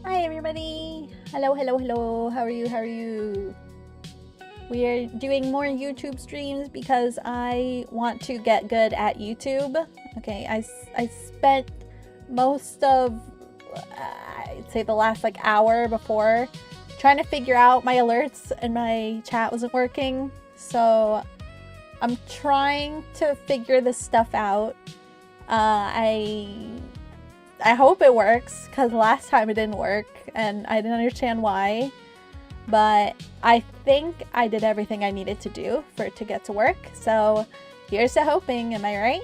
Hi everybody! Hello, hello, hello. How are you? How are you? We are doing more YouTube streams because I want to get good at YouTube. Okay, I spent most of, I'd say the last like hour before trying to figure out my alerts and my chat wasn't working. So I'm trying to figure this stuff out. I hope it works, because last time it didn't work and I didn't understand why, but I think I did everything I needed to do for it to get to work, so here's to hoping, am I right?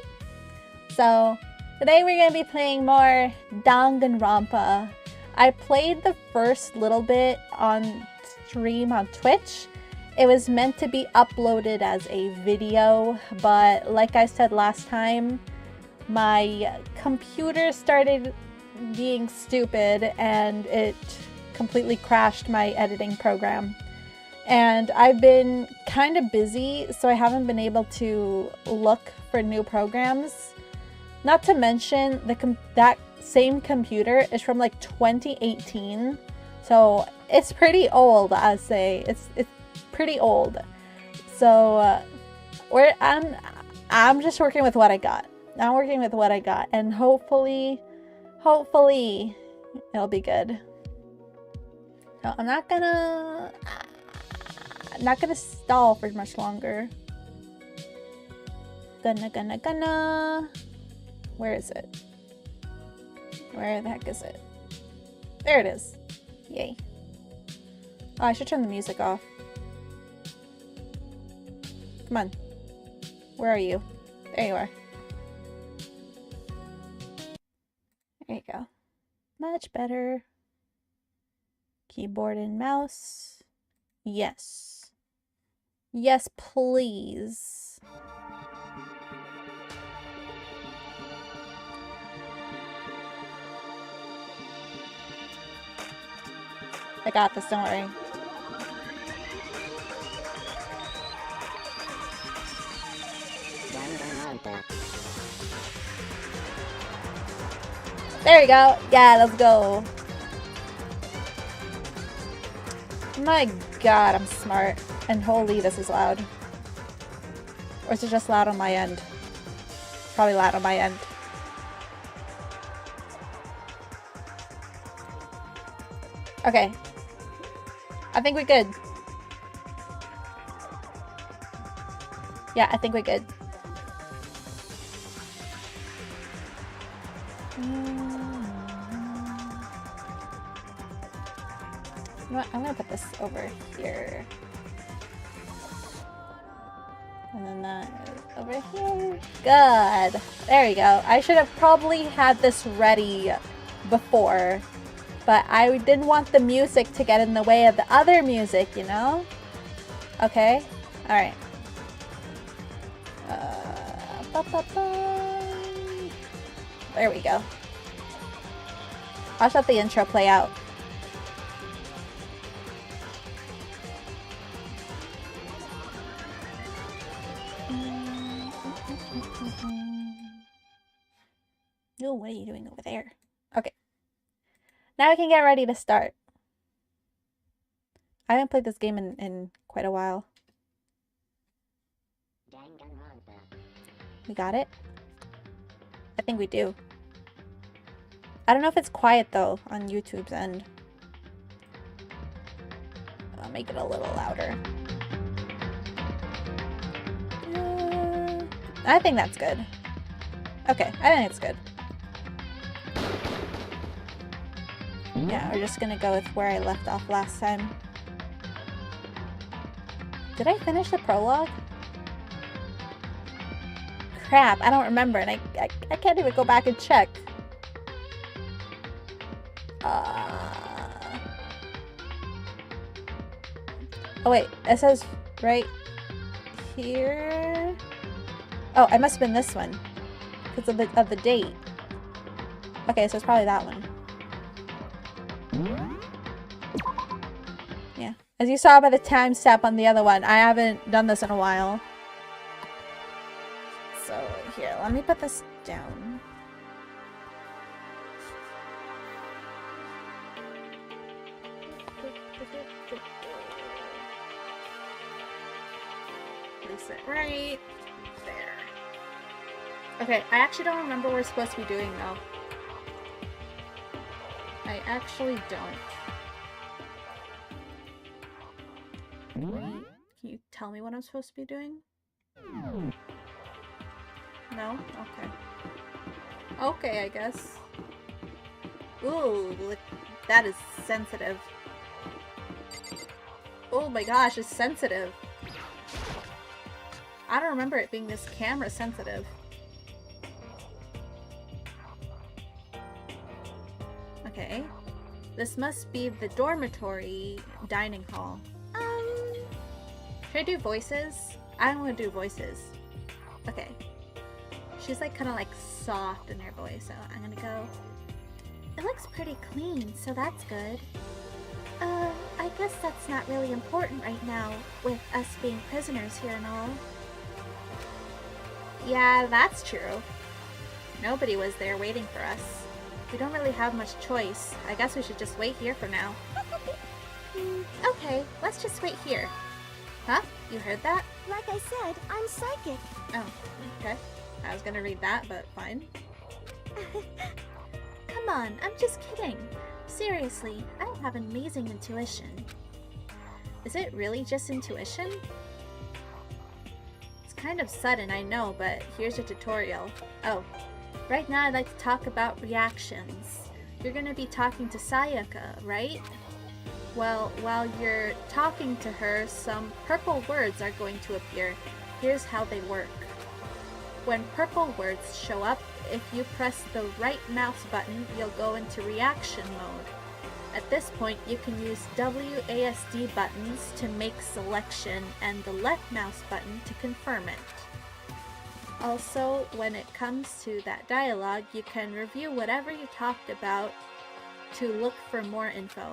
So today we're going to be playing more Danganronpa. I played the first little bit on stream on Twitch. It was meant to be uploaded as a video, but like I said last time, my computer started being stupid and it completely crashed my editing program. And I've been kind of busy, so I haven't been able to look for new programs. Not to mention, that same computer is from like 2018, so it's pretty old, I'd say. It's pretty old. So I'm just working with what I got. I'm working with what I got, and hopefully it'll be good. So I'm not gonna stall for much longer. Gonna. Where is it? Where the heck is it? There it is. Yay. Oh, I should turn the music off. Come on. Where are you? There you are. There you go. Much better. Keyboard and mouse. Yes. Yes, please. I got this, don't worry. There you go. Yeah, let's go. My god, I'm smart. And holy, this is loud. Or is it just loud on my end? Probably loud on my end. Okay. I think we're good. Yeah, I think we're good. You know what? I'm gonna put this over here. And then that is over here. Good. There you go. I should have probably had this ready before, but I didn't want the music to get in the way of the other music, you know? Okay. Alright. There we go. I'll let the intro play out. Oh, what are you doing over there? Okay. Now we can get ready to start. I haven't played this game in quite a while. We got it? I think we do. I don't know if it's quiet though on YouTube's end. I'll make it a little louder. I think that's good. Okay, I think it's good. Yeah, we're just gonna go with where I left off last time. Did I finish the prologue? Crap, I don't remember, and I can't even go back and check. Oh wait, it says right here. Oh, I must have been this one because of the date. Okay, so it's probably that one. Yeah, as you saw by the timestamp on the other one, I haven't done this in a while. So here, let me put this down. Place it right there. Okay, I actually don't remember what we're supposed to be doing though. I actually don't. Can you tell me what I'm supposed to be doing? No? Okay. Okay, I guess. Ooh, look, that is sensitive. Oh my gosh, it's sensitive. I don't remember it being this camera sensitive. Okay. This must be the dormitory dining hall. Should I do voices? I don't want to do voices. Okay. She's like kind of like soft in her voice, so I'm gonna go. It looks pretty clean, so that's good. I guess that's not really important right now, with us being prisoners here and all. Yeah, that's true. Nobody was there waiting for us. We don't really have much choice. I guess we should just wait here for now. Okay, let's just wait here. Huh? You heard that? Like I said, I'm psychic. Oh, okay. I was gonna read that, but fine. Come on, I'm just kidding. Seriously, I have amazing intuition. Is it really just intuition? It's kind of sudden, I know, but here's your tutorial. Oh, right now I'd like to talk about reactions. You're gonna be talking to Sayaka, right? Well, while you're talking to her, some purple words are going to appear. Here's how they work. When purple words show up, if you press the right mouse button, you'll go into reaction mode. At this point, you can use WASD buttons to make selection and the left mouse button to confirm it. Also, when it comes to that dialogue, you can review whatever you talked about to look for more info.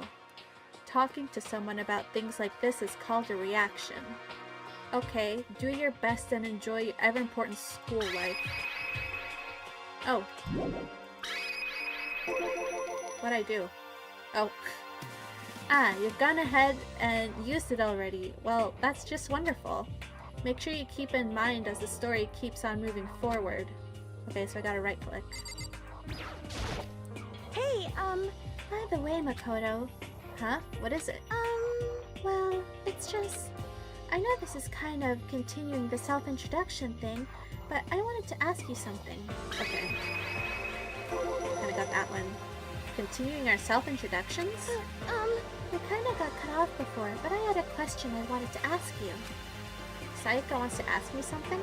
Talking to someone about things like this is called a reaction. Okay, do your best and enjoy your ever-important school life. Oh. What'd I do? Oh. Ah, you've gone ahead and used it already. Well, that's just wonderful. Make sure you keep in mind as the story keeps on moving forward. Okay, so I gotta right-click. Hey, By the way, Makoto. Huh? What is it? Well, it's just... I know this is kind of continuing the self-introduction thing, but I wanted to ask you something. Okay. Kinda got that one. Continuing our self-introductions? We kinda got cut off before, but I had a question I wanted to ask you. Sayaka wants to ask me something?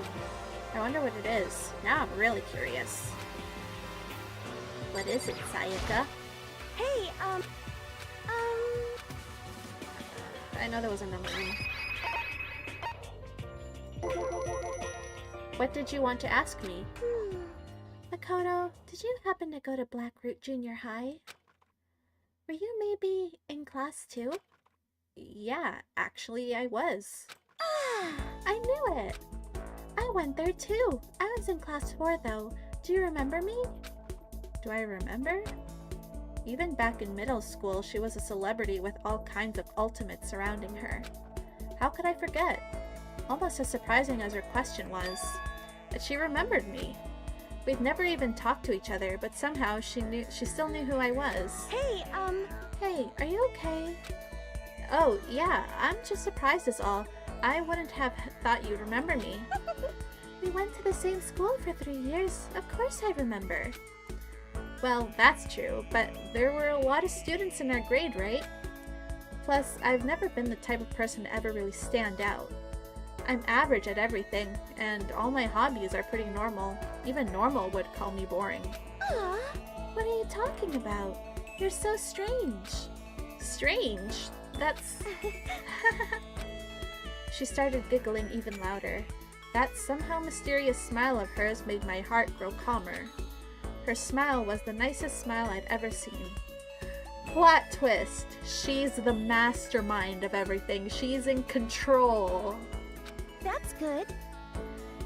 I wonder what it is. Now I'm really curious. What is it, Sayaka? hey, I know there was another one. What did you want to ask me? Makoto, did you happen to go to Blackroot Junior High? Were you maybe in class too? Yeah, actually I was. I knew it! I went there too. I was in class 4 though. Do you remember me? Do I remember? Even back in middle school, she was a celebrity with all kinds of ultimates surrounding her. How could I forget? Almost as surprising as her question was, that she remembered me. We'd never even talked to each other, but somehow she still knew who I was. hey, Hey, are you okay? Oh, yeah, I'm just surprised is all. I wouldn't have thought you'd remember me. We went to the same school for 3 years. Of course I remember. Well, that's true, but there were a lot of students in our grade, right? Plus, I've never been the type of person to ever really stand out. I'm average at everything, and all my hobbies are pretty normal. Even normal would call me boring. aw, What are you talking about? You're so strange. Strange? That's... She started giggling even louder. That somehow mysterious smile of hers made my heart grow calmer. Her smile was the nicest smile I'd ever seen. Plot twist! She's the mastermind of everything. She's in control. that's good.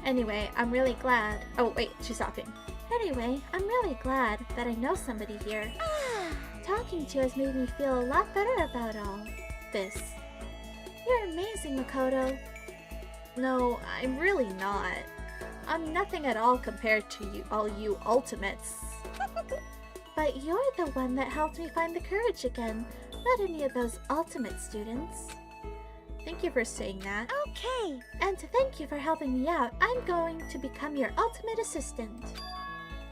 Anyway, I'm really glad. Oh, wait, she's talking. Anyway, I'm really glad that I know somebody here. Talking to you has made me feel a lot better about all. this. You're amazing, Makoto. No, I'm really not. I'm nothing at all compared to you, all you ultimates. But you're the one that helped me find the courage again, not any of those ultimate students. Thank you for saying that. Okay. And to thank you for helping me out, I'm going to become your ultimate assistant.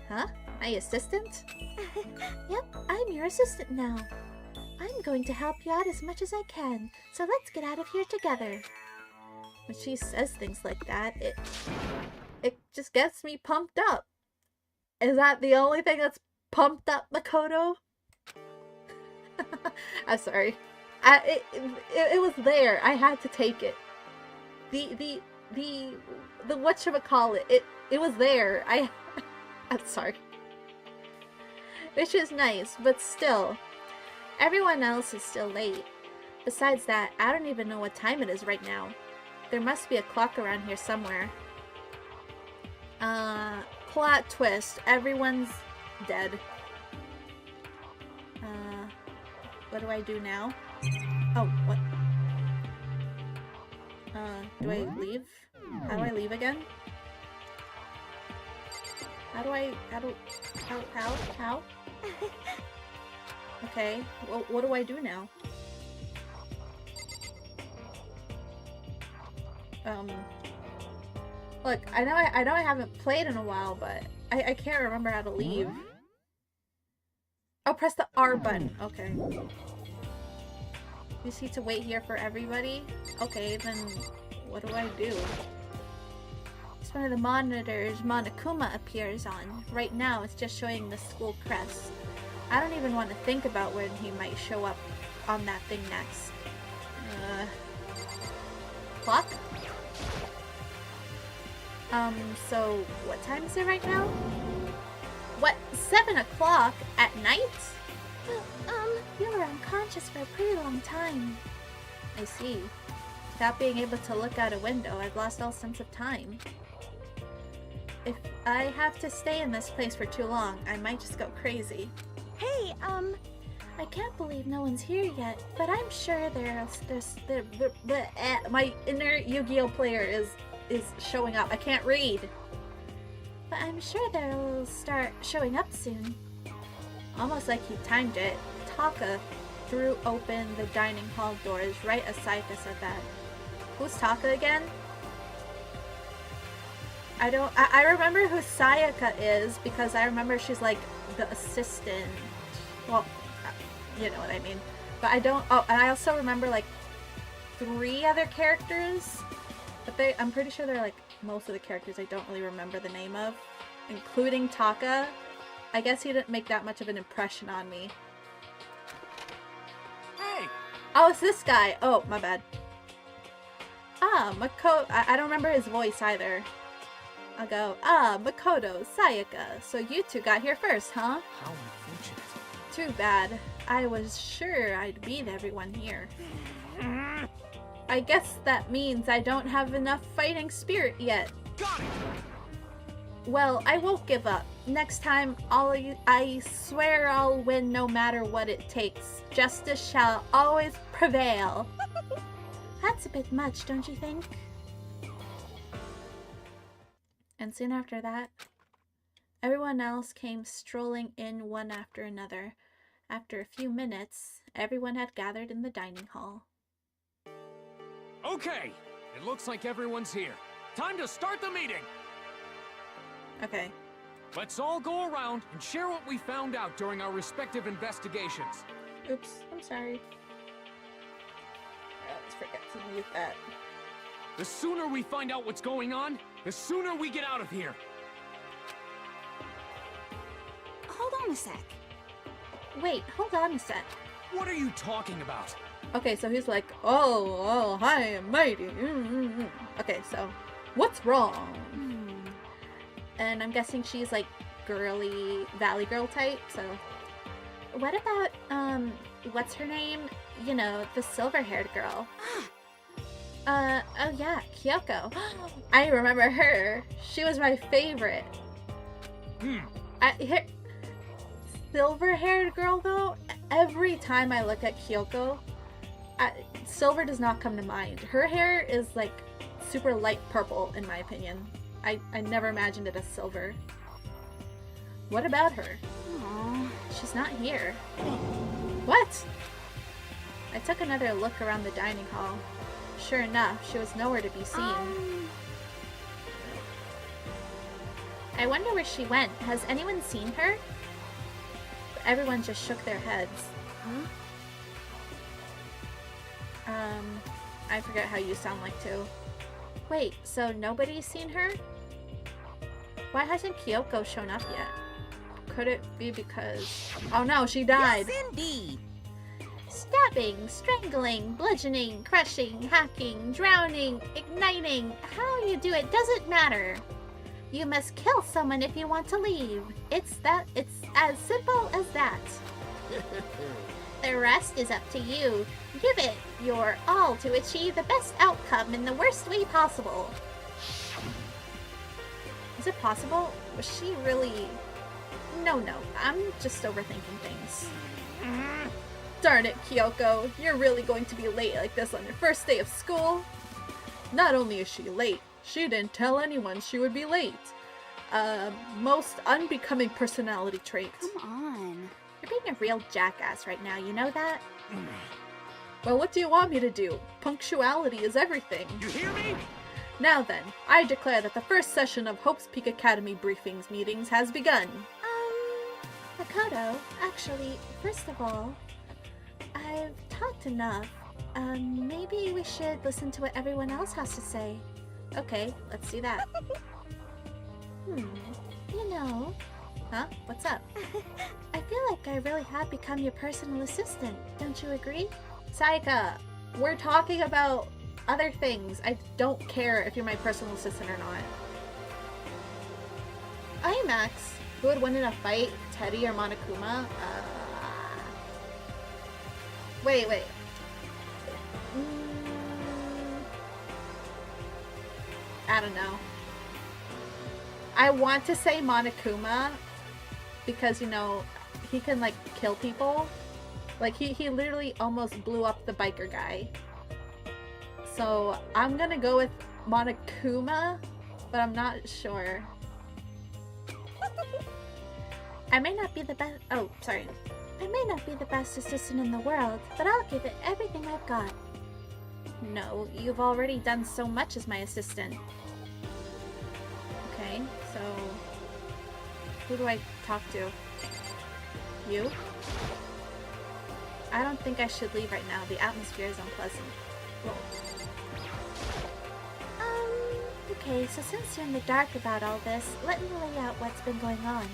Huh? My assistant? Yep, I'm your assistant now. I'm going to help you out as much as I can, so let's get out of here together. When she says things like that, it just gets me pumped up. Is that the only thing that's pumped up Makoto? I'm sorry. It was there. I had to take it. The whatchamacallit, it was there. I'm sorry. Which is nice, but still. Everyone else is still late. Besides that, I don't even know what time it is right now. There must be a clock around here somewhere. Plot twist. Everyone's dead. What do I do now? Oh, what? Do I leave? How do I leave again? How? Okay, well, what do I do now? Look, I know I haven't played in a while, but I can't remember how to leave. Oh, press the R button. Okay. You just need to wait here for everybody? Okay, then what do I do? It's one of the monitors Monokuma appears on. Right now, it's just showing the school crest. I don't even want to think about when he might show up on that thing next. Clock? So what time is it right now? What, 7 o'clock at night? You were unconscious for a pretty long time. I see. Without being able to look out a window, I've lost all sense of time. If I have to stay in this place for too long, I might just go crazy. Hey, I can't believe no one's here yet, but I'm sure my inner Yu-Gi-Oh player is showing up. I can't read. But I'm sure they'll start showing up soon. Almost like he timed it, Taka threw open the dining hall doors right as Sayaka said that. Who's Taka again? I remember who Sayaka is because I remember she's like the assistant. Well, you know what I mean. But I don't, oh, and I also remember like 3 other characters. But I'm pretty sure they're like most of the characters I don't really remember the name of. Including Taka. I guess he didn't make that much of an impression on me. Hey! Oh, it's this guy. Oh, my bad. Ah, Makoto. I don't remember his voice either. I'll go, Makoto, Sayaka. So you two got here first, huh? How unfortunate. Too bad. I was sure I'd beat everyone here. I guess that means I don't have enough fighting spirit yet. Got it! Well, I won't give up. Next time, I swear I'll win no matter what it takes. Justice shall always prevail. That's a bit much, don't you think? And soon after that, everyone else came strolling in one after another. After a few minutes, everyone had gathered in the dining hall. Okay, it looks like everyone's here. Time to start the meeting! Okay. Let's all go around and share what we found out during our respective investigations. Oops, I'm sorry. I always forget to mute that. The sooner we find out what's going on, the sooner we get out of here. hold on a sec. Wait, hold on a sec. What are you talking about? Okay, so he's like, oh, high and mighty. Okay, so what's wrong? And I'm guessing she's like girly valley girl type, so what about what's her name? You know, the silver-haired girl. Oh yeah, Kyoko. I remember her. She was my favorite. Silver-haired girl though, every time I look at Kyoko, Silver does not come to mind. Her hair is like super light purple in my opinion. I never imagined it as silver. What about her? Aww. She's not here. What? I took another look around the dining hall. Sure enough, she was nowhere to be seen. I wonder where she went. Has anyone seen her? Everyone just shook their heads. Huh? I forget how you sound like too. Wait, so nobody's seen her? Why hasn't Kyoko shown up yet? Could it be because... Oh no, she died! Yes, indeed! Stabbing, strangling, bludgeoning, crushing, hacking, drowning, igniting. How you do it doesn't matter. You must kill someone if you want to leave. It's as simple as that. The rest is up to you. Give it your all to achieve the best outcome in the worst way possible. Is it possible? Was she really... No, I'm just overthinking things. Darn it, Kyoko. You're really going to be late like this on your first day of school? Not only is she late, she didn't tell anyone she would be late. Most unbecoming personality trait. Come on. You're being a real jackass right now, you know that? Well, what do you want me to do? Punctuality is everything. You hear me? Now then, I declare that the first session of Hope's Peak Academy briefings meetings has begun. Makoto, actually, first of all, I've talked enough. Maybe we should listen to what everyone else has to say. Okay, let's do that. You know... Huh? What's up? I feel like I really have become your personal assistant. Don't you agree? Saika, we're talking about other things. I don't care if you're my personal assistant or not. Hey, Max. Who would win in a fight? Teddy or Monokuma? Wait. I don't know. I want to say Monokuma because, you know, he can, like, kill people. Like, he literally almost blew up the biker guy. So, I'm gonna go with Monokuma, but I'm not sure. I may not be the best... Oh, sorry. I may not be the best assistant in the world, but I'll give it everything I've got. No, you've already done so much as my assistant. Okay, so... Who do I talk to? You? I don't think I should leave right now. The atmosphere is unpleasant. Whoa. Okay, so since you're in the dark about all this, let me lay out what's been going on.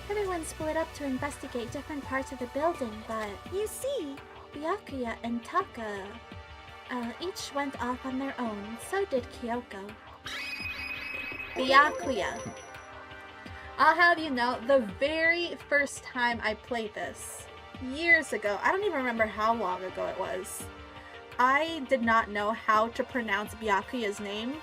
Everyone split up to investigate different parts of the building, but... You see, Byakuya and Taka, each went off on their own. So did Kyoko. Byakuya. I'll have you know, the very first time I played this, years ago, I don't even remember how long ago it was, I did not know how to pronounce Byakuya's name.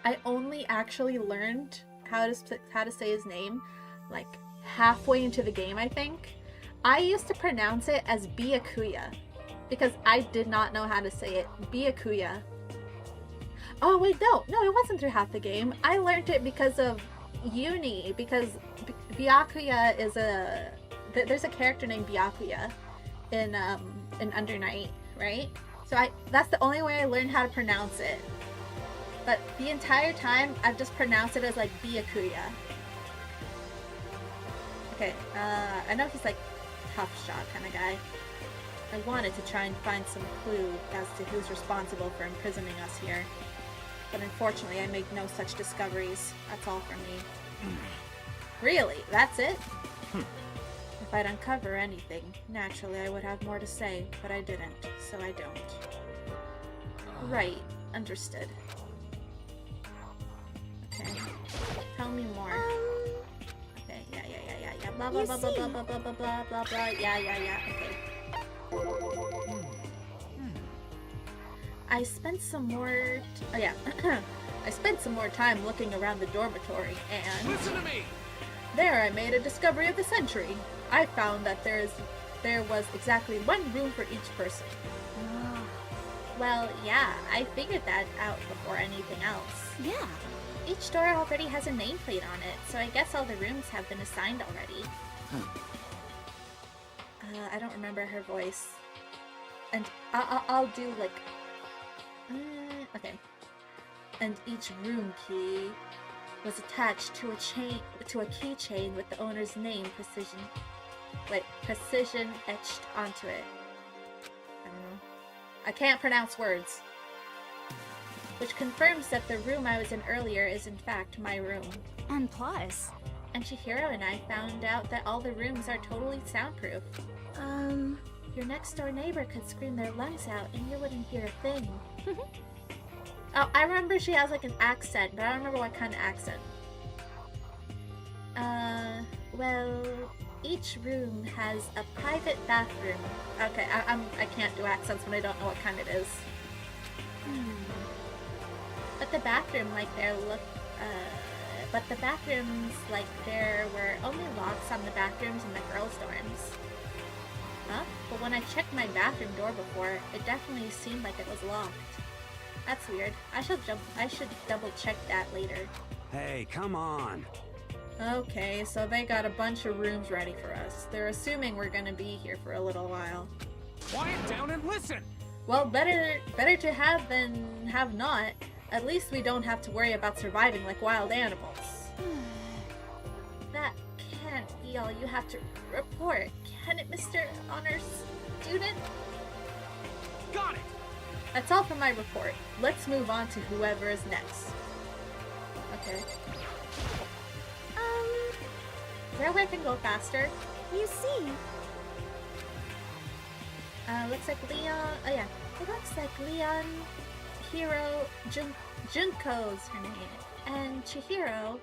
I only actually learned how to say his name like halfway into the game, I think. I used to pronounce it as Byakuya because I did not know how to say it. Byakuya. Oh wait, no, it wasn't through half the game. I learned it because of uni, because Byakuya is there's a character named Byakuya in Under Night, right? So that's the only way I learned how to pronounce it. But the entire time, I've just pronounced it as like Byakuya. Okay, I know he's like tough shot kind of guy. I wanted to try and find some clue as to who's responsible for imprisoning us here. But unfortunately, I made no such discoveries. That's all from me. Really? That's it? If I'd uncover anything, naturally I would have more to say, but I didn't, so I don't. Right. Understood. Okay. Tell me more. Okay, yeah. Blah blah blah blah blah blah blah blah blah blah blah. Yeah. Okay. I spent some more. I spent some more time looking around the dormitory, and Listen to me. there I made a discovery of the century. I found that there was exactly one room for each person. Well, yeah, I figured that out before anything else. Yeah. Each door already has a nameplate on it, so I guess all the rooms have been assigned already. I don't remember her voice. And I'll do like... okay. And each room key was attached to a keychain with the owner's name precision etched onto it. I don't know. I can't pronounce words. Which confirms that the room I was in earlier is in fact my room. And plus... And Chihiro and I found out that all the rooms are totally soundproof. Your next door neighbor could scream their lungs out and you wouldn't hear a thing. Oh, I remember she has like an accent, but I don't remember what kind of accent. Well, each room has a private bathroom. Okay, I can't do accents when I don't know what kind it is. But the bathrooms like there were only locks on the bathrooms in the girls' dorms. Huh? But when I checked my bathroom door before, it definitely seemed like it was locked. That's weird. I should double check that later. Hey, come on. Okay, so they got a bunch of rooms ready for us. They're assuming we're gonna be here for a little while. Quiet down and listen! Well, better to have than have not. At least we don't have to worry about surviving like wild animals. That can't be all you have to report, can it, Mr. Honors Student? Got it! That's all for my report. Let's move on to whoever is next. Okay. Is there a way I can go faster? You see... Looks like Leon... Oh yeah. It looks like Leon, Hiro, Junko's her name, and Chihiro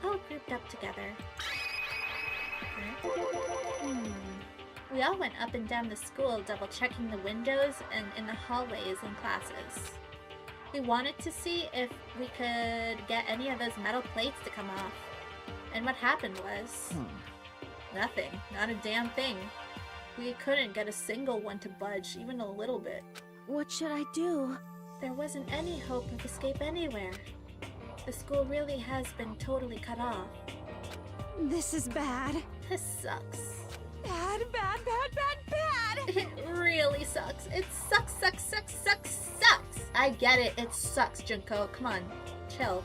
all grouped up together. Okay. We all went up and down the school double checking the windows and in the hallways and classes. We wanted to see if we could get any of those metal plates to come off. And what happened was... nothing. Not a damn thing. We couldn't get a single one to budge, even a little bit. What should I do? There wasn't any hope of escape anywhere. The school really has been totally cut off. This is bad. This sucks. Bad. It really sucks. It sucks. I get it. It sucks, Junko. Come on. Chill.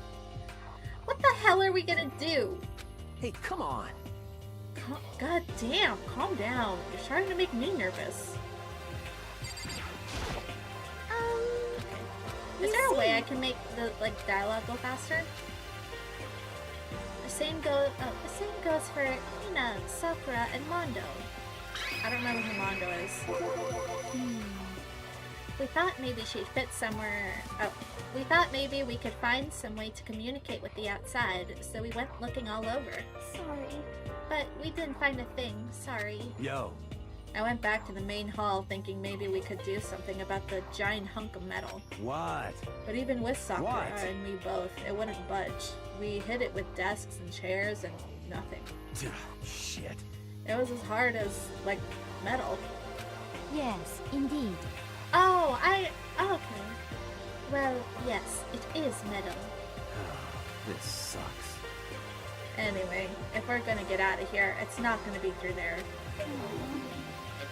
What the hell are we gonna do? Hey, come on. God damn. Calm down. You're starting to make me nervous. Is there a way I can make the dialogue go faster? The same goes for Hina, Sakura, and Mondo. I don't remember who Mondo is. We thought maybe she'd fit somewhere. We thought maybe we could find some way to communicate with the outside, so we went looking all over. Sorry. But we didn't find a thing. Sorry. Yo. I went back to the main hall thinking maybe we could do something about the giant hunk of metal. What? But even with Sakura What? and me both, it wouldn't budge. We hit it with desks and chairs and nothing. Shit. It was as hard as, metal. Yes, indeed. Oh, okay. Well, yes, it is metal. This sucks. Anyway, if we're gonna get out of here, it's not gonna be through there. I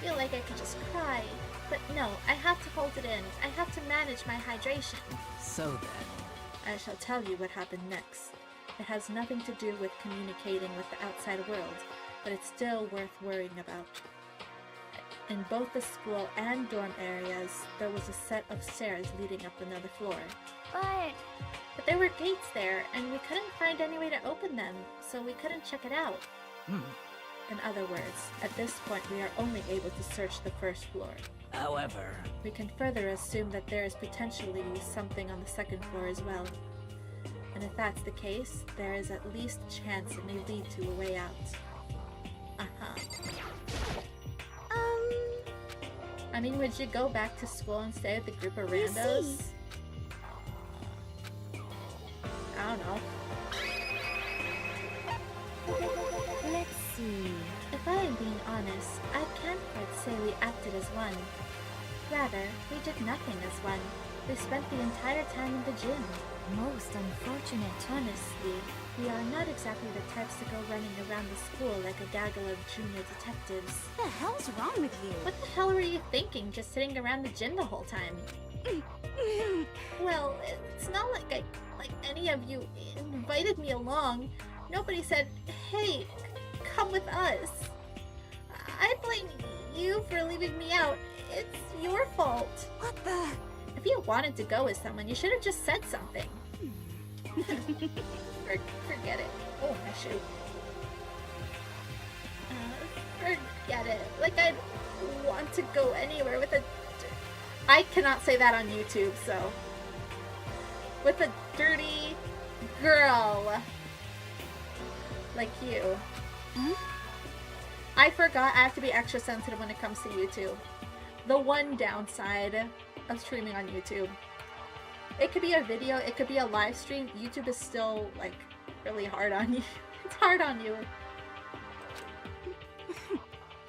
feel like I could just cry. But no, I have to hold it in. I have to manage my hydration. So then... I shall tell you what happened next. It has nothing to do with communicating with the outside world, but it's still worth worrying about. In both the school and dorm areas, there was a set of stairs leading up another floor. But there were gates there, and we couldn't find any way to open them, so we couldn't check it out. In other words, at this point we are only able to search the first floor. However... We can further assume that there is potentially something on the second floor as well. And if that's the case, there is at least a chance it may lead to a way out. I mean, would you go back to school and stay with a group of randos? I don't know. Let's see. If I am being honest, I can't quite say we acted as one. Rather, we did nothing as one. We spent the entire time in the gym. Most unfortunate. Honestly, we are not exactly the types to go running around the school like a gaggle of junior detectives. What the hell's wrong with you? What the hell were you thinking, just sitting around the gym the whole time? Well, it's not like any of you invited me along. Nobody said, hey, come with us. I blame you for leaving me out. It's your fault. What the? If you wanted to go with someone, you should have just said something. Forget it. Oh, my shoe. Forget it. Like, I'd want to go anywhere with a... I cannot say that on YouTube, so... With a dirty girl like you. Hmm? I forgot I have to be extra sensitive when it comes to YouTube. The one downside of streaming on YouTube. It could be a video, it could be a live stream. YouTube is still, like, really hard on you. It's hard on you.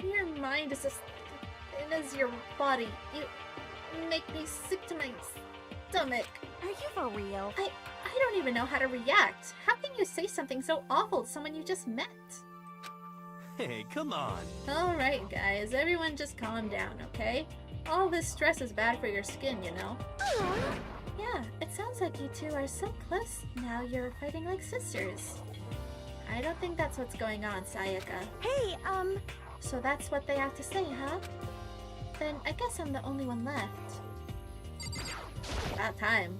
Your mind is as thin as your body. You make me sick to my stomach. Are you for real? I don't even know how to react. How can you say something so awful to someone you just met? Hey, come on. Alright guys, everyone just calm down, okay? All this stress is bad for your skin, you know? Yeah, it sounds like you two are so close now you're fighting like sisters. I don't think that's what's going on, Sayaka. Hey, So that's what they have to say, huh? Then I guess I'm the only one left. About time.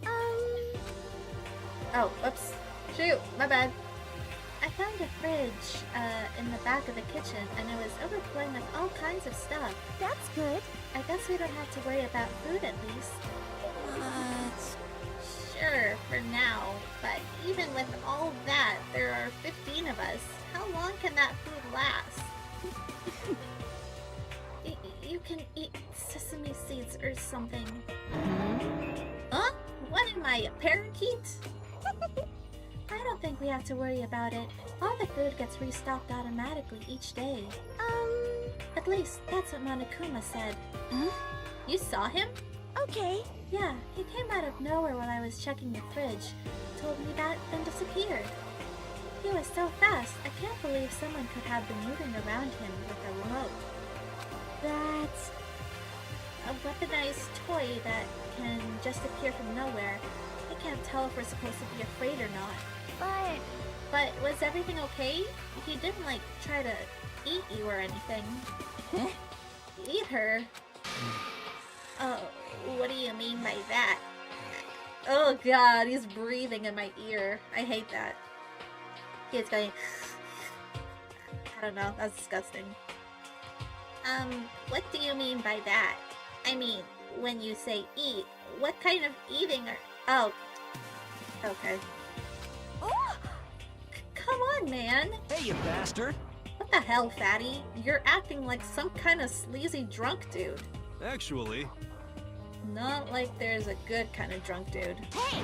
Oh, whoops. Shoot, my bad. I found a fridge, in the back of the kitchen, and it was overflowing with all kinds of stuff. that's good. I guess we don't have to worry about food at least. What? Sure, for now. But even with all that, there are 15 of us. How long can that food last? You can eat sesame seeds or something. Huh? What am I, a parakeet? I don't think we have to worry about it. All the food gets restocked automatically each day. At least, that's what Monokuma said. Huh? You saw him? Okay. Yeah, he came out of nowhere while I was checking the fridge, told me that, then disappeared. He was so fast, I can't believe someone could have been moving around him with a remote. That's a weaponized toy that can just appear from nowhere. I can't tell if we're supposed to be afraid or not. But was everything okay? He didn't, like, try to eat you or anything. Huh? Eat her? Oh, what do you mean by that? Oh god, he's breathing in my ear. I hate that. He's going... I don't know, that's disgusting. What do you mean by that? I mean, when you say eat, what kind of eating are... Oh. Okay. Oh! Come on, man! Hey, you bastard! What the hell, fatty? You're acting like some kind of sleazy drunk dude. Actually, Not like there's a good kind of drunk dude. Hey!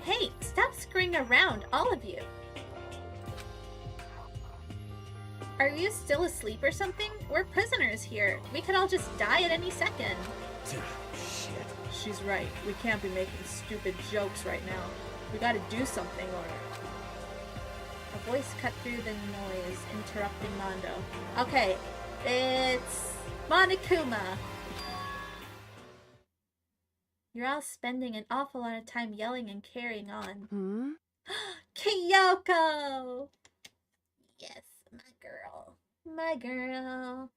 Hey, stop screwing around, all of you! Are you still asleep or something? We're prisoners here. We could all just die at any second. Shit. She's right. We can't be making stupid jokes right now. We gotta do something or... A voice cut through the noise, interrupting Mondo. Okay, it's... Monokuma! You're all spending an awful lot of time yelling and carrying on. Hmm? Kyoko! Yes, my girl. My girl.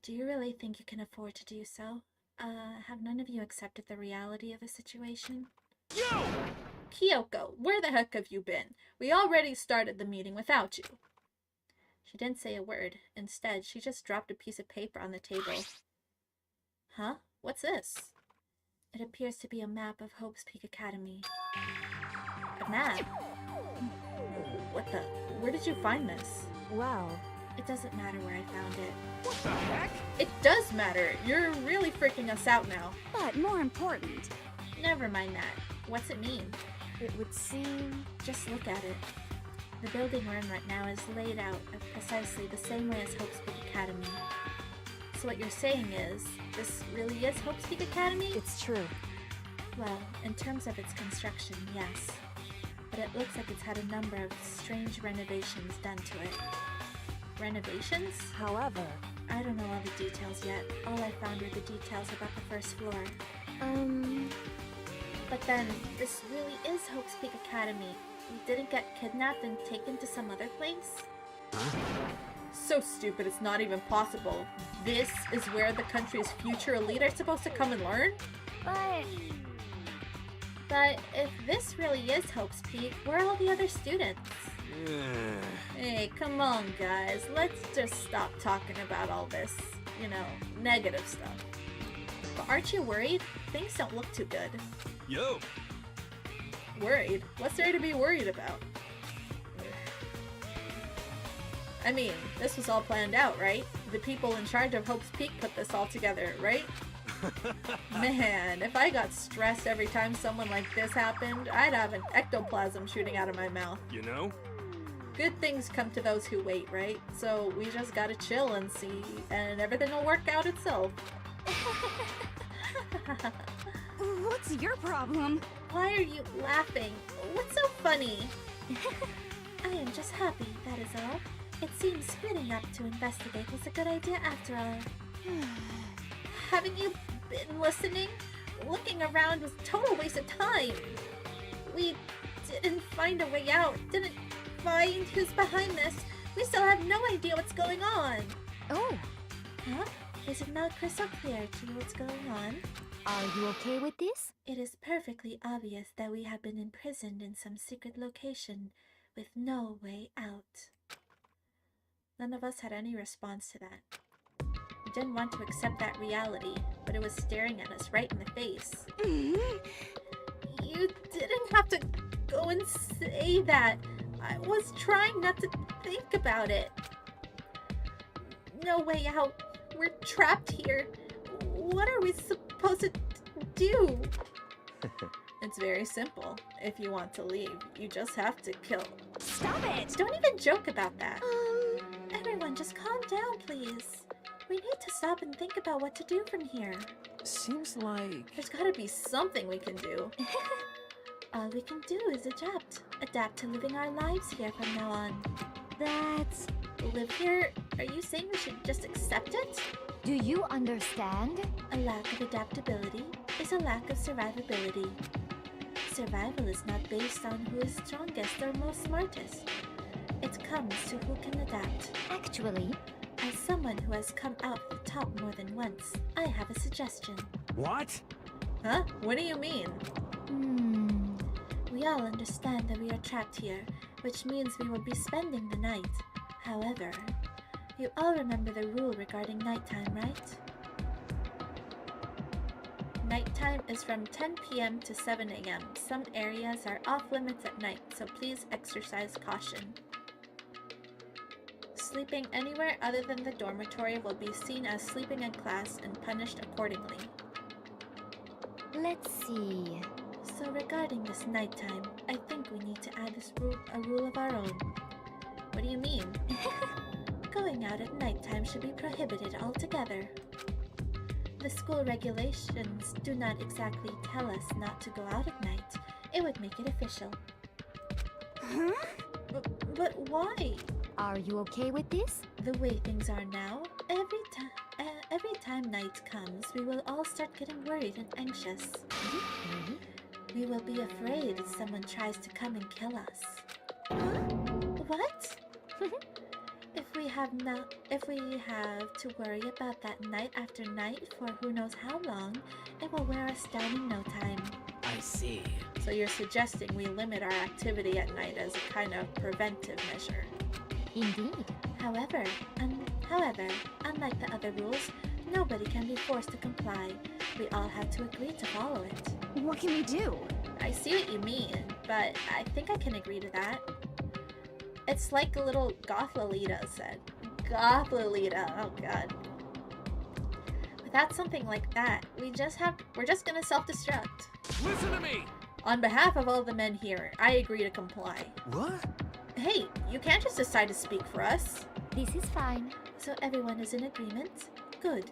Do you really think you can afford to do so? Have none of you accepted the reality of the situation? Yo! Kyoko, where the heck have you been? We already started the meeting without you. She didn't say a word. Instead, she just dropped a piece of paper on the table. Huh? What's this? It appears to be a map of Hope's Peak Academy. A map? What the? Where did you find this? Well, It doesn't matter where I found it. What the heck? It does matter! You're really freaking us out now. but more important, Never mind that. What's it mean? it would seem... Just look at it. The building we're in right now is laid out of precisely the same way as Hope's Peak Academy. So what you're saying is, this really is Hope's Peak Academy? It's true. Well, in terms of its construction, yes. But it looks like it's had a number of strange renovations done to it. Renovations? However, I don't know all the details yet. All I found were the details about the first floor. But then, this really is Hope's Peak Academy. We didn't get kidnapped and taken to some other place? So stupid, it's not even possible. This is where the country's future elite are supposed to come and learn? But if this really is Hope's Peak, where are all the other students? Hey, come on guys, let's just stop talking about all this, you know, negative stuff. But aren't you worried? Things don't look too good. Yo! Worried? What's there to be worried about? I mean, this was all planned out, right? The people in charge of Hope's Peak put this all together, right? Man, if I got stressed every time someone like this happened, I'd have an ectoplasm shooting out of my mouth. You know? Good things come to those who wait, right? So we just gotta chill and see, and everything will work out itself. what's your problem? Why are you laughing? What's so funny? I am just happy, that is all. It seems splitting up to investigate was a good idea after all. Haven't you been listening? Looking around was a total waste of time. We didn't find a way out, didn't find who's behind this. We still have no idea what's going on. Oh, Huh? Is it not crystal clear to you what's going on? are you okay with this? It is perfectly obvious that we have been imprisoned in some secret location with no way out. None of us had any response to that. We didn't want to accept that reality, but it was staring at us right in the face. You didn't have to go and say that. I was trying not to think about it. No way out. We're trapped here. What are we supposed to do? It's very simple. If you want to leave, you just have to kill. Stop it! Don't even joke about that. Everyone, just calm down, please. We need to stop and think about what to do from here. Seems like... There's gotta be something we can do. All we can do is adapt. Adapt to living our lives here from now on. That's... Live here? Are you saying we should just accept it? Do you understand? A lack of adaptability is a lack of survivability. Survival is not based on who is strongest or most smartest. It comes to who can adapt. Actually, As someone who has come out the top more than once, I have a suggestion. What? Huh? What do you mean? hmm... We all understand that we are trapped here, which means we will be spending the night. However, you all remember the rule regarding nighttime, right? Nighttime is from 10 p.m. to 7 a.m. Some areas are off limits at night, so please exercise caution. Sleeping anywhere other than the dormitory will be seen as sleeping in class and punished accordingly. Let's see... So regarding this nighttime, I think we need to add this a rule of our own. What do you mean? Going out at nighttime should be prohibited altogether. The school regulations do not exactly tell us not to go out at night. It would make it official. Huh? But why? Are you okay with this? The way things are now, every time night comes, we will all start getting worried and anxious. We will be afraid if someone tries to come and kill us. Huh? What? If we have to worry about that night after night for who knows how long, it will wear us down in no time. I see. So you're suggesting we limit our activity at night as a kind of preventive measure. Indeed. However, unlike the other rules, nobody can be forced to comply. We all have to agree to follow it. What can we do? I see what you mean, but I think I can agree to that. It's like a little Goth Lolita said. Goth Lolita, oh god. Without something like that, we're just gonna self-destruct. Listen to me! On behalf of all the men here, I agree to comply. What? Hey, you can't just decide to speak for us. This is fine. So everyone is in agreement? Good.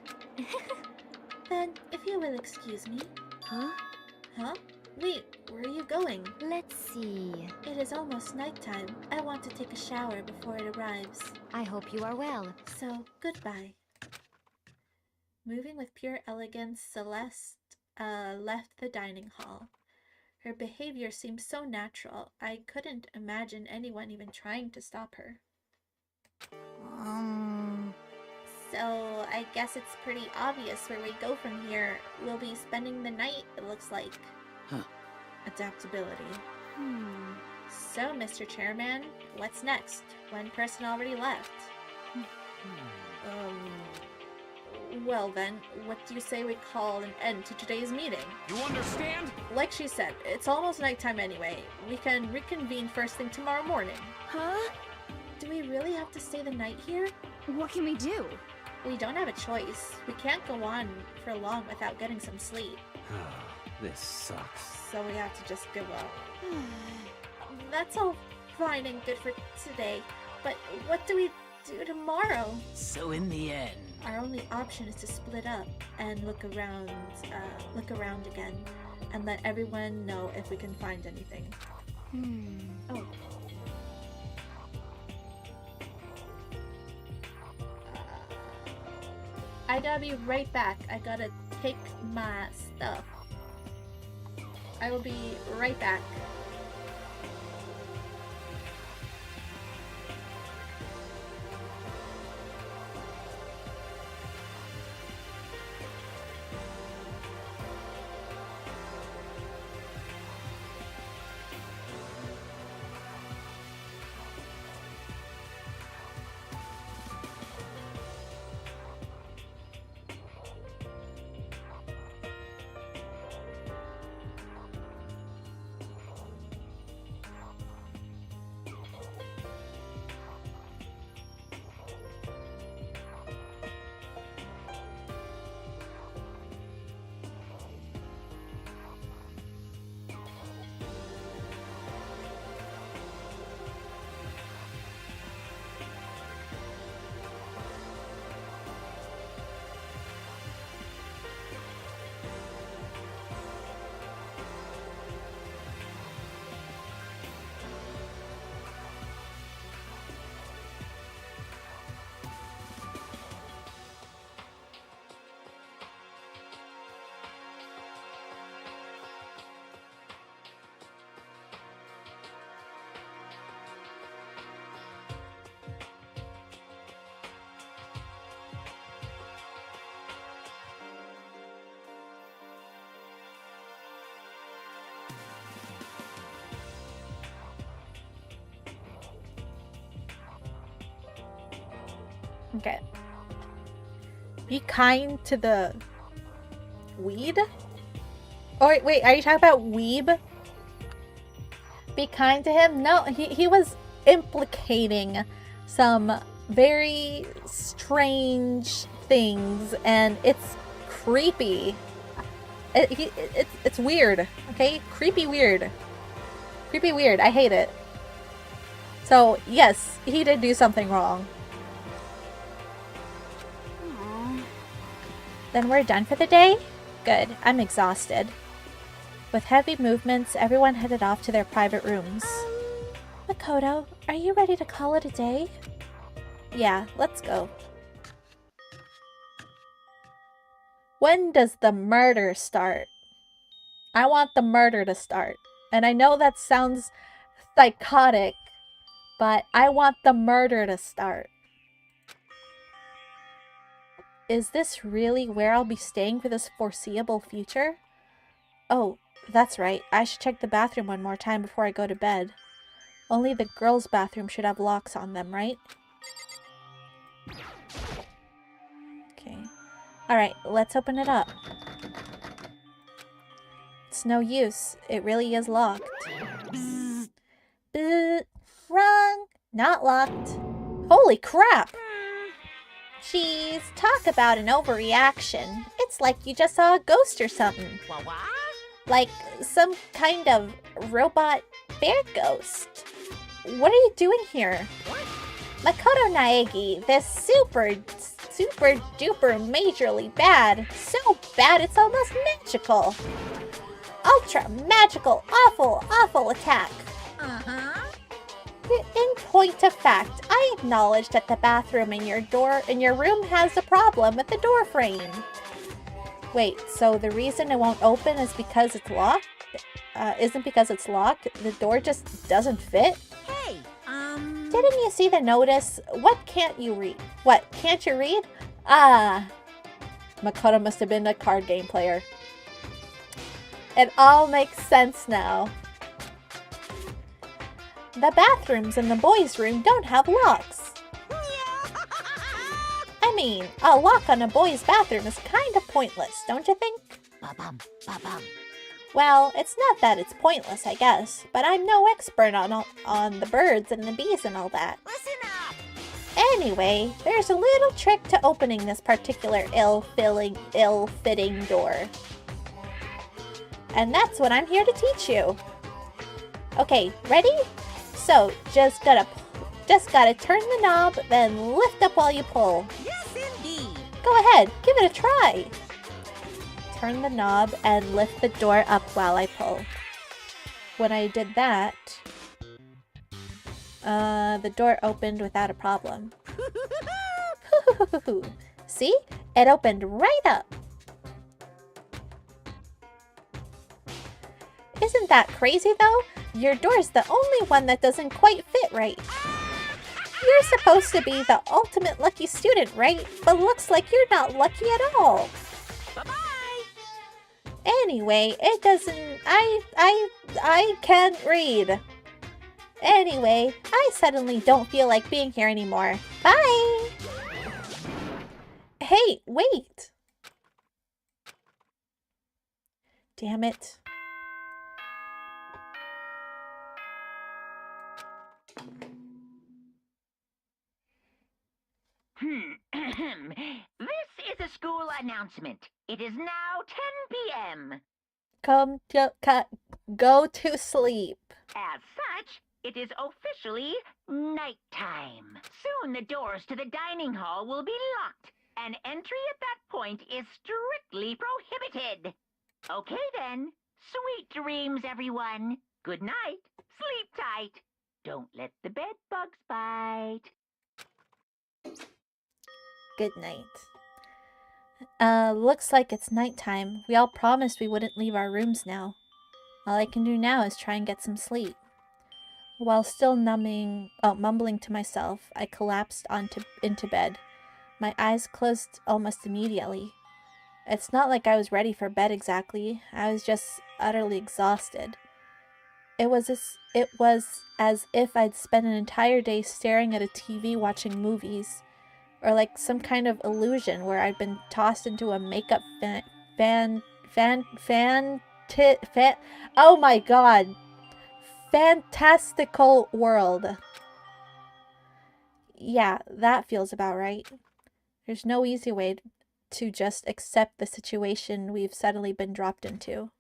Then, if you will excuse me. Huh? Huh? Wait, where are you going? Let's see. It is almost nighttime. I want to take a shower before it arrives. I hope you are well. So, goodbye. Moving with pure elegance, Celeste left the dining hall. Her behavior seemed so natural, I couldn't imagine anyone even trying to stop her. So, I guess it's pretty obvious where we go from here. We'll be spending the night, it looks like. Huh. Adaptability. So, Mr. Chairman, what's next? One person already left. Well then, what do you say we call an end to today's meeting? You understand? Like she said, it's almost nighttime anyway. We can reconvene first thing tomorrow morning. Huh? Do we really have to stay the night here? What can we do? We don't have a choice. We can't go on for long without getting some sleep. This sucks. So we have to just give up. That's all fine and good for today, but what do we do tomorrow? So in the end... Our only option is to split up and look around again, and let everyone know if we can find anything. Oh. I gotta be right back. I gotta take my stuff. I will be right back. Okay. Be kind to the weed? Oh, wait, are you talking about weeb? Be kind to him? No, he was implicating some very strange things, and it's creepy. It's weird, okay? Creepy weird. Creepy weird. I hate it. So, yes, he did do something wrong. Then we're done for the day? Good. I'm exhausted. With heavy movements, everyone headed off to their private rooms. Makoto, are you ready to call it a day? Yeah, let's go. When does the murder start? I want the murder to start. And I know that sounds psychotic, but I want the murder to start. Is this really where I'll be staying for this foreseeable future? Oh, that's right. I should check the bathroom one more time before I go to bed. Only the girls' bathroom should have locks on them, right? Okay. Alright, let's open it up. It's no use. It really is locked. Wrong! Not locked. Holy crap! Jeez, talk about an overreaction. It's like you just saw a ghost or something. Like some kind of robot bear ghost. What are you doing here? Makoto Naegi, this super super duper majorly bad. So bad it's almost magical. Ultra magical awful attack. In point of fact, I acknowledge that the bathroom in your room has a problem with the door frame. Wait, so the reason it won't open is because it's locked? Isn't because it's locked? The door just doesn't fit? Hey, Didn't you see the notice? What can't you read? What, can't you read? Ah. Makoto must have been a card game player. It all makes sense now. The bathrooms in the boys' room don't have locks. I mean, a lock on a boy's bathroom is kind of pointless, don't you think? Ba-bum, ba-bum. Well, it's not that it's pointless, I guess, but I'm no expert on the birds and the bees and all that. Listen up! Anyway, there's a little trick to opening this particular ill-fitting door. And that's what I'm here to teach you. Okay, ready? So, just gotta turn the knob, then lift up while you pull. Yes, indeed! Go ahead, give it a try. Turn the knob and lift the door up while I pull. When I did that, the door opened without a problem. See? It opened right up. Isn't that crazy though? Your door's the only one that doesn't quite fit right. You're supposed to be the ultimate lucky student, right? But looks like you're not lucky at all. Bye-bye! Anyway, it doesn't... I can't read. Anyway, I suddenly don't feel like being here anymore. Bye! Hey, wait! Damn it. This is a school announcement. It is now 10 p.m. Go to sleep. As such, it is officially nighttime. Soon the doors to the dining hall will be locked, and entry at that point is strictly prohibited. Okay then. Sweet dreams, everyone. Good night. Sleep tight. Don't let the bed bugs bite. Good night. Looks like it's nighttime. We all promised we wouldn't leave our rooms now. All I can do now is try and get some sleep. While still mumbling to myself, I collapsed into bed. My eyes closed almost immediately. It's not like I was ready for bed exactly. I was just utterly exhausted. It was as if I'd spent an entire day staring at a TV watching movies. Or like some kind of illusion where I'd been tossed into a makeup oh my god. Fantastical world. Yeah, that feels about right. There's no easy way to just accept the situation we've suddenly been dropped into.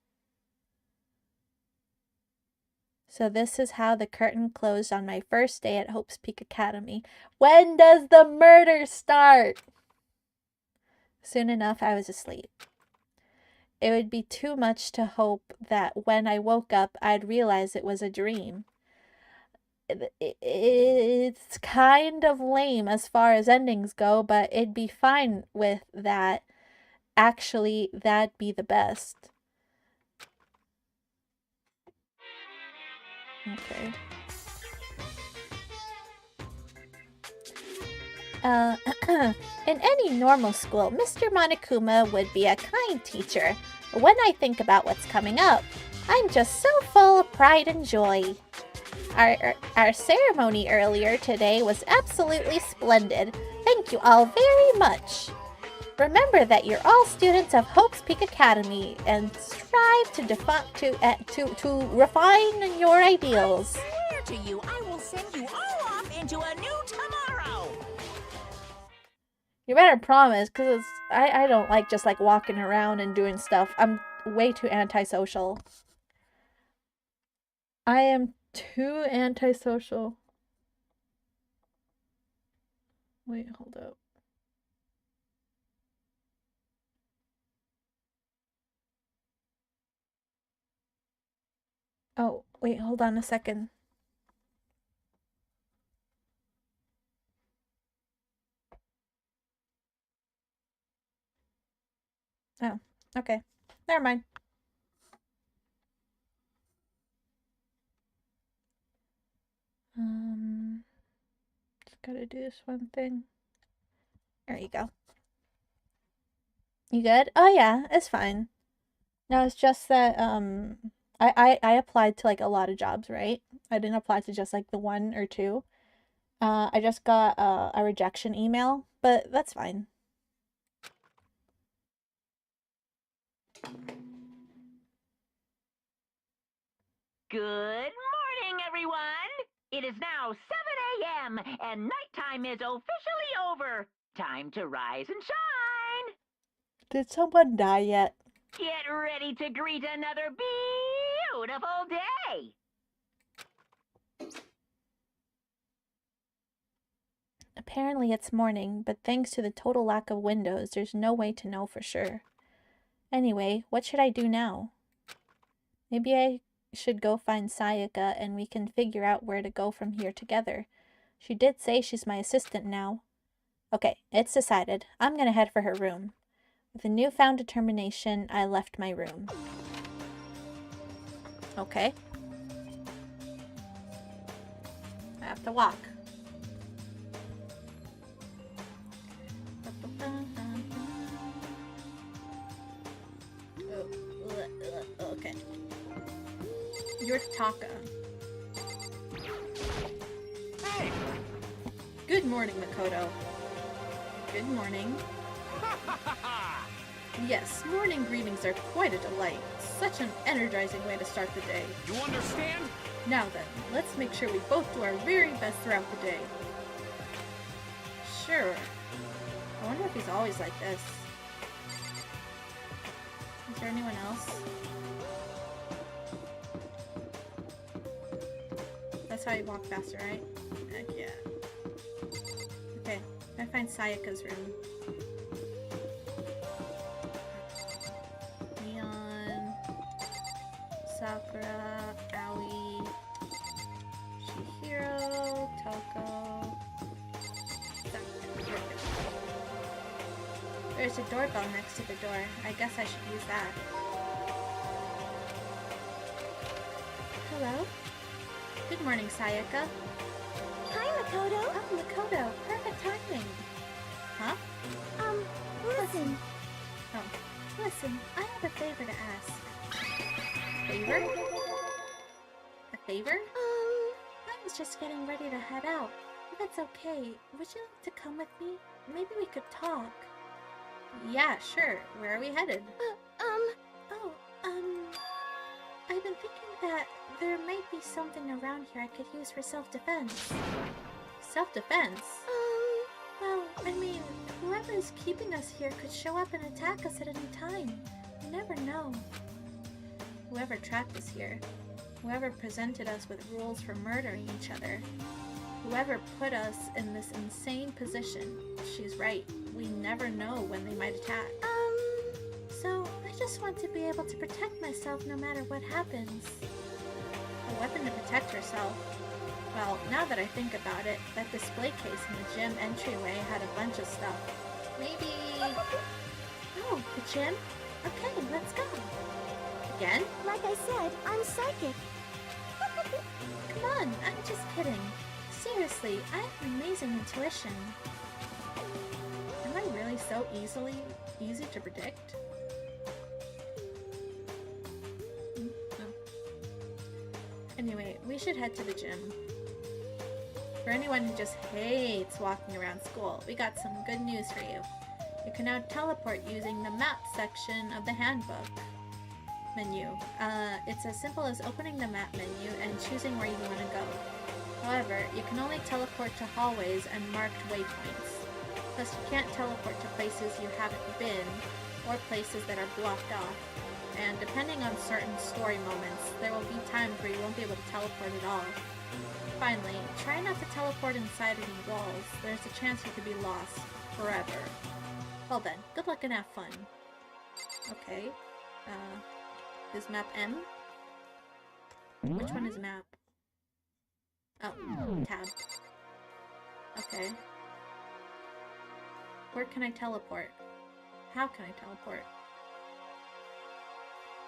So this is how the curtain closed on my first day at Hope's Peak Academy. When does the murder start? Soon enough, I was asleep. It would be too much to hope that when I woke up, I'd realize it was a dream. It's kind of lame as far as endings go, but it'd be fine with that. Actually, that'd be the best. Okay. In any normal school, Mr. Monokuma would be a kind teacher. But when I think about what's coming up, I'm just so full of pride and joy. Our ceremony earlier today was absolutely splendid. Thank you all very much. Remember that you're all students of Hope's Peak Academy and strive to refine your ideals. I swear to you, I will send you all off into a new tomorrow. You better promise, because I don't like just like walking around and doing stuff. I'm way too antisocial. I am too antisocial. Wait, hold up. Oh, wait, hold on a second. Oh, okay. Never mind. Just gotta do this one thing. There you go. You good? Oh yeah, it's fine. No, it's just that I applied to like a lot of jobs, right? I didn't apply to just like the one or two. I just got a rejection email, but that's fine. Good morning, everyone! It is now 7 a.m., and nighttime is officially over. Time to rise and shine! Did someone die yet? Get ready to greet another beautiful day! Apparently it's morning, but thanks to the total lack of windows, there's no way to know for sure. Anyway, what should I do now? Maybe I should go find Sayaka and we can figure out where to go from here together. She did say she's my assistant now. Okay, it's decided. I'm gonna head for her room. With a newfound determination, I left my room. Okay. I have to walk. Okay. You're Taka. Hey! Good morning, Makoto. Good morning. Yes, morning greetings are quite a delight. Such an energizing way to start the day. You understand? Now then, let's make sure we both do our very best throughout the day. Sure. I wonder if he's always like this. Is there anyone else? That's how you walk faster, right? Heck yeah. Okay, I find Sayaka's room. Neon, Sakura, Aoi, Chihiro, Toko. There's a doorbell next to the door. I guess I should use that. Hello? Good morning, Sayaka. Hi, Makoto. Oh, Makoto. Perfect timing. Huh? Listen. Oh. Listen, I have a favor to ask. Favor? A favor? I was just getting ready to head out. If it's okay, would you like to come with me? Maybe we could talk. Yeah, sure. Where are we headed? I've been thinking that there might be something around here I could use for self-defense. Self-defense? Well, I mean, whoever's keeping us here could show up and attack us at any time. You never know. Whoever trapped us here, whoever presented us with rules for murdering each other, whoever put us in this insane position, she's right. We never know when they might attack. So I just want to be able to protect myself no matter what happens. A weapon to protect herself. Well, now that I think about it, that display case in the gym entryway had a bunch of stuff. Maybe... Oh, the gym? Okay, let's go. Again? Like I said, I'm psychic. Come on, I'm just kidding. Seriously, I have amazing intuition. Am I really so easy to predict? No. Anyway, we should head to the gym. For anyone who just hates walking around school, we got some good news for you. You can now teleport using the map section of the handbook menu. It's as simple as opening the map menu and choosing where you want to go. However, you can only teleport to hallways and marked waypoints. Plus, you can't teleport to places you haven't been or places that are blocked off. And depending on certain story moments, there will be times where you won't be able to teleport at all. Finally, try not to teleport inside any walls. There's a chance you could be lost forever. Well then, good luck and have fun. Okay. Is map M? Which one is map? Oh, tab. Okay. Where can I teleport? How can I teleport?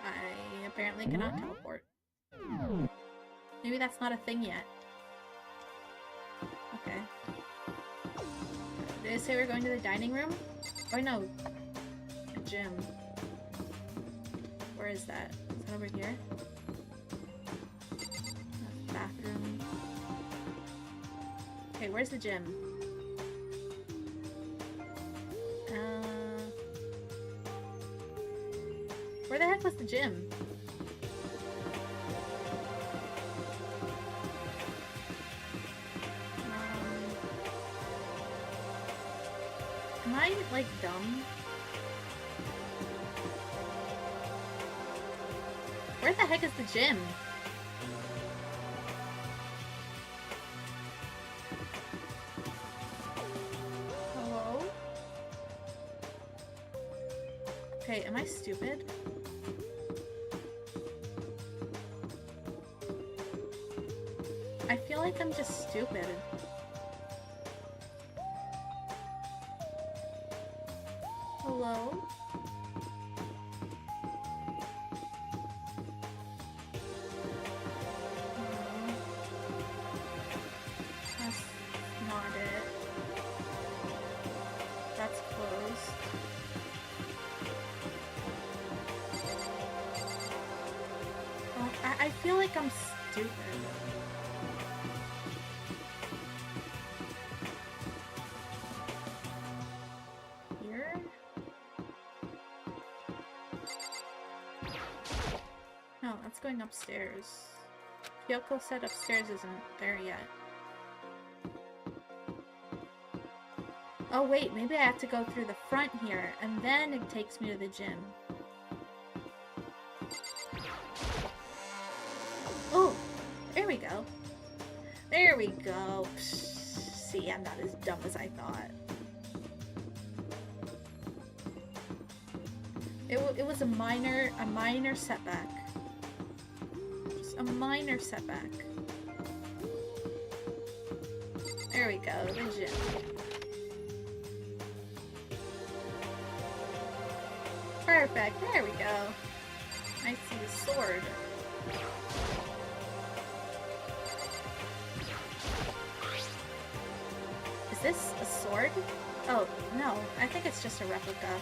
I apparently cannot teleport. Maybe that's not a thing yet. Okay. Did it say we're going to the dining room? Or no. A gym. Where is that? Is that over here? Bathroom. Okay, where's the gym? Where the heck was the gym? Am I, like, dumb? Where the heck is the gym? Hello? Okay, am I stupid? I feel like I'm just stupid. Hello? That's not it. That's closed. Oh, I feel like I'm stupid. Going upstairs. Kyoko said upstairs isn't there yet. Oh wait, maybe I have to go through the front here, and then it takes me to the gym. Oh, there we go. There we go. Psh, see, I'm not as dumb as I thought. It was a minor setback. A minor setback. There we go, the gym. Perfect, there we go. I see the sword. Is this a sword? Oh, no, I think it's just a replica.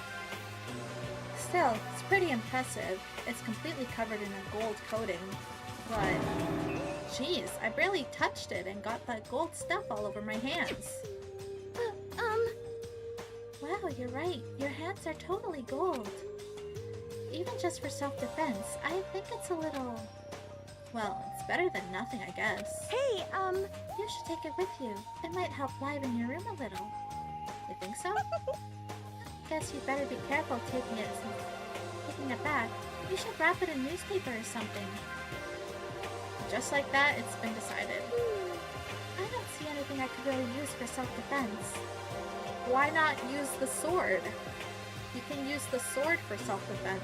Still, it's pretty impressive. It's completely covered in a gold coating. But, jeez, I barely touched it and got that gold stuff all over my hands. Wow, you're right. Your hands are totally gold. Even just for self-defense, I think it's a little... Well, it's better than nothing, I guess. Hey, You should take it with you. It might help liven your room a little. You think so? Guess you'd better be careful taking it back. You should wrap it in newspaper or something. Just like that, it's been decided. I don't see anything I could really use for self-defense. Why not use the sword? You can use the sword for self-defense.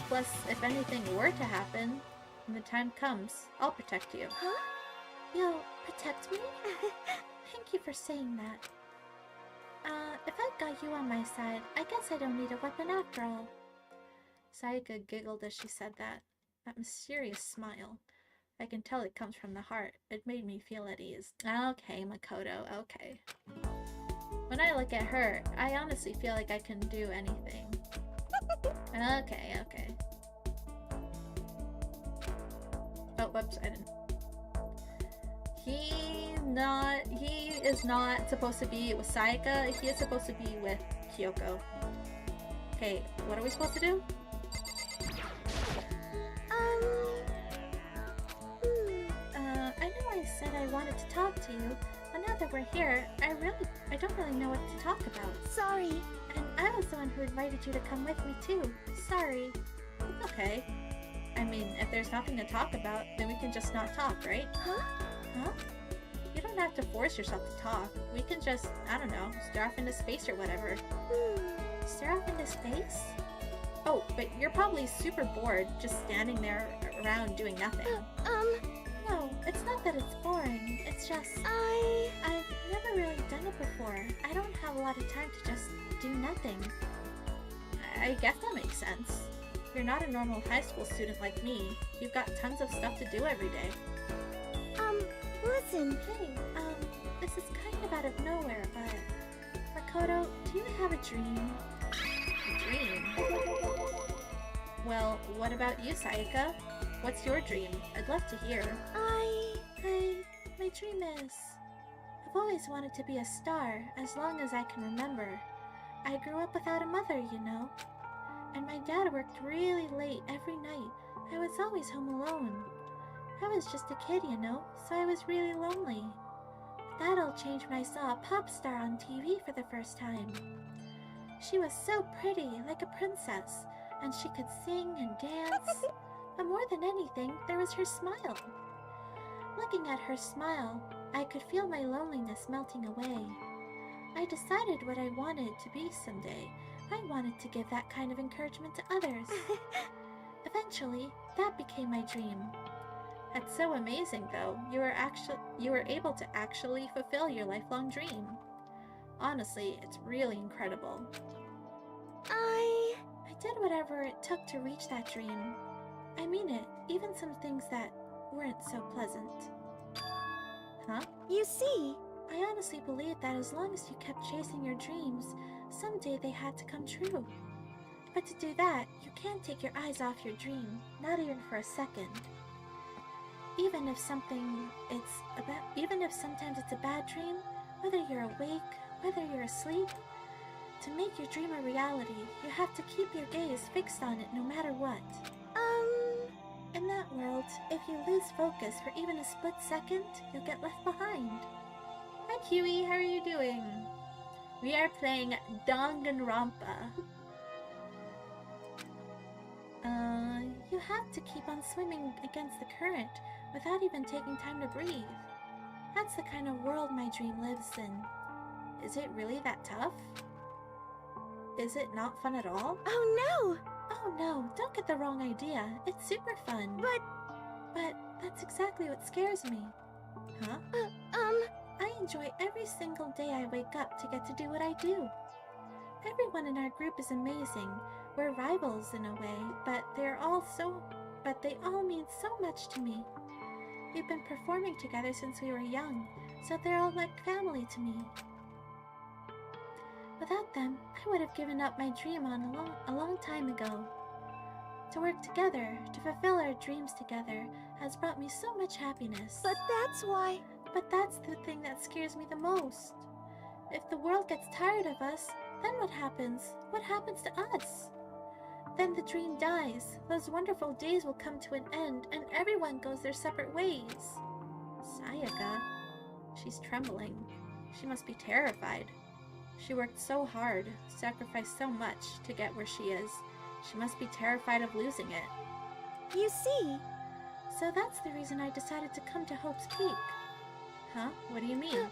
Plus, if anything were to happen, when the time comes, I'll protect you. Huh? You'll protect me? Thank you for saying that. If I've got you on my side, I guess I don't need a weapon after all. Sayaka giggled as she said that. That mysterious smile. I can tell it comes from the heart. It made me feel at ease. Okay, Makoto, okay. When I look at her, I honestly feel like I can do anything. Okay, okay. Oh, whoops, I didn't. He is not supposed to be with Sayaka. He is supposed to be with Kyoko. Okay, what are we supposed to do? I know I said I wanted to talk to you, but now that we're here, I don't really know what to talk about. Sorry. And I was the one who invited you to come with me too. Sorry. It's okay. I mean, if there's nothing to talk about, then we can just not talk, right? Huh? Huh? You don't have to force yourself to talk. We can just, I don't know, stare off into space or whatever. Stare off into space? Oh, but you're probably super bored just standing there around doing nothing. No, it's not that it's boring. It's just I've never really done it before. I don't have a lot of time to just do nothing. I guess that makes sense. You're not a normal high school student like me. You've got tons of stuff to do every day. Listen. Hey, this is kind of out of nowhere, but Makoto, do you have a dream? A dream? Well, what about you, Sayaka? What's your dream? I'd love to hear. My dream is... I've always wanted to be a star, as long as I can remember. I grew up without a mother, you know. And my dad worked really late every night. I was always home alone. I was just a kid, you know, so I was really lonely. That all changed when I saw a pop star on TV for the first time. She was so pretty, like a princess, and she could sing and dance. But more than anything, there was her smile. Looking at her smile, I could feel my loneliness melting away. I decided what I wanted to be someday. I wanted to give that kind of encouragement to others. Eventually, that became my dream. That's so amazing, though. You were able to actually fulfill your lifelong dream. Honestly, it's really incredible. I did whatever it took to reach that dream. I mean it, even some things that weren't so pleasant. Huh? You see, I honestly believed that as long as you kept chasing your dreams, someday they had to come true. But to do that, you can't take your eyes off your dream, not even for a second. Even if sometimes it's a bad dream, whether you're awake, whether you're asleep, to make your dream a reality, you have to keep your gaze fixed on it no matter what. In that world, if you lose focus for even a split second, you'll get left behind. Hi Kiwi, how are you doing? We are playing Danganronpa. You have to keep on swimming against the current without even taking time to breathe. That's the kind of world my dream lives in. Is it really that tough? Is it not fun at all? oh no! Oh no, don't get the wrong idea. It's super fun. But that's exactly what scares me. Huh? I enjoy every single day I wake up to get to do what I do. Everyone in our group is amazing. We're rivals in a way, but they all mean so much to me. We've been performing together since we were young, so they're all like family to me. Without them, I would have given up my dream a long time ago. To work together, to fulfill our dreams together, has brought me so much happiness. But that's why... But that's the thing that scares me the most. If the world gets tired of us, then what happens? What happens to us? Then the dream dies. Those wonderful days will come to an end, and everyone goes their separate ways. Sayaka. She's trembling. She must be terrified. She worked so hard, sacrificed so much to get where she is. She must be terrified of losing it. You see... So that's the reason I decided to come to Hope's Peak. Huh? What do you mean?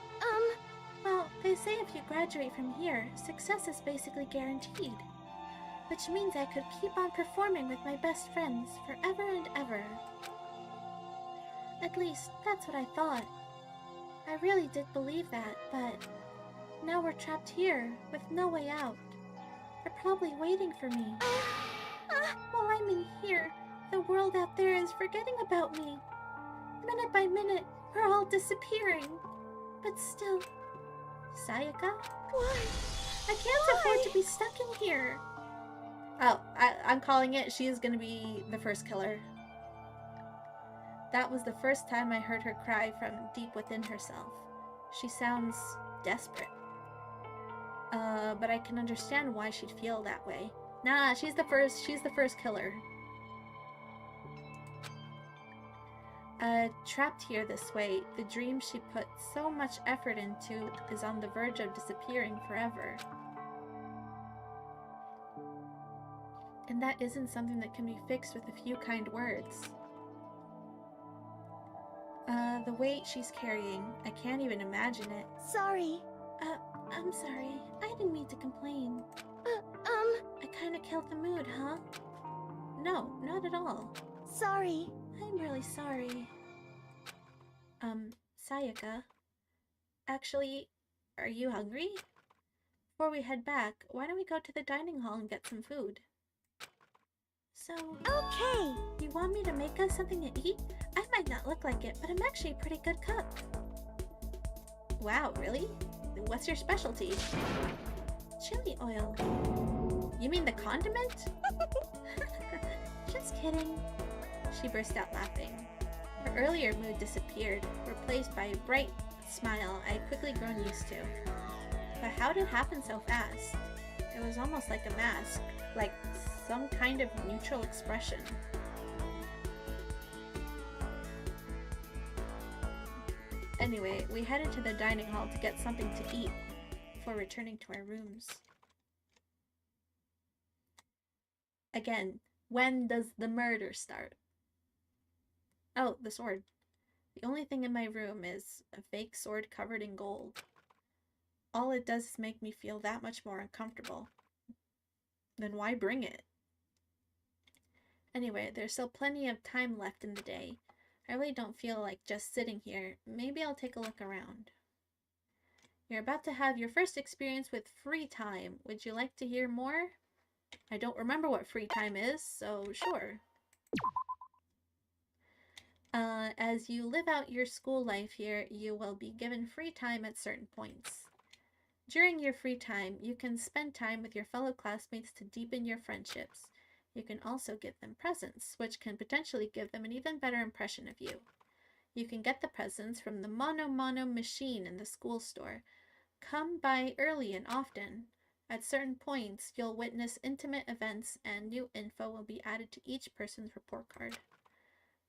Well, they say if you graduate from here, success is basically guaranteed. Which means I could keep on performing with my best friends forever and ever. At least, that's what I thought. I really did believe that, but... Now we're trapped here, with no way out. They're probably waiting for me. While I'm in here, the world out there is forgetting about me. Minute by minute, we're all disappearing. But still... Sayaka? Why? I can't afford to be stuck in here. Oh, I'm calling it. She is gonna be the first killer. That was the first time I heard her cry from deep within herself. She sounds desperate. But I can understand why she'd feel that way. Nah, she's the first killer. Trapped here this way, the dream she put so much effort into is on the verge of disappearing forever. And that isn't something that can be fixed with a few kind words. The weight she's carrying, I can't even imagine it. Sorry. I'm sorry. I didn't mean to complain. I kinda killed the mood, huh? No, not at all. Sorry. I'm really sorry. Sayaka. Actually, are you hungry? Before we head back, why don't we go to the dining hall and get some food? So, Okay. you want me to make us something to eat? I might not look like it, but I'm actually a pretty good cook. Wow, really? What's your specialty? Chili oil. You mean the condiment? Just kidding. She burst out laughing. Her earlier mood disappeared, replaced by a bright smile I had quickly grown used to. But how did it happen so fast? It was almost like a mask, like some kind of neutral expression. Anyway, we headed to the dining hall to get something to eat before returning to our rooms. Again, when does the murder start? Oh, the sword. The only thing in my room is a fake sword covered in gold. All it does is make me feel that much more uncomfortable. Then why bring it? Anyway, there's still plenty of time left in the day. I really don't feel like just sitting here. Maybe I'll take a look around. You're about to have your first experience with free time. Would you like to hear more? I don't remember what free time is, so sure. As you live out your school life here, you will be given free time at certain points. During your free time, you can spend time with your fellow classmates to deepen your friendships. You can also give them presents, which can potentially give them an even better impression of you. You can get the presents from the Mono machine in the school store. Come by early and often. At certain points, you'll witness intimate events and new info will be added to each person's report card.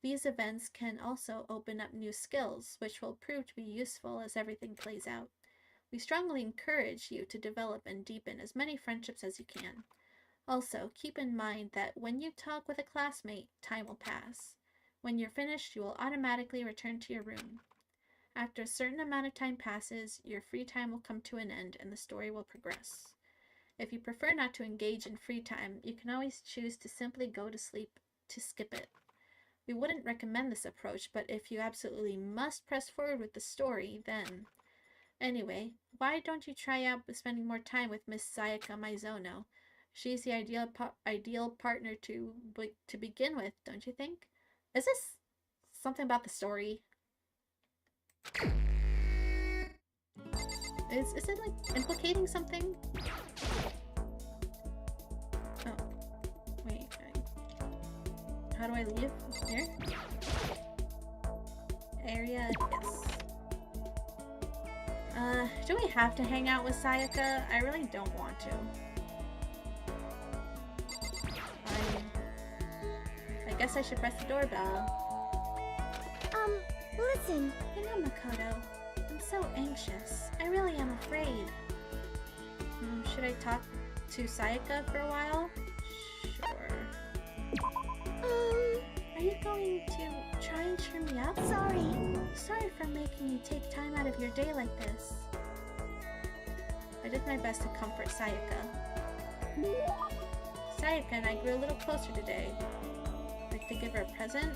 These events can also open up new skills, which will prove to be useful as everything plays out. We strongly encourage you to develop and deepen as many friendships as you can. Also, keep in mind that when you talk with a classmate, time will pass. When you're finished, you will automatically return to your room. After a certain amount of time passes, your free time will come to an end and the story will progress. If you prefer not to engage in free time, you can always choose to simply go to sleep to skip it. We wouldn't recommend this approach, but if you absolutely must press forward with the story, then... Anyway, why don't you try out spending more time with Miss Sayaka Maizono? She's the ideal partner to begin with, don't you think? Is this something about the story? Is it like implicating something? Oh, wait. How do I leave? Here? Area, yes. Do we have to hang out with Sayaka? I really don't want to. I guess I should press the doorbell. Listen. You know, Makoto, I'm so anxious. I really am afraid. Should I talk to Sayaka for a while? Sure. Are you going to try and cheer me up? Sorry. Sorry for making you take time out of your day like this. I did my best to comfort Sayaka. Sayaka and I grew a little closer today. Like to give her a present?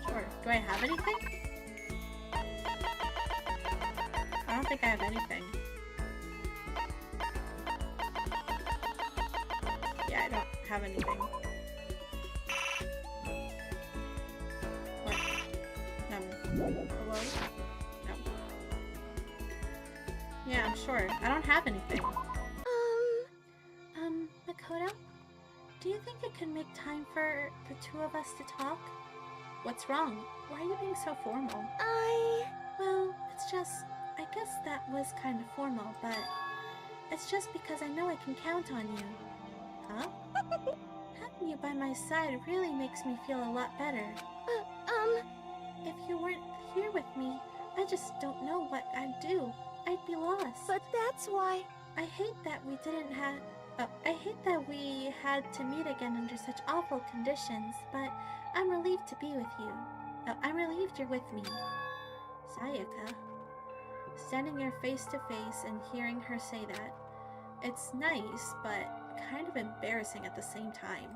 Sure. Do I have anything? I don't think I have anything. Yeah, I don't have anything. What? Hello? No. Yeah, I'm sure. I don't have anything. Makoto? Do you think it could make time for the two of us to talk? What's wrong? Why are you being so formal? Well, it's just... I guess that was kind of formal, but... It's just because I know I can count on you. Huh? Having you by my side really makes me feel a lot better. If you weren't here with me, I just don't know what I'd do. I'd be lost. But that's why... I hate that we didn't have... I hate that we had to meet again under such awful conditions, but I'm relieved to be with you. I'm relieved you're with me. Sayaka. Standing here face to face and hearing her say that, It's nice, but kind of embarrassing at the same time.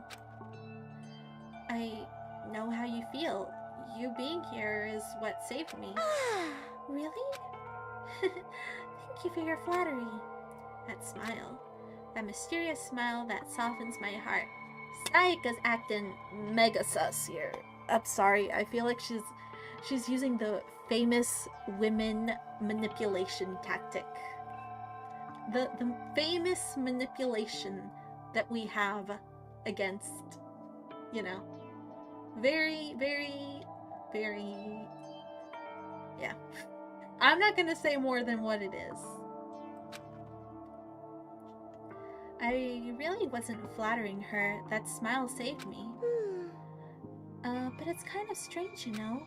I know how you feel. You being here is what saved me. Really? Thank you for your flattery. That smile. That mysterious smile that softens my heart. Sayaka's acting mega sus here. I'm sorry, I feel like she's using the famous women manipulation tactic. The famous manipulation that we have against, you know, very, very, very, yeah. I'm not gonna say more than what it is. I really wasn't flattering her. That smile saved me. But it's kind of strange, you know?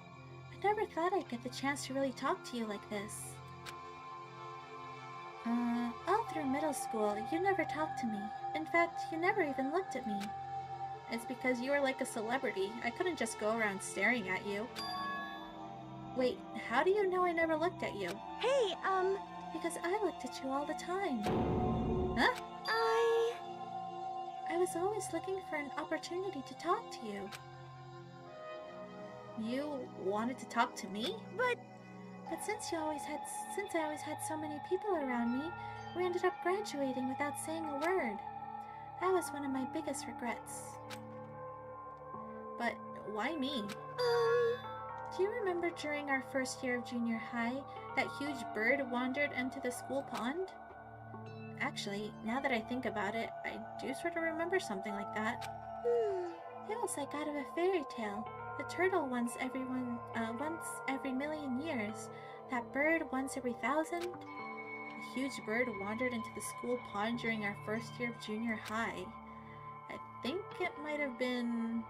I never thought I'd get the chance to really talk to you like this. All through middle school, you never talked to me. In fact, you never even looked at me. It's because you were like a celebrity. I couldn't just go around staring at you. Wait, how do you know I never looked at you? Hey, Because I looked at you all the time. Huh? I was always looking for an opportunity to talk to you. You wanted to talk to me? But since I always had so many people around me, we ended up graduating without saying a word. That was one of my biggest regrets. But why me? Do you remember during our first year of junior high, that huge bird wandered into the school pond? Actually, now that I think about it, I do sort of remember something like that. It was like out of a fairy tale. The turtle once every million years. That bird once every 1,000. A huge bird wandered into the school pond during our first year of junior high. I think it might have been...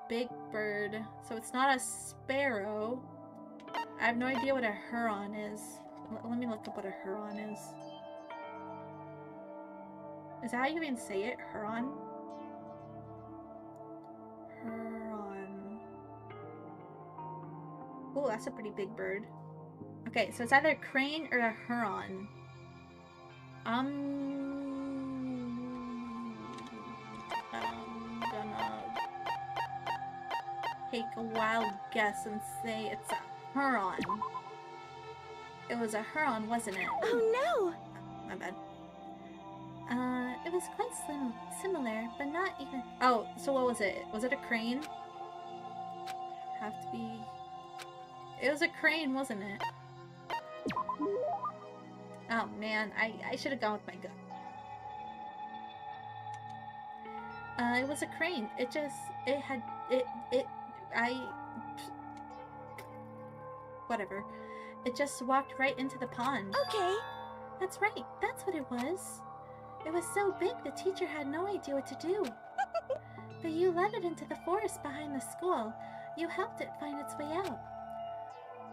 Big bird. So it's not a sparrow. I have no idea what a heron is. Let me look up what a heron is. Is that how you even say it? Heron? Heron. Oh, that's a pretty big bird. Okay, so it's either a crane or a heron. I'm gonna take a wild guess and say it's a heron. It was a heron, wasn't it? Oh My bad. It was quite similar, but not even... Oh, so what was it? Was it a crane? Have to be... It was a crane, wasn't it? Oh man, I should have gone with my gut. It was a crane. Whatever. It just walked right into the pond. no! Okay. That's right, that's what it was. It was so big the teacher had no idea what to do. But you led it into the forest behind the school. You helped it find its way out.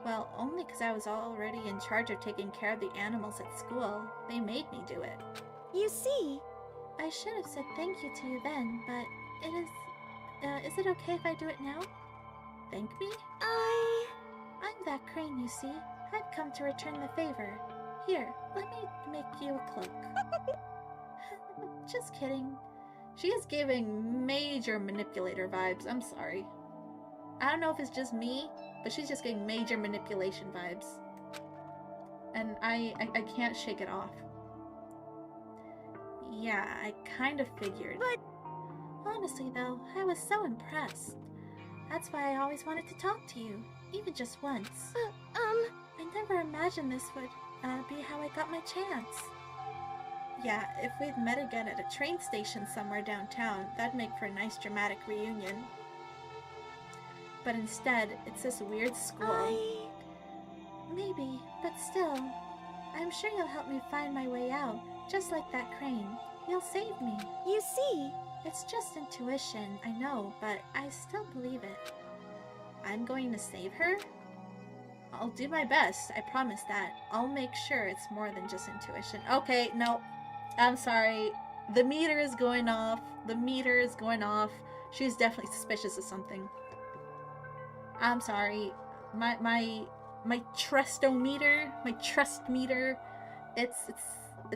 Well, only because I was already in charge of taking care of the animals at school. They made me do it. You see, I should have said thank you to you then, but is it okay if I do it now? Thank me? I'm that crane, you see. I've come to return the favor. Here, let me make you a cloak. Just kidding. She is giving major manipulator vibes. I'm sorry. I don't know if it's just me, but she's just getting major manipulation vibes. And I can't shake it off. Yeah, I kind of figured. But... Honestly though, I was so impressed. That's why I always wanted to talk to you, even just once. I never imagined this would be how I got my chance. Yeah, if we'd met again at a train station somewhere downtown, that'd make for a nice dramatic reunion. But instead, it's this weird school. Maybe, but still. I'm sure you'll help me find my way out, just like that crane. You'll save me. You see, It's just intuition, I know, but I still believe it. I'm going to save her? I'll do my best, I promise that. I'll make sure it's more than just intuition. Okay, no. I'm sorry. The meter is going off. The meter is going off. She's definitely suspicious of something. I'm sorry. My my trustometer, my trust meter, it's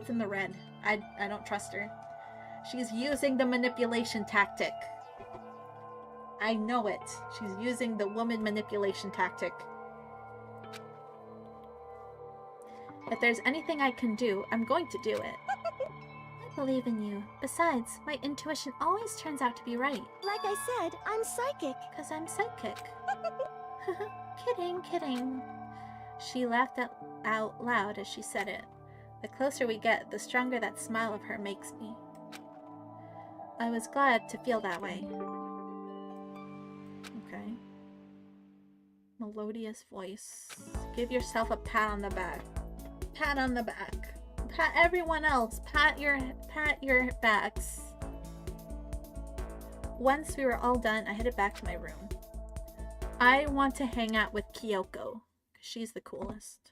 in the red. I don't trust her. She's using the manipulation tactic. I know it. She's using the woman manipulation tactic. If there's anything I can do, I'm going to do it. I believe in you. Besides, my intuition always turns out to be right. Like I said, I'm psychic. Because I'm psychic. Kidding, kidding. She laughed out loud as she said it. The closer we get, the stronger that smile of her makes me. I was glad to feel that way. Okay. Melodious voice. Give yourself a pat on the back. Pat on the back. Pat everyone else. Pat your backs. Once we were all done, I headed back to my room. I want to hang out with Kyoko, because she's the coolest.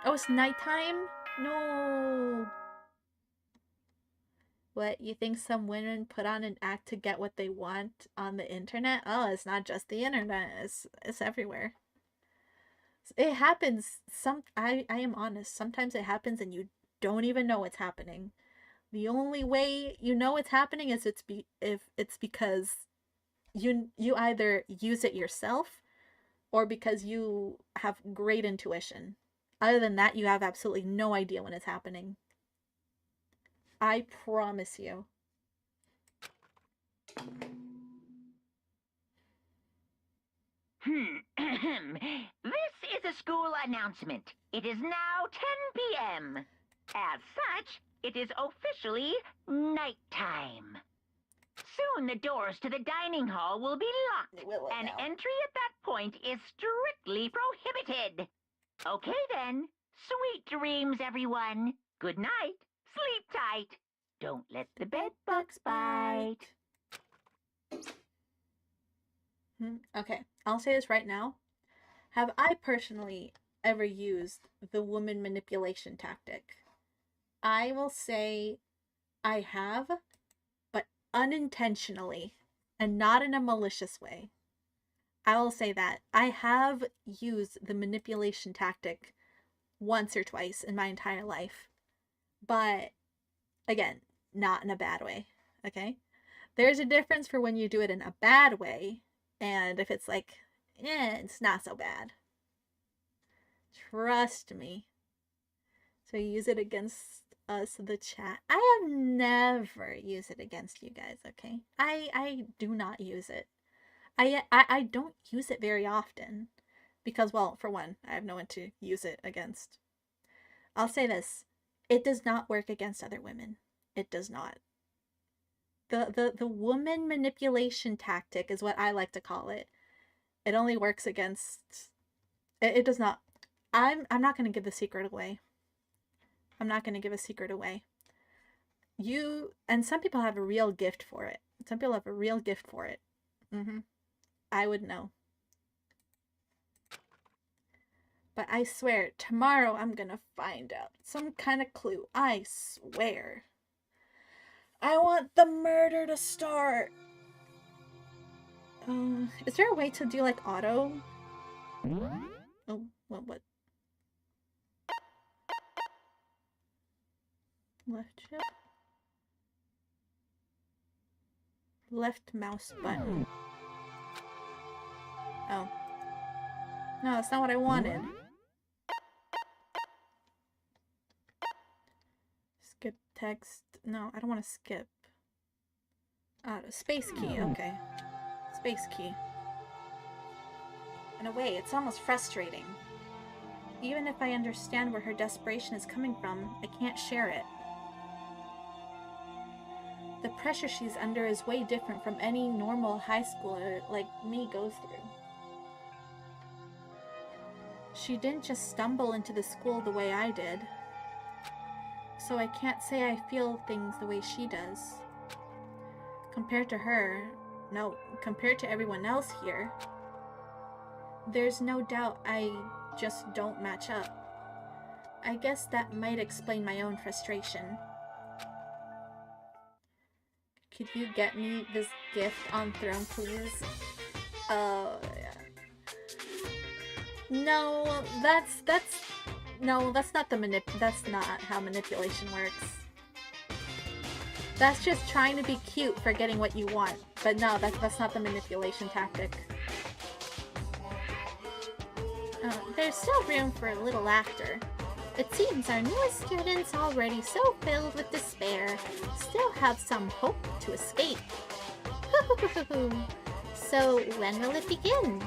Oh, it's nighttime? No. What, you think some women put on an act to get what they want on the internet? Oh, it's not just the internet. It's everywhere. It happens. I am honest. Sometimes it happens and you don't even know what's happening. The only way you know what's happening is if it's because you either use it yourself or because you have great intuition. Other than that, you have absolutely no idea when it's happening. I promise you. This is a school announcement. It is now 10 p.m. As such, it is officially nighttime. Soon the doors to the dining hall will be locked, and entry at that point is strictly prohibited. Okay then. Sweet dreams, everyone. Good night. Sleep tight. Don't let the bed bugs bite. Okay, I'll say this right now. Have I personally ever used the woman manipulation tactic? I will say I have, but unintentionally and not in a malicious way. I will say that I have used the manipulation tactic once or twice in my entire life, but again, not in a bad way. Okay, there's a difference for when you do it in a bad way, and if it's like, it's not so bad. Trust me. So you use it against us, the chat. I have never used it against you guys. Okay, I do not use it. I don't use it very often because, well, for one, I have no one to use it against. I'll say this. It does not work against other women. It does not. The woman manipulation tactic is what I like to call it. It only works against... It does not... I'm not going to give the secret away. I'm not going to give a secret away. And some people have a real gift for it. Some people have a real gift for it. I would know. But I swear, tomorrow I'm gonna find out some kind of clue. I swear. I want the murder to start. Is there a way to do like auto? Oh, what? Left shift? Left mouse button. Oh. No, that's not what I wanted. Skip text. No, I don't want to skip. Space key. Okay. Space key. In a way, it's almost frustrating. Even if I understand where her desperation is coming from, I can't share it. The pressure she's under is way different from any normal high schooler like me goes through. She didn't just stumble into the school the way I did. So I can't say I feel things the way she does. Compared to her, no, compared to everyone else here, there's no doubt I just don't match up. I guess that might explain my own frustration. Could you get me this gift on Throne, please? Oh, yeah. No, that's not that's not how manipulation works. That's just trying to be cute for getting what you want. But no, that's not the manipulation tactic. There's still room for a little laughter. It seems our newest students, already so filled with despair, still have some hope to escape. So when will it begin?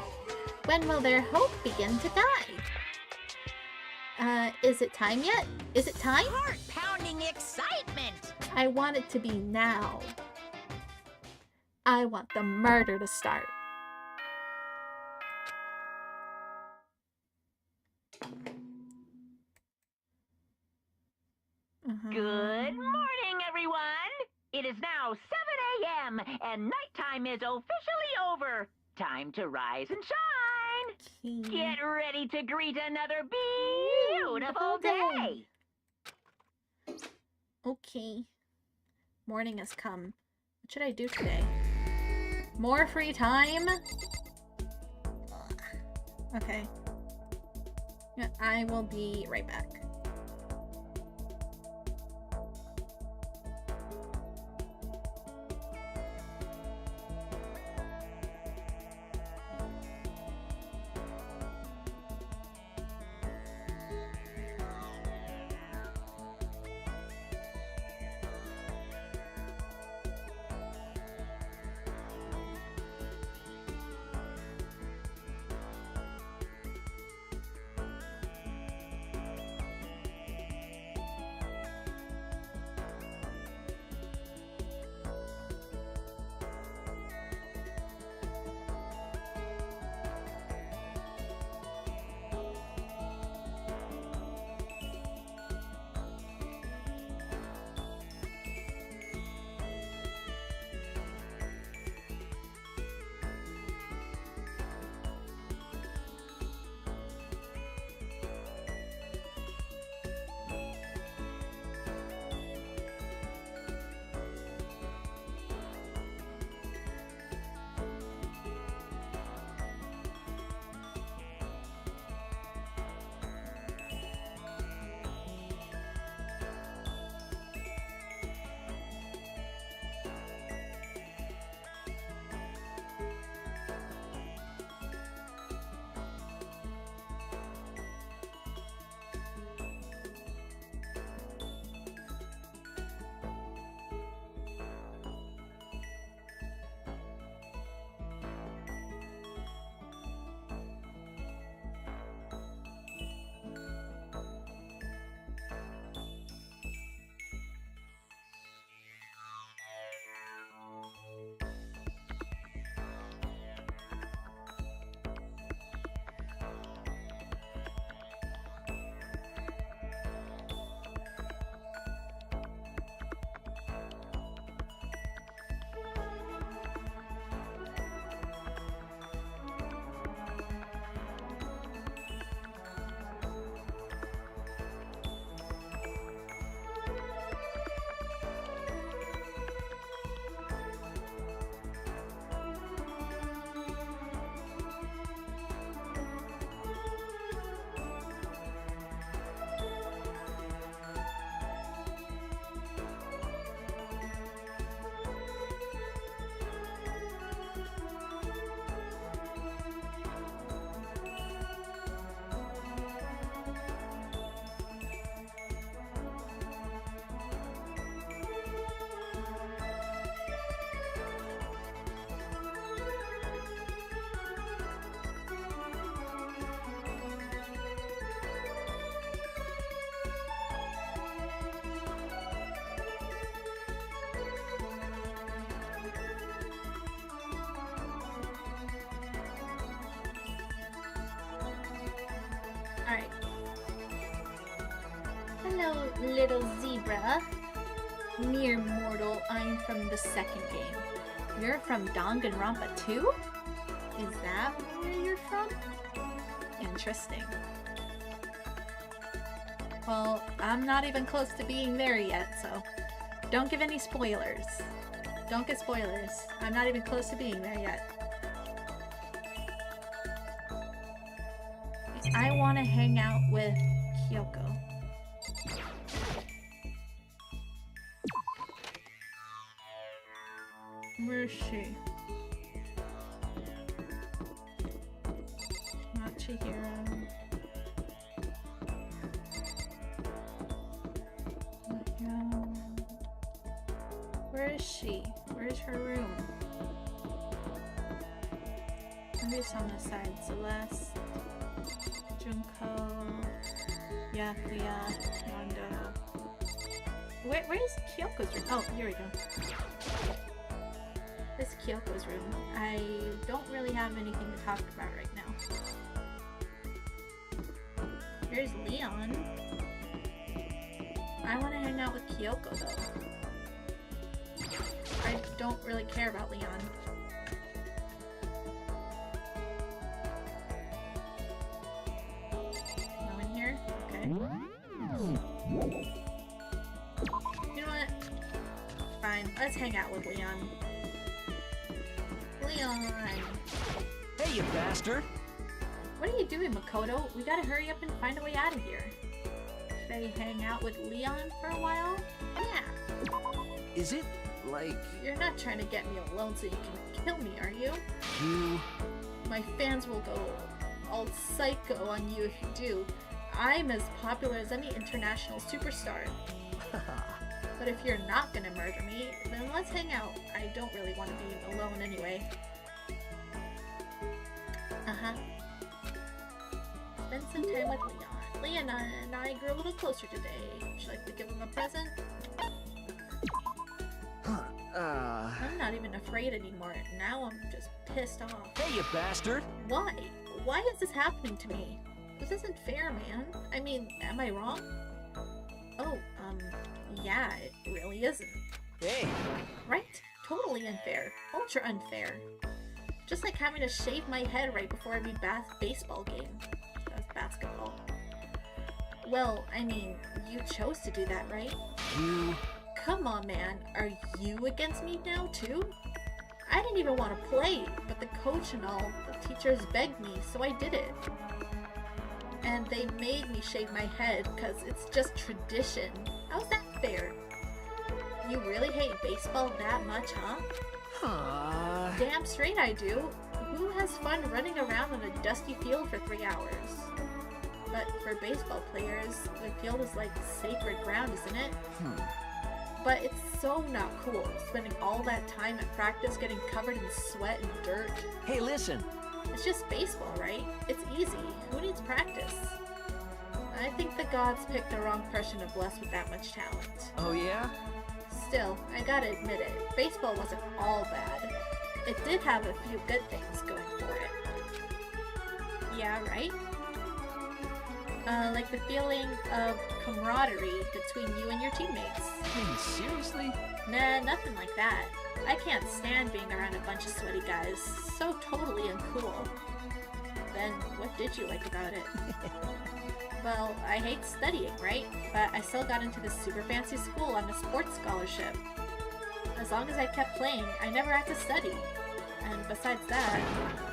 When will their hope begin to die? Is it time yet? Is it time? Heart-pounding excitement! I want it to be now. I want the murder to start. Good morning, everyone! It is now 7 a.m. and nighttime is officially over. Time to rise and shine! Get ready to greet another beautiful day! Okay. Morning has come. What should I do today? More free time? Okay. Yeah, I will be right back. Alright. Hello, little zebra. Mere mortal, I'm from the second game. You're from Danganronpa 2? Is that where you're from? Interesting. Well, I'm not even close to being there yet, so don't give any spoilers. Don't get spoilers. I'm not even close to being there yet. want to hang out with Kyoko. Where is she? Not Chihiro. Where is she? Where's her room? Who's on the side? Celeste, Junko, Yakuya, Mondo. Where's Kyoko's room? Oh, here we go. This is Kyoko's room. I don't really have anything to talk about right now. Here's Leon. I want to hang out with Kyoko though. I don't really care about Leon. No one here? Okay. You know what? Fine. Let's hang out with Leon. Leon! Hey, you bastard! What are you doing, Makoto? We gotta hurry up and find a way out of here. Should I hang out with Leon for a while? Yeah. Is it, like... You're not trying to get me alone so you can kill me, are you? You... My fans will go all psycho on you if you do. I'm as popular as any international superstar. But if you're not gonna murder me, then let's hang out. I don't really want to be alone anyway. Uh-huh. Spend some time with Leon. Leon and I grew a little closer today. Would you like to give him a present? I'm not even afraid anymore. Now I'm just pissed off. Hey, you bastard! Why? Why is this happening to me? This isn't fair, man. I mean, am I wrong? Oh, yeah, it really isn't. Hey! Right? Totally unfair. Ultra unfair. Just like having to shave my head right before every baseball game. That was basketball. Well, I mean, you chose to do that, right? You... Come on, man. Are you against me now, too? I didn't even want to play, but the coach and all, the teachers begged me, so I did it. And they made me shave my head, because it's just tradition. How's that fair? You really hate baseball that much, huh? Damn straight I do. Who has fun running around on a dusty field for 3 hours? But for baseball players, the field is like sacred ground, isn't it? But it's so not cool, spending all that time at practice getting covered in sweat and dirt. Hey, listen! It's just baseball, right? It's easy. Who needs practice? I think the gods picked the wrong person to bless with that much talent. Oh, yeah? Still, I gotta admit it, baseball wasn't all bad. It did have a few good things going for it. Yeah, right? Like the feeling of camaraderie between you and your teammates. Hey, seriously? Nah, nothing like that. I can't stand being around a bunch of sweaty guys. So totally uncool. Then, what did you like about it? Well, I hate studying, right? But I still got into this super fancy school on a sports scholarship. As long as I kept playing, I never had to study. And besides that,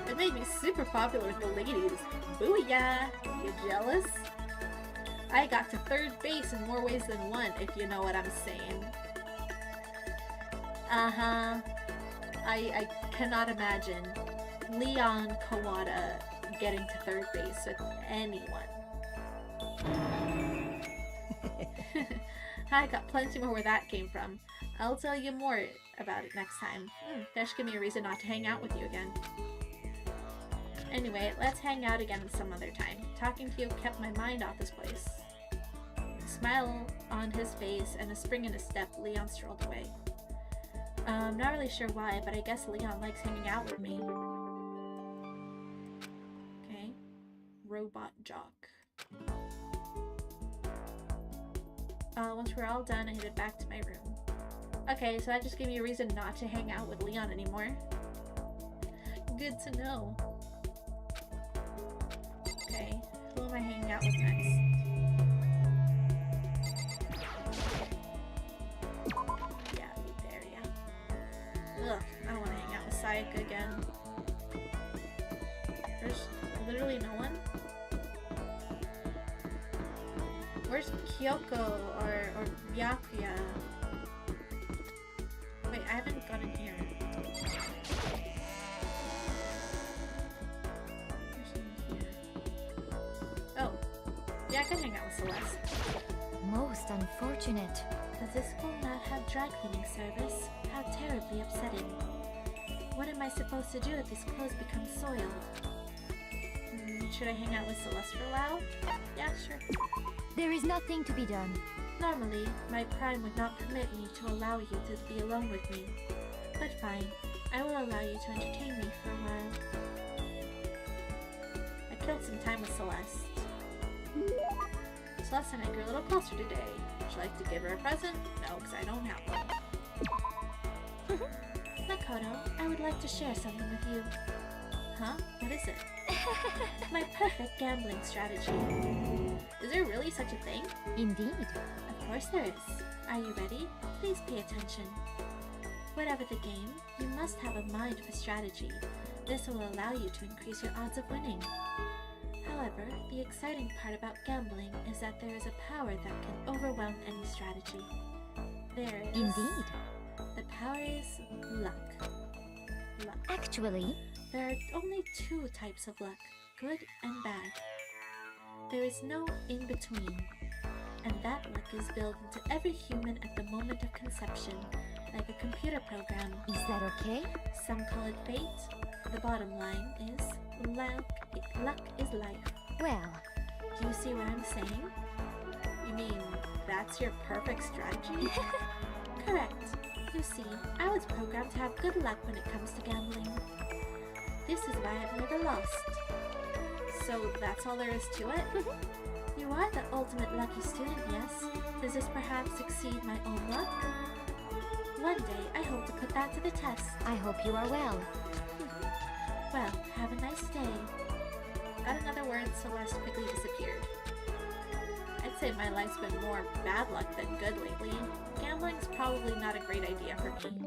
it made me super popular with the ladies. Booyah! You jealous? I got to third base in more ways than one, if you know what I'm saying. Uh-huh. I cannot imagine Leon Kawada getting to third base with anyone. I got plenty more where that came from. I'll tell you more about it next time. That should give me a reason not to hang out with you again. Anyway, let's hang out again some other time. Talking to you kept my mind off this place. A smile on his face and a spring in his step, Leon strolled away. I'm not really sure why, but I guess Leon likes hanging out with me. Okay. Robot jock. Once we're all done, I headed back to my room. Okay, so that just gave me a reason not to hang out with Leon anymore. Good to know. Okay, who am I hanging out with next? Yeah, you there, yeah. Ugh, I don't want to hang out with Sayaka again. There's literally no one? Kyoko or Byakuya. Wait, I haven't gotten here. Oh, yeah, I can hang out with Celeste. Most unfortunate. Does this school not have dry cleaning service? How terribly upsetting. What am I supposed to do if these clothes become soiled? Should I hang out with Celeste for a while? Yeah, sure. There is nothing to be done. Normally, my prime would not permit me to allow you to be alone with me. But fine, I will allow you to entertain me for a while. I killed some time with Celeste. Celeste and I grew a little closer today. Would you like to give her a present? No, because I don't have one. Makoto, I would like to share something with you. Huh? What is it? My perfect gambling strategy. Is there really such a thing? Indeed. Of course there is. Are you ready? Please pay attention. Whatever the game, you must have a mind for strategy. This will allow you to increase your odds of winning. However, the exciting part about gambling is that there is a power that can overwhelm any strategy. There is... Indeed. The power is luck. Luck. Actually, There are only two types of luck, good and bad. There is no in-between, and that luck is built into every human at the moment of conception, like a computer program. is that okay? Some call it fate. The bottom line is, luck is life. Well, Do you see what I'm saying? You mean, that's your perfect strategy? Correct. You see, I was programmed to have good luck when it comes to gambling. This is why I've never lost. So that's all there is to it? You are the ultimate lucky student, yes? Does this perhaps exceed my own luck? One day, I hope to put that to the test. I hope you are well. Well, have a nice day. Got another word, Celeste quickly disappeared. I'd say my life's been more bad luck than good lately. Gambling's probably not a great idea for me.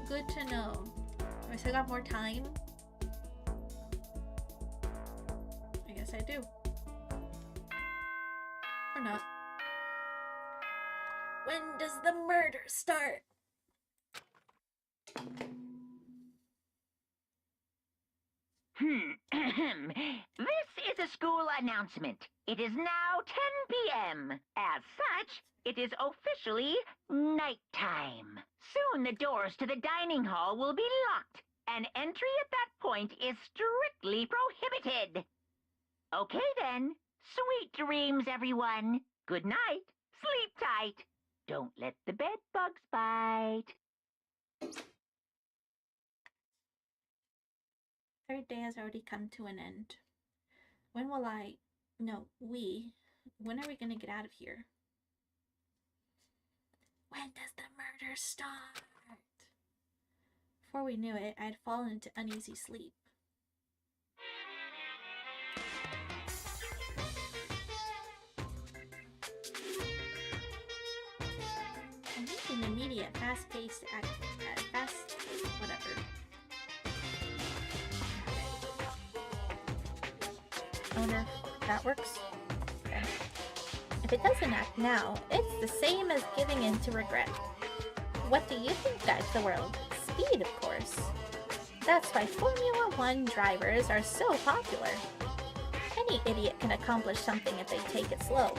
Good to know. I still got more time? I guess I do. Or not. When does the murder start? This is a school announcement. It is now 10 p.m. As such, it is officially nighttime. Soon the doors to the dining hall will be locked, and entry at that point is strictly prohibited. Okay then. Sweet dreams, everyone. Good night. Sleep tight. Don't let the bed bugs bite. Third day has already come to an end. When will when are we gonna get out of here? When does the murder start? Before we knew it, I had fallen into uneasy sleep. I need an immediate, fast-paced whatever. I wonder if that works. Okay. If it doesn't act now, it's the same as giving in to regret. What do you think guides the world? Speed, of course. That's why Formula 1 drivers are so popular. Any idiot can accomplish something if they take it slow.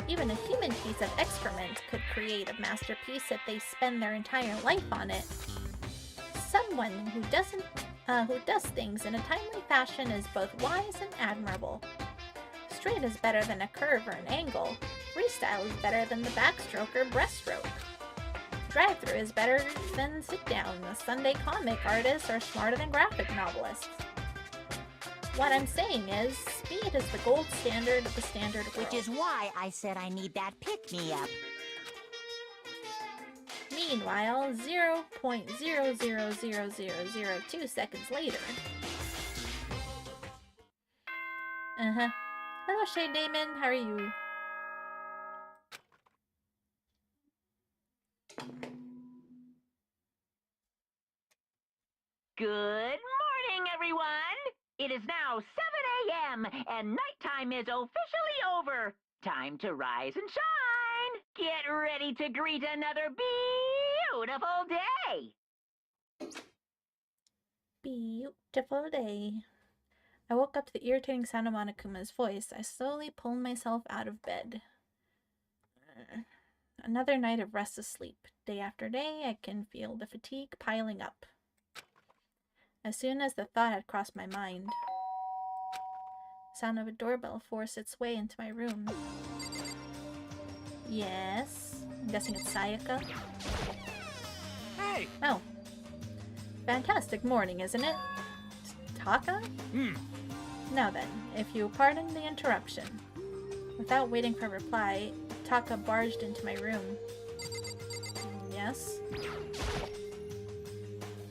Even a human piece of excrement could create a masterpiece if they spend their entire life on it. Someone who does things in a timely fashion is both wise and admirable. Straight is better than a curve or an angle. Freestyle is better than the backstroke or breaststroke. Drive-through is better than sit-down. The Sunday comic artists are smarter than graphic novelists. What I'm saying is, speed is the gold standard of the standard world. Which is why I said I need that pick-me-up. Meanwhile, 0.000002 seconds later. Hello, Shade Damon. How are you? Good morning, everyone. It is now 7 a.m. and nighttime is officially over. Time to rise and shine. Get ready to greet another beautiful day. Beautiful day. I woke up to the irritating sound of Monokuma's voice. I slowly pulled myself out of bed. Another night of restless sleep. Day after day, I can feel the fatigue piling up. As soon as the thought had crossed my mind, the sound of a doorbell forced its way into my room. Yes? I'm guessing it's Sayaka. Hey! Oh. Fantastic morning, isn't it? Taka? Now then, if you pardon the interruption. Without waiting for a reply, Taka barged into my room. Yes?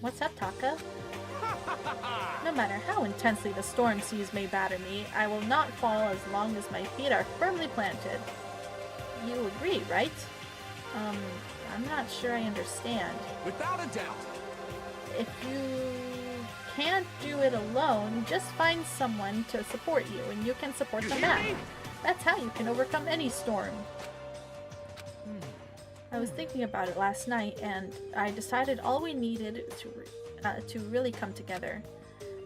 What's up, Taka? No matter how intensely the storm seas may batter me, I will not fall as long as my feet are firmly planted. You agree, right? I'm not sure I understand. Without a doubt. If you can't do it alone, just find someone to support you, and you can support them back. That's how you can overcome any storm. I was thinking about it last night, and I decided all we needed to really come together.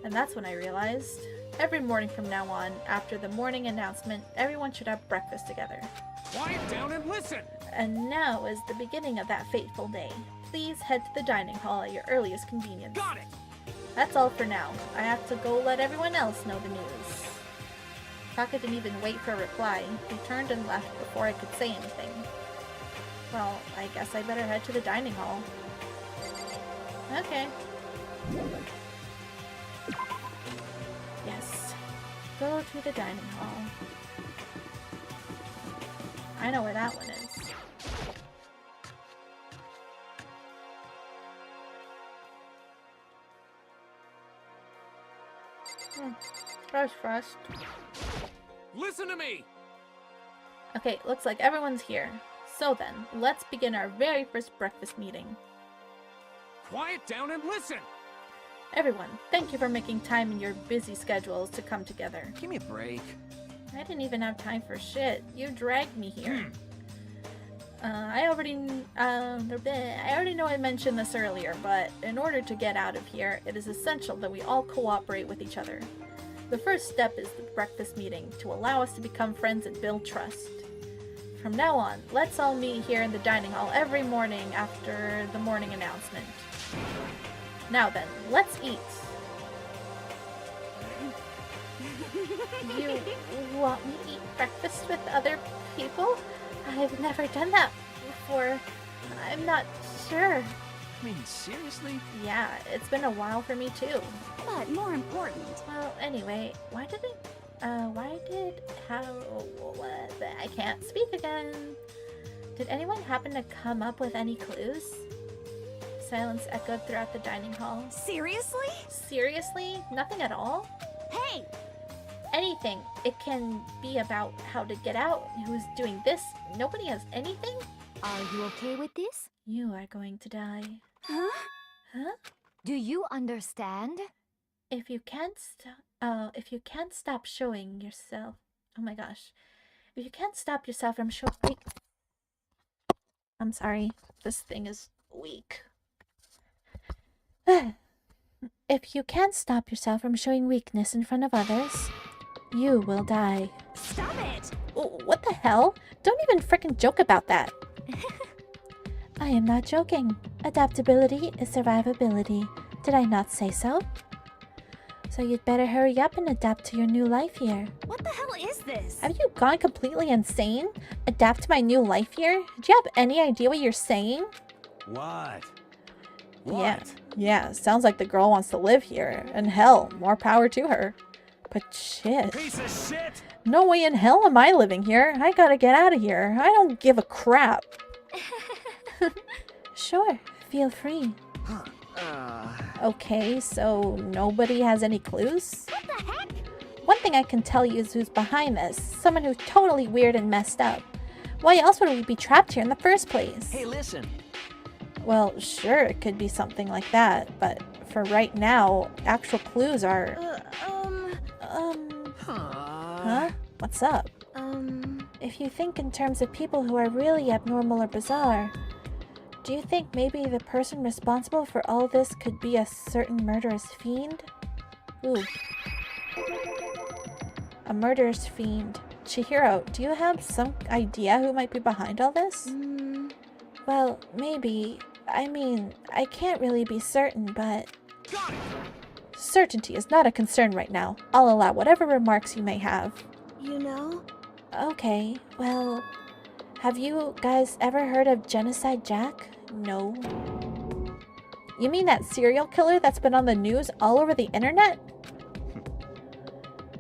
And that's when I realized, every morning from now on, after the morning announcement, everyone should have breakfast together. Quiet down and listen! And now is the beginning of that fateful day. Please head to the dining hall at your earliest convenience. Got it! That's all for now. I have to go let everyone else know the news. Taka didn't even wait for a reply. He turned and left before I could say anything. Well, I guess I better head to the dining hall. Okay. Yes. Go to the dining hall. I know where that one is. Frost. Listen to me! Okay, looks like everyone's here. So then, let's begin our very first breakfast meeting. Quiet down and listen! Everyone, thank you for making time in your busy schedules to come together. Give me a break. I didn't even have time for shit. You dragged me here. I already know I mentioned this earlier, but in order to get out of here, it is essential that we all cooperate with each other. The first step is the breakfast meeting to allow us to become friends and build trust. From now on, let's all meet here in the dining hall every morning after the morning announcement. Now then, let's eat. You want me to eat breakfast with other people? I've never done that before. I'm not sure. I mean, seriously? Yeah, it's been a while for me too. But more important, Well, anyway, I can't speak again. Did anyone happen to come up with any clues? Silence echoed throughout the dining hall. seriously? Seriously? Nothing at all? Hey! Anything. It can be about how to get out, who's doing this. Nobody has anything? Are you okay with this? You are going to die. Huh? Huh? Do you understand? If you can't stop showing yourself. Oh my gosh. If you can't stop yourself from showing. I'm sorry. This thing is weak. If you can't stop yourself from showing weakness in front of others, you will die. Stop it! Oh, what the hell? Don't even frickin' joke about that. I am not joking. Adaptability is survivability. Did I not say so? So you'd better hurry up and adapt to your new life here. What the hell is this? Have you gone completely insane? Adapt to my new life here? Do you have any idea what you're saying? What? Yeah, sounds like the girl wants to live here. And hell, more power to her. But shit. Piece of shit! No way in hell am I living here. I gotta get out of here. I don't give a crap. Sure, feel free. Okay, so nobody has any clues? What the heck? One thing I can tell you is who's behind this. Someone who's totally weird and messed up. Why else would we be trapped here in the first place? Hey, listen. Well, sure, it could be something like that, but for right now, actual clues are... What's up? If you think in terms of people who are really abnormal or bizarre, do you think maybe the person responsible for all this could be a certain murderous fiend? Ooh. A murderous fiend. Chihiro, do you have some idea who might be behind all this? Well, maybe. I mean, I can't really be certain, but... Certainty is not a concern right now. I'll allow whatever remarks you may have. You know? Okay, well... Have you guys ever heard of Genocide Jack? No. You mean that serial killer that's been on the news all over the internet?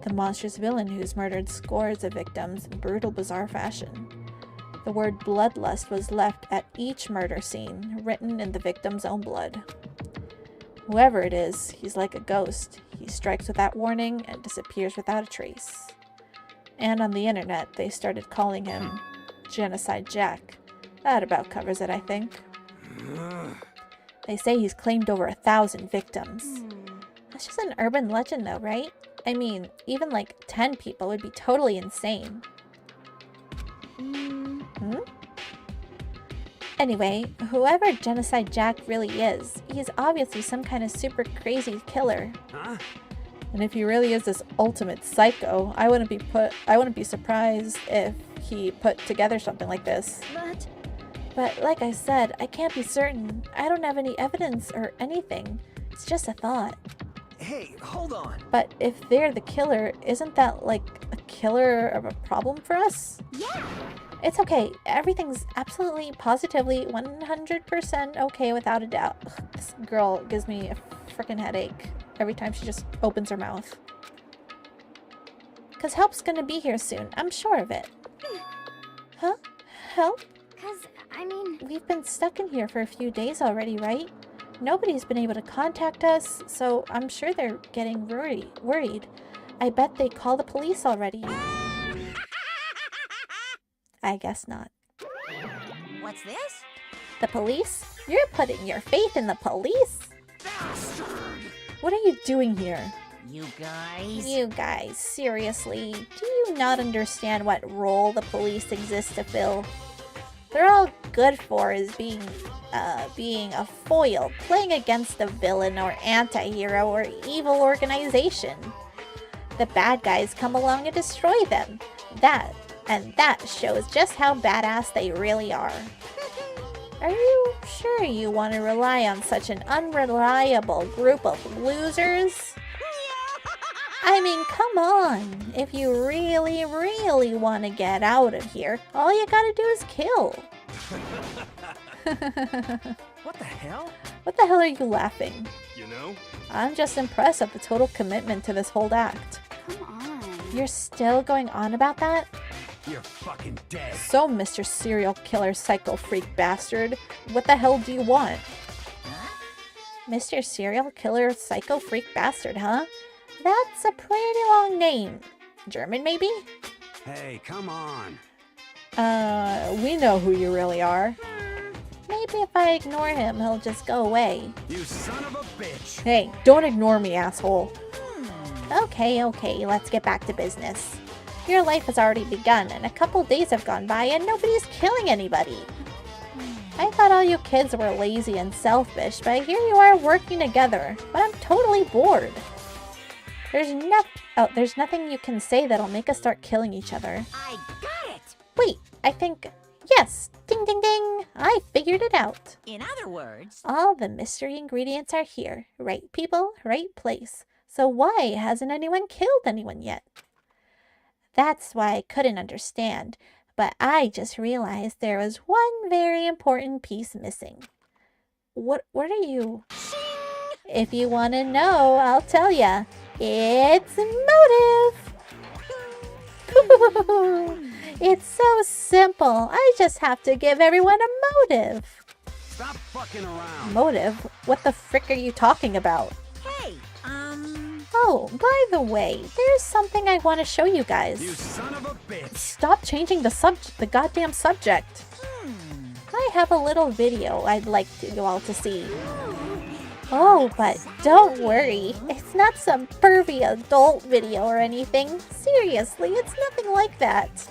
The monstrous villain who's murdered scores of victims in brutal, bizarre fashion. The word bloodlust was left at each murder scene, written in the victim's own blood. Whoever it is, he's like a ghost. He strikes without warning and disappears without a trace. And on the internet, they started calling him Genocide Jack. That about covers it, I think. They say he's claimed over 1,000 victims. That's just an urban legend though, right? I mean, even like 10 people would be totally insane. Anyway, whoever Genocide Jack really is, he's obviously some kind of super crazy killer. And if he really is this ultimate psycho, I wouldn't be surprised if he put together something like this. But like I said, I can't be certain. I don't have any evidence or anything. It's just a thought. Hey, hold on. But if they're the killer, isn't that like a killer of a problem for us? Yeah. It's okay. Everything's absolutely, positively, 100% okay without a doubt. Ugh, this girl gives me a freaking headache every time she just opens her mouth. Cause help's gonna be here soon. I'm sure of it. Huh? Help? Cause, I mean... We've been stuck in here for a few days already, right? Nobody's been able to contact us, so I'm sure they're getting worried. I bet they call the police already. I guess not. What's this? The police? You're putting your faith in the police? What are you doing here? You guys? You guys, seriously, do you not understand what role the police exist to fill? They're all good for is being a foil, playing against a villain or anti-hero or evil organization. The bad guys come along and destroy them. That shows just how badass they really are. Are you sure you want to rely on such an unreliable group of losers? I mean, come on. If you really, really want to get out of here, all you gotta do is kill. What the hell? What the hell are you laughing? You know? I'm just impressed at the total commitment to this whole act. Come on. You're still going on about that? You're fucking dead. So, Mr. Serial Killer Psycho Freak Bastard, what the hell do you want? Mr. Serial Killer Psycho Freak Bastard, huh? That's a pretty long name. German, maybe? Hey, come on. We know who you really are. Maybe if I ignore him, he'll just go away. You son of a bitch. Hey, don't ignore me, asshole. Okay, let's get back to business. Your life has already begun, and a couple days have gone by, and nobody's killing anybody. I thought all you kids were lazy and selfish, but here you are working together. But I'm totally bored. There's nothing you can say that'll make us start killing each other. I got it! Wait, I think... Yes! Ding ding ding! I figured it out. In other words... All the mystery ingredients are here. Right people, right place. So why hasn't anyone killed anyone yet? That's why I couldn't understand. But I just realized there was one very important piece missing. What are you... If you want to know, I'll tell ya. It's motive! It's so simple. I just have to give everyone a motive. Stop fucking around. Motive? What the frick are you talking about? Hey, Oh, by the way, there's something I want to show you guys. You son of a bitch. Stop changing the goddamn subject. I have a little video I'd like you all to see. Oh, but don't worry. It's not some pervy adult video or anything. Seriously, it's nothing like that.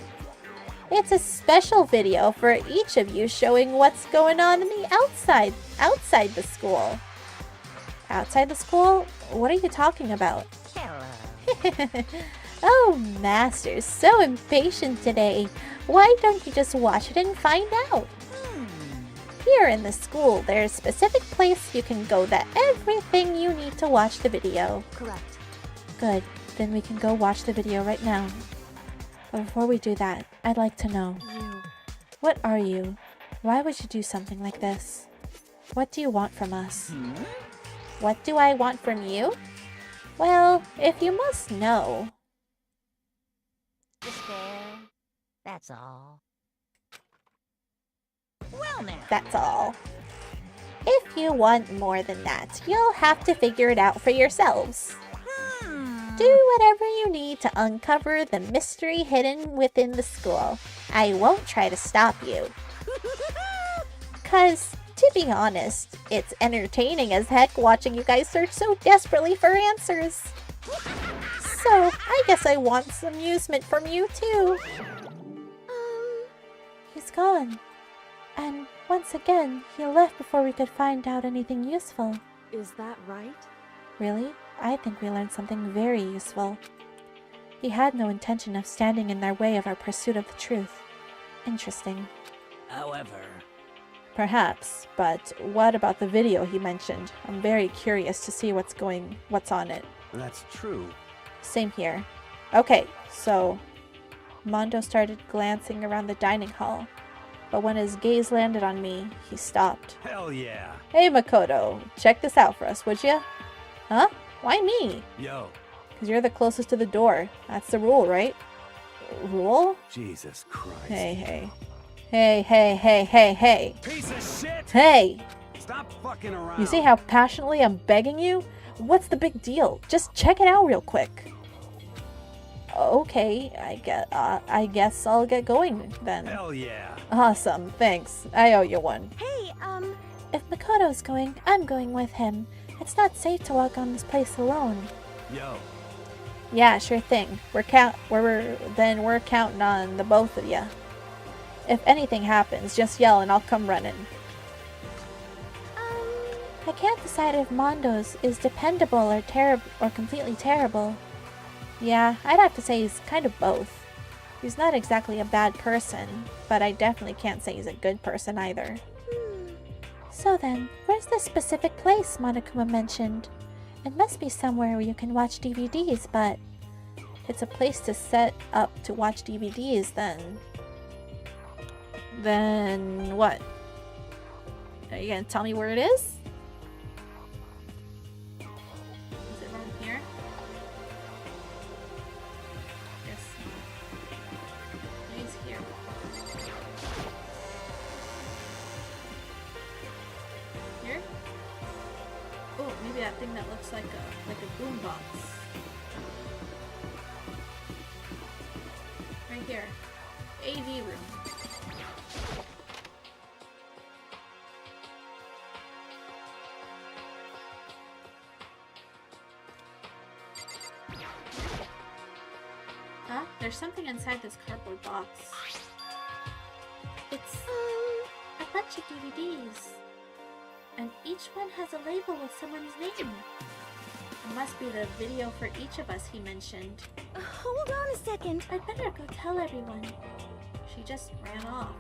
It's a special video for each of you showing what's going on in the outside the school. Outside the school? What are you talking about? Hello. Oh, Master, so impatient today. Why don't you just watch it and find out? Here in the school, there's a specific place you can go that everything you need to watch the video. Correct. Good, then we can go watch the video right now. But before we do that, I'd like to know. What are you? Why would you do something like this? What do you want from us? What do I want from you? Well, if you must know. Despair. That's all. Well now. That's all. If you want more than that, you'll have to figure it out for yourselves. Do whatever you need to uncover the mystery hidden within the school. I won't try to stop you. 'Cause, to be honest, it's entertaining as heck watching you guys search so desperately for answers. So, I guess I want some amusement from you too. He's gone. And once again, he left before we could find out anything useful. Is that right? Really? I think we learned something very useful. He had no intention of standing in their way of our pursuit of the truth. Interesting. However, Perhaps, but what about the video he mentioned? I'm very curious to see what's on it. that's true. Same here. Okay, so Mondo started glancing around the dining hall, but when his gaze landed on me, he stopped. Hell yeah. Hey Makoto, check this out for us, would ya? Huh? Why me? Yo, Because you're the closest to the door. That's the rule, right? Rule? Jesus Christ. Hey. Hey. Piece of shit! Hey! Stop fucking around. You see how passionately I'm begging you? What's the big deal? Just check it out real quick. Okay, I guess I'll get going then. Hell yeah. Awesome, thanks. I owe you one. Hey, If Makoto's going, I'm going with him. It's not safe to walk on this place alone. Yo, Yeah, sure thing. We're counting on the both of you. If anything happens, just yell and I'll come running. I can't decide if Mondo's is dependable or completely terrible. Yeah, I'd have to say he's kind of both. He's not exactly a bad person, but I definitely can't say he's a good person either. So then, where's the specific place Monokuma mentioned? It must be somewhere where you can watch DVDs, but it's a place to set up to watch DVDs, then what? Are you gonna tell me where it is? Is it around here? Yes. It's here. Here? Oh, maybe that thing that looks like a boombox. Right here. AV room. Huh? There's something inside this cardboard box. It's a bunch of DVDs. And each one has a label with someone's name. It must be the video for each of us he mentioned. hold on a second. I'd better go tell everyone. She just ran off.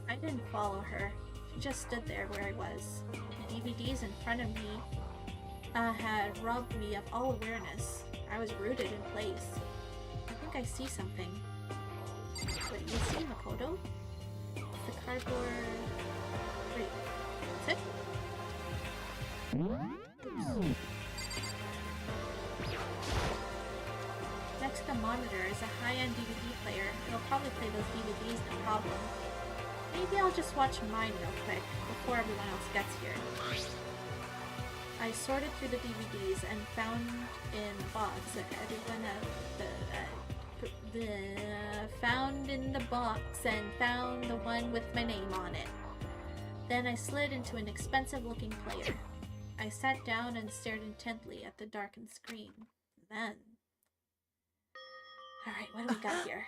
I didn't follow her. She just stood there where I was. The DVDs in front of me had robbed me of all awareness. I was rooted in place. I think I see something. Wait, you see Makoto? The cardboard... Wait, that's it? Next to the monitor is a high-end DVD player. It'll probably play those DVDs, no problem. Maybe I'll just watch mine real quick before everyone else gets here. I sorted through the DVDs and found in the box found the one with my name on it. Then I slid into an expensive looking player. I sat down and stared intently at the darkened screen. Then... Alright, what do we got here?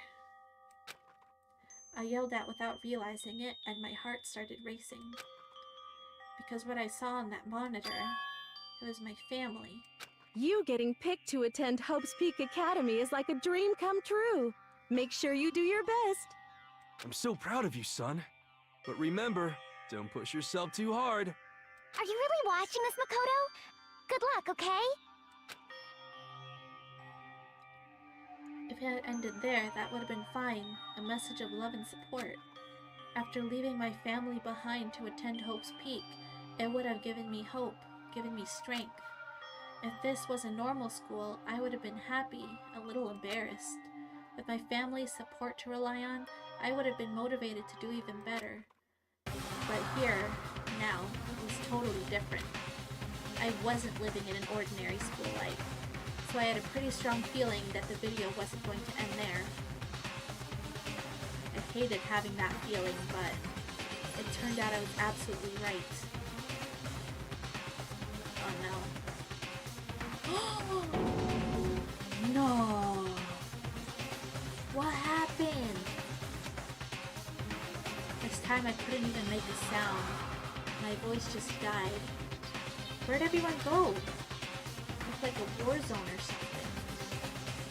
I yelled out without realizing it, and my heart started racing. Because what I saw on that monitor, it was my family. You getting picked to attend Hope's Peak Academy is like a dream come true. Make sure you do your best. I'm so proud of you, son. But remember, don't push yourself too hard. Are you really watching this, Makoto? Good luck, okay? If it had ended there, that would have been fine. A message of love and support. After leaving my family behind to attend Hope's Peak, it would have given me hope, given me strength. If this was a normal school, I would have been happy, a little embarrassed. With my family's support to rely on, I would have been motivated to do even better. But here, now, it was totally different. I wasn't living in an ordinary school life, so I had a pretty strong feeling that the video wasn't going to end there. I hated having that feeling, but it turned out I was absolutely right. Oh no. No! What happened? This time I couldn't even make a sound. My voice just died. Where'd everyone go? Looked like a war zone or something.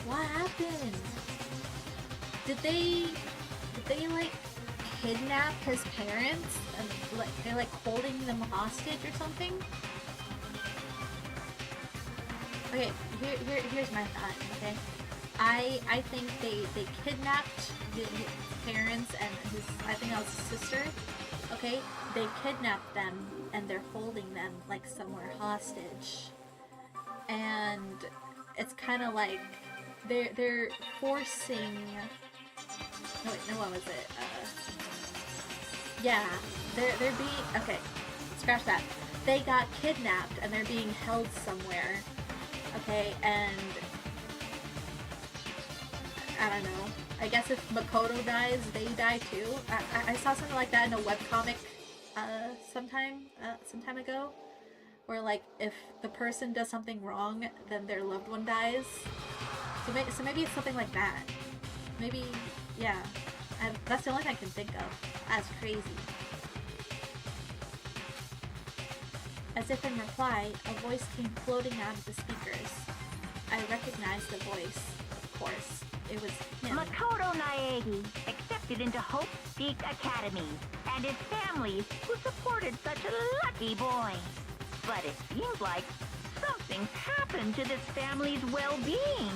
What happened? Did they like kidnap his parents and like they're like holding them hostage or something? Okay, here's my thought, okay? I think they kidnapped his parents and his, I think that was his sister, okay? They kidnapped them and they're holding them like somewhere hostage. And it's kind of like they're forcing, no wait, no, what was it? Yeah, they're being, okay, scratch that. They got kidnapped and they're being held somewhere. Okay, and I don't know. I guess if Makoto dies, they die too. I saw something like that in a webcomic sometime ago, where like if the person does something wrong, then their loved one dies. So maybe it's something like that. Maybe, yeah. That's the only thing I can think of. That's crazy. As if in reply, a voice came floating out of the speakers. I recognized the voice, of course. It was him. Makoto Naegi, accepted into Hope Peak Academy, and his family, who supported such a lucky boy. But it seems like something's happened to this family's well-being.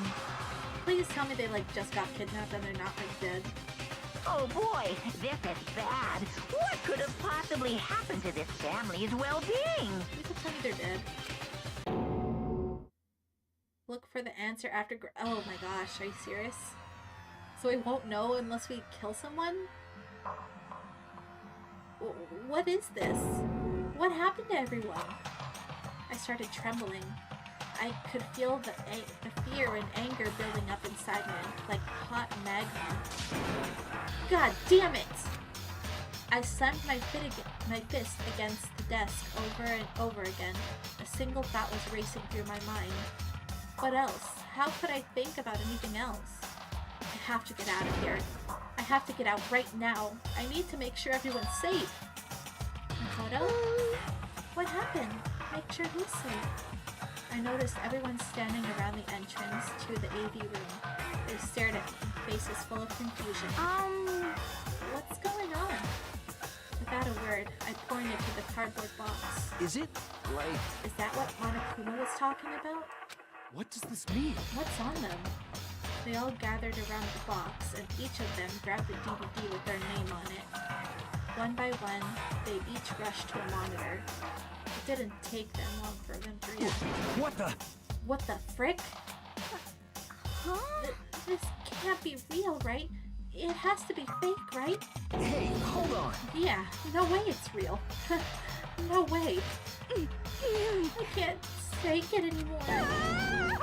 Please tell me they like just got kidnapped and they're not like dead. Oh boy, this is bad. What could have possibly happened to this family's well-being? You could tell me they're dead. Look for the answer after oh my gosh, are you serious? So we won't know unless we kill someone? What is this? What happened to everyone? I started trembling. I could feel the fear and anger building up inside me, like hot magma. God damn it! I slammed my fist against the desk over and over again. A single thought was racing through my mind. What else? How could I think about anything else? I have to get out of here. I have to get out right now. I need to make sure everyone's safe. Makoto? What happened? Make sure he's safe. I noticed everyone standing around the entrance to the AV room. They stared at me, faces full of confusion. What's going on? Without a word, I pointed to the cardboard box. Is it, like... Is that what Monokuma was talking about? What does this mean? What's on them? They all gathered around the box, and each of them grabbed a DVD with their name on it. One by one, they each rushed to a monitor. It didn't take them long for them to react. What the? What the frick? Huh? This can't be real, right? It has to be fake, right? Hey, hold on. Yeah, no way it's real. No way. I can't take it anymore. I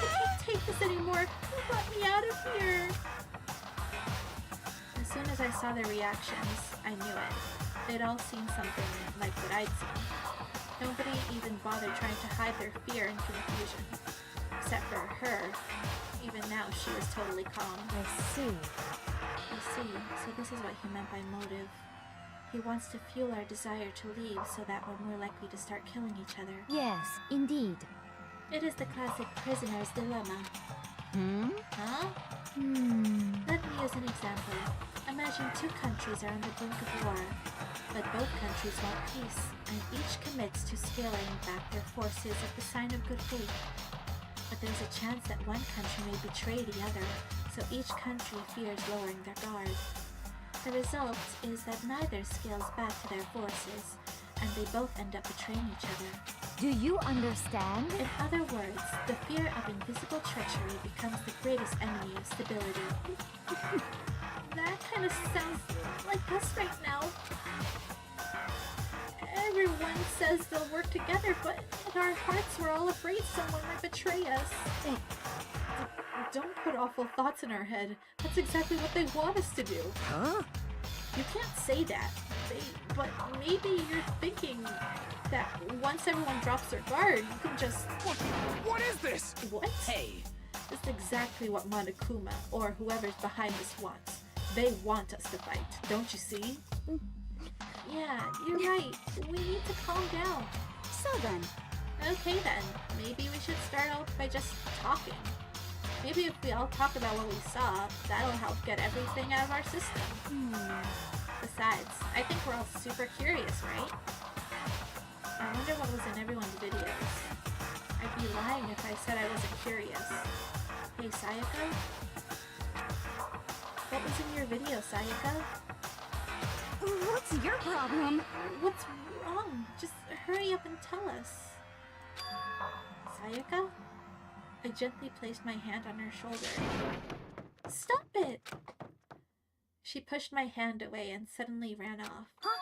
can't take this anymore. Let me out of here. As soon as I saw their reactions, I knew it. They'd all seen something like what I'd seen. Nobody even bothered trying to hide their fear and confusion. Except for her. Even now, she was totally calm. I see. I see. So this is what he meant by motive. He wants to fuel our desire to leave so that we're more likely to start killing each other. Yes, indeed. It is the classic prisoner's dilemma. Huh? Let me use an example. Imagine two countries are on the brink of war, but both countries want peace, and each commits to scaling back their forces at the sign of good faith. But there's a chance that one country may betray the other, so each country fears lowering their guard. The result is that neither scales back to their forces, and they both end up betraying each other. Do you understand? In other words, the fear of invisible treachery becomes the greatest enemy of stability. That kind of sounds like us right now. Everyone says they'll work together, but in our hearts we're all afraid someone might betray us. Don't put awful thoughts in our head. That's exactly what they want us to do. Huh? You can't say that. But maybe you're thinking that once everyone drops their guard, you can just... What is this? What? Hey. That's exactly what Monokuma, or whoever's behind this, wants. They want us to fight, don't you see? Yeah, you're right. We need to calm down. So then. Okay then, maybe we should start out by just talking. Maybe if we all talk about what we saw, that'll help get everything out of our system. Besides, I think we're all super curious, right? I wonder what was in everyone's videos. I'd be lying if I said I wasn't curious. Hey, Sayaka? What was in your video, Sayaka? What's your problem? What's wrong? Just hurry up and tell us. Sayaka? I gently placed my hand on her shoulder. Stop it! She pushed my hand away and suddenly ran off. Huh?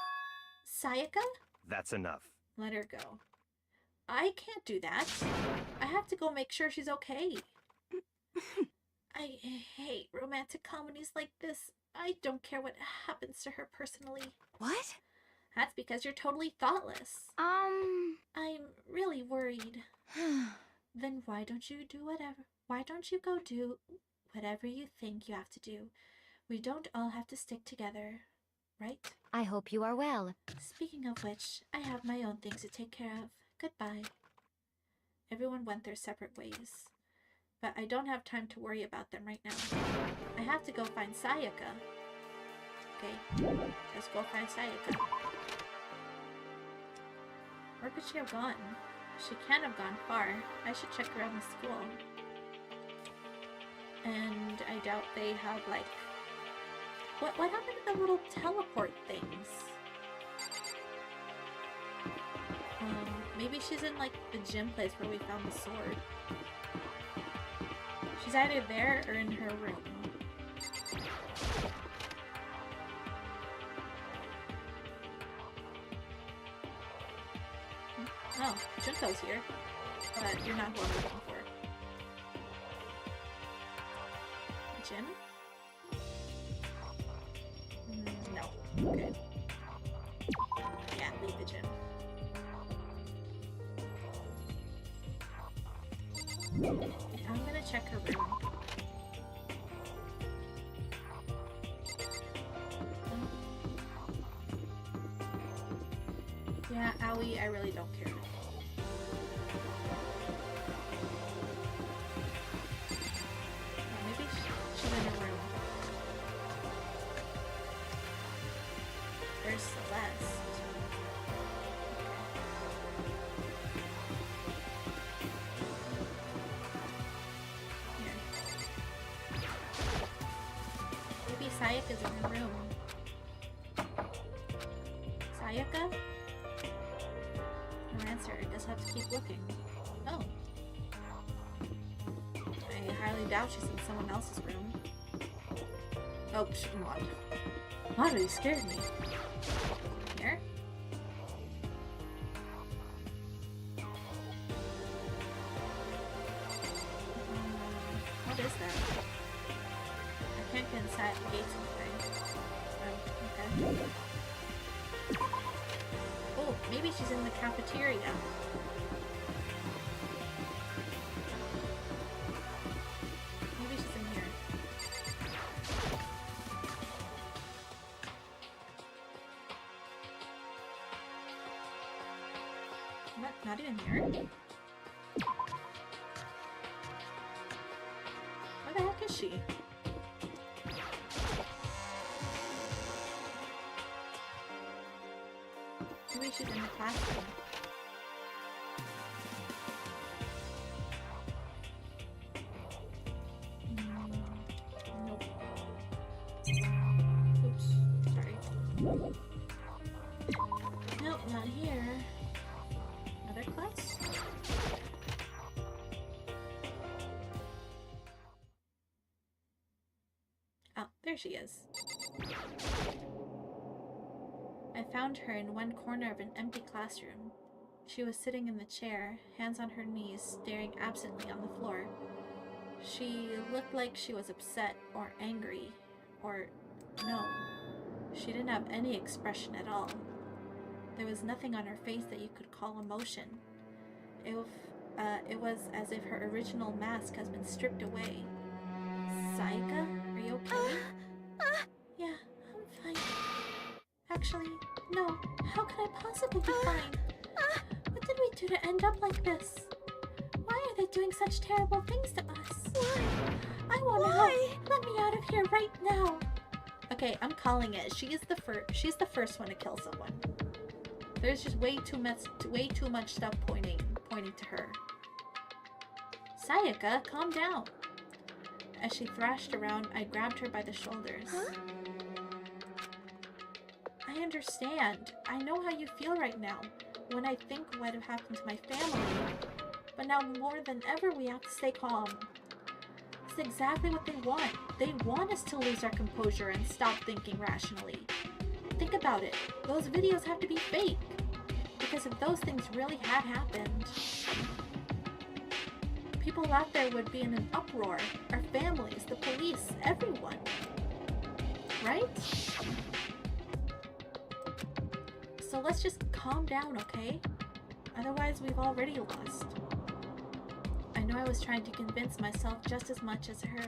Sayaka? That's enough. Let her go. I can't do that. I have to go make sure she's okay. I hate romantic comedies like this. I don't care what happens to her personally. What? That's because you're totally thoughtless. I'm really worried. Then why don't you do whatever? Why don't you go do whatever you think you have to do? We don't all have to stick together, right? I hope you are well. Speaking of which, I have my own things to take care of. Goodbye. Everyone went their separate ways. But I don't have time to worry about them right now. I have to go find Sayaka. Okay, let's go find Sayaka. Where could she have gone? She can't have gone far. I should check around the school. And I doubt they have, like... What happened to the little teleport things? Maybe she's in, like, the gym place where we found the sword. She's either there or in her room. Oh, Junko's here. But you're not who I'm looking for. Gym? No. Okay. Yeah, leave the gym. I'm gonna check her room. Yeah, Aoi, I really don't care. Maybe she's in her room. There's Celeste. Maybe Sayaka's in her room. Sayaka? No answer. I guess I have to keep looking. Oh. I highly doubt she's in someone else's room. Oh, come on. Maru, you scared me. Here? What is that? I can't get inside the gates anything. Oh, okay. Oh, Maybe she's in the cafeteria. Maybe she's in here. What? Not even here? Where the heck is she? Maybe she's in the classroom. Nope. Oops, sorry. Nope, not here. Another class? Oh, there she is. I found her in one corner of an empty classroom. She was sitting in the chair, hands on her knees, staring absently on the floor. She looked like she was upset or angry, or no, she didn't have any expression at all. There was nothing on her face that you could call emotion. It was as if her original mask has been stripped away. Sayaka, are you okay? Yeah, I'm fine. Actually, no. How could I possibly be fine? What did we do to end up like this? Why are they doing such terrible things to us? Why? I want to help. Let me out of here right now. Okay, I'm calling it. She's the first one to kill someone. There's just way too much stuff pointing to her. Sayaka, calm down. As she thrashed around, I grabbed her by the shoulders. Huh? I understand. I know how you feel right now when I think what happened to my family. But now more than ever, we have to stay calm. It's exactly what they want. They want us to lose our composure and stop thinking rationally. Think about it. Those videos have to be fake. Because if those things really had happened, people out there would be in an uproar. Our families, the police, everyone. Right? So let's just calm down, okay? Otherwise, we've already lost. I know I was trying to convince myself just as much as her.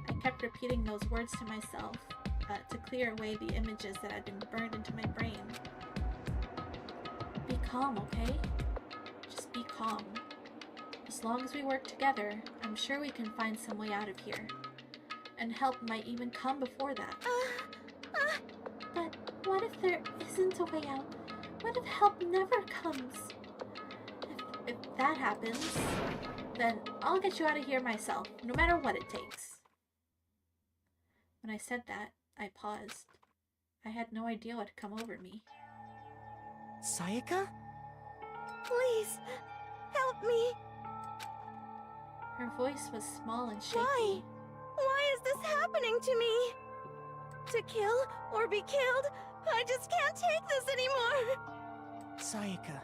I kept repeating those words to myself to clear away the images that had been burned into my brain. Be calm, okay? Just be calm. As long as we work together, I'm sure we can find some way out of here. And help might even come before that. But what if there isn't a way out? What if help never comes? If that happens, then I'll get you out of here myself, no matter what it takes. When I said that, I paused. I had no idea what had come over me. Sayaka? Please, help me. Her voice was small and shaky. Why? Why is this happening to me? To kill or be killed? I just can't take this anymore. Sayaka.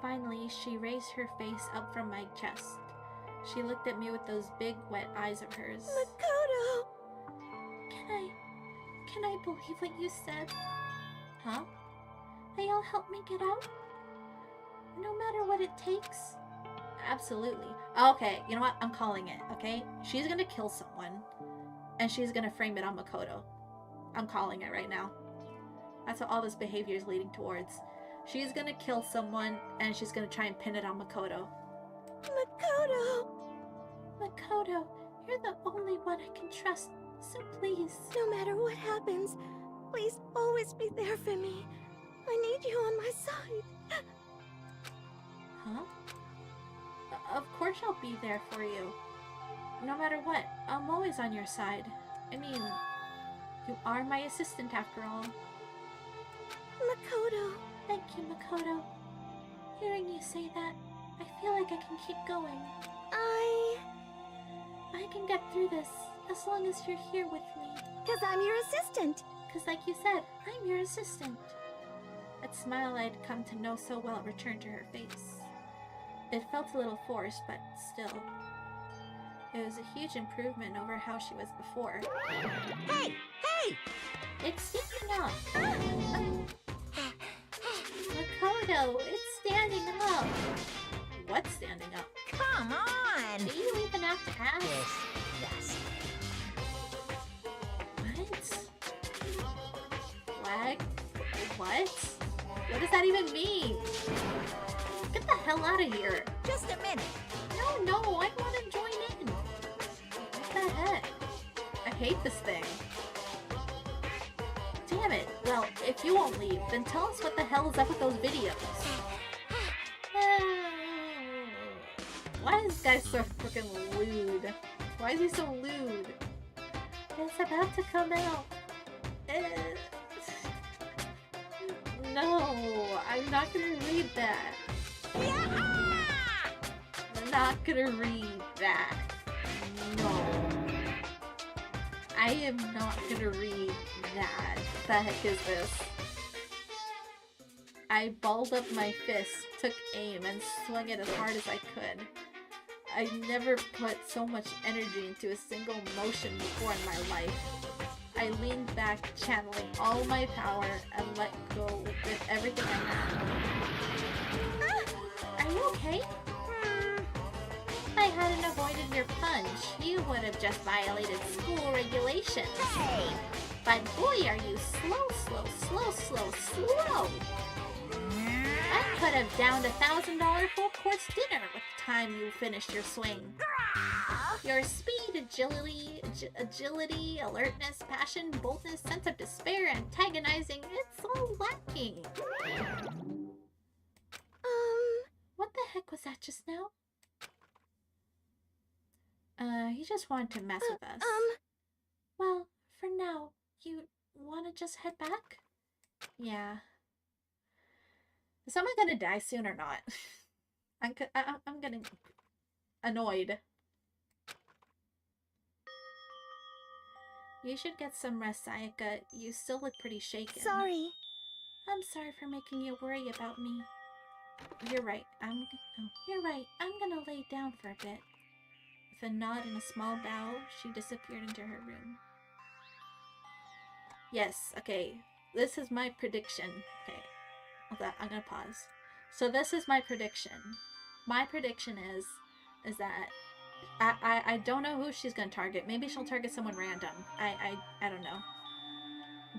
Finally, she raised her face up from my chest. She looked at me with those big, wet eyes of hers. Makoto! Can I believe what you said? Huh? That you'll help me get out? No matter what it takes? Absolutely. Okay, you know what? I'm calling it, okay? She's gonna kill someone, and she's gonna frame it on Makoto. I'm calling it right now. That's what all this behavior is leading towards. She's gonna kill someone, and she's gonna try and pin it on Makoto. Makoto! Makoto, you're the only one I can trust, so please. No matter what happens, please always be there for me. I need you on my side. Huh? Of course I'll be there for you. No matter what, I'm always on your side. I mean, you are my assistant after all. Makoto. Thank you, Makoto. Hearing you say that, I feel like I can keep going. I can get through this, as long as you're here with me. 'Cause I'm your assistant. 'Cause like you said, I'm your assistant. That smile I'd come to know so well returned to her face. It felt a little forced, but still. It was a huge improvement over how she was before. Hey! Hey! It's standing up! Makoto, it's standing up! What's standing up? Come on! Do you even have tabs? Yes. What? Flag? What? What does that even mean? Get the hell out of here! Just a minute. No, I want to join in! What the heck? I hate this thing. Damn it! Well, if you won't leave, then tell us what the hell is up with those videos. Why is this guy so freaking lewd? Why is he so lewd? It's about to come out. No, I'm not gonna read that. I'm not gonna read that. No. I am not gonna read that. What the heck is this? I balled up my fist, took aim, and swung it as hard as I could. I never put so much energy into a single motion before in my life. I leaned back, channeling all my power, and let go with everything I had. Are you okay? If I hadn't avoided your punch, you would have just violated school regulations. Hey! But boy, are you slow. I could have downed $1,000 full course dinner with the time you finished your swing. Your speed, agility, alertness, passion, boldness, sense of despair, antagonizing, it's all lacking. What the heck was that just now? He just wanted to mess with us. Well, for now, you wanna just head back? Yeah. Is someone gonna die soon or not? I'm getting annoyed. You should get some rest, Sayaka. You still look pretty shaken. Sorry. I'm sorry for making you worry about me. You're right. You're right. I'm gonna lay down for a bit. With a nod and a small bow, she disappeared into her room. Yes, okay. This is my prediction. Okay. Hold on, I'm gonna pause. So this is my prediction. My prediction is that I don't know who she's gonna target. Maybe she'll target someone random. I don't know.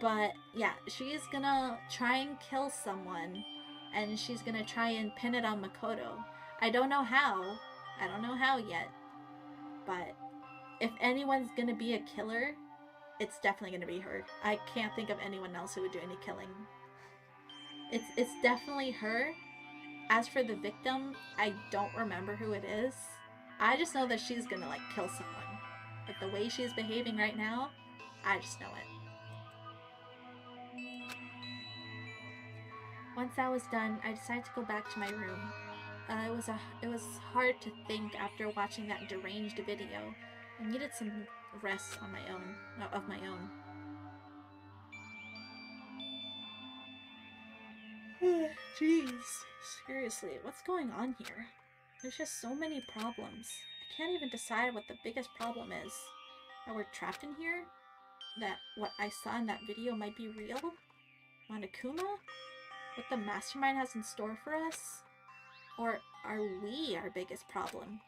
But yeah, she's gonna try and kill someone, and she's gonna try and pin it on Makoto. I don't know how. I don't know how yet. But if anyone's gonna be a killer, it's definitely gonna be her. I can't think of anyone else who would do any killing. It's definitely her. As for the victim, I don't remember who it is. I just know that she's gonna like kill someone. But the way she's behaving right now, I just know it. Once that was done, I decided to go back to my room. It was hard to think after watching that deranged video. I needed some rest on my own, of my own. Jeez, seriously, what's going on here? There's just so many problems. I can't even decide what the biggest problem is. That we're trapped in here? That what I saw in that video might be real? Monokuma? What the mastermind has in store for us? Or are we our biggest problem?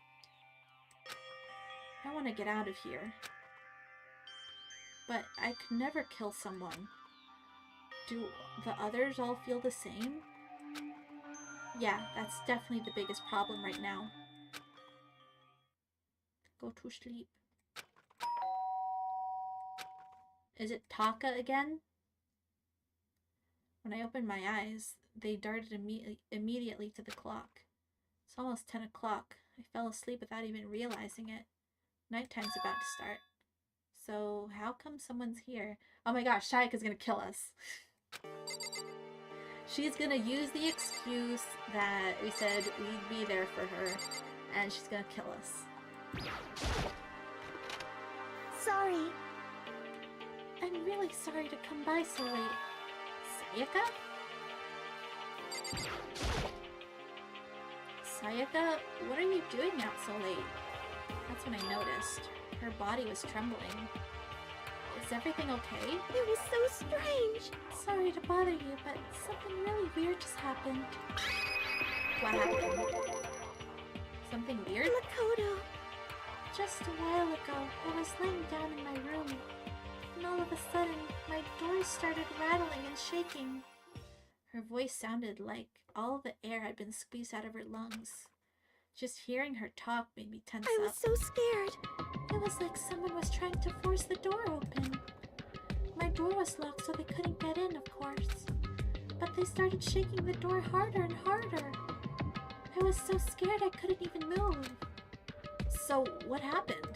I want to get out of here. But I could never kill someone. Do the others all feel the same? Yeah, that's definitely the biggest problem right now. Go to sleep. Is it Taka again? When I opened my eyes, they darted immediately to the clock. It's almost 10 o'clock. I fell asleep without even realizing it. Nighttime's about to start. So, how come someone's here? Oh my gosh, Sayaka's gonna kill us. She's gonna use the excuse that we said we'd be there for her, and she's gonna kill us. Sorry. I'm really sorry to come by so late. Sayaka? Sayaka, what are you doing out so late? That's when I noticed. Her body was trembling. Is everything okay? It was so strange. Sorry to bother you, but something really weird just happened. What happened? Something weird? Makoto. Just a while ago, I was laying down in my room, and all of a sudden, my doors started rattling and shaking. Her voice sounded like all the air had been squeezed out of her lungs. Just hearing her talk made me tense up. I was so scared. It was like someone was trying to force the door open. My door was locked so they couldn't get in, of course. But they started shaking the door harder and harder. I was so scared I couldn't even move. So what happened?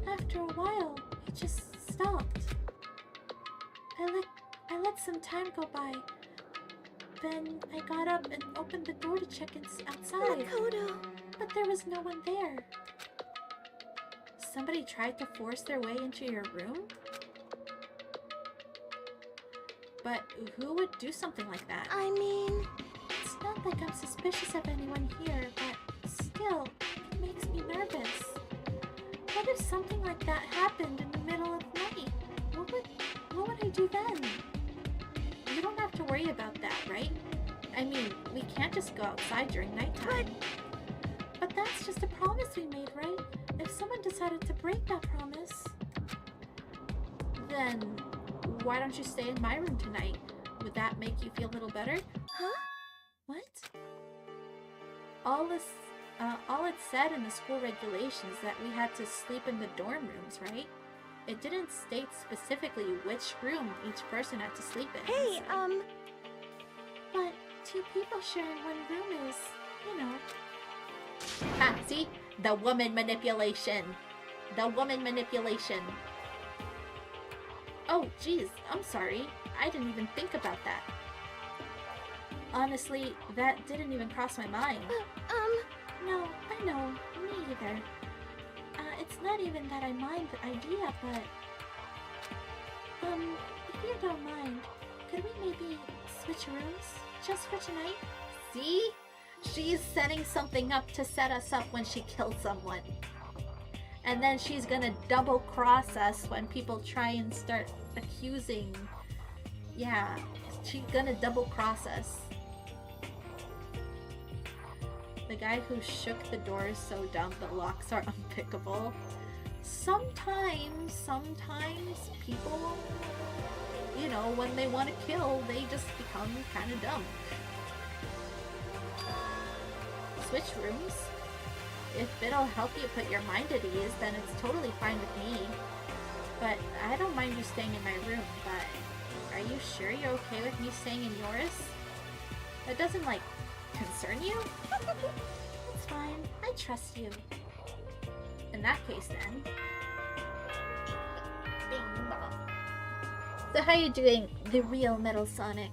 After a while, it just stopped. I let some time go by. Then I got up and opened the door to check outside. Makoto. But there was no one there. Somebody tried to force their way into your room? But who would do something like that? I mean... It's not like I'm suspicious of anyone here, but still, it makes me nervous. What if something like that happened in the middle of the night? What would I do then? You don't have to worry about that, right? I mean, we can't just go outside during nighttime. But that's just a promise we made, right? If someone decided to break that promise, then why don't you stay in my room tonight? Would that make you feel a little better? Huh? What? All it said in the school regulations that we had to sleep in the dorm rooms, right? It didn't state specifically which room each person had to sleep in. Hey, But 2 people sharing one room is, you know... Ah, see? The woman manipulation. The woman manipulation. Oh, geez, I'm sorry. I didn't even think about that. Honestly, that didn't even cross my mind. No, I know. Me either. It's not even that I mind the idea, but... if you don't mind, could we maybe switch rooms? Just for tonight? See? She's setting something up to set us up when she kills someone. And then she's gonna double cross us when people try and start accusing. Yeah, she's gonna double cross us. The guy who shook the door is so dumb the locks are unpickable. Sometimes people, you know, when they want to kill, they just become kind of dumb. Switch rooms? If it'll help you put your mind at ease, then it's totally fine with me. But I don't mind you staying in my room, but are you sure you're okay with me staying in yours? That doesn't, like, concern you? It's fine. I trust you. In that case, then. Bing bong. So how you doing, the real Metal Sonic?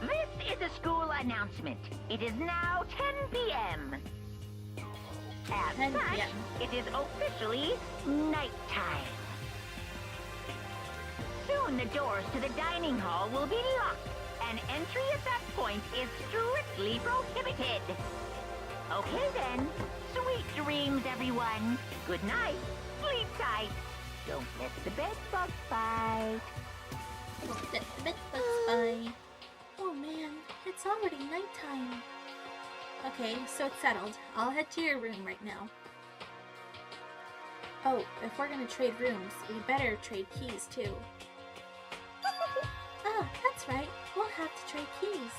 This is a school announcement. It is now 10 p.m. As 10 such, p.m. it is officially nighttime. Soon the doors to the dining hall will be locked, and entry at that point is strictly prohibited. Okay then, sweet dreams everyone. Good night, sleep tight. Don't let the bed bug bite. Don't let the bed bugs bite. Oh man, it's already nighttime. Okay, so it's settled. I'll head to your room right now. Oh, if we're gonna trade rooms, we better trade keys too. Ah, that's right. We'll have to trade keys.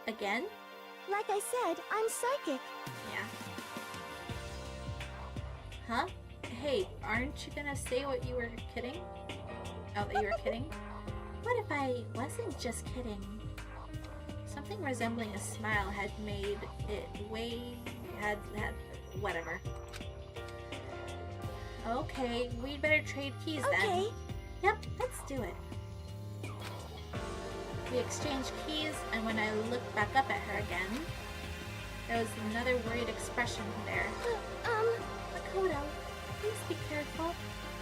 Again? like I said, I'm psychic. Yeah. Huh? Hey, aren't you gonna say what you were kidding? Oh, that you were kidding? What if I wasn't just kidding? Something resembling a smile had made it whatever. Okay, we'd better trade keys then. Okay. Yep, let's do it. We exchanged keys, and when I looked back up at her again, there was another worried expression there. Makoto, please be careful.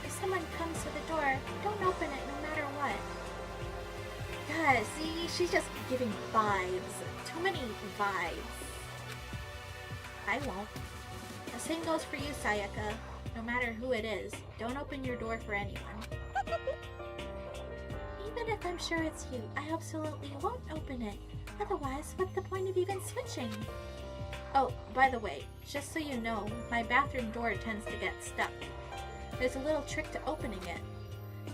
If someone comes to the door, don't open it no matter what. God, see, she's just giving vibes. Too many vibes. I won't. The same goes for you, Sayaka. No matter who it is, don't open your door for anyone. Even if I'm sure it's you, I absolutely won't open it. Otherwise, what's the point of even switching? Oh, by the way, just so you know, my bathroom door tends to get stuck. There's a little trick to opening it.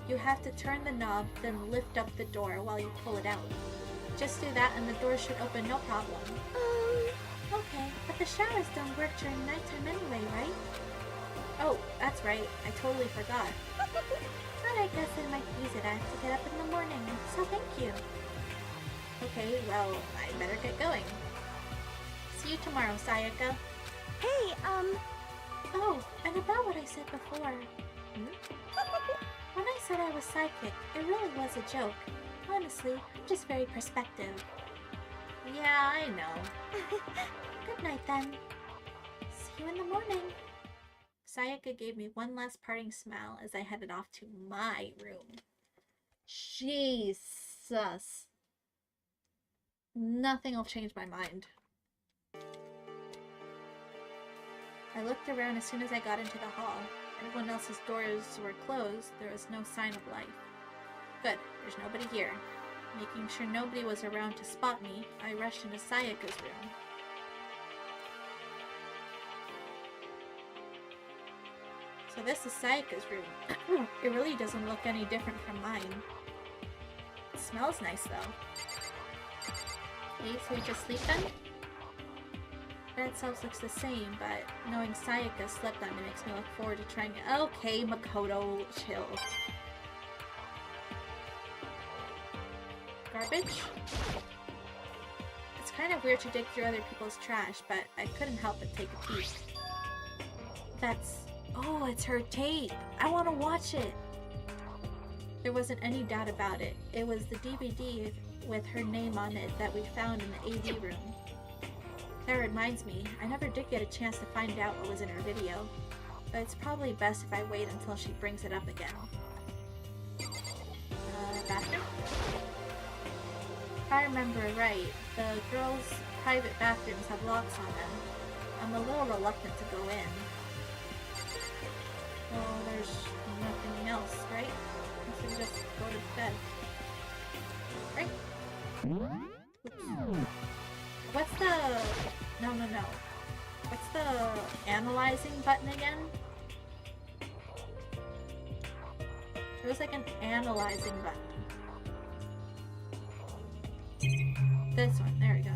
You have to turn the knob, then lift up the door while you pull it out. Just do that and the door should open no problem. Okay, but the showers don't work during nighttime anyway, right? Oh, that's right, I totally forgot. But I guess I might use it as to get up in the morning, so thank you. Okay, well, I better get going. See you tomorrow, Sayaka. Hey, Oh, and about what I said before. When I said I was psychic, it really was a joke. Honestly, I'm just very perspective. Yeah, I know. Good night then. See you in the morning. Sayaka gave me one last parting smile as I headed off to my room. Jesus. Nothing will change my mind. I looked around as soon as I got into the hall. Everyone else's doors were closed. There was no sign of life. Good, there's nobody here. Making sure nobody was around to spot me, I rushed into Sayaka's room. So this is Sayaka's room. It really doesn't look any different from mine. It smells nice though. Okay, so we just sleep then? Bed itself looks the same, but knowing Sayaka slept on it makes me look forward to trying it. Okay, Makoto, chill. Garbage? It's kind of weird to dig through other people's trash, but I couldn't help but take a peek. That's... oh, it's her tape! I want to watch it! There wasn't any doubt about it. It was the DVD with her name on it that we found in the AV room. That reminds me, I never did get a chance to find out what was in her video, but it's probably best if I wait until she brings it up again. Bathroom? If I remember right, the girls' private bathrooms have locks on them. I'm a little reluctant to go in. Well, there's nothing else, right? I should just go to bed. Right? Oops. What's the... no. What's the analyzing button again? There was like an analyzing button. This one, there we go.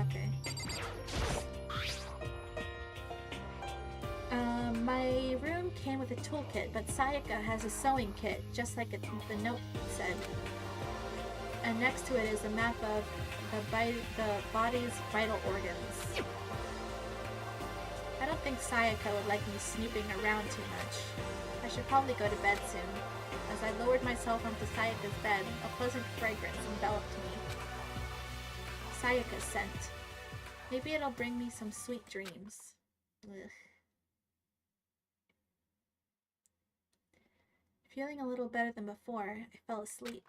Okay. My room came with a toolkit, but Sayaka has a sewing kit, just like the note said. And next to it is a map of the body's vital organs. I don't think Sayaka would like me snooping around too much. I should probably go to bed soon. As I lowered myself onto Sayaka's bed, a pleasant fragrance enveloped me. Sayaka's scent. Maybe it'll bring me some sweet dreams. Ugh. Feeling a little better than before, I fell asleep.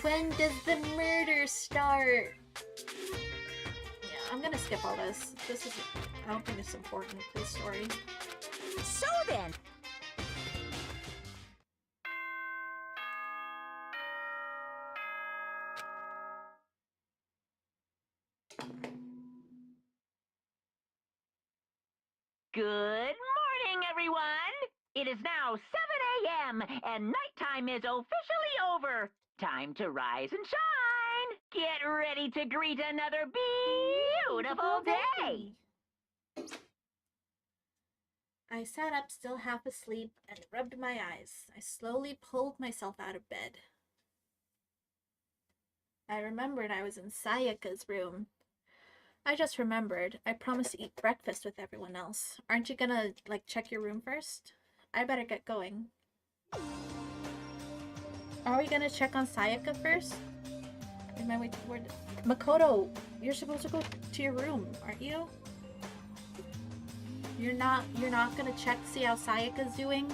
When does the murder start? Yeah, I'm gonna skip all this. This is, I don't think it's important to the story. So then, good morning, everyone! It is now 7 a.m. and nighttime is officially over. Time to rise and shine! Get ready to greet another beautiful day! I sat up still half asleep and rubbed my eyes. I slowly pulled myself out of bed. I remembered I was in Sayaka's room. I just remembered. I promised to eat breakfast with everyone else. Aren't you gonna, like, check your room first? I better get going. Are we gonna check on Sayaka first? Am I waiting for Makoto? You're supposed to go to your room, aren't you? You're not gonna check to see how Sayaka's doing?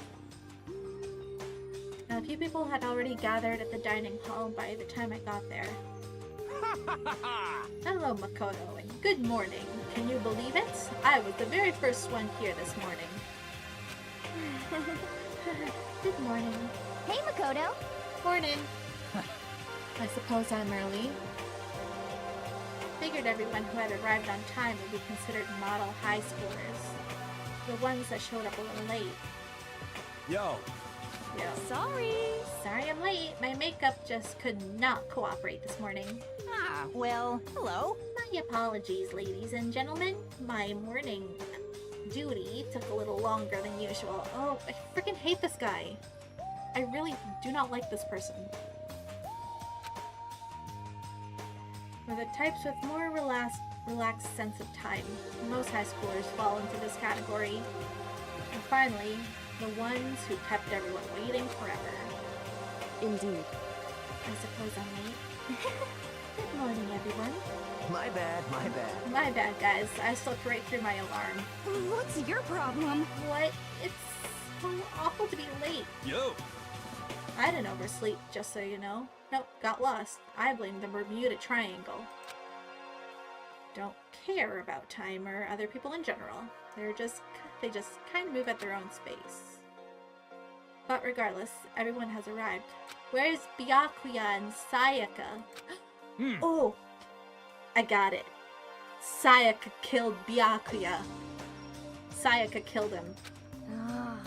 A few people had already gathered at the dining hall by the time I got there. Hello, Makoto, and good morning. Can you believe it? I was the very first one here this morning. Good morning. Hey, Makoto. Morning. I suppose I'm early. Figured everyone who had arrived on time would be considered model high schoolers. The ones that showed up a little late. Yo. Sorry. Sorry I'm late. My makeup just could not cooperate this morning. Ah, well, hello. My apologies, ladies and gentlemen. My morning duty took a little longer than usual. Oh, I freaking hate this guy. I really do not like this person. For the types with more relaxed sense of time, most high schoolers fall into this category. And finally, the ones who kept everyone waiting forever. Indeed. I suppose I'm late. Good morning, everyone. My bad, my bad. My bad, guys. I slipped right through my alarm. What's your problem? What? It's so awful to be late. Yo! I didn't oversleep, just so you know. Nope, got lost. I blame the Bermuda Triangle. Don't care about time or other people in general. They just kind of move at their own space. But regardless, everyone has arrived. Where's Byakuya and Sayaka? Oh! I got it. Sayaka killed Byakuya. Sayaka killed him. Ah.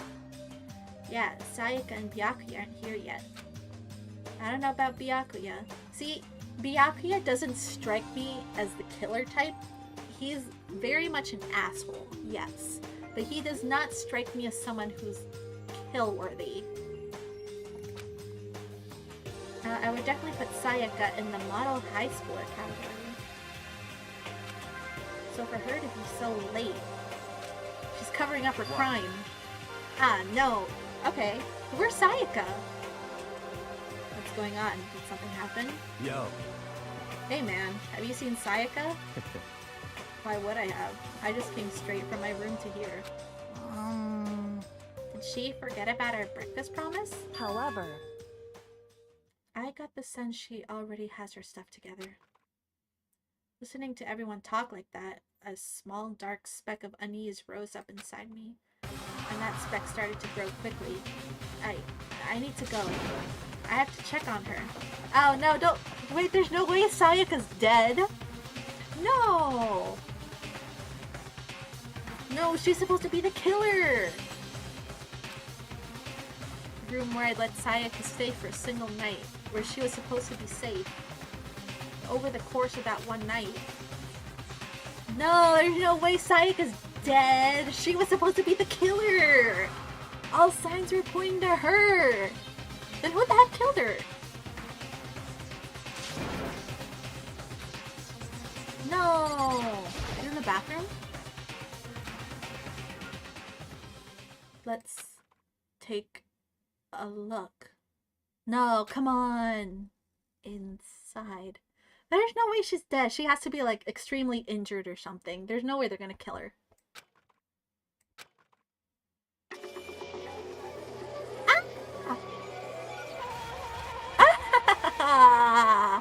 Yeah, Sayaka and Byakuya aren't here yet. I don't know about Byakuya. See, Byakuya doesn't strike me as the killer type. He's very much an asshole, yes. But he does not strike me as someone who's kill-worthy. I would definitely put Sayaka in the model high schooler category. So for her to be so late, she's covering up her crime. Ah, no. Okay, where's Sayaka? What's going on? Did something happen? Yo. Hey man, have you seen Sayaka? Why would I have? I just came straight from my room to here. Did she forget about our breakfast promise? However, I got the sense she already has her stuff together. Listening to everyone talk like that, a small dark speck of unease rose up inside me. And that speck started to grow quickly. I need to go. I have to check on her. Oh no, don't wait, there's no way Sayaka's dead. No! No, she's supposed to be the killer! The room where I let Sayaka stay for a single night, where she was supposed to be safe. Over the course of that one night. No, there's no way Sayaka's dead! She was supposed to be the killer! All signs were pointing to her! Then who the heck killed her? No! Is it in the bathroom? Let's take a look. No, come on! Inside. There's no way she's dead. She has to be like extremely injured or something. There's no way they're gonna kill her. Ah!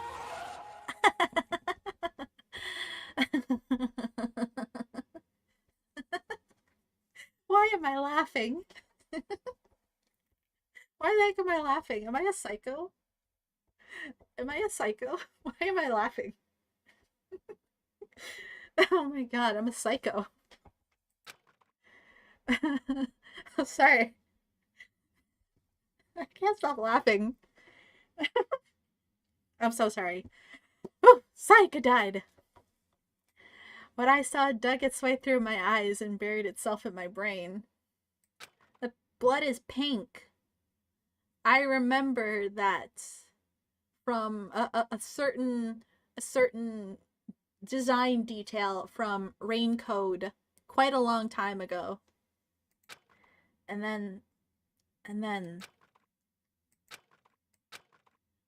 Why am I laughing? Why the heck am I laughing? Am I a psycho? Am I a psycho? Why am I laughing? Oh my god, I'm a psycho. I'm sorry. I can't stop laughing. I'm so sorry. Oh, Sayaka died. What I saw dug its way through my eyes and buried itself in my brain. The blood is pink. I remember that from a certain design detail from Rain Code quite a long time ago. And then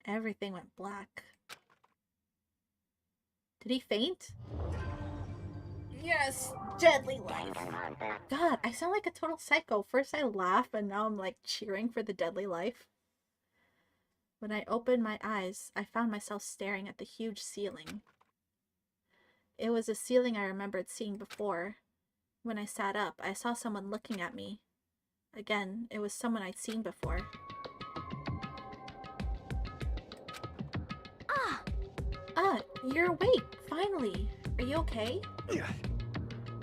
everything went black. Did he faint? Yeah, Yes! Deadly life! God, I sound like a total psycho. First I laugh, and now I'm like cheering for the deadly life. When I opened my eyes, I found myself staring at the huge ceiling. It was a ceiling I remembered seeing before. When I sat up, I saw someone looking at me. Again, it was someone I'd seen before. Ah, you're awake, finally. Are you okay?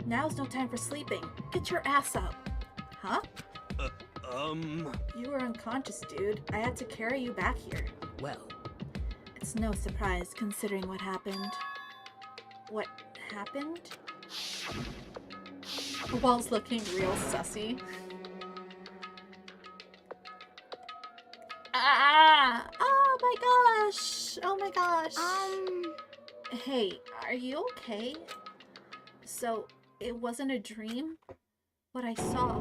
Now's no time for sleeping. Get your ass up. Huh? You were unconscious, dude. I had to carry you back here. Well. It's no surprise, considering what happened. What happened? Wall's looking real sussy. Ah! Oh my gosh! Oh my gosh! Hey, are you okay? So, it wasn't a dream? What I saw,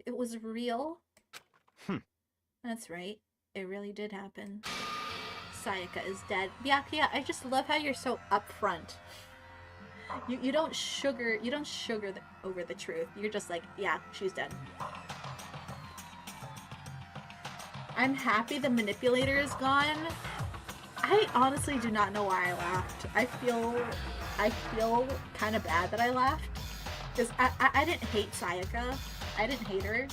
it was real? That's right. It really did happen. Sayaka is dead. Yeah, I just love how you're so upfront. You don't sugar over the truth. You're just like, yeah, she's dead. I'm happy the manipulator is gone. I honestly do not know why I laughed. I feel kind of bad that I laughed. Because I didn't hate Sayaka. I didn't hate her.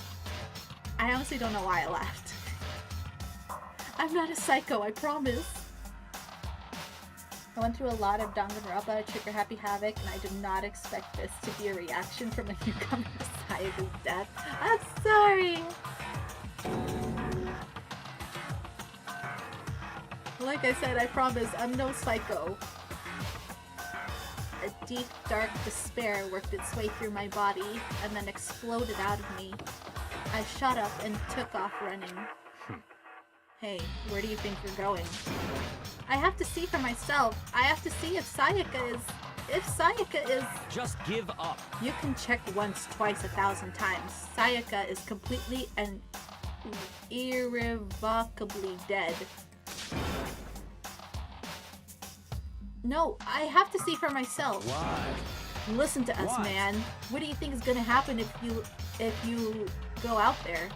I honestly don't know why I laughed. I'm not a psycho, I promise. I went through a lot of Danganronpa, Trigger Happy Havoc, and I did not expect this to be a reaction from a newcomer to Sayaka's death. I'm sorry! Like I said, I promise, I'm no psycho. A deep, dark despair worked its way through my body and then exploded out of me. I shot up and took off running. Hey, where do you think you're going? I have to see for myself. I have to see if Sayaka is... Just give up. You can check once, twice, 1,000 times. Sayaka is completely and irrevocably dead. No, I have to see for myself. Why? Listen to us, What? man. What do you think is gonna happen if you go out there?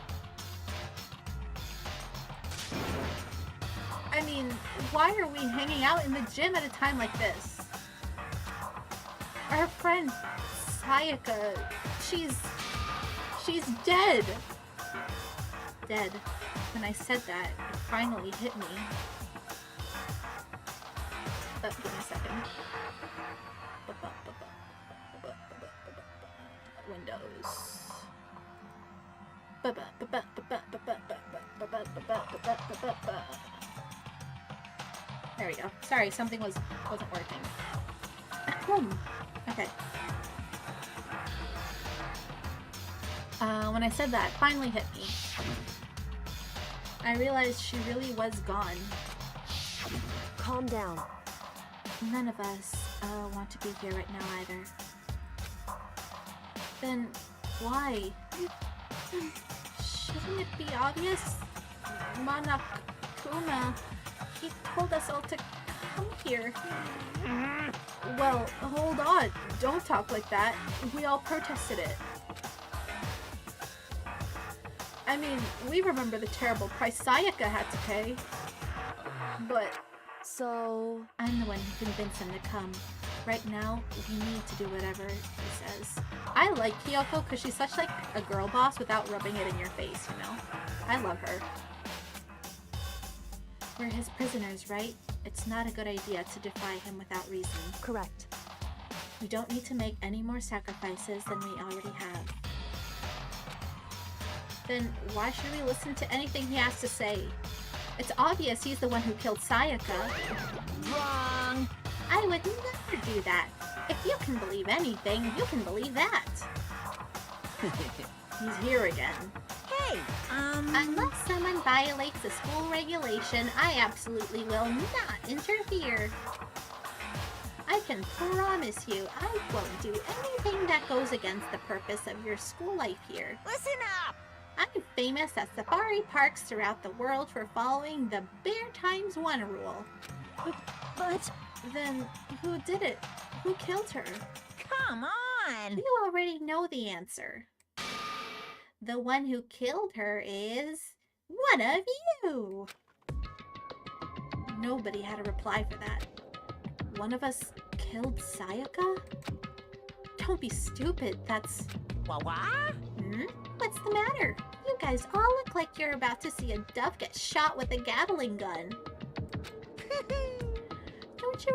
I mean, why are we hanging out in the gym at a time like this? Our friend Sayaka, she's dead. Dead. When I said that, it finally hit me. Give me a second. Windows. There we go. Sorry, something wasn't working. Okay. When I said that, it finally hit me. I realized she really was gone. Calm down. None of us want to be here right now either. Then why? Shouldn't it be obvious? Monokuma, he told us all to come here. Well, hold on. Don't talk like that. We all protested it. I mean, we remember the terrible price Sayaka had to pay. But... So... I'm the one who convinced him to come. Right now, we need to do whatever he says. I like Kyoko because she's such like a girl boss without rubbing it in your face, you know? I love her. We're his prisoners, right? It's not a good idea to defy him without reason. Correct. We don't need to make any more sacrifices than we already have. Then why should we listen to anything he has to say? It's obvious he's the one who killed Sayaka. Wrong! I would never do that. If you can believe anything, you can believe that. He's here again. Hey, Unless someone violates a school regulation, I absolutely will not interfere. I can promise you, I won't do anything that goes against the purpose of your school life here. Listen up! I'm famous at safari parks throughout the world for following the Bear Times 1 rule. But... Then, who did it? Who killed her? Come on! on! You already know the answer. The one who killed her is one of you. Nobody had a reply for that. One of us killed Sayaka? Don't be stupid, that's... What? What's the matter? You guys all look like you're about to see a dove get shot with a Gatling gun. Don't you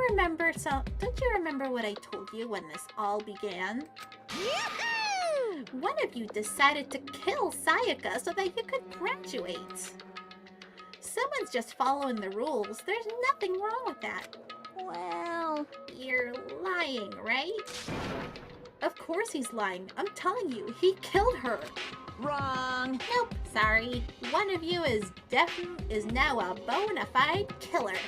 remember what I told you when this all began? Yahoo! One of you decided to kill Sayaka so that you could graduate. Someone's just following the rules. There's nothing wrong with that. Well... You're lying, right? Of course he's lying. I'm telling you, he killed her. Wrong. Nope, sorry. One of you is now a bona fide killer.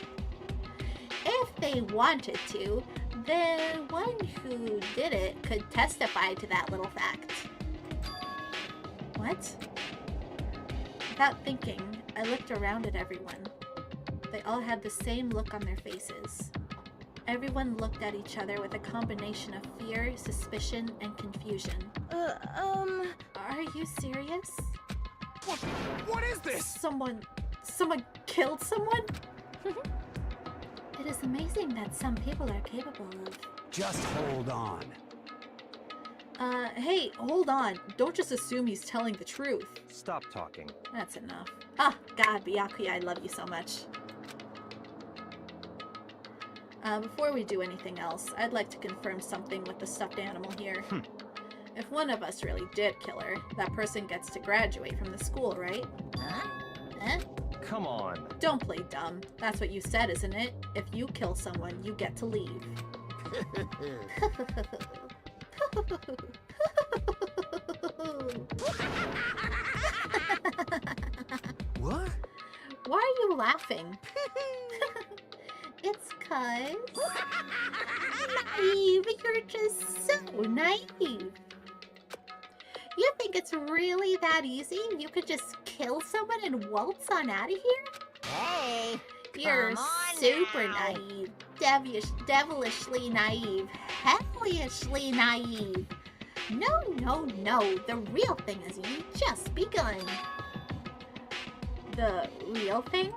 If they wanted to, the one who did it could testify to that little fact. What? Without thinking, I looked around at everyone. They all had the same look on their faces. Everyone looked at each other with a combination of fear, suspicion, and confusion. Are you serious? What is this? Someone killed someone? It is amazing that some people are capable of... Just hold on. Hey, hold on. Don't just assume he's telling the truth. Stop talking. That's enough. Ah, God, Byakuya, I love you so much. Before we do anything else, I'd like to confirm something with the stuffed animal here. If one of us really did kill her, that person gets to graduate from the school, right? Huh? Eh? Come on. Don't play dumb. That's what you said, isn't it? If you kill someone, you get to leave. What? Why are you laughing? It's 'cause... Naive, you're just so naive. You think it's really that easy? You could just kill someone and waltz on out of here? Hey! You're Come on super now. naive. Devilishly naive. Hellishly naive. No. The real thing has just begun. The real thing?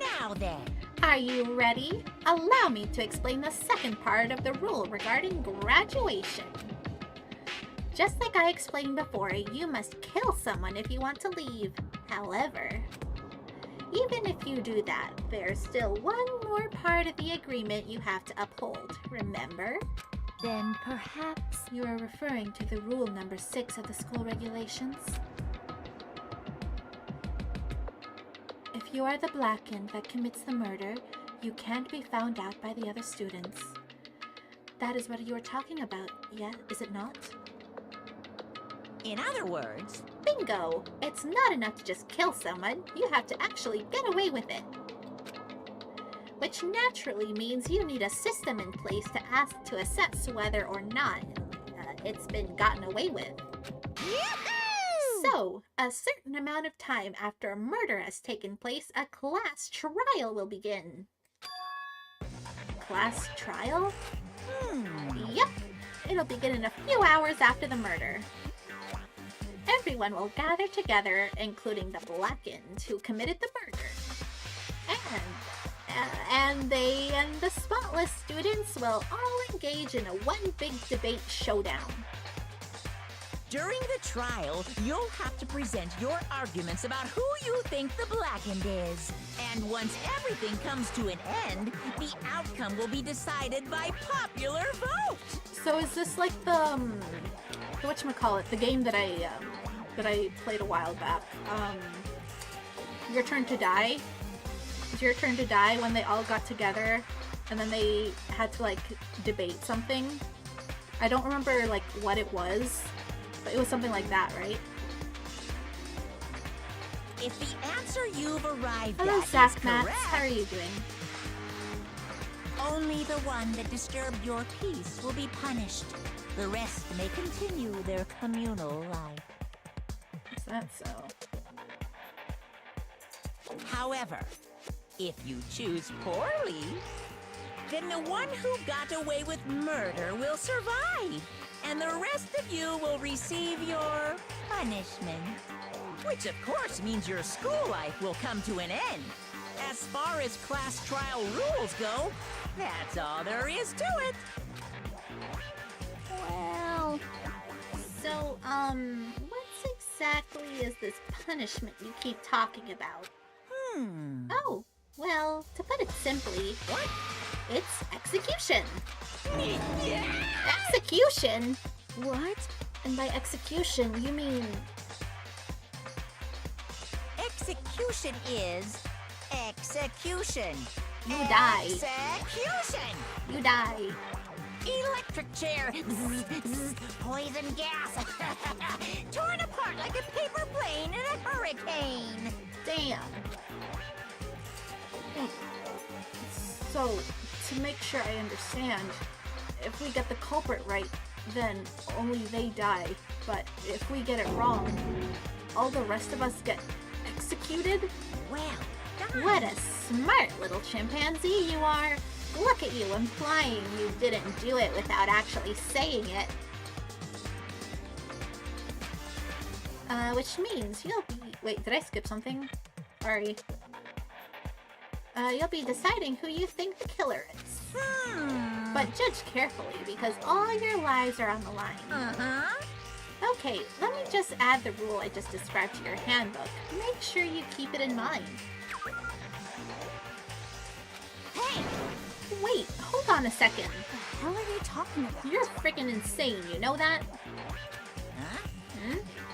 Now then. Are you ready? Allow me to explain the second part of the rule regarding graduation. Just like I explained before, you must kill someone if you want to leave. However, even if you do that, there's still one more part of the agreement you have to uphold. Remember? Then perhaps... You are referring to the rule number 6 of the school regulations? If you are the Blackened that commits the murder, you can't be found out by the other students. That is what you are talking about, yeah, is it not? In other words... Bingo! It's not enough to just kill someone, you have to actually get away with it. Which naturally means you need a system in place to assess whether or not it's been gotten away with. Yahoo! So, a certain amount of time after a murder has taken place, a class trial will begin. Class trial? Yep, it'll begin in a few hours after the murder. Everyone will gather together, including the Blackened who committed the murder. And they and the spotless students will all engage in a one big debate showdown. During the trial, you'll have to present your arguments about who you think the Blackened is. And once everything comes to an end, the outcome will be decided by popular vote. So is this like the whatchamacallit, the game that I played a while back? Your Turn to Die? It's Your Turn to Die when they all got together and then they had to like debate something. I don't remember like what it was, but it was something like that, right? If the answer you've arrived Hello, at is Zach correct, Mats. How are you doing? only the one that disturbed your peace will be punished. The rest may continue their communal life. Is that so? However, if you choose poorly, Then the one who got away with murder will survive, and the rest of you will receive your punishment. Which of course means your school life will come to an end. As far as class trial rules go, that's all there is to it. Well, so, what exactly is this punishment you keep talking about? Oh, well, to put it simply, it's execution. Execution? What? And by execution, you mean... Execution is execution. You die. Execution! You die. Electric chair. Poison gas. Torn apart like a paper plane in a hurricane. Damn. So, to make sure I understand, if we get the culprit right, then only they die. But if we get it wrong, all the rest of us get executed? Well done. What a smart little chimpanzee you are. Look at you implying you didn't do it without actually saying it. Which means you'll be... Wait, did I skip something? Sorry. You'll be deciding who you think the killer is. But judge carefully, because all your lives are on the line. Okay, let me just add the rule I just described to your handbook. Make sure you keep it in mind. Hey! Wait, hold on a second. What the hell are you talking about? You're freaking insane, you know that?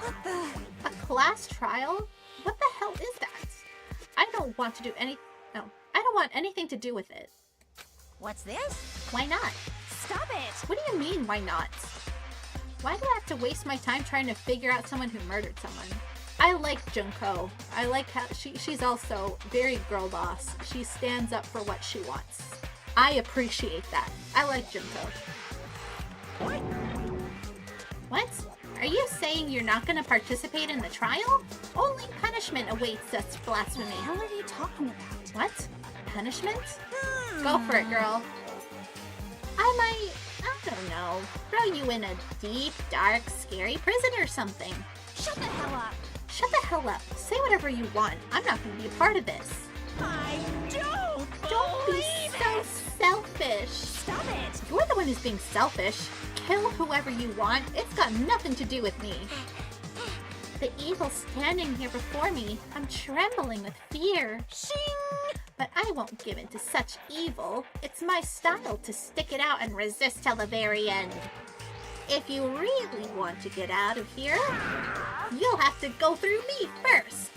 What the? A class trial? What the hell is that? I don't want to do any... No, I don't want anything to do with it. What's this? Why not? Stop it! What do you mean, why not? Why do I have to waste my time trying to figure out someone who murdered someone? I like Junko. I like how she's also very girl boss. She stands up for what she wants. I appreciate that. I like Junko. What? Are you saying you're not going to participate in the trial? Only punishment awaits such blasphemy. What the hell are you talking about? What? Punishment? Go for it, girl. I might, I don't know, throw you in a deep, dark, scary prison or something. Shut the hell up! Shut the hell up. Say whatever you want. I'm not going to be a part of this. I Don't be so selfish. Stop it! You're the one who's being selfish. Kill whoever you want. It's got nothing to do with me. The evil standing here before me. I'm trembling with fear. Shing! But I won't give in to such evil. It's my style to stick it out and resist till the very end. If you really want to get out of here, you'll have to go through me first.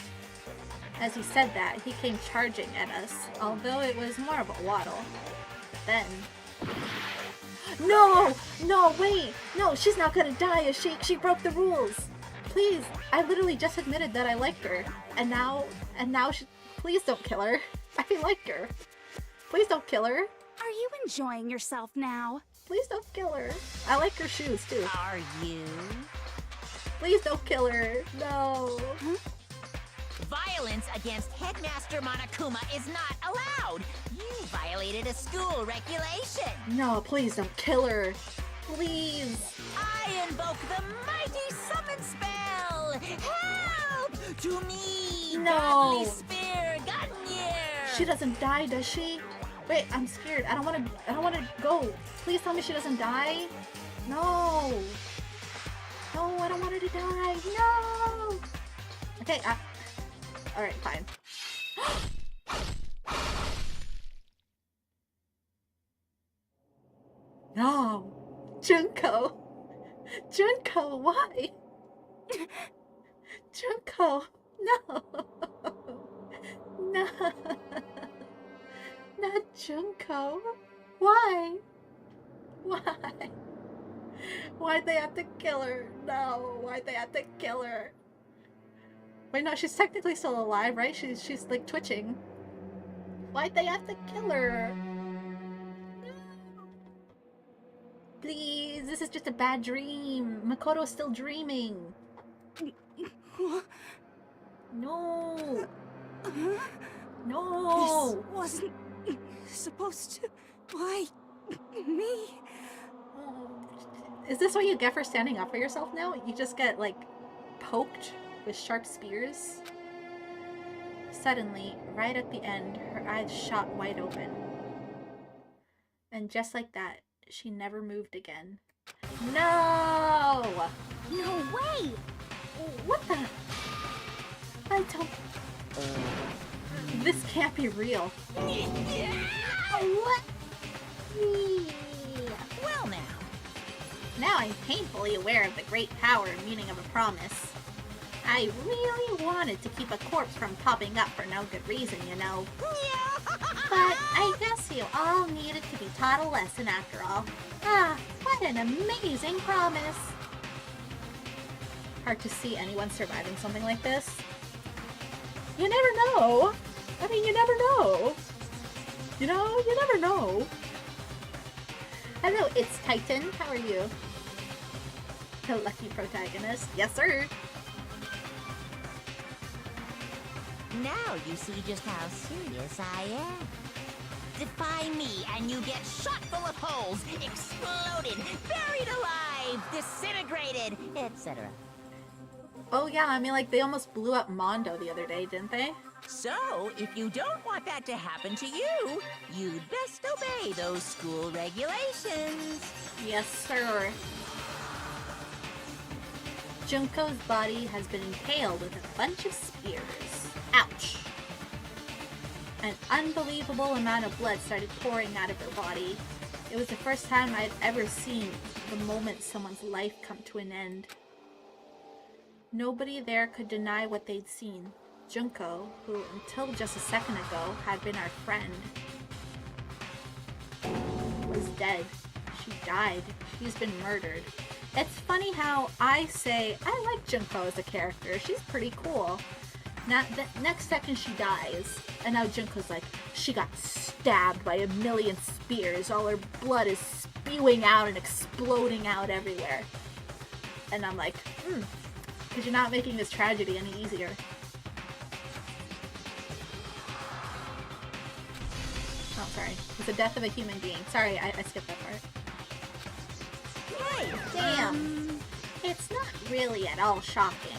As he said that, he came charging at us, although it was more of a waddle. But then... No! No, wait! No, she's not gonna die if she broke the rules! Please, I literally just admitted that I liked her. And now please don't kill her. I like her. Please don't kill her. Are you enjoying yourself now? Please don't kill her. I like her shoes too. Are you? Please don't kill her. No. Violence against Headmaster Monokuma is not allowed. You violated a school regulation. No, please don't kill her. Please. I invoke the mighty summon spell. Help! To me, No. godly spear, Gungnir. She doesn't die, does she? Wait, I'm scared. I don't want to go. Please tell me she doesn't die. No. No, I don't want her to die. No. Okay, alright, fine. No. Junko. Junko, why? Junko, no. No. Not Junko. Why? Why? Why'd they have to kill her? No, why'd they have to kill her? Wait, no, she's technically still alive, right? She's like twitching. Why'd they have to kill her? Please, this is just a bad dream. Makoto's still dreaming. No. No. This wasn't supposed to Why? Me? Is this what you get for standing up for yourself now? You just get, like, poked with sharp spears? Suddenly, right at the end, her eyes shot wide open. And just like that, she never moved again. No! No way! What the? I don't... This can't be real. What? Well now. Now I'm painfully aware of the great power and meaning of a promise. I really wanted to keep a corpse from popping up for no good reason, you know. But I guess you all needed to be taught a lesson after all. Ah, what an amazing promise! Hard to see anyone surviving something like this. You never know! I mean, you never know! You know, you never know! Hello, it's Titan. How are you? The lucky protagonist. Yes, sir! Now you see just how serious I am. Defy me and you get shot full of holes, exploded, buried alive, disintegrated, etc. Oh yeah, I mean, like, they almost blew up Mondo the other day, didn't they? So, if you don't want that to happen to you, you'd best obey those school regulations. Yes, sir. Junko's body has been impaled with a bunch of spears. Ouch! An unbelievable amount of blood started pouring out of her body. It was the first time I'd ever seen the moment someone's life come to an end. Nobody there could deny what they'd seen. Junko, who until just a second ago had been our friend, was dead. She died. She's been murdered. It's funny how I say I like Junko as a character. She's pretty cool. Now, the next second she dies, and now Junko's like, she got stabbed by a million spears. All her blood is spewing out and exploding out everywhere. And I'm like, because you're not making this tragedy any easier. Oh, sorry. It's the death of a human being. Sorry, I skipped that part. Hey, damn. It's not really at all shocking.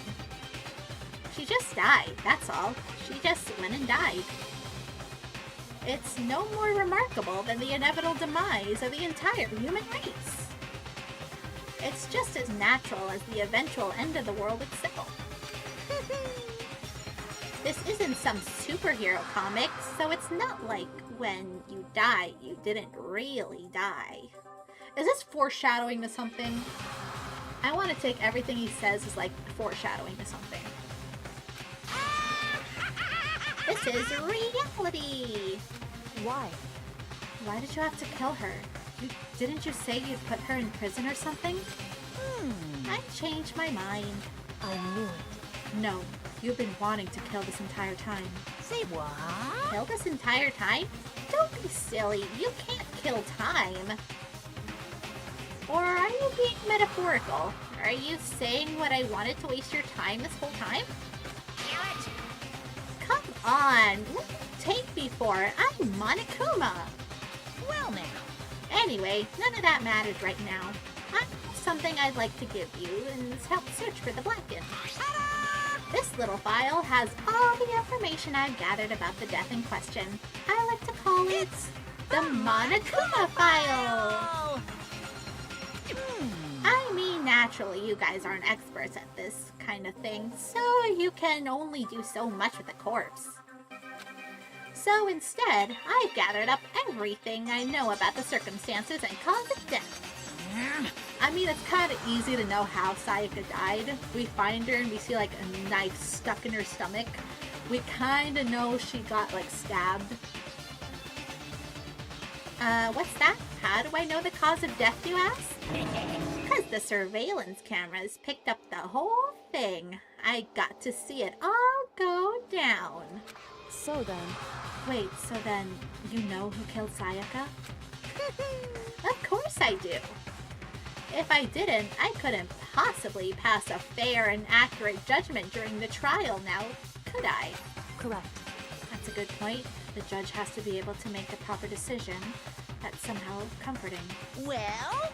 She just died, that's all. She just went and died. It's no more remarkable than the inevitable demise of the entire human race. It's just as natural as the eventual end of the world itself. This isn't some superhero comic, so it's not like when you die, you didn't really die. Is this foreshadowing to something? I want to take everything he says as like foreshadowing to something. This is reality! Why? Why did you have to kill her? Didn't you say you'd put her in prison or something? I changed my mind. I knew it. No, you've been wanting to kill this entire time. Say what? Kill this entire time? Don't be silly. You can't kill time. Or are you being metaphorical? Are you saying what I wanted to waste your time this whole time? Come on, what did you take me for? I'm Monokuma. Well now. Anyway, none of that matters right now. I have something I'd like to give you and help search for the Blackened. This little file has all the information I've gathered about the death in question. I like to call it the Monokuma file. I mean, naturally, you guys aren't experts at this kind of thing, so you can only do so much with a corpse. So instead, I've gathered up everything I know about the circumstances and cause of death. I mean, it's kind of easy to know how Sayaka died. We find her and we see like a knife stuck in her stomach. We kind of know she got like stabbed. What's that? How do I know the cause of death, you ask? Because the surveillance cameras picked up the whole thing. I got to see it all go down. So then... Wait, so then you know who killed Sayaka? Of course I do. If I didn't, I couldn't possibly pass a fair and accurate judgment during the trial now, could I? Correct. That's a good point. The judge has to be able to make the proper decision. That's somehow comforting. Well?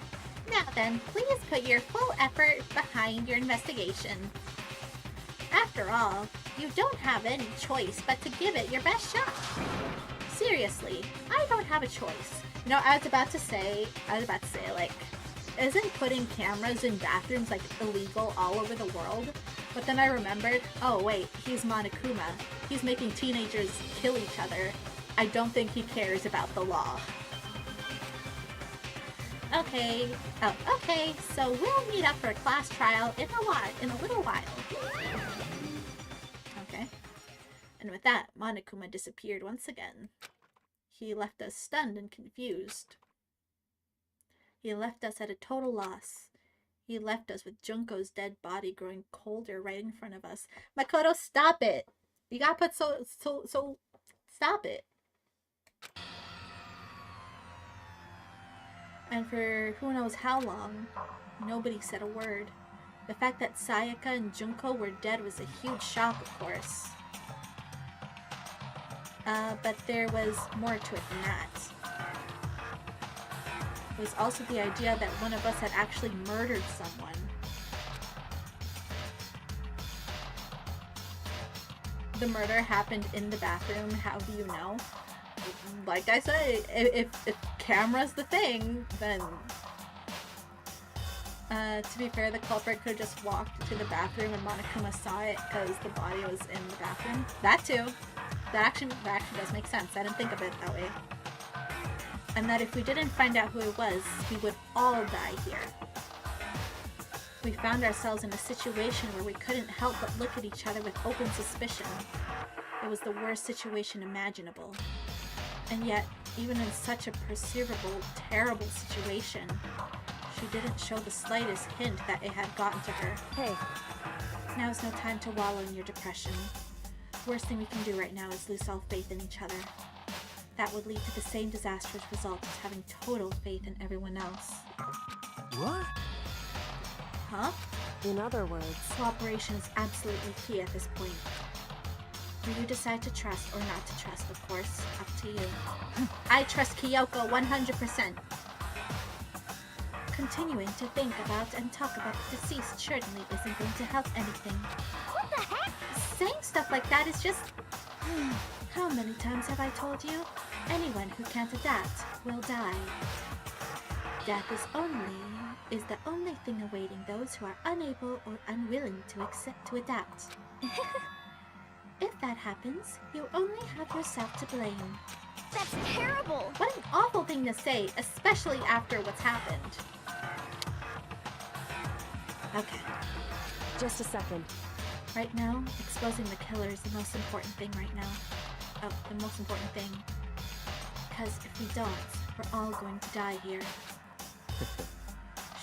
Now then, please put your full effort behind your investigation. After all, you don't have any choice but to give it your best shot. Seriously, I don't have a choice. You know, I was about to say, like, isn't putting cameras in bathrooms, like, illegal all over the world? But then I remembered, oh wait, he's Monokuma. He's making teenagers kill each other. I don't think he cares about the law. Okay. Oh, okay. So we'll meet up for a class trial in a little while. Okay. And with that, Monokuma disappeared once again. He left us stunned and confused. He left us at a total loss. He left us with Junko's dead body growing colder right in front of us. Makoto, stop it! You gotta put so stop it. And for who knows how long, nobody said a word. The fact that Sayaka and Junko were dead was a huge shock, of course. But there was more to it than that. It was also the idea that one of us had actually murdered someone. The murder happened in the bathroom. How do you know? Like I said, if camera's the thing, then to be fair, the culprit could have just walked to the bathroom and Monokuma saw it because the body was in the bathroom. That too. That actually does make sense. I didn't think of it that way. And that if we didn't find out who it was, we would all die here. We found ourselves in a situation where we couldn't help but look at each other with open suspicion. It was the worst situation imaginable. And yet, even in such a perceivable, terrible situation, she didn't show the slightest hint that it had gotten to her. Hey, now's no time to wallow in your depression. Worst thing we can do right now is lose all faith in each other. That would lead to the same disastrous result as having total faith in everyone else. What? Huh? In other words, cooperation is absolutely key at this point. Do you decide to trust or not to trust, of course, up to you. I trust Kyoko 100%. Continuing to think about and talk about the deceased certainly isn't going to help anything. What the heck? Saying stuff like that is just... How many times have I told you? Anyone who can't adapt will die. Death is the only thing awaiting those who are unable or unwilling to adapt. If that happens, you only have yourself to blame. That's terrible! What an awful thing to say, especially after what's happened. Okay. Just a second. Right now, exposing the killer is the most important thing right now. Oh, the most important thing. Because if we don't, we're all going to die here.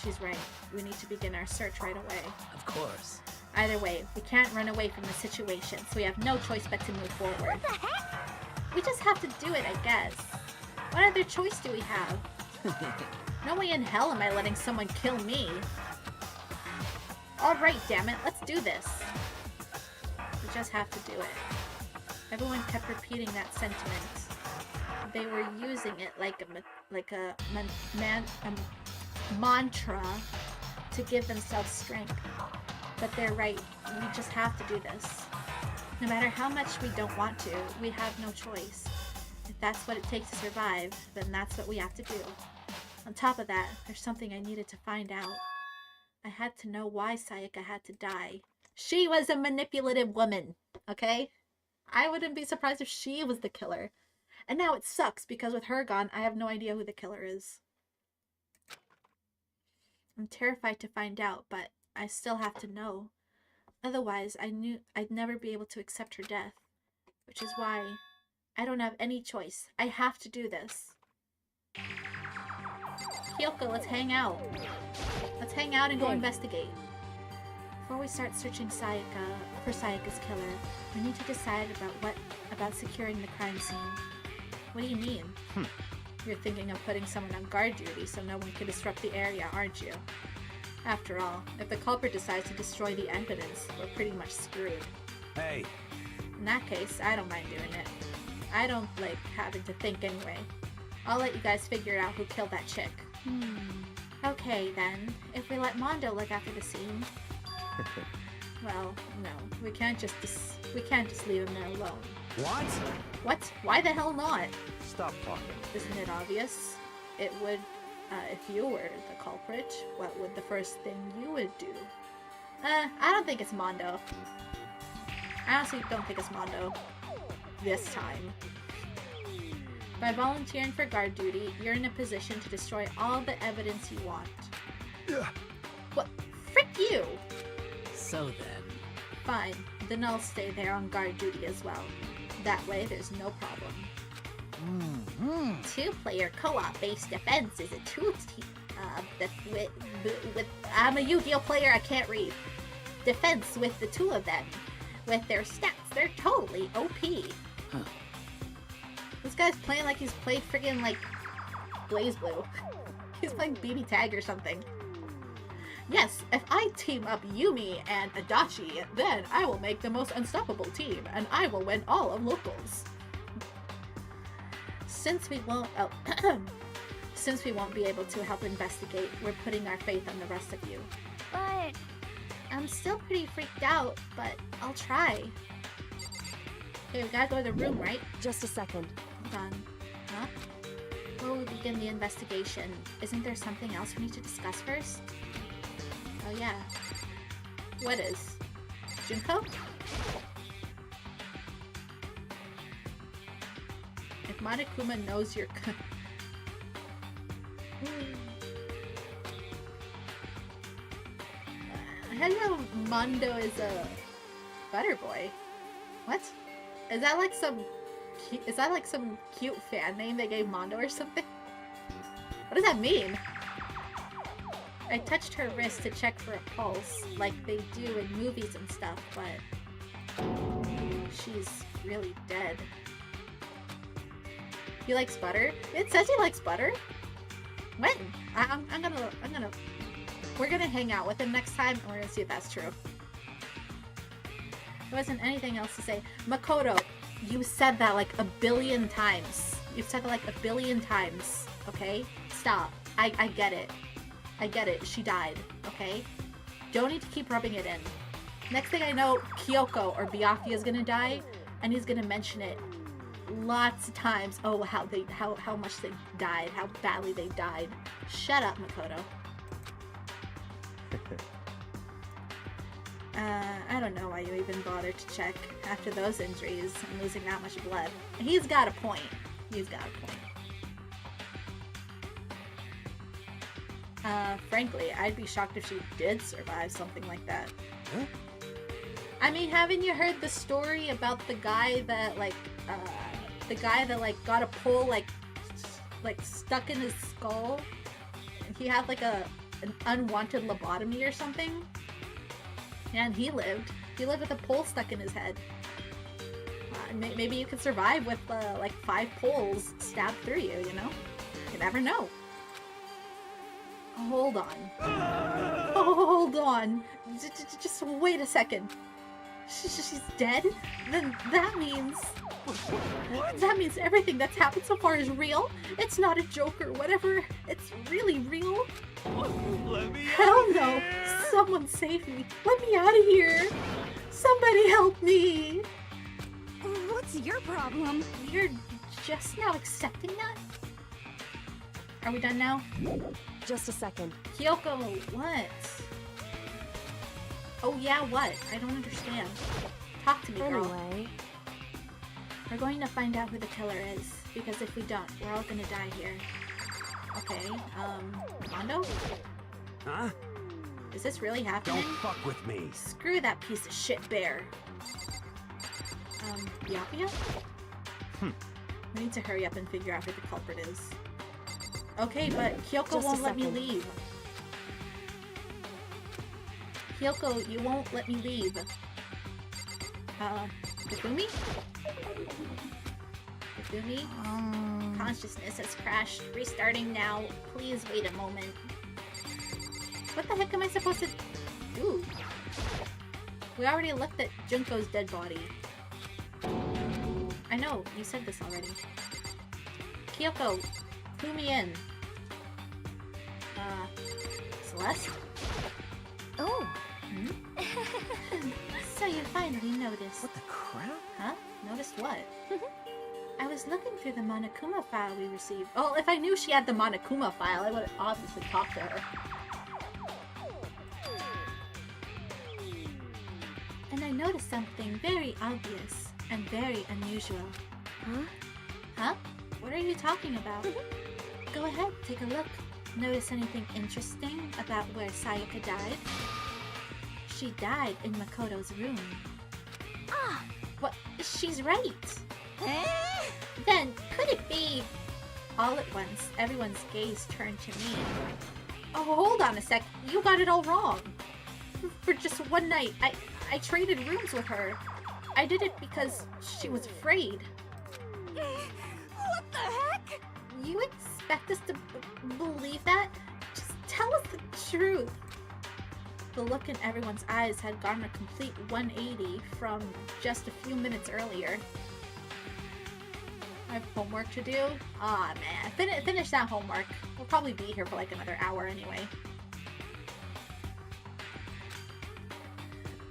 She's right. We need to begin our search right away. Of course. Either way, we can't run away from the situation, so we have no choice but to move forward. What the heck? We just have to do it, I guess. What other choice do we have? No way in hell am I letting someone kill me. Alright, damn it, let's do this. We just have to do it. Everyone kept repeating that sentiment. They were using it like a mantra to give themselves strength. But they're right, we just have to do this. No matter how much we don't want to, we have no choice. If that's what it takes to survive, then that's what we have to do. On top of that, there's something I needed to find out. I had to know why Sayaka had to die. She was a manipulative woman, okay? I wouldn't be surprised if she was the killer. And now it sucks because with her gone, I have no idea who the killer is. I'm terrified to find out, but I still have to know. Otherwise, I knew I'd never be able to accept her death. Which is why I don't have any choice. I have to do this. Kyoko, let's hang out. Let's hang out and go investigate. Before we start searching for Sayaka's killer, we need to decide about securing the crime scene. What do you mean? You're thinking of putting someone on guard duty so no one can disrupt the area, aren't you? After all, if the culprit decides to destroy the evidence, we're pretty much screwed. Hey! In that case, I don't mind doing it. I don't like having to think anyway. I'll let you guys figure out who killed that chick. Okay, then. If we let Mondo look after the scene... Well, no. We can't just leave him there alone. What? What? Why the hell not? Stop talking. Isn't it obvious? It would, if you were the culprit, what would the first thing you would do? I don't think it's Mondo. I honestly don't think it's Mondo. This time. By volunteering for guard duty, you're in a position to destroy all the evidence you want. What? Frick you! So then... Fine, then I'll stay there on guard duty as well. That way, there's no problem. Two-player co-op based defense is a I'm a Yu-Gi-Oh player, I can't read. Defense with the two of them. With their stats, they're totally OP. Huh. This guy's playing like he's played friggin' like Blaze Blue. He's playing BB Tag or something. Yes, if I team up Yumi and Adachi, then I will make the most unstoppable team, and I will win all of locals. Since we won't be able to help investigate, we're putting our faith on the rest of you. But I'm still pretty freaked out, but I'll try. Okay, we gotta go to the room, right? Just a second. Hold on. Huh? Before we begin the investigation, isn't there something else we need to discuss first? Oh yeah. What is? Junko? If Monokuma knows you're I didn't know Mondo is a butter boy. What? Is that like some cute fan name they gave Mondo or something? What does that mean? I touched her wrist to check for a pulse, like they do in movies and stuff, but she's really dead. He likes butter? It says he likes butter? When? We're gonna hang out with him next time, and we're gonna see if that's true. There wasn't anything else to say. Makoto, you said that like a billion times. You've said that like a billion times, okay? Stop. I get it. I get it. She died, okay? Don't need to keep rubbing it in. Next thing I know, Kyoko or Byakuya is gonna die, and he's gonna mention it lots of times. Oh, how much they died, how badly they died. Shut up, Makoto. I don't know why you even bothered to check after those injuries and losing that much blood. He's got a point. He's got a point. Frankly, I'd be shocked if she did survive something like that. Huh? I mean, haven't you heard the story about the guy that got a pole like stuck in his skull? He had like an unwanted lobotomy or something? And he lived. He lived with a pole stuck in his head. Maybe you could survive with like 5 poles stabbed through you, you know? You never know. Hold on. Hold on. Just wait a second. She's dead? Then that means... What? That means everything that's happened so far is real? It's not a joke or whatever. It's really real? Let me Hell out no! here. Someone save me! Let me out of here! Somebody help me! What's your problem? You're just now accepting that? Are we done now? Just a second. Kyoko, what? Oh yeah, what? I don't understand. Talk to me, girl. Anyway, We're going to find out who the killer is, because if we don't, we're all gonna die here. Okay, Mondo? Huh? Is this really happening? Don't fuck with me. Screw that piece of shit bear. Byakuya? We need to hurry up and figure out who the culprit is. Okay, but Kyoko Just a won't let me second. leave. Kyoko, you won't let me leave. Hifumi? Hifumi? Consciousness has crashed. Restarting now. Please wait a moment. What the heck am I supposed to do? We already looked at Junko's dead body. I know, you said this already. Kyoko, Clue me in. Celeste? Oh. So you finally noticed. What the crap? Huh? Noticed what? I was looking through the Monokuma file we received. Oh, if I knew she had the Monokuma file, I would have obviously talked to her. And I noticed something very obvious and very unusual. Huh? Huh? What are you talking about? Go ahead, take a look. Notice anything interesting about where Sayaka died? She died in Makoto's room. Ah! What? She's right! Then, could it be... All at once, everyone's gaze turned to me. Oh, hold on a sec. You got it all wrong. For just one night, I traded rooms with her. I did it because she was afraid. What the heck? You expect us to believe that? Just tell us the truth. The look in everyone's eyes had gone a complete 180 from just a few minutes earlier. I have homework to do? Aw, man. Finish that homework. We'll probably be here for like another hour anyway.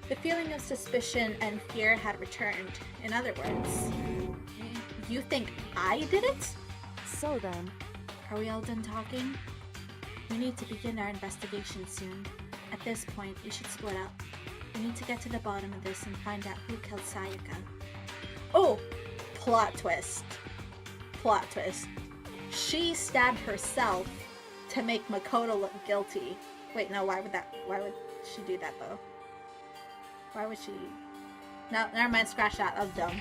The feeling of suspicion and fear had returned. In other words, you think I did it? So then... Are we all done talking? We need to begin our investigation soon. At this point, we should split up. We need to get to the bottom of this and find out who killed Sayaka. Oh! Plot twist. Plot twist. She stabbed herself to make Makoto look guilty. Wait, no, why would she do that though? Why would she... No, never mind, scratch that. That was dumb.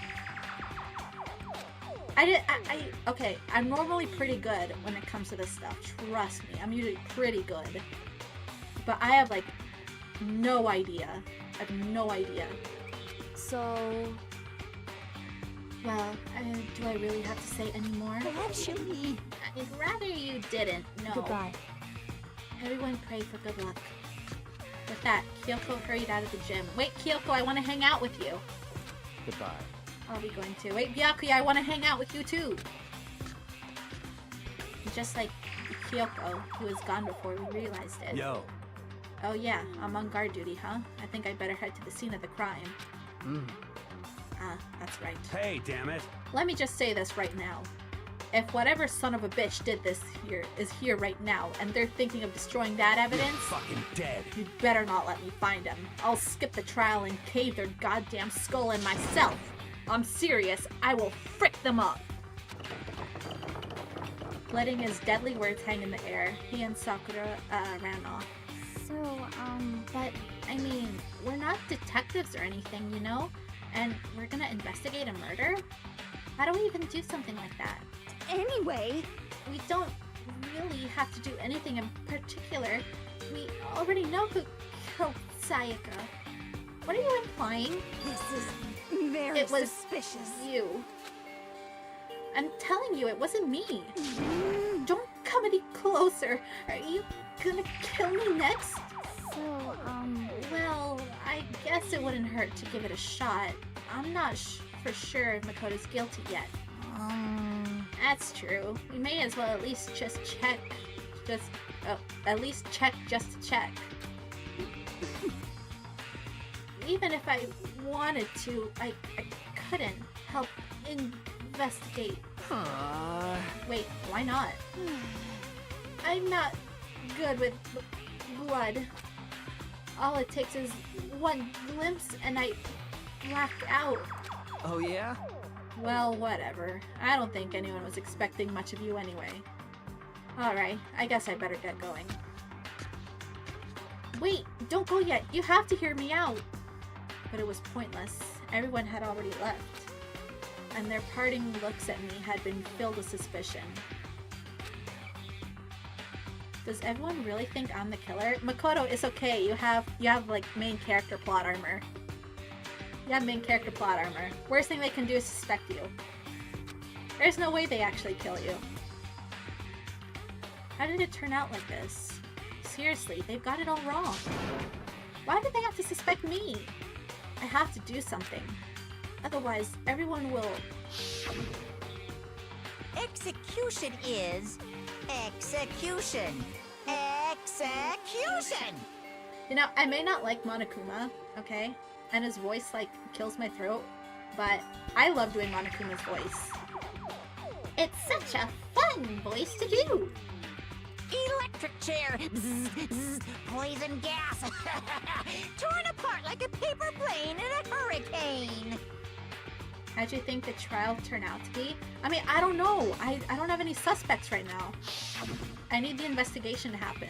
Okay, I'm normally pretty good when it comes to this stuff. Trust me, I'm usually pretty good. But I have, like, no idea. I have no idea. So... Well, do I really have to say any more? Actually... I'd rather you didn't, no. Goodbye. Everyone pray for good luck. With that, Kyoko hurried out of the gym. Wait, Kyoko, I want to hang out with you. Goodbye. I'll be going to. Wait, Byakuya, I want to hang out with you too. Just like Kyoko, who was gone before we realized it. Yo. Oh yeah, I'm on guard duty, huh? I think I'd better head to the scene of the crime. That's right. Hey, damn it. Let me just say this right now. If whatever son of a bitch did this here is here right now, and they're thinking of destroying that evidence, You're fucking dead. you better not let me find them. I'll skip the trial and cave their goddamn skull in myself. I'm serious. I will frick them up. Letting his deadly words hang in the air, he and Sakura ran off. So, But, I mean, we're not detectives or anything, you know? And we're gonna investigate a murder? How do we even do something like that? anyway... We don't really have to do anything in particular. We already know who killed Sayaka. What are you implying? This is very suspicious. You. I'm telling you, it wasn't me. Don't come any closer. Are you gonna kill me next? So, Well, I guess it wouldn't hurt to give it a shot. I'm not for sure if Makoto's guilty yet. That's true. We may as well at least just check. At least check just to check. Even if I wanted to, I couldn't help investigate. Wait, why not? I'm not good with blood. All it takes is one glimpse and I black out. Oh yeah? Well, whatever. I don't think anyone was expecting much of you anyway. Alright, I guess I better get going. Wait, don't go yet. You have to hear me out. But it was pointless. Everyone had already left. And their parting looks at me had been filled with suspicion. Does everyone really think I'm the killer? Makoto, it's okay. You have like main character plot armor. You have main character plot armor. Worst thing they can do is suspect you. There's no way they actually kill you. How did it turn out like this? Seriously, they've got it all wrong. Why did they have to suspect me? I have to do something. Otherwise, everyone will... Execution is Execution! Execution! You know, I may not like Monokuma, okay? And his voice, like, kills my throat. But I love doing Monokuma's voice. It's such a fun voice to do! Electric chair! Bzz, bzz, poison gas! Torn apart like a paper plane in a hurricane! How'd you think the trial turned out to be? I mean, I don't know. I don't have any suspects right now. I need the investigation to happen.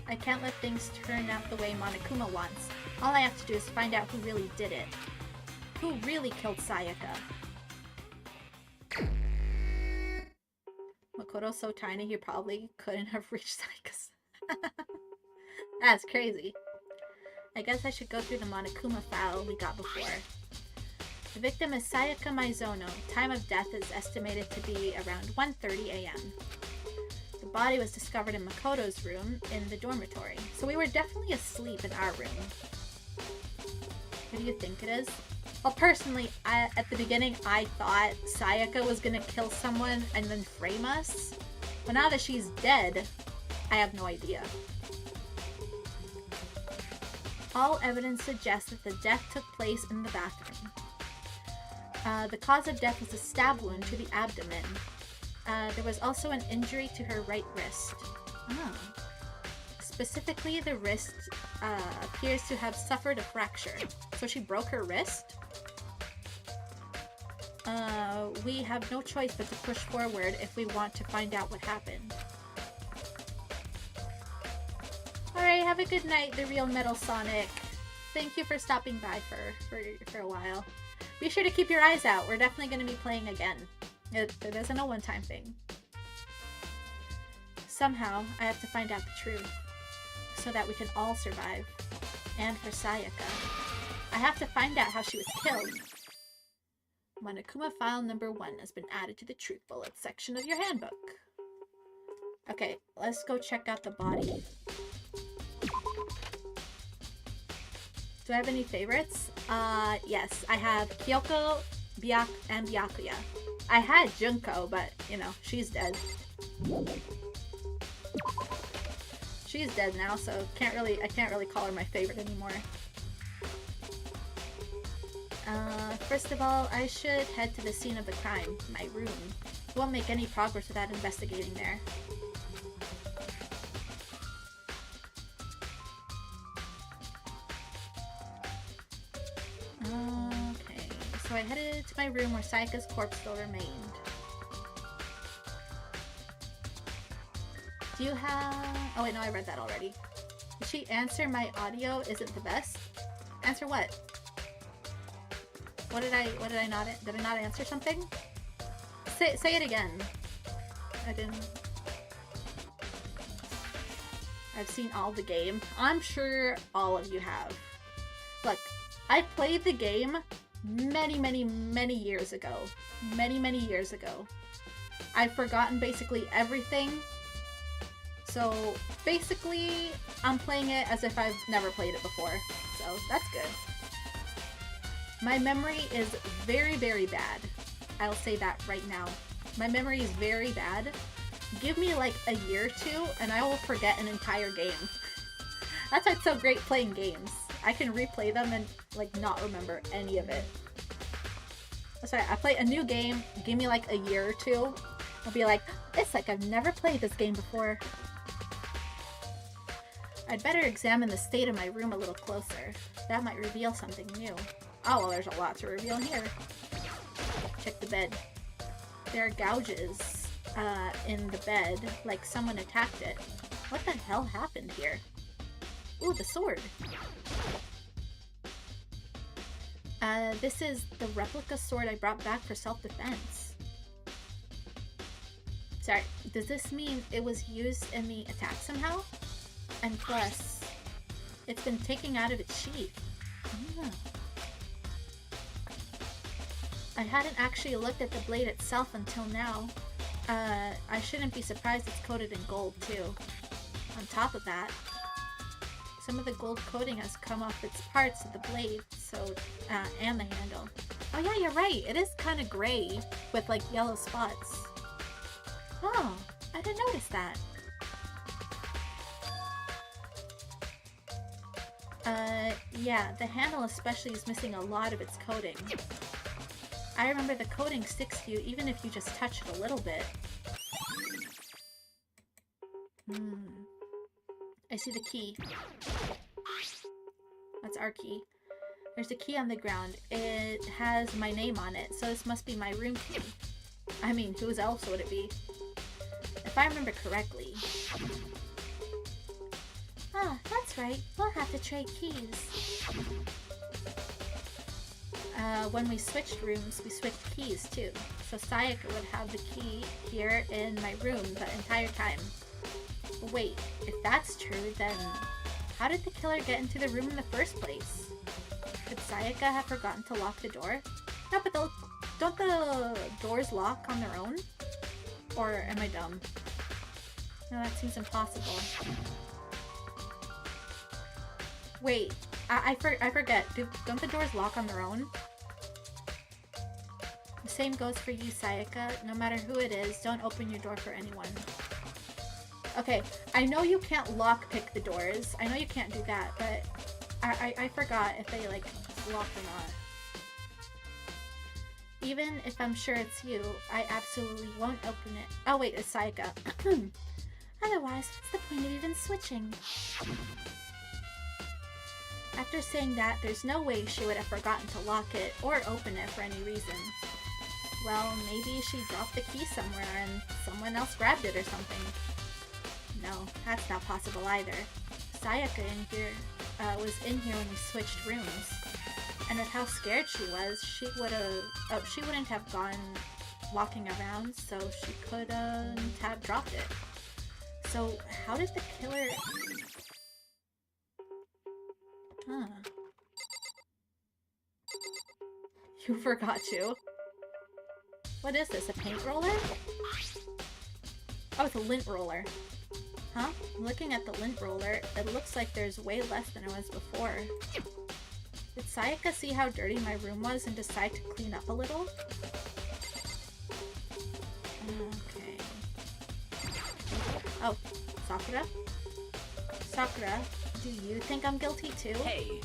I can't let things turn out the way Monokuma wants. All I have to do is find out who really did it. Who really killed Sayaka? Makoto's so tiny he probably couldn't have reached Sayaka's. That's crazy. I guess I should go through the Monokuma file we got before. The victim is Sayaka Maizono. Time of death is estimated to be around 1:30 a.m. The body was discovered in Makoto's room in the dormitory. So we were definitely asleep in our room. What do you think it is? Well, personally, at the beginning, I thought Sayaka was gonna kill someone and then frame us. But now that she's dead, I have no idea. All evidence suggests that the death took place in the bathroom. The cause of death was a stab wound to the abdomen. There was also an injury to her right wrist. Oh. Specifically, the wrist appears to have suffered a fracture. So she broke her wrist? We have no choice but to push forward if we want to find out what happened. Alright, have a good night, the real Metal Sonic. Thank you for stopping by for a while. Be sure to keep your eyes out. We're definitely going to be playing again. It isn't a one-time thing. Somehow, I have to find out the truth, so that we can all survive. And for Sayaka. I have to find out how she was killed. Monokuma file number 1 has been added to the truth bullets section of your handbook. Okay, let's go check out the body. Do I have any favorites? Yes, I have Kyoko, and Byakuya. I had Junko, but, you know, she's dead. She's dead now, so I can't really call her my favorite anymore. First of all, I should head to the scene of the crime, my room. Won't make any progress without investigating there. Okay, so I headed to my room where Sayaka's corpse still remained. Do you have... Oh wait, no, I read that already. Did she answer my audio isn't the best? Answer what? What did I not... Did I not answer something? Say it again. I didn't... I've seen all the game. I'm sure all of you have. Look, I played the game many years ago. Many years ago. I've forgotten basically everything. So basically, I'm playing it as if I've never played it before. So that's good. My memory is very bad. I'll say that right now. My memory is very bad. Give me like a year or two and I will forget an entire game. That's why it's so great playing games. I can replay them and like not remember any of it. That's why I play a new game, give me like a year or two, I'll be like, it's like I've never played this game before. I'd better examine the state of my room a little closer. That might reveal something new. Oh, well, there's a lot to reveal here. Check the bed. There are gouges in the bed, like someone attacked it. What the hell happened here? Ooh, the sword. This is the replica sword I brought back for self-defense. Sorry, does this mean it was used in the attack somehow? And plus, it's been taken out of its sheath. Oh. I hadn't actually looked at the blade itself until now. I shouldn't be surprised it's coated in gold too. On top of that, some of the gold coating has come off its parts of the blade, so, and the handle. Oh yeah, you're right, it is kind of gray with like yellow spots. Oh, I didn't notice that. Yeah, the handle especially is missing a lot of its coating. I remember the coating sticks to you even if you just touch it a little bit. I see the key. That's our key. There's a key on the ground. It has my name on it, so this must be my room key. I mean, whose else would it be? If I remember correctly. Ah, that's right. We'll have to trade keys. When we switched rooms, we switched keys too. So Sayaka would have the key here in my room the entire time. Wait, if that's true, then how did the killer get into the room in the first place? Could Sayaka have forgotten to lock the door? No, but don't the doors lock on their own? Or am I dumb? No, that seems impossible. Wait, I forget. Don't the doors lock on their own? The same goes for you, Sayaka. No matter who it is, don't open your door for anyone. Okay, I know you can't lockpick the doors. I know you can't do that, but I forgot if they, like, lock or not. Even if I'm sure it's you, I absolutely won't open it. Oh wait, it's Sayaka. Otherwise, what's the point of even switching? After saying that, there's no way she would have forgotten to lock it or open it for any reason. Well, maybe she dropped the key somewhere and someone else grabbed it or something. No, that's not possible either. Sayaka was in here when we switched rooms. And with how scared she was, she wouldn't have gone walking around, so she couldn't have dropped it. So how did the killer... Huh. You forgot to. What is this, a paint roller? Oh, it's a lint roller. Huh? Looking at the lint roller, it looks like there's way less than it was before. Did Sayaka see how dirty my room was and decide to clean up a little? Okay. Oh, Sakura? Sakura, do you think I'm guilty too? Hey!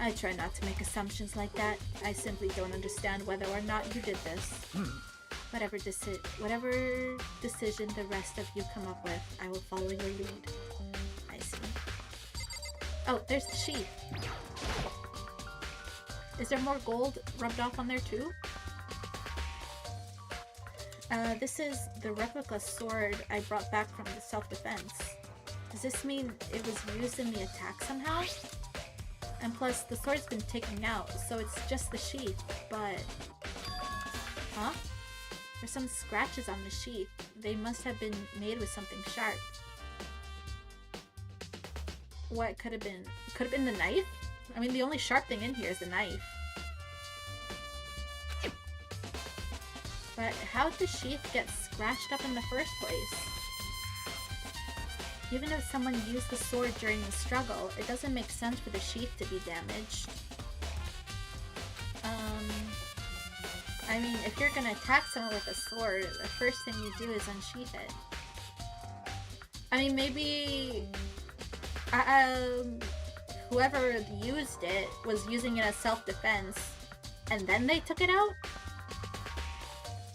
I try not to make assumptions like that. I simply don't understand whether or not you did this. Whatever decision the rest of you come up with, I will follow your lead. I see. Oh, there's the sheath. Is there more gold rubbed off on there too? This is the replica sword I brought back from the self-defense. Does this mean it was used in the attack somehow? And plus, the sword's been taken out, so it's just the sheath, but... Huh? There's some scratches on the sheath. They must have been made with something sharp. What could have been? Could have been the knife? I mean, the only sharp thing in here is the knife. But how did the sheath get scratched up in the first place? Even if someone used the sword during the struggle, it doesn't make sense for the sheath to be damaged. I mean, if you're gonna attack someone with a sword, the first thing you do is unsheath it. I mean, maybe... whoever used it was using it as self-defense, and then they took it out?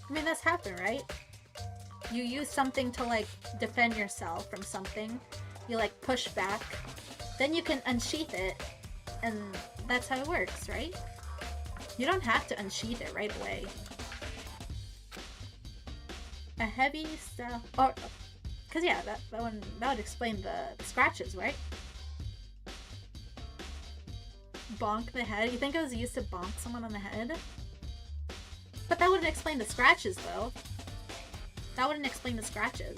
I mean, that's happened, right? You use something to, like, defend yourself from something. You, like, push back. Then you can unsheath it, and that's how it works, right? You don't have to unsheath it right away. A heavy stuff... Oh, because yeah, that would explain the scratches, right? Bonk the head. You think it was used to bonk someone on the head? But that wouldn't explain the scratches, though. That wouldn't explain the scratches.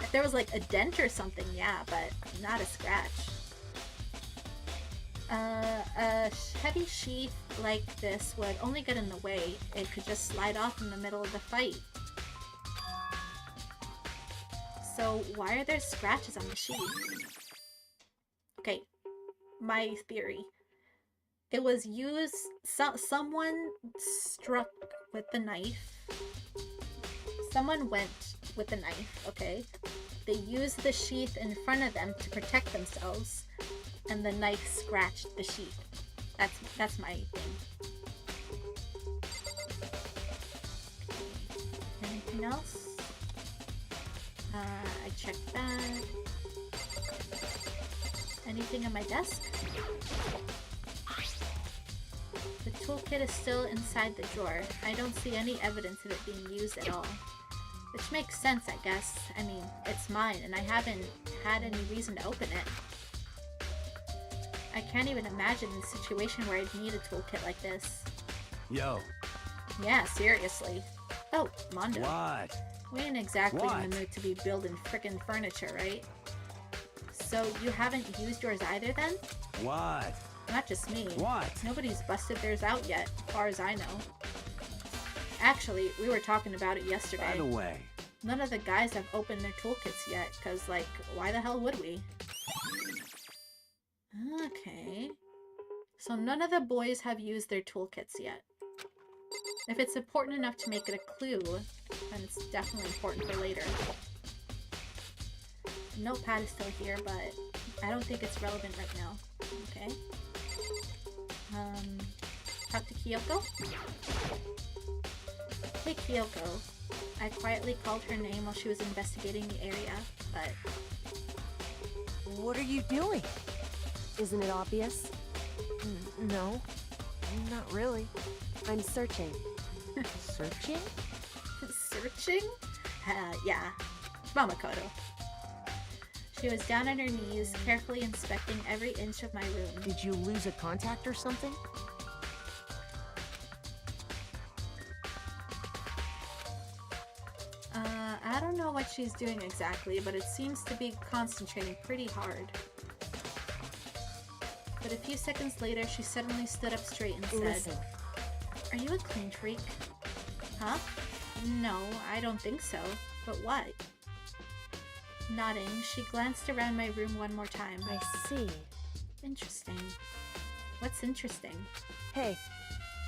If there was, like, a dent or something, yeah, but not a scratch. A heavy sheath like this would only get in the way. It could just slide off in the middle of the fight. So why are there scratches on the sheath? Okay, my theory. It was used... someone struck with the knife. Someone went with the knife, okay? They used the sheath in front of them to protect themselves, and the knife scratched the sheath. That's my thing. Okay. Anything else? I checked that. Anything on my desk? The toolkit is still inside the drawer. I don't see any evidence of it being used at all. Which makes sense, I guess. I mean, it's mine, and I haven't had any reason to open it. I can't even imagine a situation where I'd need a toolkit like this. Yo. Yeah, seriously. Oh, Mondo. What? We ain't exactly in the mood to be building frickin' furniture, right? So you haven't used yours either then? What? Not just me. What? Nobody's busted theirs out yet, as far as I know. Actually, we were talking about it yesterday. By the way. None of the guys have opened their toolkits yet, because, like, why the hell would we? Okay. So none of the boys have used their toolkits yet. If it's important enough to make it a clue, then it's definitely important for later. The notepad is still here, but I don't think it's relevant right now. Okay. Talk to Kyoko? Hey Kyoko. I quietly called her name while she was investigating the area, but... What are you doing? Isn't it obvious? No, not really. I'm searching. Searching? Searching? Yeah. Makoto. She was down on her knees, carefully inspecting every inch of my room. Did you lose a contact or something? I don't know what she's doing exactly, but it seems to be concentrating pretty hard. But a few seconds later, she suddenly stood up straight and said, Listen. Are you a clean freak? Huh? No, I don't think so. But what? Nodding, she glanced around my room one more time. I see. Interesting. What's interesting? Hey.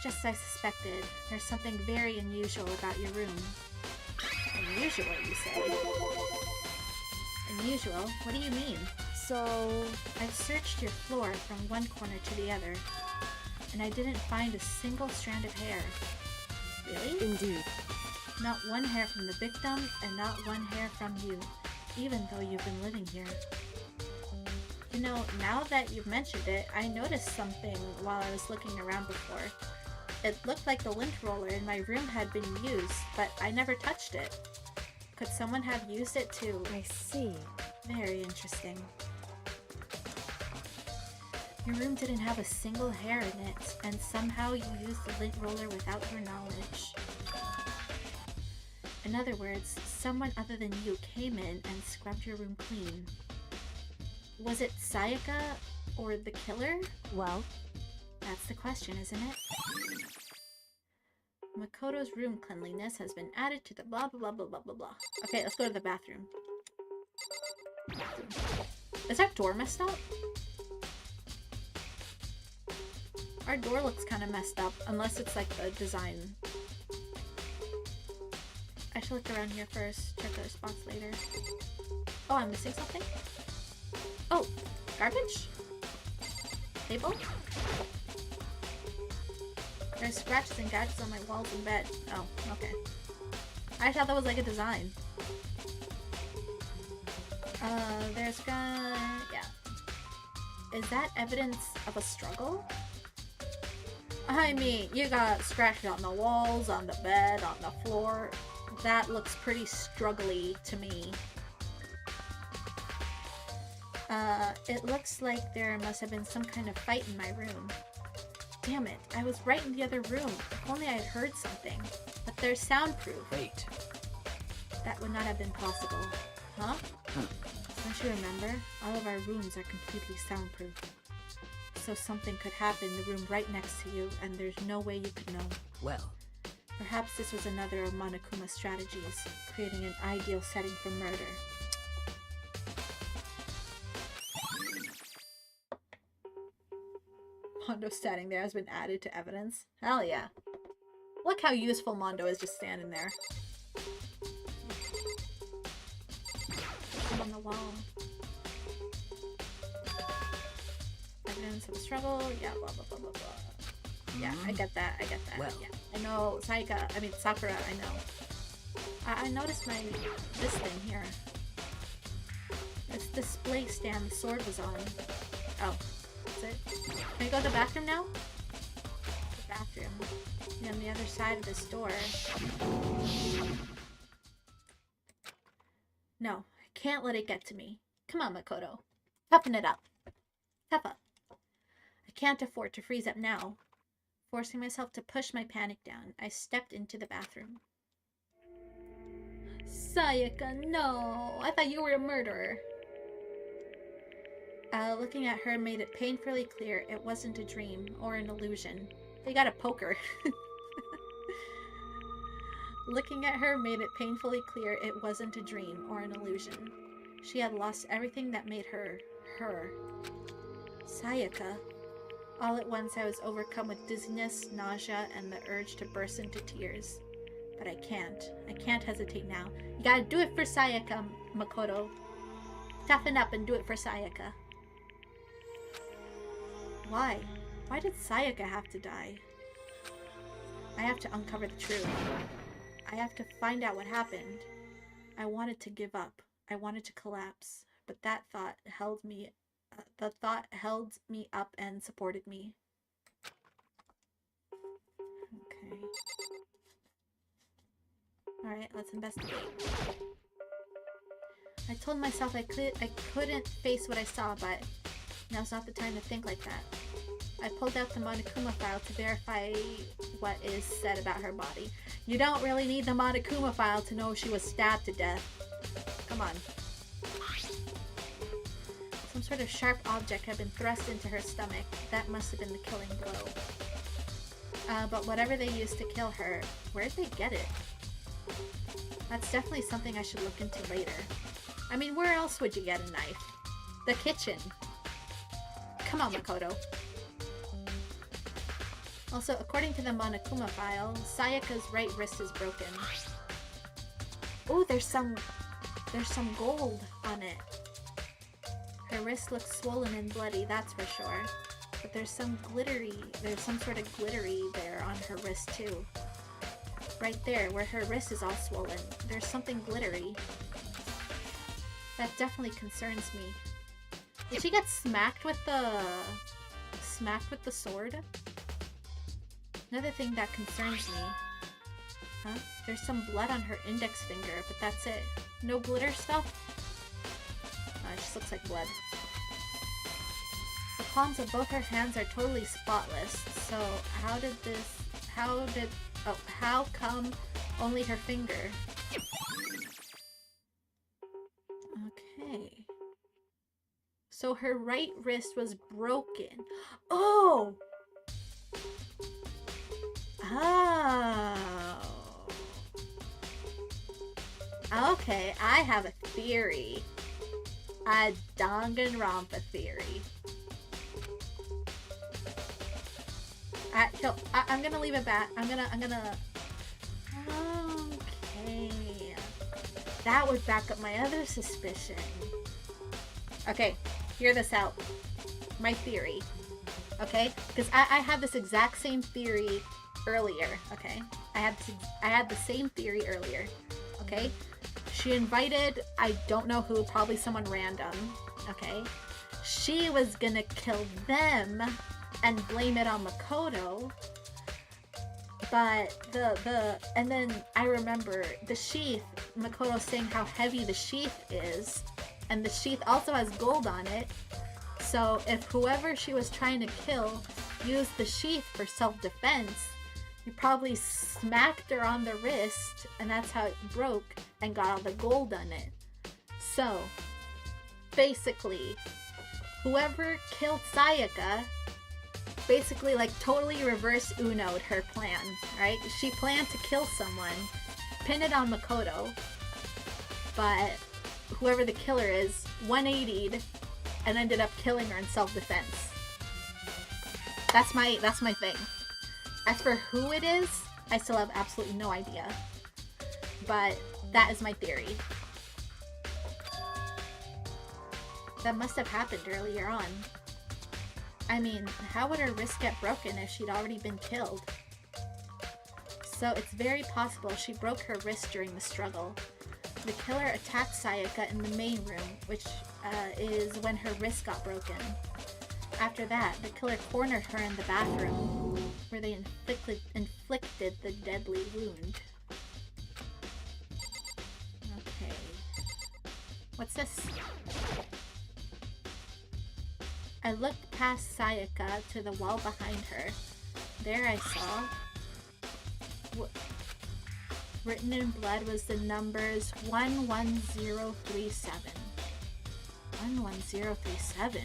Just as I suspected. There's something very unusual about your room. Unusual, you say? Unusual? What do you mean? So... I've searched your floor from one corner to the other, and I didn't find a single strand of hair. Really? Indeed. Not one hair from the victim, and not one hair from you, even though you've been living here. You know, now that you've mentioned it, I noticed something while I was looking around before. It looked like the lint roller in my room had been used, but I never touched it. Could someone have used it to... I see. Very interesting. Your room didn't have a single hair in it, and somehow you used the lint roller without your knowledge. In other words, someone other than you came in and scrubbed your room clean. Was it Sayaka or the killer? Well, that's the question, isn't it? Makoto's room cleanliness has been added to the blah blah blah blah blah blah blah. Okay, let's go to the bathroom. Is our door messed up? Our door looks kind of messed up, unless it's like the design. I should look around here first, check other spots later. Oh, I'm missing something? Oh, garbage? Table? There's scratches and gadgets on my walls and bed. Oh, okay. I thought that was like a design. Yeah. Is that evidence of a struggle? I mean, you got scratches on the walls, on the bed, on the floor. That looks pretty struggly to me. It looks like there must have been some kind of fight in my room. Damn it, I was right in the other room. If only I had heard something. But they're soundproof. Wait. That would not have been possible. Huh? Don't you remember? All of our rooms are completely soundproof. So something could happen in the room right next to you, and there's no way you could know. Well. Perhaps this was another of Monokuma's strategies, creating an ideal setting for murder. Mondo standing there has been added to evidence. Hell yeah. Look how useful Mondo is just standing there. wall. Evidence of a struggle. Yeah, blah blah blah blah blah. Yeah, I get that. I get that. Well. Yeah, I know Sakura. I know. I noticed this thing here. This display stand the sword was on. Oh, that's it. Can we go to the bathroom now? The bathroom. And on the other side of this door. No, I can't let it get to me. Come on, Makoto. Toughen it up. Tough up. I can't afford to freeze up now. Forcing myself to push my panic down, I stepped into the bathroom. Sayaka, no! I thought you were a murderer. Looking at her made it painfully clear it wasn't a dream or an illusion. They got a poker. Looking at her made it painfully clear it wasn't a dream or an illusion. She had lost everything that made her, her. Sayaka. All at once I was overcome with dizziness, nausea, and the urge to burst into tears. But I can't. I can't hesitate now. You gotta do it for Sayaka, Makoto. Toughen up and do it for Sayaka. Why? Why did Sayaka have to die? I have to uncover the truth. I have to find out what happened. I wanted to give up. I wanted to collapse. But that thought held me. The thought held me up and supported me. Okay. Alright, let's investigate. I told myself I couldn't face what I saw, but now's not the time to think like that. I pulled out the Monokuma file to verify what is said about her body. You don't really need the Monokuma file to know she was stabbed to death. Come on. Some sort of sharp object had been thrust into her stomach. That must have been the killing blow. But whatever they used to kill her, where'd they get it? That's definitely something I should look into later. I mean, where else would you get a knife? The kitchen. Come on, Makoto. Also, according to the Monokuma file, Sayaka's right wrist is broken. Oh, there's some gold on it. Her wrist looks swollen and bloody, that's for sure. But there's some sort of glittery there on her wrist too. Right there, where her wrist is all swollen, there's something glittery. That definitely concerns me. Did she get smacked with the sword? Another thing that concerns me. Huh? There's some blood on her index finger, but that's it. No glitter stuff? It just looks like blood. The palms of both her hands are totally spotless, so how come only her finger? Okay. So her right wrist was broken. Oh! Oh. Okay, I have a theory. A Danganronpa theory. I'm gonna leave it back. I'm gonna. Okay. That would back up my other suspicion. Okay, hear this out. My theory. Okay? Because I had this exact same theory earlier. Okay? I had the same theory earlier. Okay? She invited, I don't know who, probably someone random. Okay? She was gonna kill them and blame it on Makoto. But and then I remember the sheath, Makoto saying how heavy the sheath is, and the sheath also has gold on it. So if whoever she was trying to kill used the sheath for self-defense, he probably smacked her on the wrist, and that's how it broke and got all the gold on it. So basically, whoever killed Sayaka basically like totally reverse Uno'd her plan, right? She planned to kill someone, pin it on Makoto, but whoever the killer is 180'd and ended up killing her in self-defense. That's my thing. As for who it is, I still have absolutely no idea. But that is my theory. That must have happened earlier on. I mean, how would her wrist get broken if she'd already been killed? So it's very possible she broke her wrist during the struggle. The killer attacked Sayaka in the main room, which is when her wrist got broken. After that, the killer cornered her in the bathroom, where they inflicted the deadly wound. Okay. What's this? I looked past Sayaka to the wall behind her. There I saw... written in blood was the numbers 11037. 11037?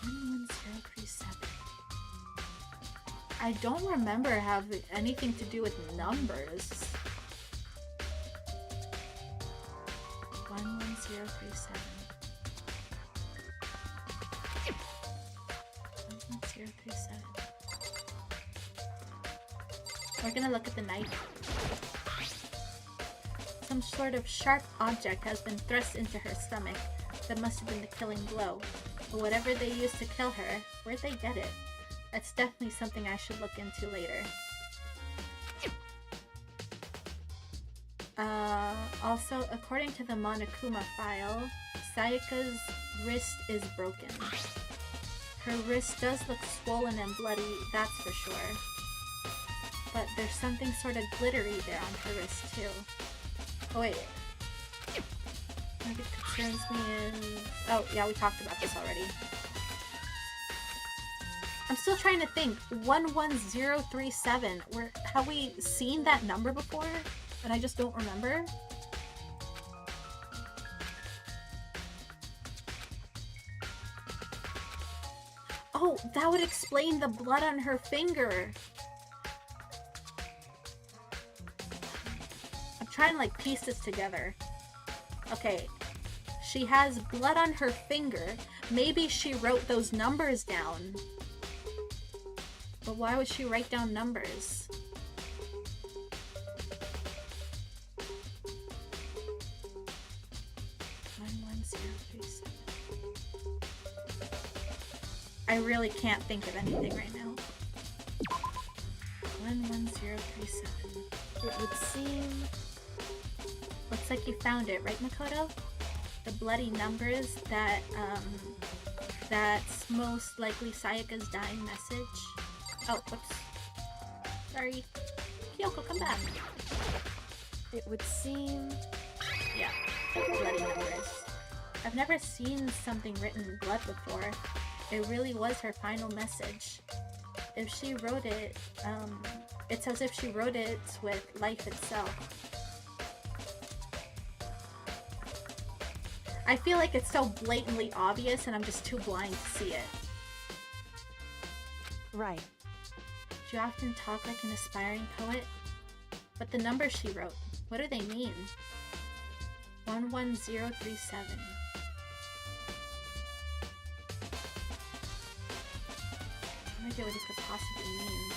11037. I don't remember having anything to do with numbers. 11037. 11037. We're gonna look at the knife. Some sort of sharp object has been thrust into her stomach. That must have been the killing blow. But whatever they used to kill her, where'd they get it? That's definitely something I should look into later. Also, according to the Monokuma file, Sayaka's wrist is broken. Her wrist does look swollen and bloody, that's for sure. But there's something sort of glittery there on her wrist too. Oh wait. What concerns me is... oh yeah, we talked about this already. I'm still trying to think. 11037. Have we seen that number before? And I just don't remember? Oh, that would explain the blood on her finger. Try and like piece this together. Okay, she has blood on her finger. Maybe she wrote those numbers down. But why would she write down numbers? I really can't think of anything right now. 11037. It would seem... looks like you found it, right, Makoto? The bloody numbers that's most likely Sayaka's dying message. Oh, whoops. Sorry. Kyoko, come back. It would seem... yeah, bloody numbers. I've never seen something written in blood before. It really was her final message. If she wrote it, it's as if she wrote it with life itself. I feel like it's so blatantly obvious and I'm just too blind to see it. Right. Do you often talk like an aspiring poet? But the numbers she wrote, what do they mean? 11037. No idea what it could possibly mean.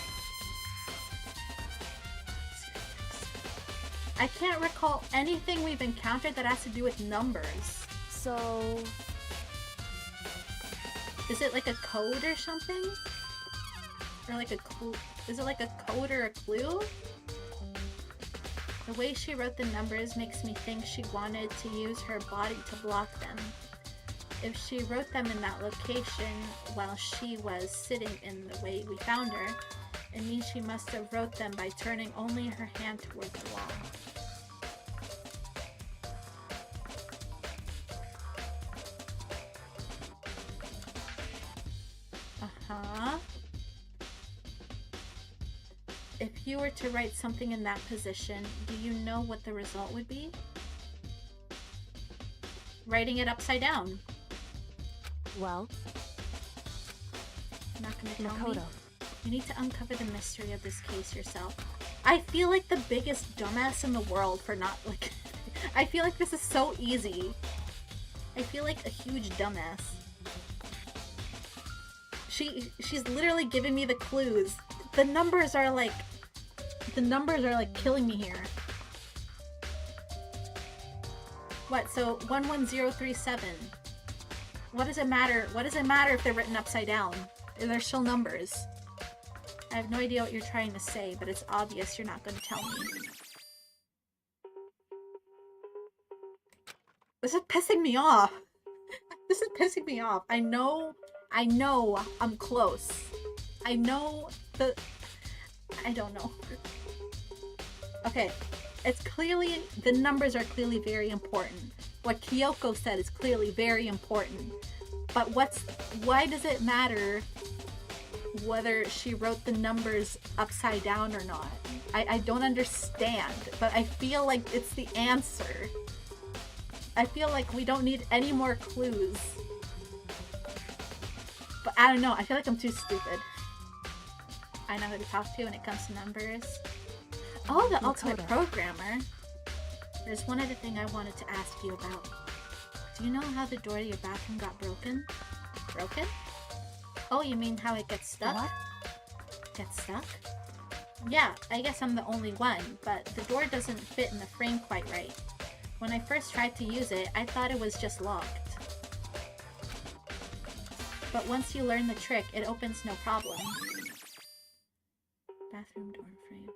I can't recall anything we've encountered that has to do with numbers. So... is it like a code or something? Or like a clue? Is it like a code or a clue? The way she wrote the numbers makes me think she wanted to use her body to block them. If she wrote them in that location while she was sitting in the way we found her, it means she must have wrote them by turning only her hand toward the wall. Uh-huh. If you were to write something in that position, do you know what the result would be? Writing it upside down. Well, not gonna tell me. You need to uncover the mystery of this case yourself. I feel like the biggest dumbass in the world for not like. I feel like this is so easy. I feel like a huge dumbass. She's literally giving me the clues. The numbers are like killing me here. What, so 11037. What does it matter? What does it matter if they're written upside down? They're still numbers. I have no idea what you're trying to say, but it's obvious you're not going to tell me. This is pissing me off. This is pissing me off. I know I'm close. I know I don't know. Okay, it's clearly, the numbers are clearly very important. What Kyoko said is clearly very important. But why does it matter whether she wrote the numbers upside down or not? I don't understand, but I feel like it's the answer. I feel like we don't need any more clues. But I don't know, I feel like I'm too stupid. I know who to talk to when it comes to numbers. Oh, the ultimate programmer. There's one other thing I wanted to ask you about. Do you know how the door to your bathroom got broken? Broken? Oh, you mean how it gets stuck? What? Gets stuck? Yeah, I guess I'm the only one, but the door doesn't fit in the frame quite right. When I first tried to use it, I thought it was just locked. But once you learn the trick, it opens no problem. Bathroom door frame.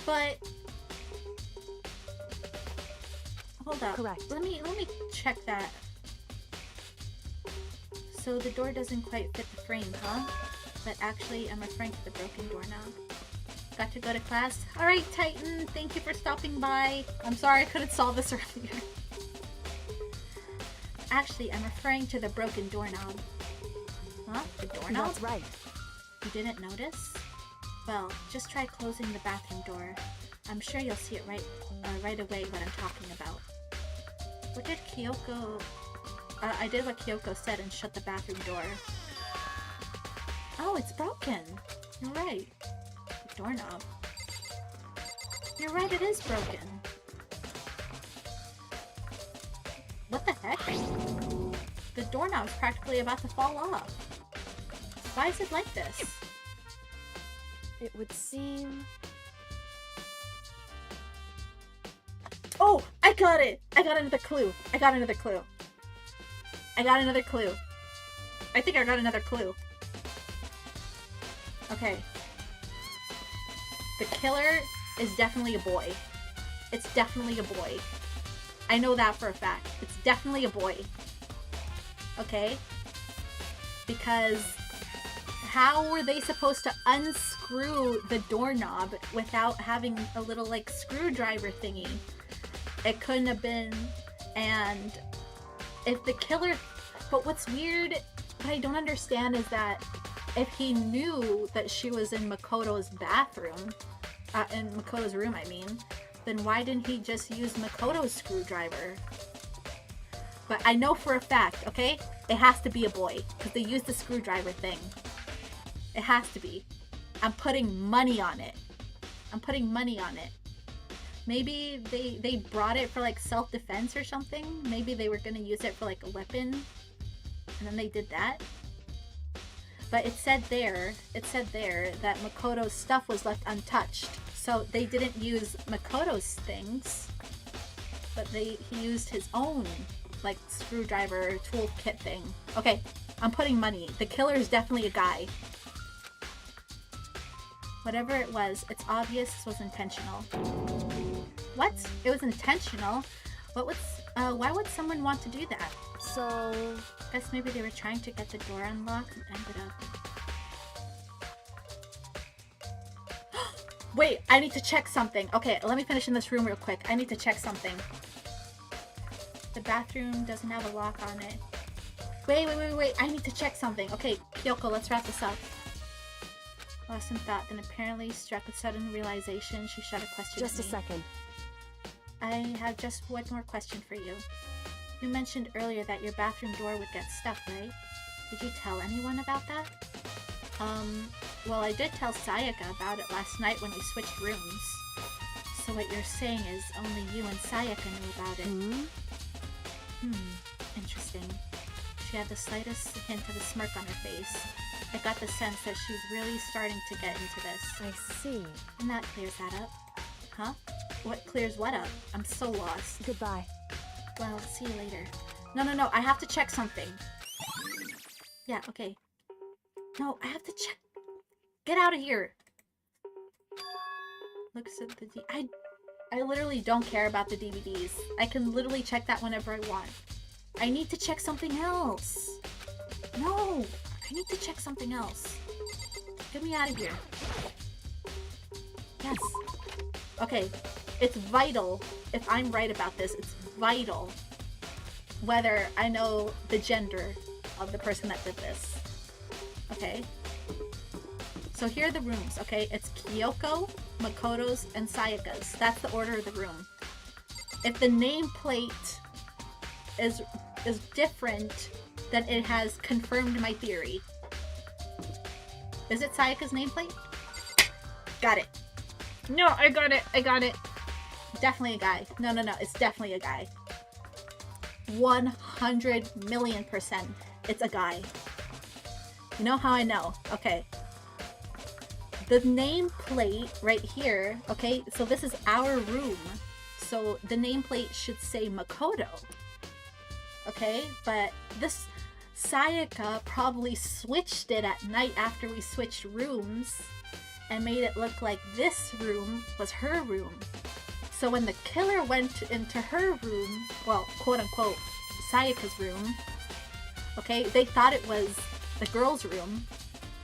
But hold up. Correct. Let me check that. So the door doesn't quite fit the frame, huh? But actually, I'm referring to the broken doorknob. Got to go to class? Alright, Titan, thank you for stopping by. I'm sorry I couldn't solve this earlier. Actually, I'm referring to the broken doorknob. Huh? The doorknob? That's right. You didn't notice? Well, just try closing the bathroom door. I'm sure you'll see it right away what I'm talking about. What did Kyoko... I did what Kyoko said and shut the bathroom door. Oh, it's broken. You're right. The doorknob. You're right, it is broken. What the heck? The doorknob's practically about to fall off. Why is it like this? It would seem... Oh! I got it! I got another clue. I got another clue. I got another clue. I think I got another clue. Okay. The killer is definitely a boy. It's definitely a boy. I know that for a fact. It's definitely a boy. Okay? Because how were they supposed to unscrew the doorknob without having a little, like, screwdriver thingy? It couldn't have been. And if the killer... But what's weird, what I don't understand is that if he knew that she was in Makoto's bathroom, in Makoto's room, I mean, then why didn't he just use Makoto's screwdriver? But I know for a fact, okay? It has to be a boy, because they used the screwdriver thing. It has to be. I'm putting money on it. I'm putting money on it. Maybe they brought it for, like, self-defense or something. Maybe they were gonna use it for, like, a weapon. And then they did that. But it said there that Makoto's stuff was left untouched. So they didn't use Makoto's things. But he used his own, like, screwdriver toolkit thing. Okay, I'm putting money. The killer is definitely a guy. Whatever it was, it's obvious this was intentional. What? It was intentional? Why would someone want to do that? So... Guess maybe they were trying to get the door unlocked and ended up... Wait, I need to check something. Okay, let me finish in this room real quick. I need to check something. The bathroom doesn't have a lock on it. Wait. I need to check something. Okay, Kyoko, let's wrap this up. Lost in thought, then apparently struck with sudden realization, she shot a question at me. Just a second. I have just one more question for you. You mentioned earlier that your bathroom door would get stuck, right? Did you tell anyone about that? Well, I did tell Sayaka about it last night when we switched rooms. So what you're saying is only you and Sayaka knew about it. Interesting. She had the slightest hint of a smirk on her face. I got the sense that she's really starting to get into this. I see. And that clears that up. Huh? What clears what up? I'm so lost. Goodbye. Well, see you later. No, I have to check something. Yeah, okay. No, I have to check. Get out of here. Looks at the I literally don't care about the DVDs. I can literally check that whenever I want. I need to check something else. No, I need to check something else. Get me out of here. Yes. Okay, it's vital, if I'm right about this, it's vital whether I know the gender of the person that did this. Okay? So here are the rooms, okay? It's Kyoko, Makoto's, and Sayaka's. That's the order of the room. If the nameplate is different, then it has confirmed my theory. Is it Sayaka's nameplate? Got it. No, I got it. Definitely a guy. No, it's definitely a guy. 100,000,000%. It's a guy. You know how I know? Okay. The nameplate right here, okay, so this is our room. So the nameplate should say Makoto. Okay, but this Sayaka probably switched it at night after we switched rooms and made it look like this room was her room. So when the killer went into her room, well, quote unquote, Sayaka's room, okay, they thought it was the girl's room,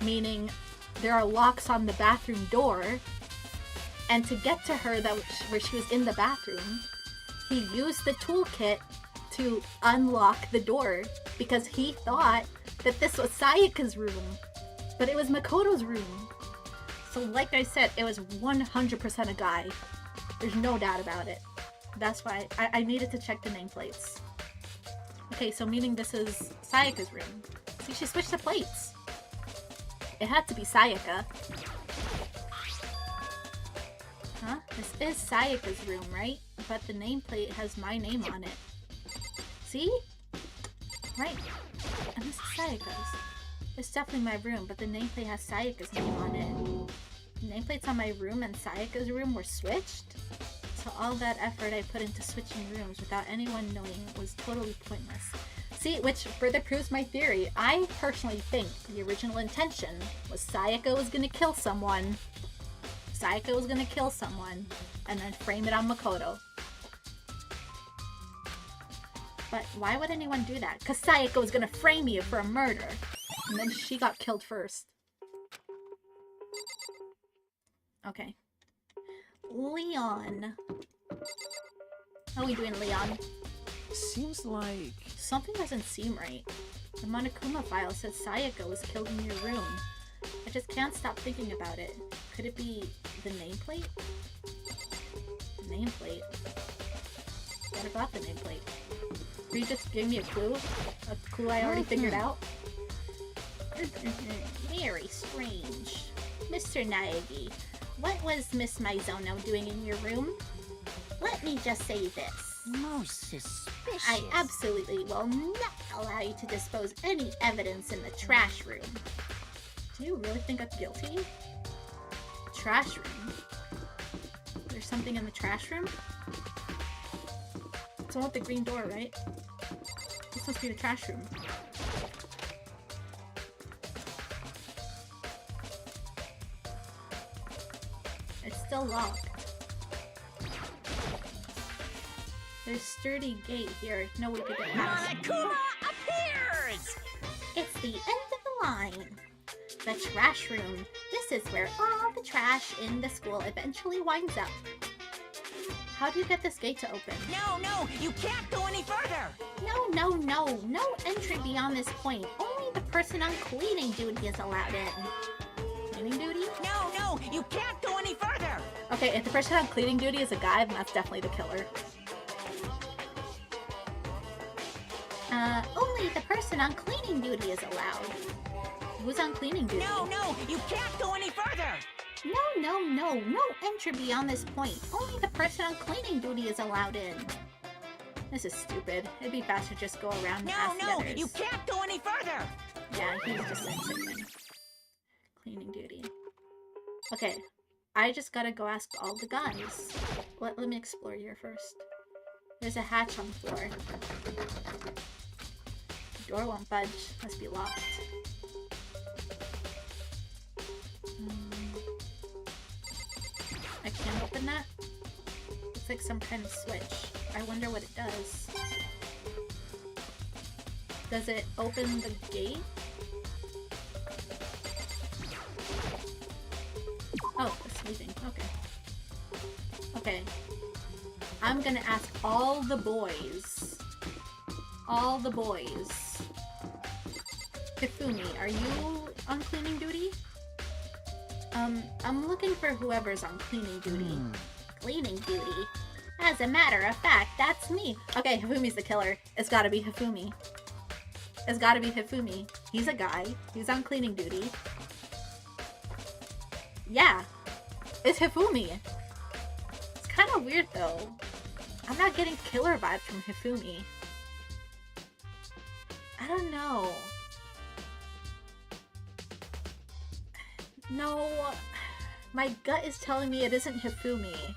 meaning there are locks on the bathroom door, and to get to her where she was in the bathroom, he used the toolkit to unlock the door because he thought that this was Sayaka's room, but it was Makoto's room. So like I said, it was 100% a guy. There's no doubt about it. That's why I needed to check the nameplates. Okay, so meaning this is Sayaka's room. See, she switched the plates. It had to be Sayaka. Huh? This is Sayaka's room, right? But the nameplate has my name on it. See? Right. And this is Sayaka's. It's definitely my room, but the nameplate has Sayaka's name on it. The nameplates on my room and Sayaka's room were switched? So all that effort I put into switching rooms without anyone knowing was totally pointless. See, which further proves my theory. I personally think the original intention was Sayaka was gonna kill someone. Sayaka was gonna kill someone and then frame it on Makoto. But why would anyone do that? Because Sayaka was gonna frame you for a murder. And then she got killed first. Okay. Leon. How are we doing, Leon? Seems like... Something doesn't seem right. The Monokuma file says Sayaka was killed in your room. I just can't stop thinking about it. Could it be the nameplate? The nameplate? What about the nameplate? Will you just give me a clue? A clue I already figured out? Very strange. Mr. Naegi, what was Miss Maizono doing in your room? Let me just say this. Most suspicious. I absolutely will not allow you to dispose any evidence in the trash room. Do you really think I'm guilty? Trash room? There's something in the trash room? It's the one with the green door, right? This must be the trash room. It's still locked. There's sturdy gate here. No way to get past. Monokuma appears! It's the end of the line. The trash room. This is where all the trash in the school eventually winds up. How do you get this gate to open? No, you can't go any further! No entry beyond this point. Only the person on cleaning duty is allowed in. Cleaning duty? No, you can't go any further! Okay, if the person on cleaning duty is a guy, then that's definitely the killer. Only the person on cleaning duty is allowed. Who's on cleaning duty? No, you can't go any further! No entry beyond this point. Only the person on cleaning duty is allowed in. This is stupid. It'd be faster to just go around and ask the others. You can't go any further! Yeah, he's just insane. Cleaning duty. Okay, I just gotta go ask all the guys. Let me explore here first. There's a hatch on the floor. The door won't budge. Must be locked. I can't open that? It's like some kind of switch. I wonder what it does. Does it open the gate? Oh, it's leaving. Okay. Okay. I'm gonna ask all the boys. All the boys. Hifumi, are you on cleaning duty? I'm looking for whoever's on cleaning duty. Cleaning duty? As a matter of fact, that's me. Okay, Hifumi's the killer. It's gotta be Hifumi. It's gotta be Hifumi. He's a guy. He's on cleaning duty. Yeah. It's Hifumi. It's kind of weird though. I'm not getting killer vibes from Hifumi. I don't know. No. My gut is telling me it isn't Hifumi.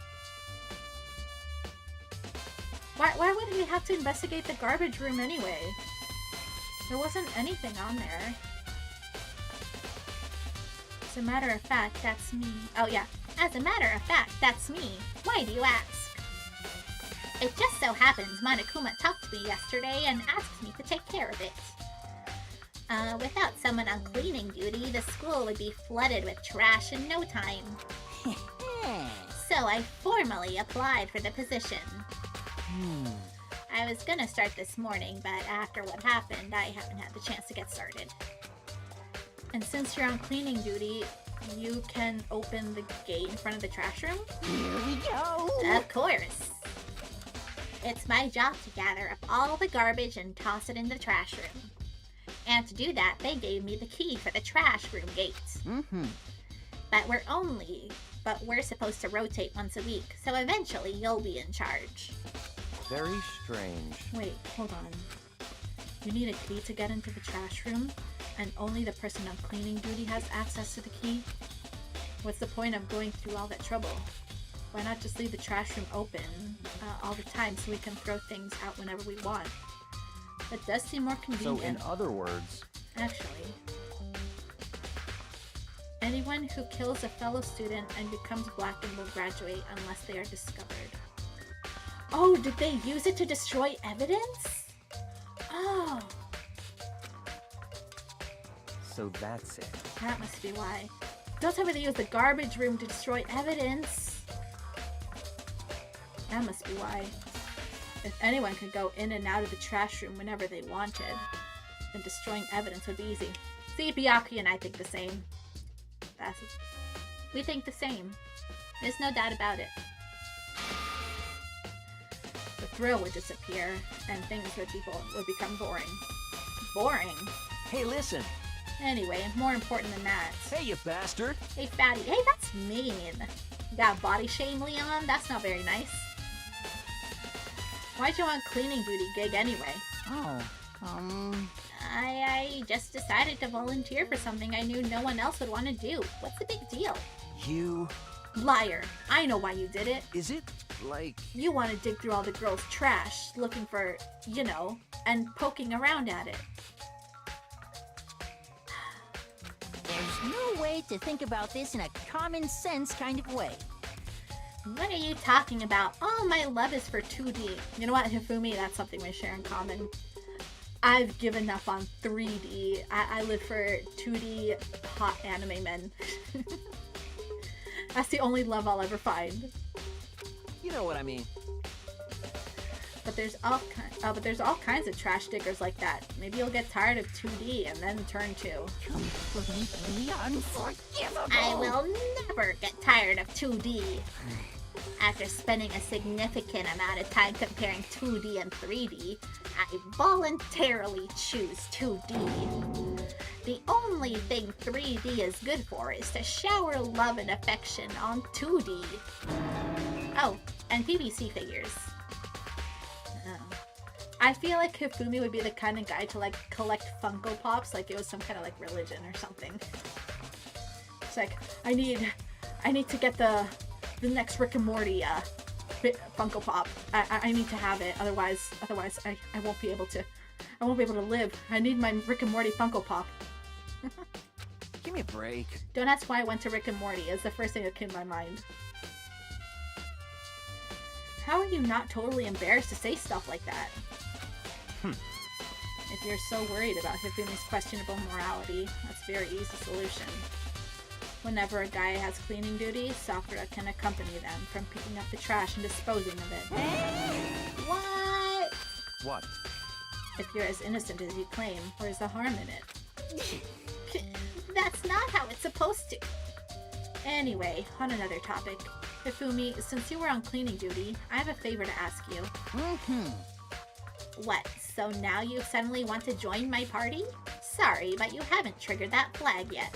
Why would we have to investigate the garbage room anyway? There wasn't anything on there. As a matter of fact, that's me. Oh yeah. As a matter of fact, that's me. Why do you ask? It just so happens Monokuma talked to me yesterday and asked me to take care of it. Without someone on cleaning duty, the school would be flooded with trash in no time. So I formally applied for the position. I was gonna start this morning, but after what happened, I haven't had the chance to get started. And since you're on cleaning duty, you can open the gate in front of the trash room? Here we go! Of course! It's my job to gather up all the garbage and toss it in the trash room. And to do that, they gave me the key for the trash room gate. But we're supposed to rotate once a week, so eventually you'll be in charge. Very strange. Wait, hold on. You need a key to get into the trash room, and only the person on cleaning duty has access to the key? What's the point of going through all that trouble? Why not just leave the trash room open all the time so we can throw things out whenever we want? That does seem more convenient. So in other words... Actually. Anyone who kills a fellow student and becomes blackened will graduate unless they are discovered. Oh, did they use it to destroy evidence? Oh. So that's it. That must be why. Don't tell me they used the garbage room to destroy evidence. That must be why. If anyone could go in and out of the trash room whenever they wanted, then destroying evidence would be easy. See, Byakuya and I think the same. We think the same. There's no doubt about it. The thrill would disappear, and things would become boring. Boring? Hey, listen! Anyway, more important than that. Hey, you bastard! Hey, fatty. Hey, that's mean. You got body shame, Leon? That's not very nice. Why'd you want cleaning duty gig anyway? I just decided to volunteer for something I knew no one else would want to do. What's the big deal? You... Liar. I know why you did it. Is it, like... You want to dig through all the girls' trash, looking for, you know, and poking around at it. There's no way to think about this in a common sense kind of way. What are you talking about? Oh, my love is for 2D. You know what, Hifumi? That's something we share in common. I've given up on 3D. I live for 2D hot anime men. That's the only love I'll ever find. You know what I mean. But there's all kinds of trash diggers like that. Maybe you'll get tired of 2D and then turn to... Completely unforgivable! I will never get tired of 2D. After spending a significant amount of time comparing 2D and 3D, I voluntarily choose 2D. The only thing 3D is good for is to shower love and affection on 2D. Oh, and PVC figures. I feel like Hifumi would be the kind of guy to like collect Funko Pops like it was some kind of like religion or something. It's like, I need to get the next Rick and Morty Funko Pop. I need to have it, otherwise I won't be able to live. I need my Rick and Morty Funko Pop. Give me a break. Don't ask why I went to Rick and Morty. It's the first thing that came to my mind. How are you not totally embarrassed to say stuff like that? If you're so worried about Hifumi's questionable morality, that's a very easy solution. Whenever a guy has cleaning duty, Sakura can accompany them from picking up the trash and disposing of it. What? What? If you're as innocent as you claim, where's the harm in it? That's not how it's supposed to. Anyway, on another topic. Hifumi, since you were on cleaning duty, I have a favor to ask you. What, so now you suddenly want to join my party? Sorry, but you haven't triggered that flag yet.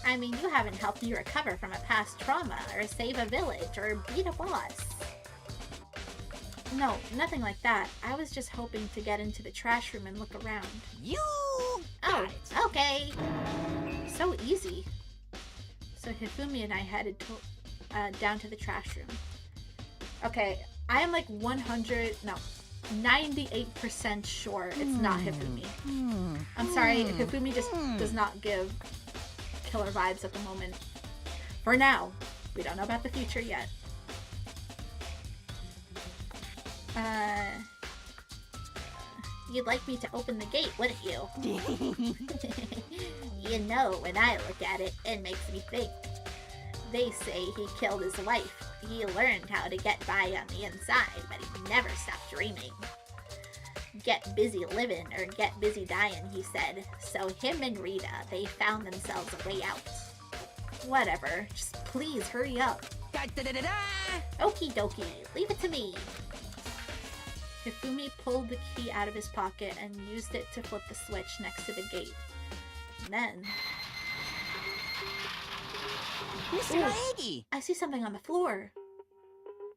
I mean, you haven't helped me recover from a past trauma, or save a village, or beat a boss. No, nothing like that. I was just hoping to get into the trash room and look around. You Oh, okay. So easy. So Hifumi and I headed down to the trash room. Okay, I am like 98% sure it's not Hifumi. I'm sorry, Hifumi just does not give killer vibes at the moment. For now. We don't know about the future yet. You'd like me to open the gate, wouldn't you? You know, when I look at it, it makes me think. They say he killed his wife. He learned how to get by on the inside, but he never stopped dreaming. Get busy living or get busy dying, he said. So him and Rita, they found themselves a way out. Whatever, just please hurry up. Okie dokie, leave it to me. Hifumi pulled the key out of his pocket and used it to flip the switch next to the gate. And then... Mr. Naegi! I see something on the floor.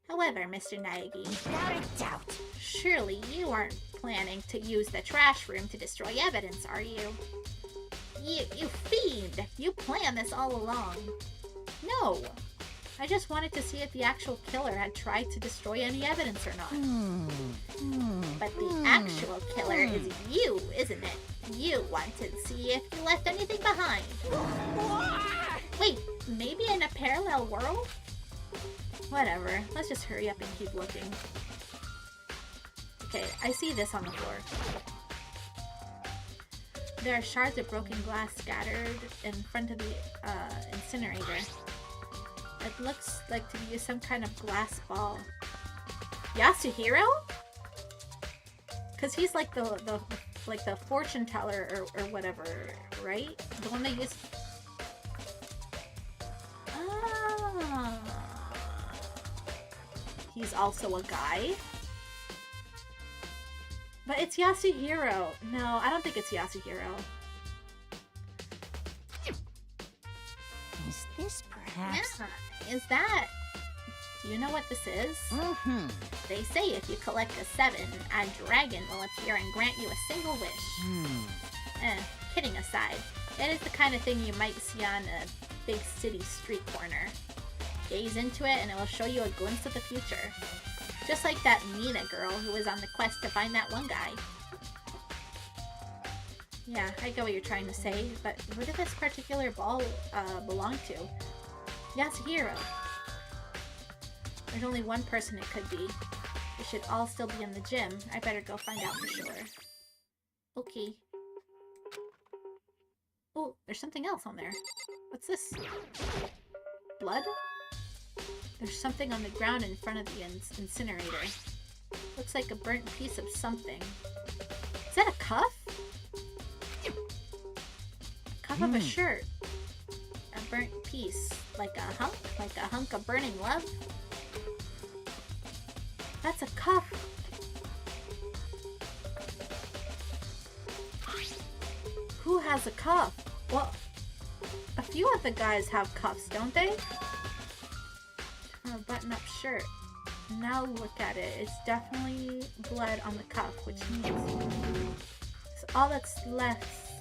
However, Mr. Naegi... Without a doubt. Surely you aren't planning to use the trash room to destroy evidence, are you? You fiend! You planned this all along. No! I just wanted to see if the actual killer had tried to destroy any evidence or not. But the actual killer is you, isn't it? You wanted to see if you left anything behind. Wait, maybe in a parallel world? Whatever, let's just hurry up and keep looking. Okay, I see this on the floor. There are shards of broken glass scattered in front of the incinerator. It looks like to be some kind of glass ball. Yasuhiro? Cause he's like the fortune teller or whatever, right? The one that used. Ah. He's also a guy. But it's Yasuhiro. No, I don't think it's Yasuhiro. Is this perhaps... Yeah, is that... Do you know what this is? They say if you collect a 7, a dragon will appear and grant you a single wish. Kidding aside, it is the kind of thing you might see on a big city street corner. Gaze into it and it will show you a glimpse of the future. Just like that Mina girl who was on the quest to find that one guy. Yeah, I get what you're trying to say, but who did this particular ball belong to? Yasuhiro. There's only one person it could be. We should all still be in the gym. I better go find out for sure. Okay. Oh, there's something else on there. What's this? Blood? There's something on the ground in front of the incinerator. Looks like a burnt piece of something. Is that a cuff? A cuff of a shirt. A burnt piece. Like a hunk? Like a hunk of burning love? That's a cuff. Who has a cuff? Well, a few of the guys have cuffs, don't they? Or a button-up shirt. now look at it. It's definitely blood on the cuff, which means it's all that's left.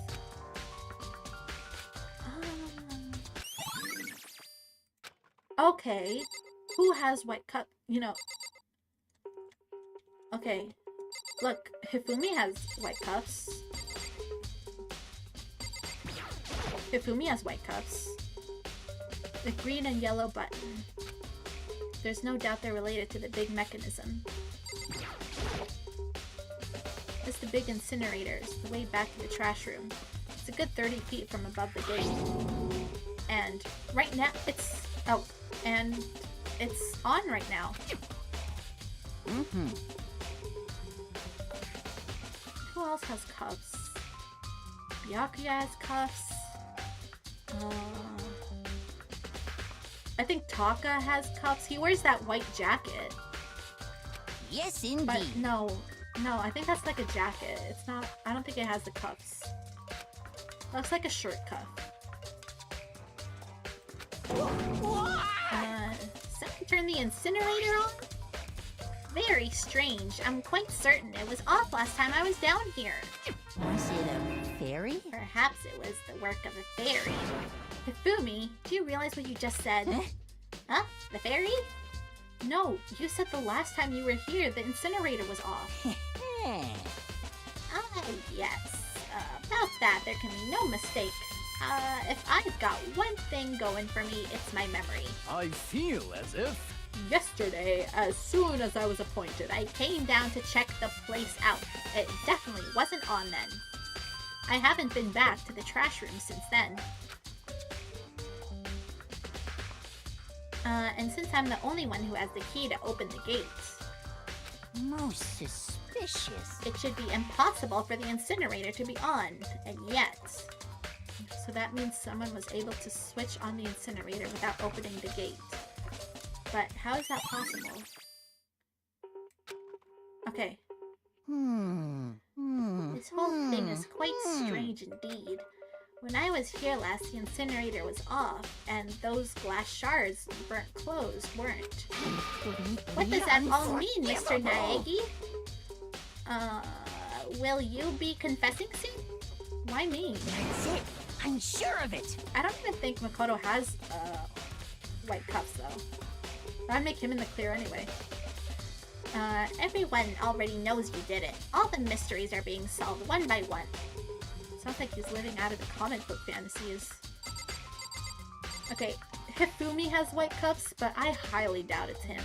Okay, who has white cup? You know. Okay, look, Hifumi has white cuffs. Hifumi has white cuffs. The green and yellow button. There's no doubt they're related to the big mechanism. It's the big incinerators, the way back to the trash room. It's a good 30 feet from above the gate. And right now, it's... Oh, and it's on right now. Mm-hmm. Who else has cuffs? Byakuya has cuffs. I think Taka has cuffs. He wears that white jacket. Yes, indeed. But no, I think that's like a jacket. It's not, I don't think it has the cuffs. Looks like a shirt cuff. Someone turned the incinerator on? Very strange. I'm quite certain it was off last time I was down here. Was it a fairy? Perhaps it was the work of a fairy. Hifumi, do you realize what you just said? Huh? The fairy? No, you said the last time you were here the incinerator was off. Yes. About that, there can be no mistake. If I've got one thing going for me, it's my memory. I feel as if... Yesterday, as soon as I was appointed, I came down to check the place out. It definitely wasn't on then. I haven't been back to the trash room since then. And since I'm the only one who has the key to open the gate, most suspicious. It should be impossible for the incinerator to be on, and yet... So that means someone was able to switch on the incinerator without opening the gate. But how is that possible? Okay. This whole thing is quite strange indeed. When I was here last, the incinerator was off, and those glass shards burnt clothes weren't. What does that all mean, Mr. Naegi? Will you be confessing soon? Why me? That's it. I'm sure of it. I don't even think Makoto has, white cuffs, though. I'd make him in the clear anyway. Everyone already knows you did it. All the mysteries are being solved one by one. Sounds like he's living out of the comic book fantasies. Okay, Hifumi has white cuffs, but I highly doubt it's him.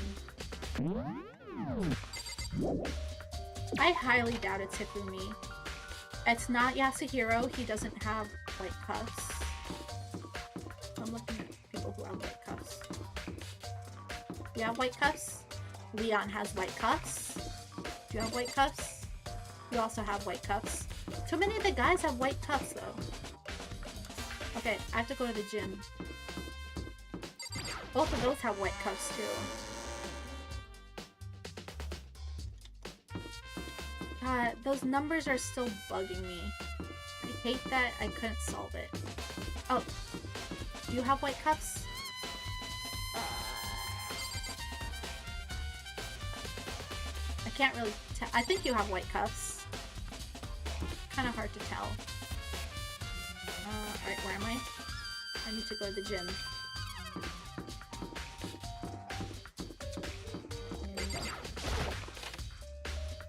I highly doubt it's Hifumi. It's not Yasuhiro, he doesn't have white cuffs. I'm looking at people who have white cuffs. You have white cuffs? Leon has white cuffs. Do you have white cuffs? You also have white cuffs. Too many of the guys have white cuffs though. Okay, I have to go to the gym. Both of those have white cuffs too. Those numbers are still bugging me. I hate that I couldn't solve it. Oh, do you have white cuffs? I can't really tell. I think you have white cuffs. Kind of hard to tell. Alright, where am I? I need to go to the gym.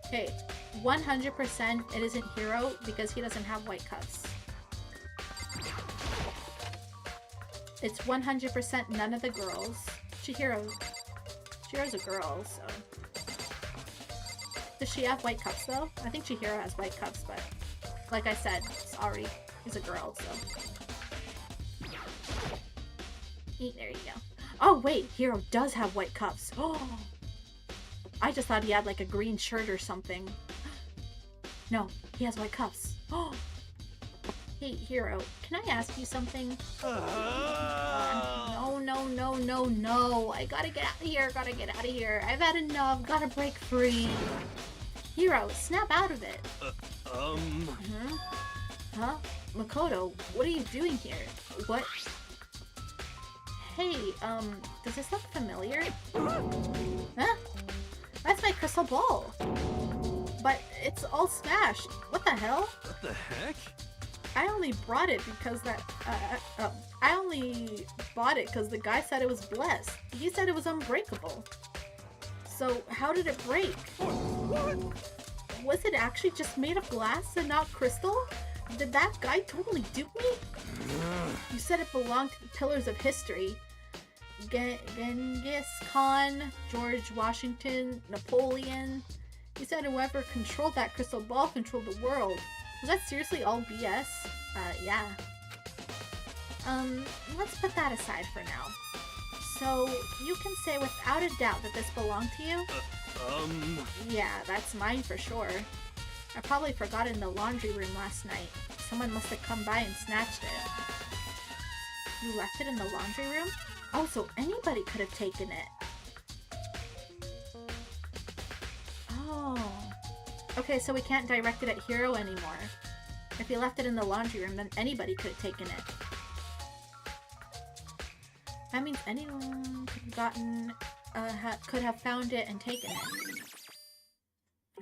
Okay, 100% it isn't Hiro because he doesn't have white cuffs. It's 100% none of the girls. Chihiro's a girl, so... Does she have white cuffs though? I think Chihiro has white cuffs, but like I said, sorry, he's a girl, so... There you go. Oh wait, Hiro does have white cuffs. Oh, I just thought he had like a green shirt or something. No, he has white cuffs. Oh. Hey, Hiro, can I ask you something? No. I gotta get out of here. I've had enough. Gotta break free. Hiro, snap out of it. Huh? Makoto, what are you doing here? What? Hey, does this look familiar? Huh? That's my crystal ball. But it's all smashed. What the hell? What the heck? I only brought it because I only bought it because the guy said it was blessed. He said it was unbreakable. So how did it break? What? Was it actually just made of glass and not crystal? Did that guy totally dupe me? You said it belonged to the pillars of history. Genghis Khan, George Washington, Napoleon. You said whoever controlled that crystal ball controlled the world. Was that seriously all BS? Yeah. Let's put that aside for now. So, you can say without a doubt that this belonged to you? Yeah, that's mine for sure. I probably forgot it in the laundry room last night. Someone must have come by and snatched it. You left it in the laundry room? Oh, so anybody could have taken it. Oh. Okay, so we can't direct it at Hero anymore. If you left it in the laundry room, then anybody could have taken it. That means anyone could have gotten, could have found it and taken it.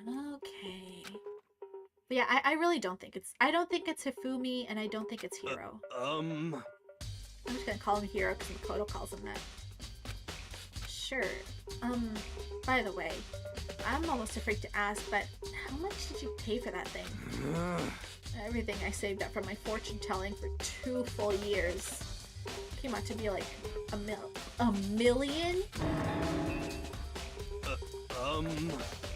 Okay. But yeah, I really don't think it's, I don't think it's Hifumi, and I don't think it's Hero. I'm just gonna call him Hero because Makoto calls him that. Sure. By the way, I'm almost afraid to ask, but how much did you pay for that thing? Everything I saved up from my fortune telling for 2 full years. Came out to be like a million?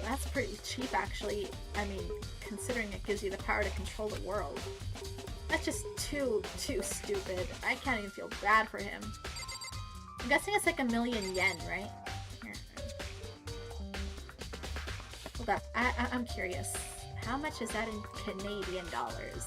That's pretty cheap actually. I mean, considering it gives you the power to control the world. That's just too stupid. I can't even feel bad for him. I'm guessing it's like 1,000,000 yen, right? Here. Hold up, I'm curious. How much is that in Canadian dollars?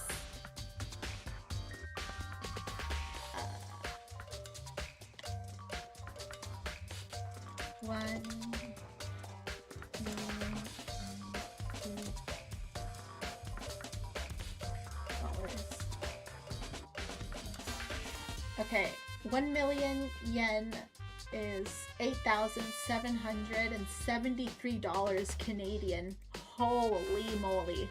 Okay, 1,000,000 yen is $8,773 Canadian. Holy moly.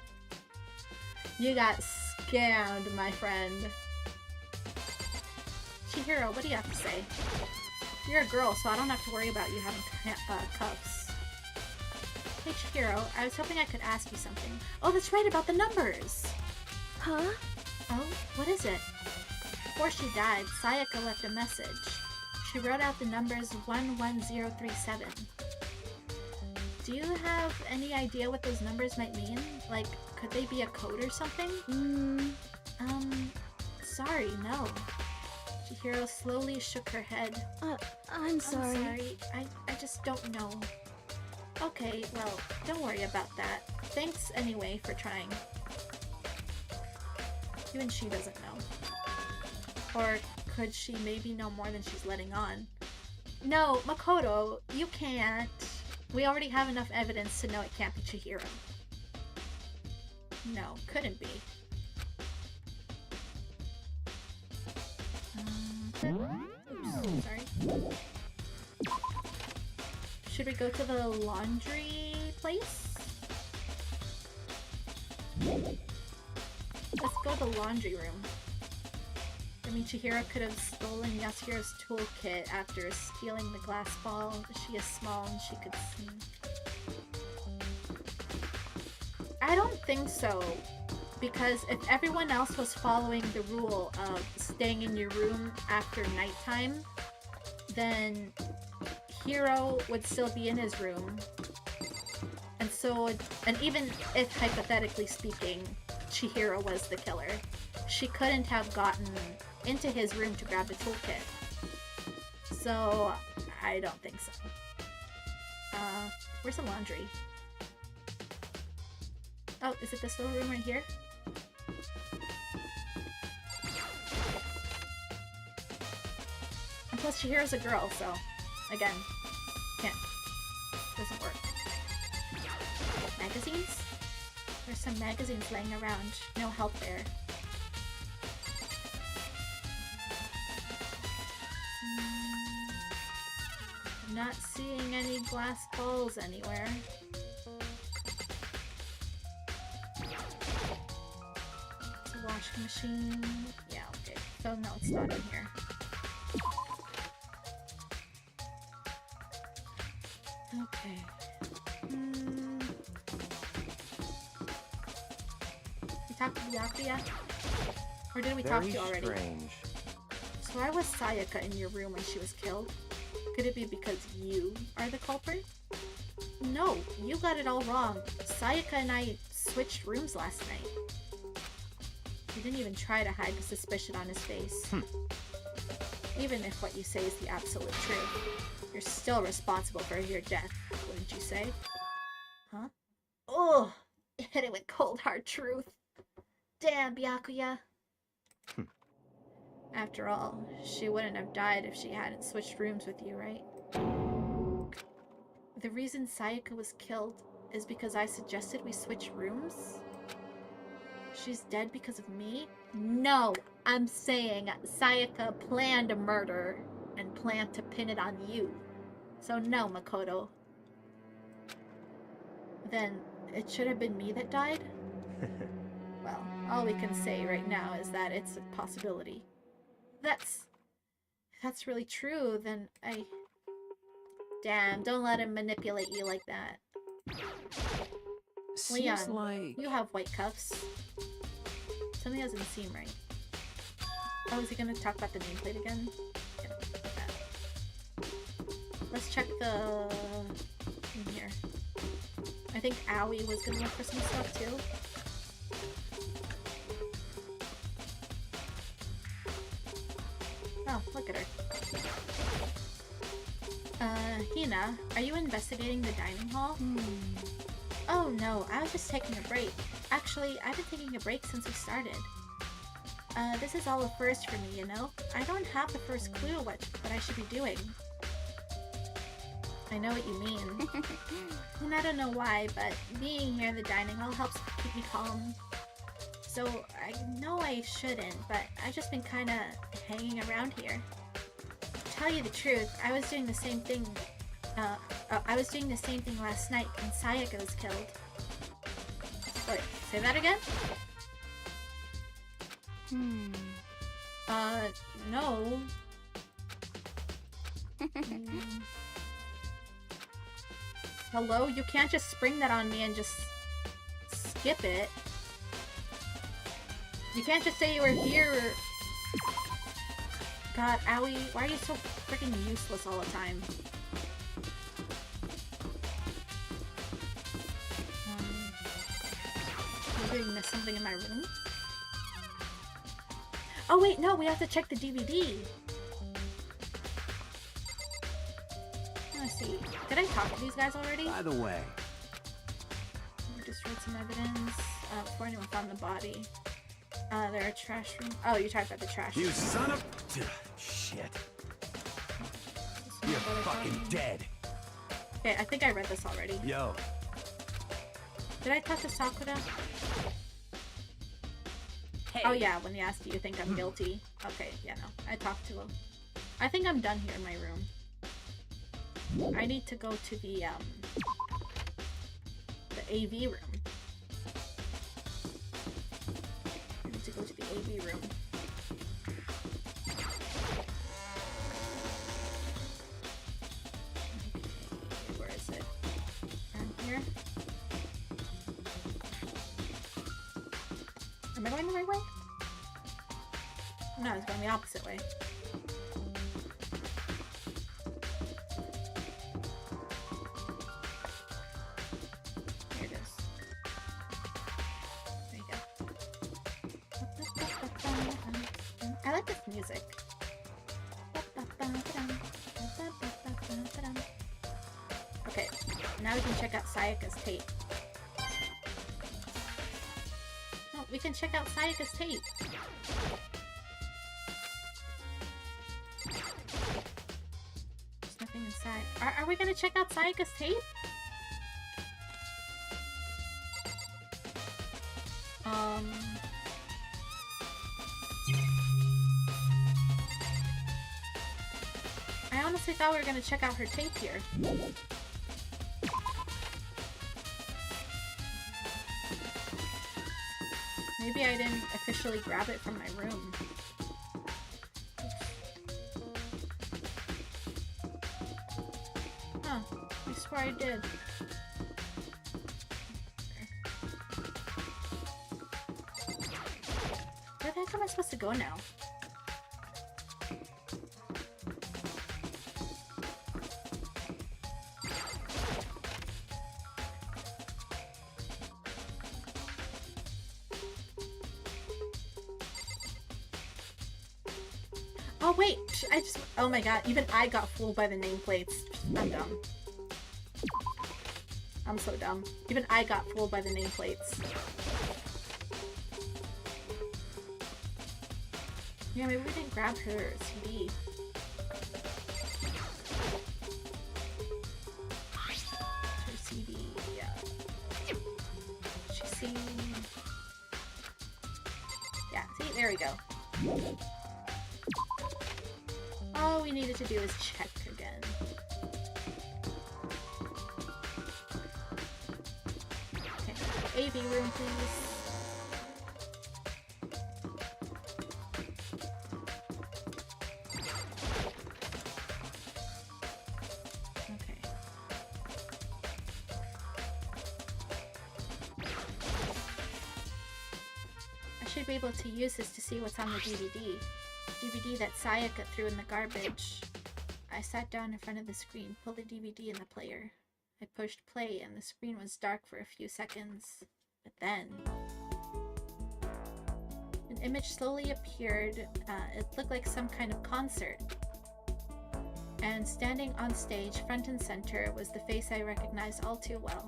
You got scammed, my friend. Chihiro, what do you have to say? You're a girl, so I don't have to worry about you having cuffs. Hey Chihiro, I was hoping I could ask you something. Oh, that's right, about the numbers! Huh? Oh, what is it? Before she died, Sayaka left a message. She wrote out the numbers 11037. Do you have any idea what those numbers might mean? Like, could they be a code or something? Sorry, no. Chihiro slowly shook her head. I'm sorry. I'm sorry. I just don't know. Okay, well, don't worry about that. Thanks anyway for trying. Even she doesn't know. Or could she maybe know more than she's letting on? No, Makoto, you can't. We already have enough evidence to know it can't be Chihiro. No, couldn't be. Oops, sorry. Should we go to the laundry place? Let's go to the laundry room. I mean, Chihiro could have stolen Yasuhiro's toolkit after stealing the glass ball. She is small and she could see. I don't think so. Because if everyone else was following the rule of staying in your room after nighttime, then Hiro would still be in his room. And so, and even if hypothetically speaking, Chihiro was the killer, she couldn't have gotten into his room to grab the toolkit. So, I don't think so. Where's the laundry? Oh, is it this little room right here? And plus Chihiro's a girl, so again, doesn't work. Magazines? There's some magazines laying around. No help there. not seeing any glass balls anywhere. It's a washing machine. Yeah, okay. So no, it's not in here. Okay. We talked to Byakuya? Or did we talk to you already? Strange. So why was Sayaka in your room when she was killed? Could it be because you are the culprit? No, you got it all wrong. Sayaka and I switched rooms last night. He didn't even try to hide the suspicion on his face. Even if what you say is the absolute truth, you're still responsible for your death, wouldn't you say? Huh? Ugh! Hit it with cold hard truth. Damn, Byakuya. After all, she wouldn't have died if she hadn't switched rooms with you, right? The reason Sayaka was killed is because I suggested we switch rooms? She's dead because of me? No! I'm saying Sayaka planned a murder and planned to pin it on you. So no, Makoto. Then it should have been me that died? Well, all we can say right now is that it's a possibility. If that's really true, then Damn, don't let him manipulate you like that. Leon, like... you have white cuffs. Something doesn't seem right. Oh, is he gonna talk about the nameplate again? Yeah, like that. Let's check the... in here. I think Aoi was gonna look for some stuff too. Oh, look at her. Hina, are you investigating the dining hall? Oh no, I was just taking a break. Actually, I've been taking a break since we started. This is all a first for me, you know? I don't have the first clue what I should be doing. I know what you mean. And I don't know why, but being here in the dining hall helps keep me calm. So, I know I shouldn't, but I've just been kinda hanging around here. To tell you the truth, I was doing the same thing last night when Sayaka was killed. Wait, say that again? No. Hello? You can't just spring that on me and just skip it. You can't just say you were here. God, Aoi, why are you so freaking useless all the time? Maybe I missed something in my room? Oh wait, no, we have to check the DVD. Let's see. Did I talk to these guys already? By the way. We destroyed some evidence before anyone found the body. There are trash room. Oh, you talked about the trash room. You son of... Shit. You're fucking dead. Okay, I think I read this already. Yo. Did I talk to Sakura? Hey. Oh yeah, when he asked, do you think I'm guilty? Okay, yeah, no. I talked to him. I think I'm done here in my room. I need to go to the AV room. I need to go to the AV room. Okay, where is it? Around here? Am I going the right way? No, it's going the opposite way. Here it is. There you go. I like this music. Okay, now we can check out Sayaka's tape. No, we can check out Sayaka's tape. There's nothing inside. Are we gonna check out Sayaka's tape? I honestly thought we were gonna check out her tape here. Maybe I didn't officially grab it from my room. Huh, I swear I did. Where the heck am I supposed to go now? Oh wait, oh my god, even I got fooled by the nameplates. I'm dumb. I'm so dumb. Even I got fooled by the nameplates. Yeah, maybe we didn't grab her CD. Her CD, yeah. She seen... Yeah, see, there we go. All we needed to do is check again. Okay, AV room, please. Okay. I should be able to use this to see what's on the DVD. DVD that Sayaka threw in the garbage. I sat down in front of the screen, pulled the DVD in the player. I pushed play and the screen was dark for a few seconds. But then... an image slowly appeared. It looked like some kind of concert. And standing on stage, front and center, was the face I recognized all too well.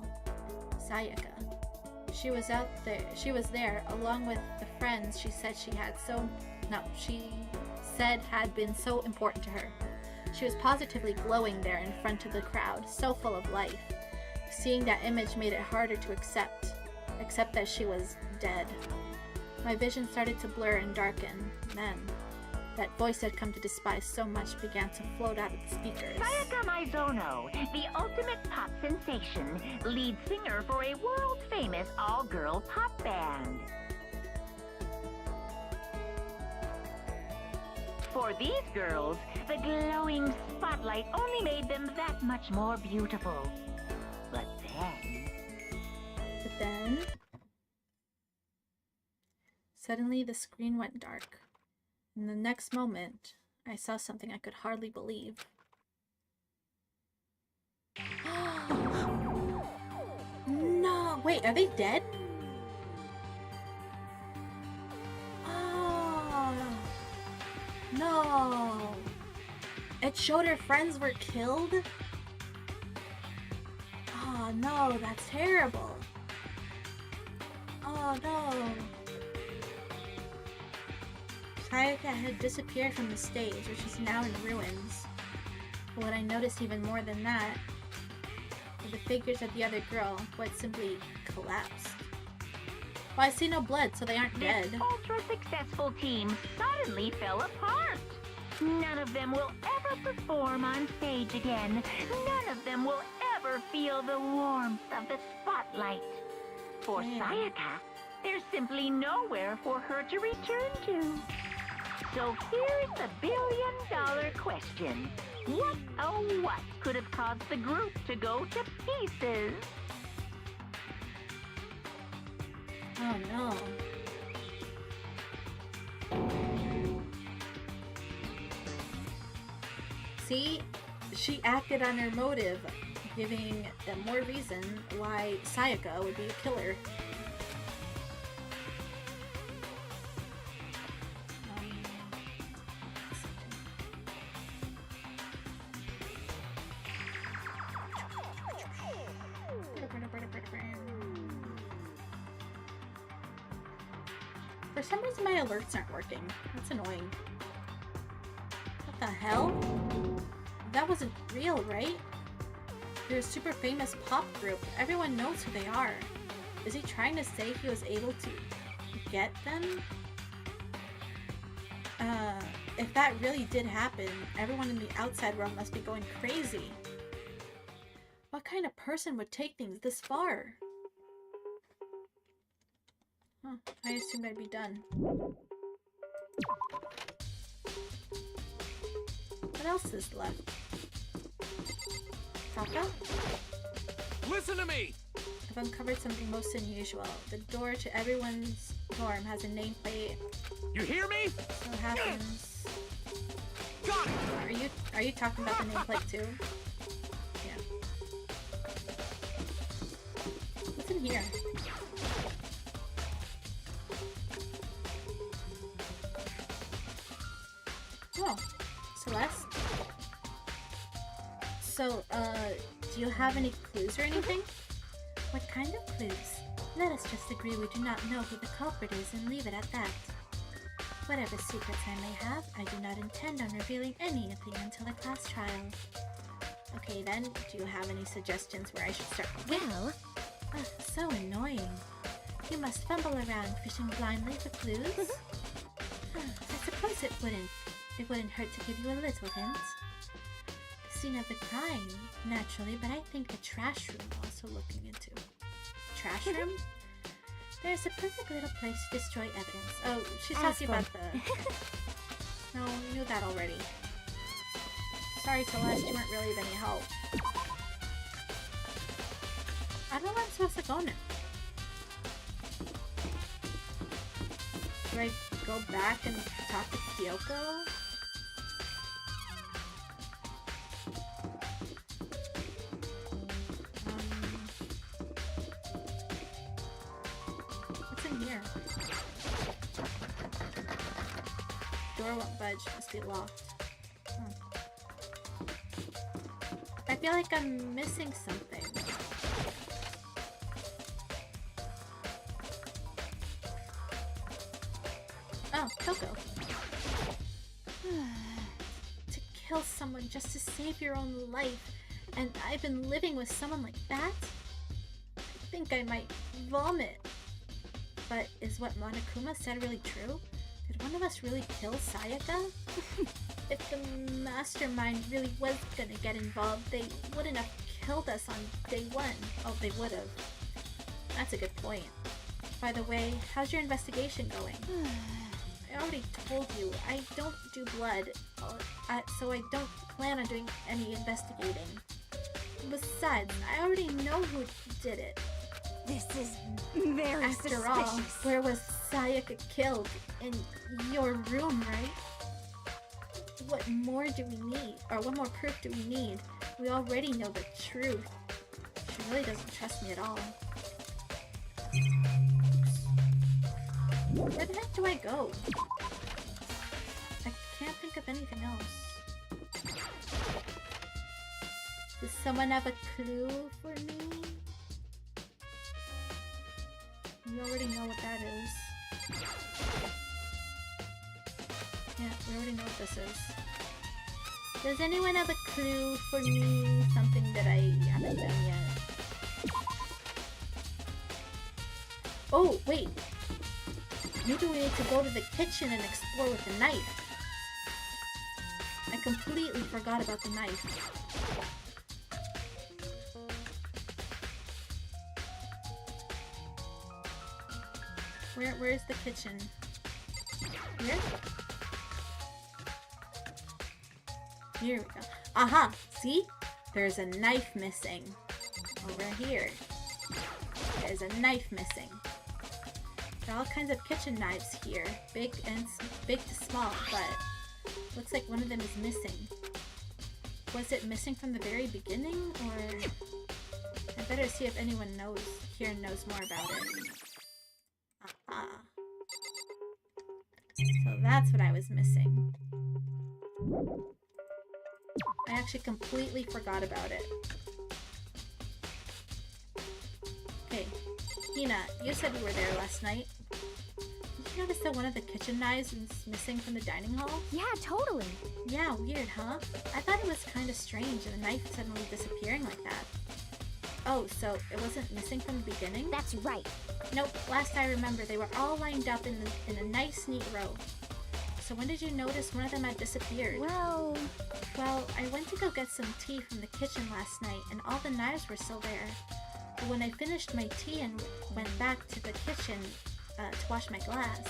Sayaka. She was there, along with the friends she said had been so important to her. She was positively glowing there in front of the crowd, so full of life. Seeing that image made it harder to accept that she was dead. My vision started to blur and darken. Then, that voice I'd come to despise so much began to float out of the speakers. Sayaka Maizono, the ultimate pop sensation, lead singer for a world-famous all-girl pop band. For these girls, the glowing spotlight only made them that much more beautiful. But then... Suddenly the screen went dark. In the next moment, I saw something I could hardly believe. No! Wait, are they dead? No! It showed her friends were killed? Oh no, that's terrible. Oh no. Sayaka had disappeared from the stage, which is now in ruins. But what I noticed even more than that were the figures of the other girl who had simply collapsed. Well, I see no blood, so they aren't dead. This ultra-successful team suddenly fell apart. None of them will ever perform on stage again. None of them will ever feel the warmth of the spotlight. For Sayaka, there's simply nowhere for her to return to. So here's the billion-dollar question. What, oh what, could have caused the group to go to pieces? Oh no. See? She acted on her motive, giving them more reason why Sayaka would be a killer. For some reason my alerts aren't working. That's annoying. What the hell? That wasn't real, right? They're a super famous pop group. Everyone knows who they are. Is he trying to say he was able to get them? if that really did happen, everyone in the outside world must be going crazy. What kind of person would take things this far? Huh, I assumed I'd be done. What else is left? Taka? Listen to me! I've uncovered something most unusual. The door to everyone's dorm has a nameplate. You hear me? So happens. Got it! Are you talking about the nameplate too? Yeah. What's in here? Oh, Celeste? So, do you have any clues or anything? What kind of clues? Let us just agree we do not know who the culprit is and leave it at that. Whatever secrets I may have, I do not intend on revealing anything until the class trial. Okay then, do you have any suggestions where I should start? Well... So annoying. You must fumble around fishing blindly for clues? I suppose it wouldn't hurt to give you a little hint. Scene of the crime, naturally, but I think the trash room also looking into. Trash room? There's a perfect little place to destroy evidence. Oh, she's talking about the... No, we knew that already. Sorry, Celeste, you weren't really of any help. I don't know where I'm supposed to go now. Do I go back and talk to Kyoko? What's in here? Door won't budge, must be locked. I feel like I'm missing something. Oh, Coco. To kill someone just to save your own life, and I've been living with someone like that? I think I might vomit. But is what Monokuma said really true? Did one of us really kill Sayaka? If the mastermind really was gonna get involved, they wouldn't have killed us on day one. Oh, they would have. That's a good point. By the way, how's your investigation going? I already told you, I don't do blood, so I don't plan on doing any investigating. Besides, I already know who did it. This is very After all, where was Sayaka killed? In your room, right? What more do we need? Or what more proof do we need? We already know the truth. She really doesn't trust me at all. Where the heck do I go? I can't think of anything else. Does someone have a clue for me? You already know what that is. Yeah, we already know what this is. Does anyone have a clue for me? Something that I haven't done yet. Oh, wait! Maybe we need to go to the kitchen and explore with the knife. I completely forgot about the knife. Where's the kitchen? Here? Here we go. Aha! See? There's a knife missing. Over here. There's a knife missing. There are all kinds of kitchen knives here. Big to small, but looks like one of them is missing. Was it missing from the very beginning, or... I better see if anyone here knows more about it. Aha. So that's what I was missing. I actually completely forgot about it. Okay, Hina, you said you were there last night. Did you notice that one of the kitchen knives is missing from the dining hall? Yeah, totally. Yeah, weird, huh? I thought it was kind of strange, the knife suddenly disappearing like that. Oh, so it wasn't missing from the beginning? That's right. Nope, last I remember they were all lined up in a nice, neat row. So when did you notice one of them had disappeared? Well, I went to go get some tea from the kitchen last night, and all the knives were still there. But when I finished my tea and went back to the kitchen to wash my glass,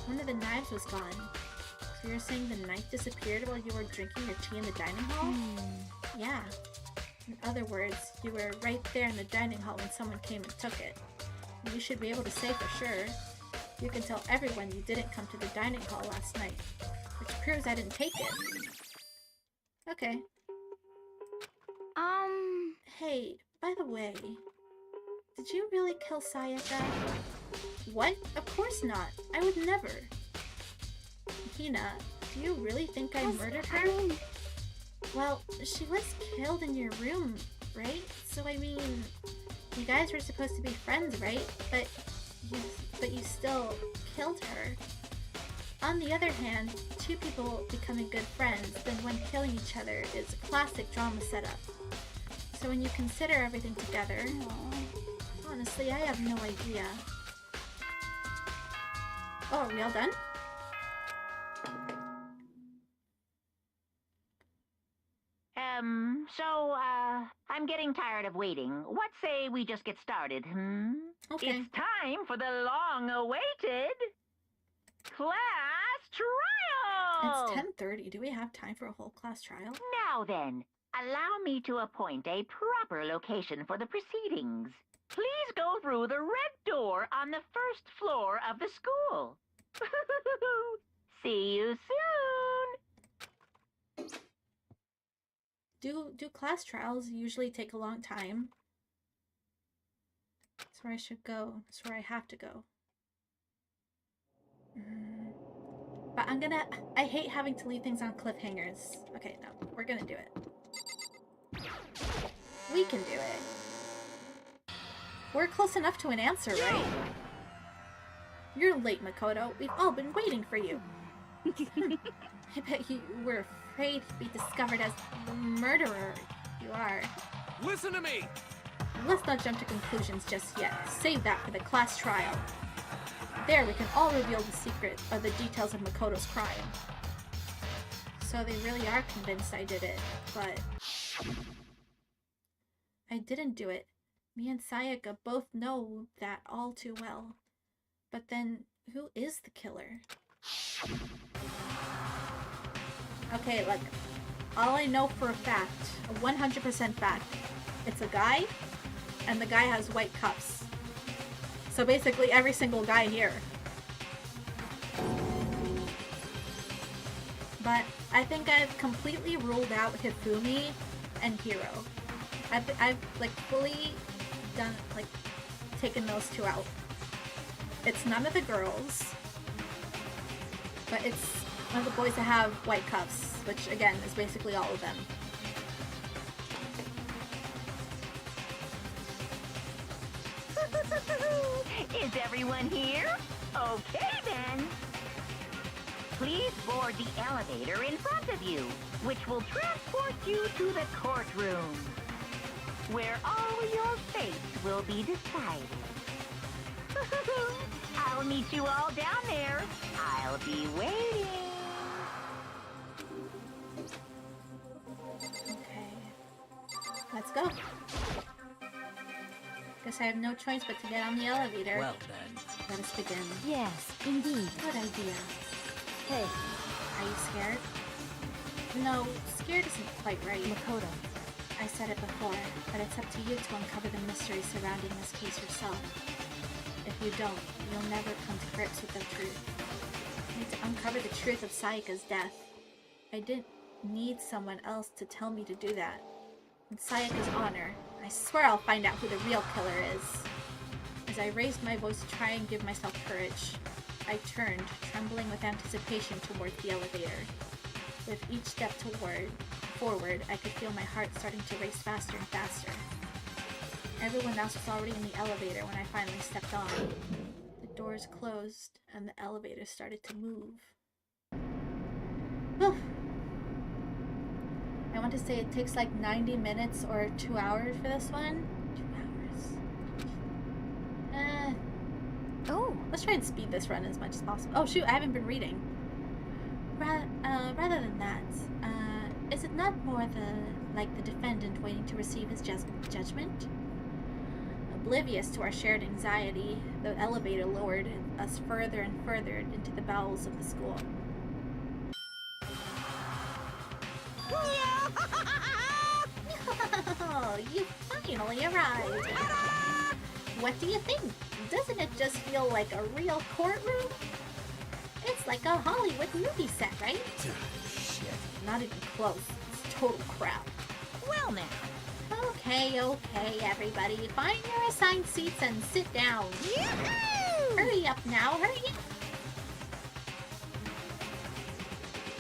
one of the knives was gone. So you're saying the knife disappeared while you were drinking your tea in the dining hall? Yeah. In other words, you were right there in the dining hall when someone came and took it. You should be able to say for sure. You can tell everyone you didn't come to the dining hall last night, which proves I didn't take it. Okay. Hey, by the way, did you really kill Sayaka? What? Of course not. I would never. Hina, do you really think I murdered her? Well, she was killed in your room, right? So I mean, you guys were supposed to be friends, right? But you still killed her. On the other hand, two people becoming good friends, then one killing each other is a classic drama setup. So when you consider everything together, honestly, I have no idea. Oh, are we all done? I'm getting tired of waiting. What say we just get started, Okay. It's time for the long-awaited class trial! It's 10:30. Do we have time for a whole class trial? Now then, allow me to appoint a proper location for the proceedings. Please go through the red door on the first floor of the school. See you soon! Do class trials usually take a long time? That's where I should go. That's where I have to go. But I hate having to leave things on cliffhangers. Okay, no, we're gonna do it. We can do it. We're close enough to an answer, right? You're late, Makoto. We've all been waiting for you. I bet you were afraid to be discovered as the murderer you are. Listen to me! Let's not jump to conclusions just yet. Save that for the class trial. There, we can all reveal the secret of the details of Makoto's crime. So they really are convinced I did it, but I didn't do it. Me and Sayaka both know that all too well. But then, who is the killer? Okay, look. All I know for a fact, a 100% fact, it's a guy, and the guy has white cuffs. So basically every single guy here. But I think I've completely ruled out Hifumi and Hiro. I've like fully done, like, taken those two out. It's none of the girls, but it's one of the boys that have white cuffs, which again is basically all of them. Is everyone here? Okay then. Please board the elevator in front of you, which will transport you to the courtroom, where all your fates will be decided. I'll meet you all down there. I'll be waiting. Okay. Let's go. Guess I have no choice but to get on the elevator. Well then. Let us begin. yes, indeed. Good idea. Hey, Are you scared? No, scared isn't quite right. Makoto. I said it before, but it's up to you to uncover the mystery surrounding this case yourself. If you don't, you'll never come to grips with the truth. I need to uncover the truth of Sayaka's death. I didn't need someone else to tell me to do that. In Sayaka's honor, I swear I'll find out who the real killer is. As I raised my voice to try and give myself courage, I turned, trembling with anticipation towards the elevator. With each step forward, I could feel my heart starting to race faster and faster. Everyone else was already in the elevator when I finally stepped on. The doors closed, and the elevator started to move. Whew. I want to say it takes like 90 minutes or 2 hours for this one. 2 hours. Oh, let's try and speed this run as much as possible. Oh shoot, I haven't been reading. Rather than that, is it not more like the defendant waiting to receive his judgment? Oblivious to our shared anxiety, the elevator lowered us further and further into the bowels of the school. Oh, you finally arrived! What do you think? Doesn't it just feel like a real courtroom? It's like a Hollywood movie set, right? Shit. Not even close. It's total crap. Well now. Okay, everybody. Find your assigned seats and sit down. Yahoo! Hurry up now, hurry up!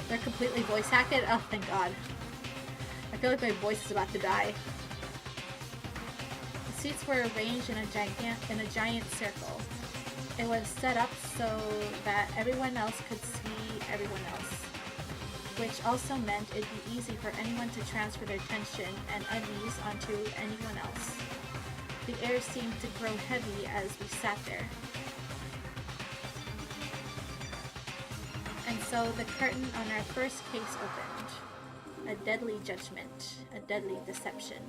They're completely voice acted? Oh, thank God. I feel like my voice is about to die. The seats were arranged in a giant circle. It was set up so that everyone else could see everyone else, which also meant it'd be easy for anyone to transfer their tension and unease onto anyone else. The air seemed to grow heavy as we sat there. And so the curtain on our first case opened. A deadly judgment, a deadly deception,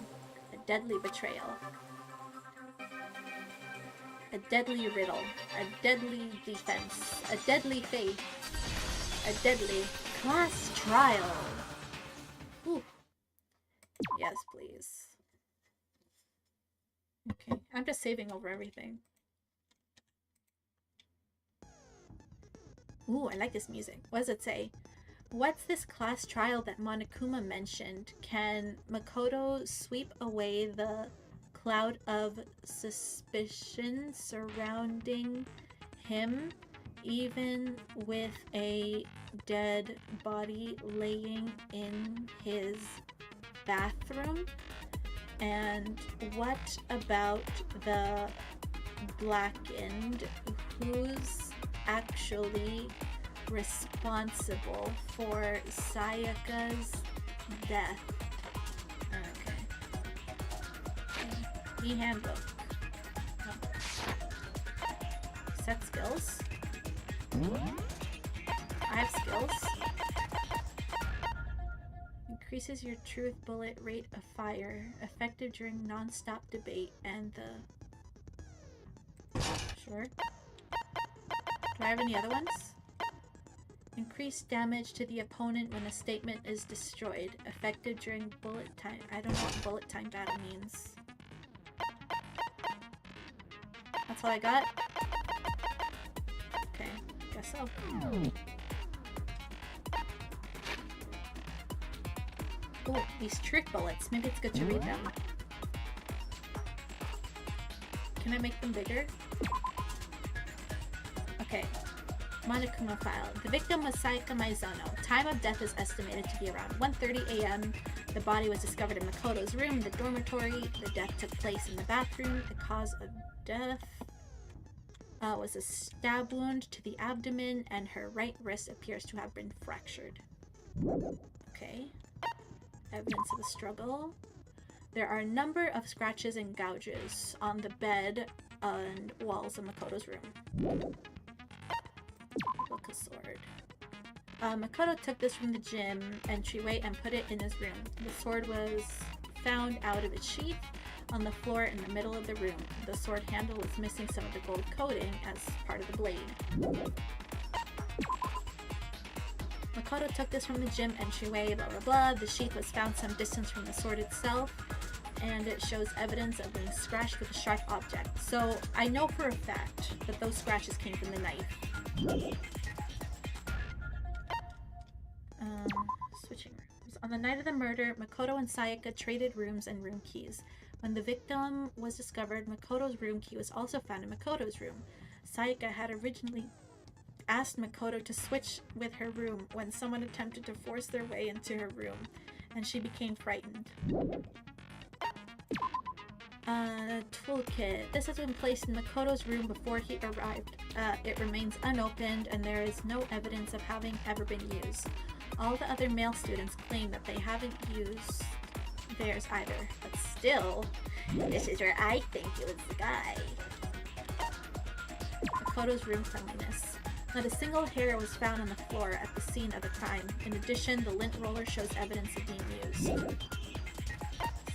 a deadly betrayal. A deadly riddle, a deadly defense, a deadly faith, a deadly class trial. Ooh. Yes, please. Okay, I'm just saving over everything. Ooh, I like this music. What does it say? What's this class trial that Monokuma mentioned? Can Makoto sweep away the cloud of suspicion surrounding him, even with a dead body laying in his bathroom? And what about the blackened? Who's actually responsible for Sayaka's death? Handbook. Set skills. I have skills. Increases your truth bullet rate of fire, effective during non-stop debate, and the... Sure. Do I have any other ones? Increase damage to the opponent when a statement is destroyed, effective during bullet time. I don't know what bullet time battle means. That's all I got? Okay, guess so. Oh, these truth bullets. Maybe it's good to read them. Can I make them bigger? Okay. Monokuma file. The victim was Sayaka Maizono. Time of death is estimated to be around 1:30 a.m. The body was discovered in Makoto's room, the dormitory. The death took place in the bathroom. The cause of death was a stab wound to the abdomen, and her right wrist appears to have been fractured. Okay. Evidence of a struggle. There are a number of scratches and gouges on the bed and walls of Makoto's room. Book a sword. Makoto took this from the gym entryway and put it in his room. The sword was found out of its sheath on the floor in the middle of the room. The sword handle was missing some of the gold coating as part of the blade. Makoto took this from the gym entryway, blah blah blah. The sheath was found some distance from the sword itself, and it shows evidence of being scratched with a sharp object. So I know for a fact that those scratches came from the knife. Switching rooms. On the night of the murder, Makoto and Sayaka traded rooms and room keys. When the victim was discovered, Makoto's room key was also found in Makoto's room. Sayaka had originally asked Makoto to switch with her room when someone attempted to force their way into her room, and she became frightened. Toolkit. This has been placed in Makoto's room before he arrived. It remains unopened, and there is no evidence of having ever been used. All the other male students claim that they haven't used theirs either, but still, this is where I think it was the guy. Makoto's room cleanliness. Not a single hair was found on the floor at the scene of the crime. In addition, the lint roller shows evidence of being used.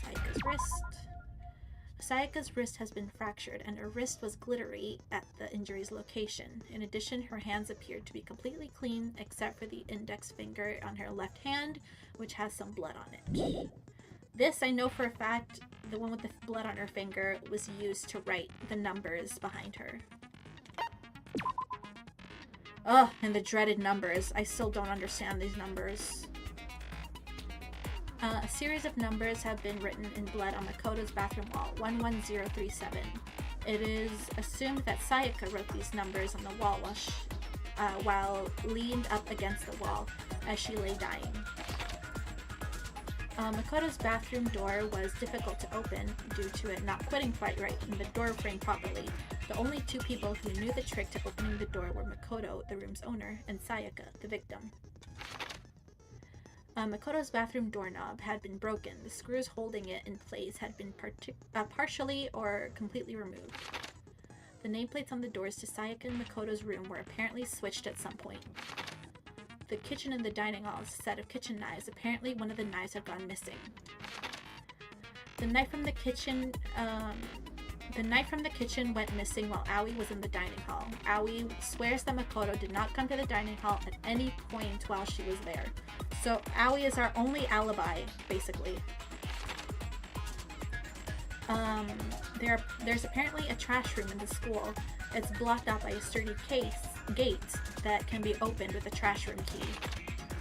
Sayaka's wrist. Sayaka's wrist has been fractured, and her wrist was glittery at the injury's location. In addition, her hands appeared to be completely clean, except for the index finger on her left hand, which has some blood on it. This, I know for a fact, the one with the blood on her finger was used to write the numbers behind her. Ugh, and the dreaded numbers. I still don't understand these numbers. A series of numbers have been written in blood on Makoto's bathroom wall, 11037. It is assumed that Sayaka wrote these numbers on the wall while leaned up against the wall as she lay dying. Makoto's bathroom door was difficult to open due to it not quitting quite right and the door frame properly. The only two people who knew the trick to opening the door were Makoto, the room's owner, and Sayaka, the victim. Makoto's bathroom doorknob had been broken. The screws holding it in place had been partially or completely removed. The nameplates on the doors to Sayaka and Makoto's room were apparently switched at some point. The kitchen and the dining hall is a set of kitchen knives. Apparently one of the knives had gone missing. The knife from the kitchen went missing while Aoi was in the dining hall. Aoi swears that Makoto did not come to the dining hall at any point while she was there. So Aoi is our only alibi, basically. There's apparently a trash room in the school. It's blocked out by a sturdy gate that can be opened with a trash room key.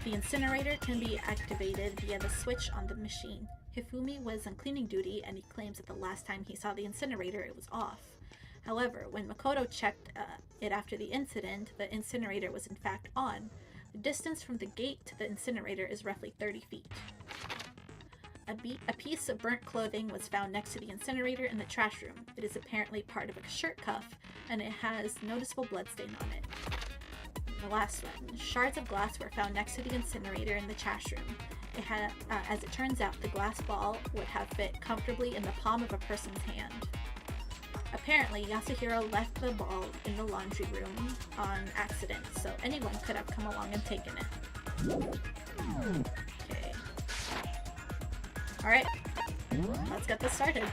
The incinerator can be activated via the switch on the machine. Hifumi was on cleaning duty, and he claims that the last time he saw the incinerator, it was off. However, when Makoto checked it after the incident, the incinerator was in fact on. The distance from the gate to the incinerator is roughly 30 feet. A piece of burnt clothing was found next to the incinerator in the trash room. It is apparently part of a shirt cuff, and it has noticeable bloodstain on it. The last one. Shards of glass were found next to the incinerator in the trash room. It had, as it turns out, the glass ball would have fit comfortably in the palm of a person's hand. Apparently, Yasuhiro left the ball in the laundry room on accident, so anyone could have come along and taken it. Okay. Alright, let's get this started.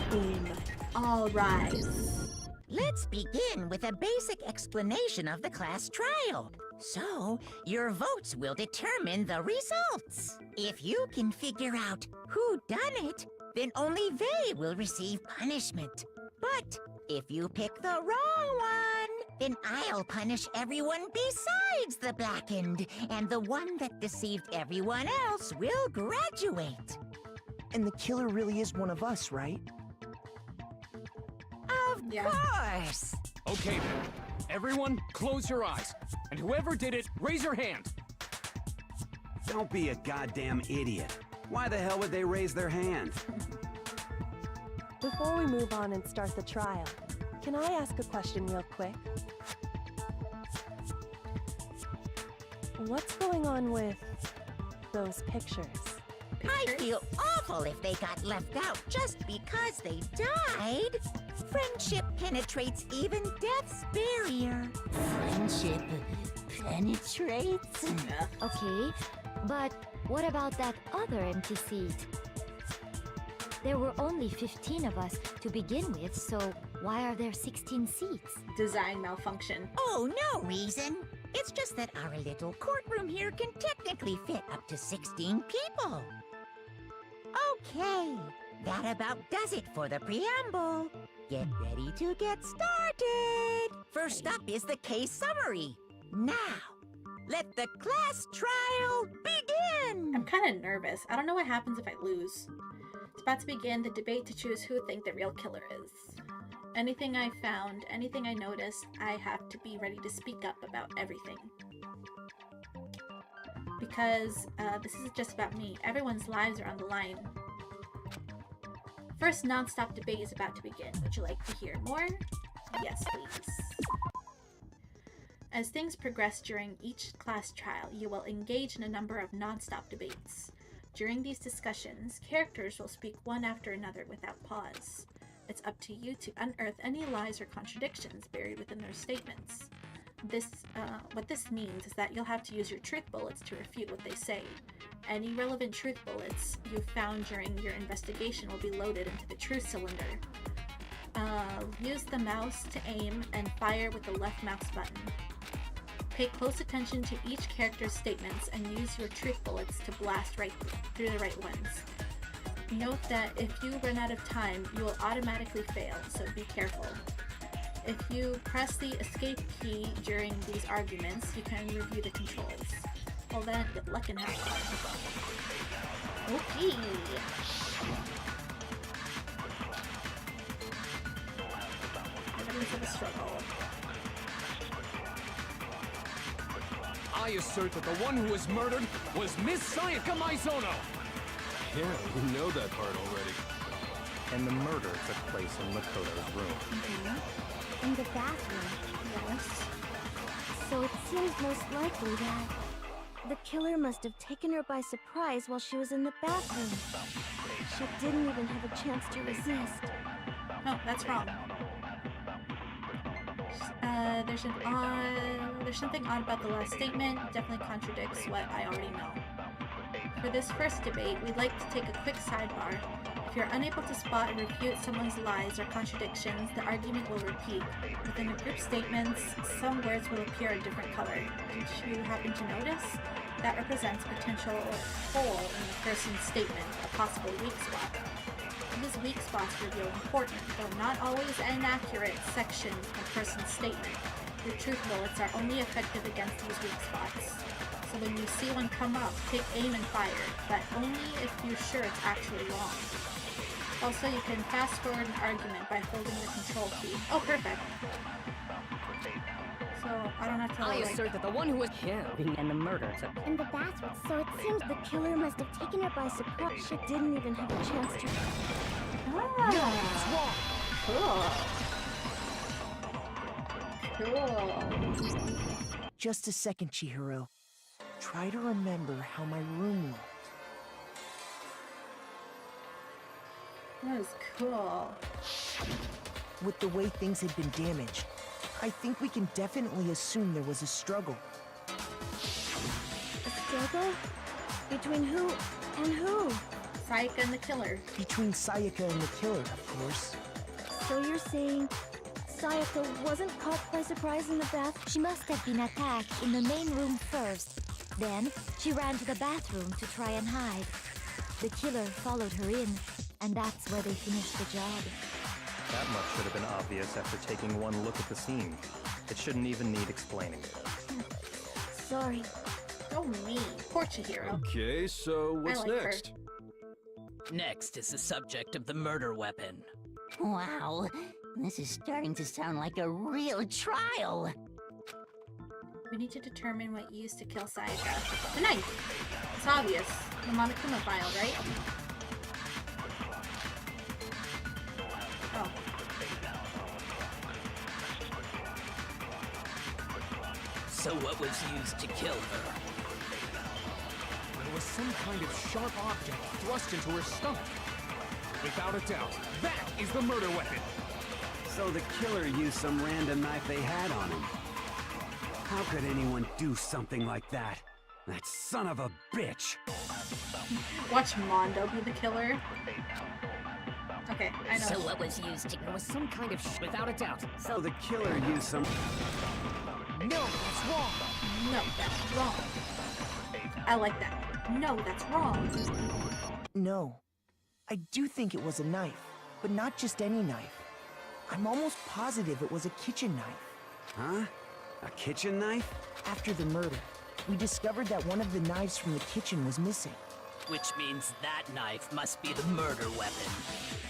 Boom. All rise. Let's begin with a basic explanation of the class trial. So, your votes will determine the results. If you can figure out who done it, then only they will receive punishment. But if you pick the wrong one, then I'll punish everyone besides the blackened, and the one that deceived everyone else will graduate. And the killer really is one of us, right? Of course! Okay then. Everyone, close your eyes. And whoever did it, raise your hand. Don't be a goddamn idiot. Why the hell would they raise their hand? Before we move on and start the trial, can I ask a question real quick? What's going on with those pictures? I feel awful if they got left out just because they died. Friendship penetrates even death's barrier. Friendship penetrates? Okay, but what about that other empty seat? There were only 15 of us to begin with, so why are there 16 seats? Design malfunction. Oh, no reason. It's just that our little courtroom here can technically fit up to 16 people. Okay, that about does it for the preamble. Get ready to get started. First up is the case summary. Now, let the class trial begin. I'm kind of nervous. I don't know what happens if I lose. It's about to begin the debate to choose who think the real killer is. Anything I found, anything I noticed, I have to be ready to speak up about everything. Because this isn't just about me. Everyone's lives are on the line. First non-stop debate is about to begin. Would you like to hear more? Yes, please. As things progress during each class trial, you will engage in a number of non-stop debates. During these discussions, characters will speak one after another without pause. It's up to you to unearth any lies or contradictions buried within their statements. what this means is that you'll have to use your truth bullets to refute what they say. Any relevant truth bullets you found during your investigation will be loaded into the truth cylinder. Use the mouse to aim and fire with the left mouse button. Pay close attention to each character's statements and use your truth bullets to blast right through the right ones. Note that if you run out of time, you will automatically fail, so be careful. If you press the escape key during these arguments, you can review the controls. Well then, good luck and have fun. Okay. Evidence of a struggle. I assert that the one who was murdered was Miss Sayaka Maizono! Yeah, we know that part already. And the murder took place in Makoto's room. In the bathroom. Yes. So it seems most likely that the killer must have taken her by surprise while she was in the bathroom. She didn't even have a chance to resist. No, that's wrong. There's something odd about the last statement. Definitely contradicts what I already know. For this first debate, we'd like to take a quick sidebar. If you're unable to spot and refute someone's lies or contradictions, the argument will repeat. Within the group statements, some words will appear a different color. Did you happen to notice? That represents a potential hole in the person's statement, a possible weak spot. These weak spots reveal important, though not always inaccurate, sections of a person's statement. Your truth bullets are only effective against these weak spots. So when you see one come up, take aim and fire, but only if you're sure it's actually wrong. Also, you can fast forward an argument by holding the control key. Oh, perfect. So, I don't have to I assert that the one who was killed and the murder took In the bathroom, so it seems the killer must have taken her by surprise. She didn't even have a chance to... Cool. Just a second, Chihiro. Try to remember how my room looked. That was cool. With the way things had been damaged, I think we can definitely assume there was a struggle. A struggle? Between who and who? Sayaka and the killer. Between Sayaka and the killer, of course. So you're saying Sayaka wasn't caught by surprise in the bath? She must have been attacked in the main room first. Then, she ran to the bathroom to try and hide. The killer followed her in, and that's where they finished the job. That much should have been obvious after taking one look at the scene. It shouldn't even need explaining. Sorry. Oh me, poor Chihiro. Okay, so what's I like next? Her. Next is the subject of the murder weapon. Wow, this is starting to sound like a real trial. We need to determine what you used to kill Sayaka. The knife! It's obvious. The Monokuma file, right? Oh. So what was used to kill her? There was some kind of sharp object thrust into her stomach. Without a doubt, that is the murder weapon. So the killer used some random knife they had on him. How could anyone do something like that? That son of a bitch! Watch Mondo be the killer. Okay, I know. So what was used to... There was some kind of without a doubt. So the killer used some... No, that's wrong. No, that's wrong. I like that. No, that's wrong. No. I do think it was a knife, but not just any knife. I'm almost positive it was a kitchen knife. Huh? A kitchen knife? After the murder, we discovered that one of the knives from the kitchen was missing. Which means that knife must be the murder weapon.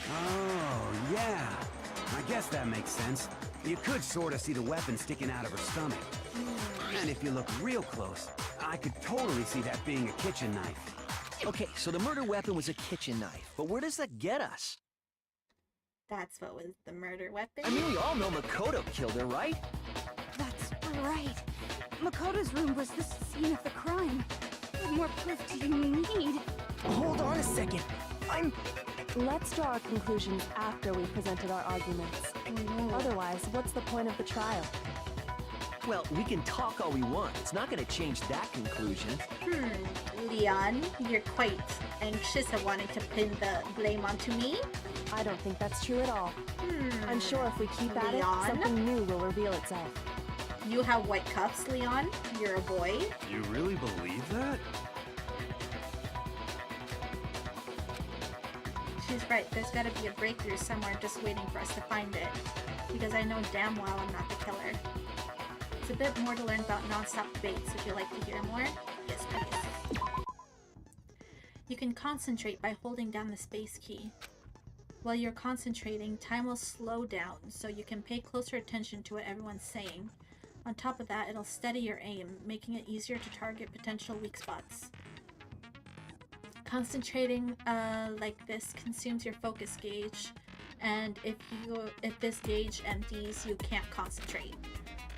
Oh, yeah. I guess that makes sense. You could sort of see the weapon sticking out of her stomach. And if you look real close, I could totally see that being a kitchen knife. Okay, so the murder weapon was a kitchen knife, but where does that get us? That's what was the murder weapon? I mean, we all know Makoto killed her, right? That's right. Makoto's room was the scene of the crime. What more proof do you need? Hold on a second. Let's draw our conclusions after we've presented our arguments. Otherwise, what's the point of the trial? Well, we can talk all we want. It's not gonna change that conclusion. Leon, you're quite anxious of wanting to pin the blame onto me? I don't think that's true at all. I'm sure if we keep at it, Leon? something new will reveal itself. You have white cuffs, Leon. You're a boy. You really believe that? She's right. There's gotta be a breakthrough somewhere just waiting for us to find it. Because I know damn well I'm not the killer. It's a bit more to learn about non-stop debates. Would you like to hear more? Yes, please. You can concentrate by holding down the space key. While you're concentrating, time will slow down, so you can pay closer attention to what everyone's saying. On top of that, it'll steady your aim, making it easier to target potential weak spots. Concentrating like this consumes your focus gauge, and if this gauge empties, you can't concentrate.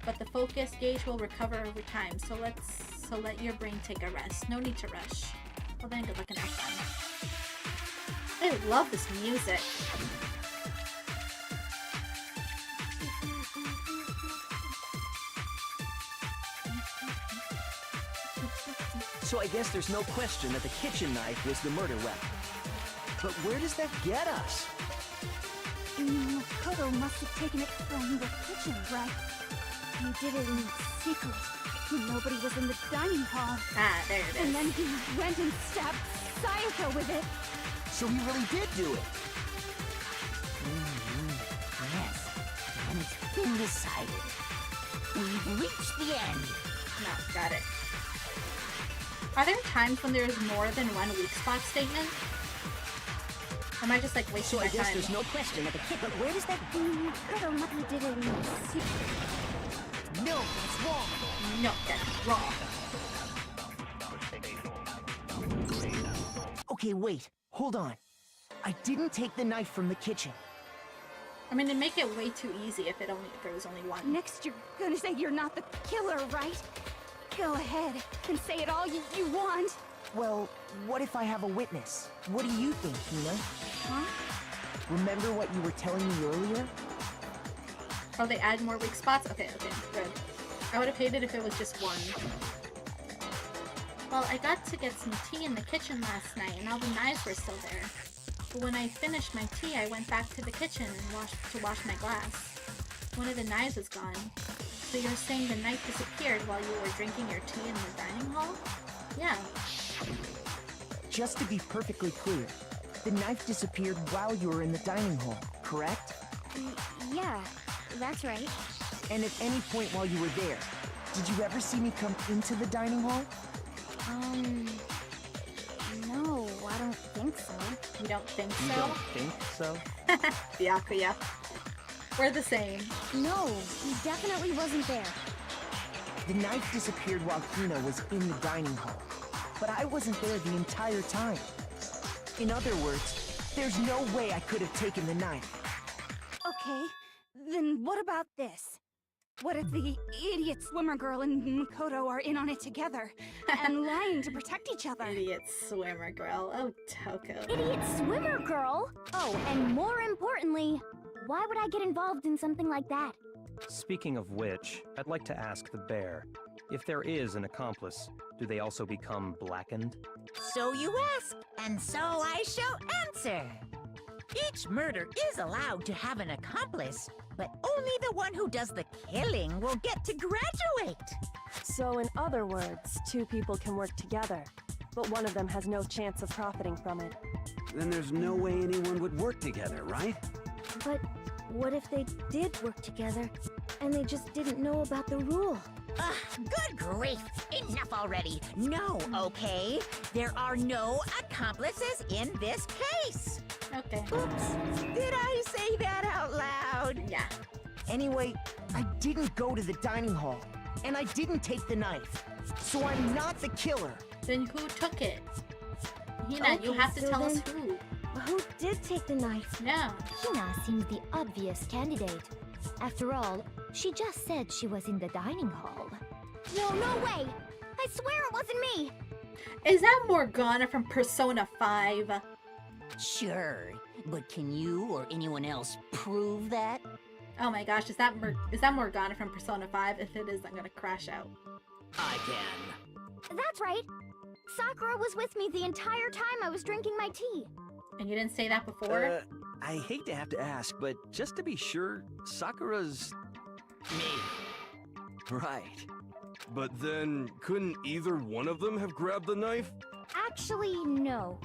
But the focus gauge will recover over time, so let your brain take a rest. No need to rush. Well then, good luck and have fun. I love this music. So I guess there's no question that the kitchen knife was the murder weapon. But where does that get us? Makoto must have taken it from the kitchen, right? He did it in secret, when nobody was in the dining hall. Ah, there it is. And then he went and stabbed Sayaka with it. So he really did do it. Yes, and it's been decided. We've reached the end. No, got it. Are there times when there's more than one weak spot statement? Or am I just like wasting So my I guess time? there's no question that the kid. But where does that? Makoto must have did it in secret. No, that's wrong. No, that's wrong. Okay, wait. Hold on. I didn't take the knife from the kitchen. I mean, it'd make it way too easy if there was only one. Next, you're gonna say you're not the killer, right? Go ahead and say it all you want. Well, what if I have a witness? What do you think, Hina? Huh? Remember what you were telling me earlier? Oh, they add more weak spots? Okay, good. I would have hated if it was just one. Well, I got to get some tea in the kitchen last night, and all the knives were still there. But when I finished my tea, I went back to the kitchen and wash my glass. One of the knives was gone. So you're saying the knife disappeared while you were drinking your tea in the dining hall? Yeah. Just to be perfectly clear, the knife disappeared while you were in the dining hall, correct? Yeah, that's right. And at any point while you were there, did you ever see me come into the dining hall? No, I don't think so. You don't think You so? don't think so? Byakuya. We're the same. No, he definitely wasn't there. The knife disappeared while Hina was in the dining hall, but I wasn't there the entire time. In other words, there's no way I could have taken the knife. Okay, then what about this? What if the idiot swimmer girl and Makoto are in on it together and lying to protect each other? Idiot swimmer girl. Oh, Toko. Idiot swimmer girl? Oh, and more importantly, why would I get involved in something like that? Speaking of which, I'd like to ask the bear, if there is an accomplice, do they also become blackened? So you ask, and so I shall answer. Each murder is allowed to have an accomplice, but only the one who does the killing will get to graduate. So in other words, two people can work together, but one of them has no chance of profiting from it. Then there's no way anyone would work together, right? But what if they did work together, and they just didn't know about the rule? Ugh, good grief! Enough already! No, okay? There are no accomplices in this case! Okay. Oops! Did I say that out loud? Yeah. Anyway, I didn't go to the dining hall, and I didn't take the knife, so I'm not the killer. Then who took it? Hina, Okay, you have to so tell us then- who. Who did take the knife? Yeah. Hina seems the obvious candidate. After all, she just said she was in the dining hall. No, no way! I swear it wasn't me! Is that Morgana from Persona 5? Sure, but can you or anyone else prove that? Oh my gosh, is that Morgana from Persona 5? If it is, I'm gonna crash out. I can. That's right. Sakura was with me the entire time I was drinking my tea. And you didn't say that before? I hate to have to ask, but just to be sure, Sakura's... Me. Right. But then, couldn't either one of them have grabbed the knife? Actually, no.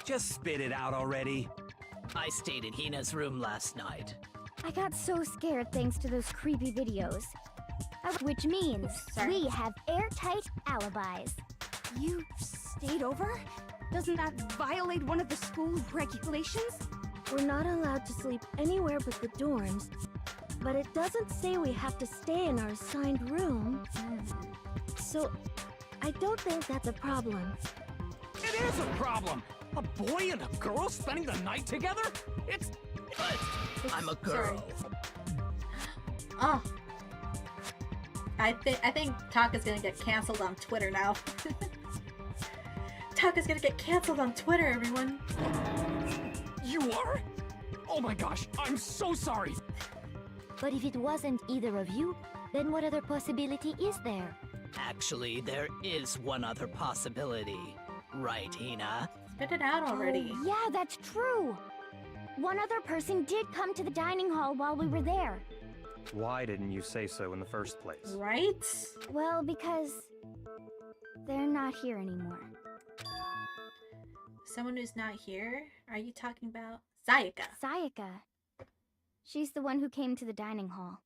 Just spit it out already. I stayed in Hina's room last night. I got so scared thanks to those creepy videos. Which means we have airtight alibis. You stayed over? Doesn't that violate one of the school regulations? We're not allowed to sleep anywhere but the dorms, but it doesn't say we have to stay in our assigned room. So, I don't think that's a problem. It is a problem! A boy and a girl spending the night together? It's... But I'm a girl. Oh. I think Taka's gonna get canceled on Twitter now. Taka's gonna get canceled on Twitter, everyone. You are? Oh my gosh, I'm so sorry! But if it wasn't either of you, then what other possibility is there? Actually, there is one other possibility. Right, Hina? Spit it out already. Oh, yeah, that's true. One other person did come to the dining hall while we were there. Why didn't you say so in the first place? Right? Well, because they're not here anymore. Someone who's not here? Are you talking about Sayaka? Sayaka. She's the one who came to the dining hall.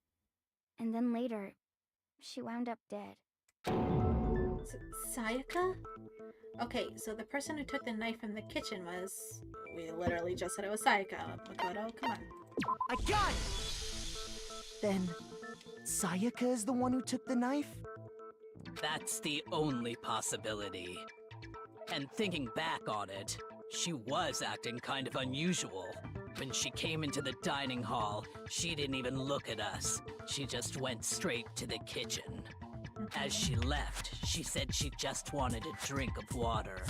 And then later, she wound up dead. Sayaka? Okay, so the person who took the knife from the kitchen was... We literally just said it was Sayaka. Makoto, come on. I got it! Then, Sayaka is the one who took the knife? That's the only possibility. And thinking back on it, she was acting kind of unusual. When she came into the dining hall, she didn't even look at us. She just went straight to the kitchen. As she left, she said she just wanted a drink of water.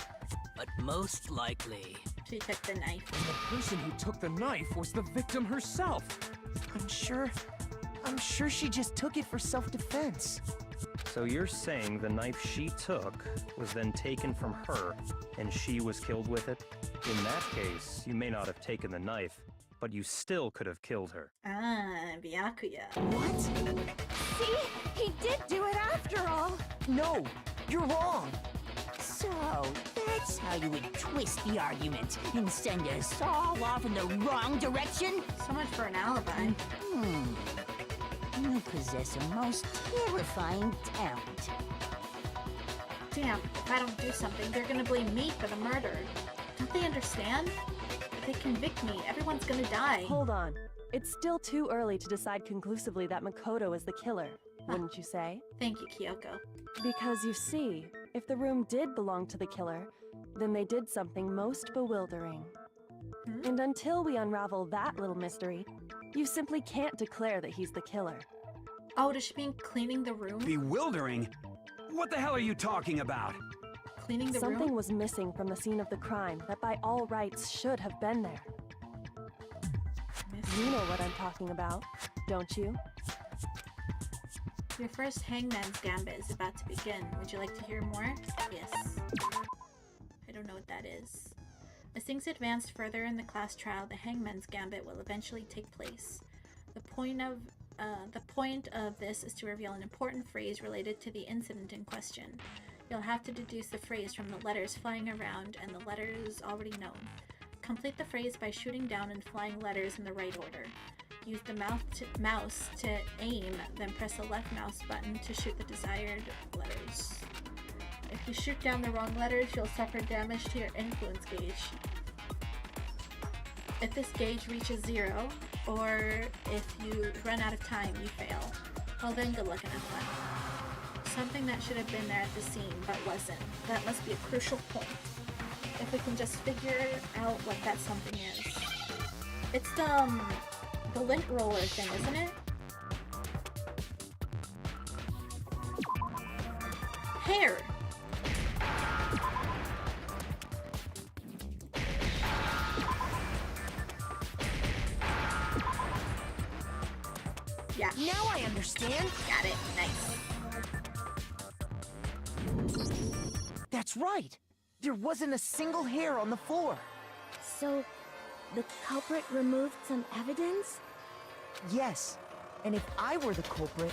But most likely... She took the knife. And the person who took the knife was the victim herself. I'm sure she just took it for self-defense. So you're saying the knife she took was then taken from her, and she was killed with it? In that case, you may not have taken the knife, but you still could have killed her. Ah, Byakuya. What? See? He did do it after all! No! You're wrong! So, that's how you would twist the argument and send us all off in the wrong direction? So much for an alibi. You possess a most terrifying talent. Damn, if I don't do something, they're gonna blame me for the murder. Don't they understand? If they convict me, everyone's gonna die. Hold on. It's still too early to decide conclusively that Makoto is the killer, wouldn't you say? Thank you, Kyoko. Because you see, if the room did belong to the killer, then they did something most bewildering. And until we unravel that little mystery, you simply can't declare that he's the killer. Oh, does she mean cleaning the room? Bewildering? What the hell are you talking about? Cleaning the room? Something was missing from the scene of the crime that by all rights should have been there. You know what I'm talking about, don't you? Your first Hangman's Gambit is about to begin. Would you like to hear more? Yes. I don't know what that is. As things advance further in the class trial, the Hangman's Gambit will eventually take place. The point of this is to reveal an important phrase related to the incident in question. You'll have to deduce the phrase from the letters flying around and the letters already known. Complete the phrase by shooting down and flying letters in the right order. Use the mouse to aim, then press the left mouse button to shoot the desired letters. If you shoot down the wrong letters, you'll suffer damage to your influence gauge. If this gauge reaches 0, or if you run out of time, you fail. Well then, good luck and have fun. Something that should have been there at the scene, but wasn't. That must be a crucial point. If we can just figure out what that something is. It's the lint roller thing, isn't it? Hair! Now I understand. Got it. Nice. That's right. There wasn't a single hair on the floor. So, the culprit removed some evidence? Yes. And if I were the culprit,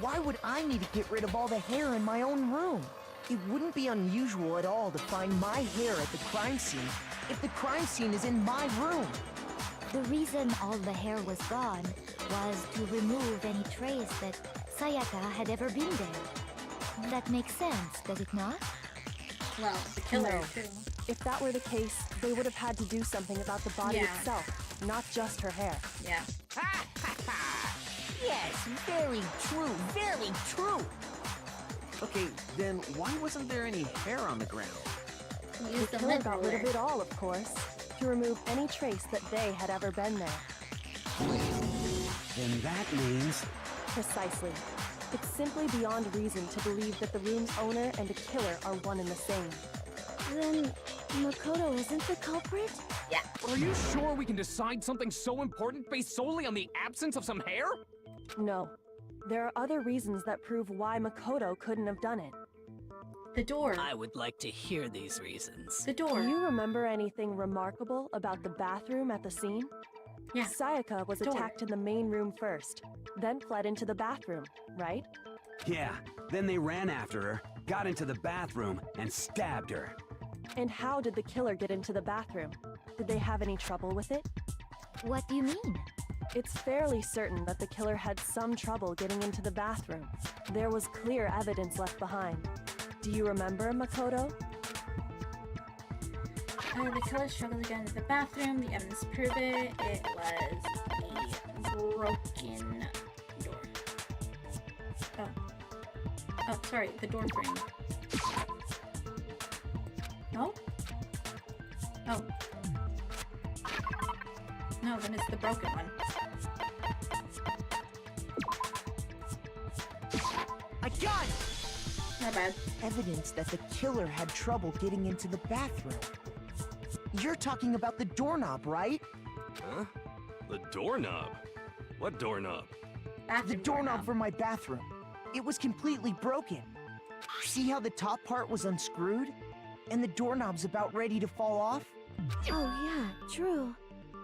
why would I need to get rid of all the hair in my own room? It wouldn't be unusual at all to find my hair at the crime scene if the crime scene is in my room. The reason all the hair was gone was to remove any trace that Sayaka had ever been there. That makes sense, does it not? Well, the killer, No. too. If that were the case, they would have had to do something about the body Yeah. itself, not just her hair. Yeah. Yes, very true, very true. Okay, then why wasn't there any hair on the ground? Use The killer got rid of it all, of course, to remove any trace that they had ever been there. Then that means... Precisely. It's simply beyond reason to believe that the room's owner and the killer are one and the same. Then, Makoto isn't the culprit? Yeah. Are you sure we can decide something so important based solely on the absence of some hair? No. There are other reasons that prove why Makoto couldn't have done it. The door. I would like to hear these reasons. The door. Do you remember anything remarkable about the bathroom at the scene? Yeah. Sayaka was Door. attacked in the main room first, then fled into the bathroom, right? Yeah, then they ran after her, got into the bathroom, and stabbed her. And how did the killer get into the bathroom? Did they have any trouble with it? What do you mean? It's fairly certain that the killer had some trouble getting into the bathroom. There was clear evidence left behind. Do you remember, Makoto? The killer struggled to get into the bathroom. The evidence prove it. It was a broken door. Oh. Oh, sorry. The door frame. No? Oh. No, then it's the broken one. I got it! Not bad. Evidence that the killer had trouble getting into the bathroom. You're talking about the doorknob, right? Huh? The doorknob? What doorknob? The doorknob for my bathroom. It was completely broken. See how the top part was unscrewed? And the doorknob's about ready to fall off? Oh yeah, true.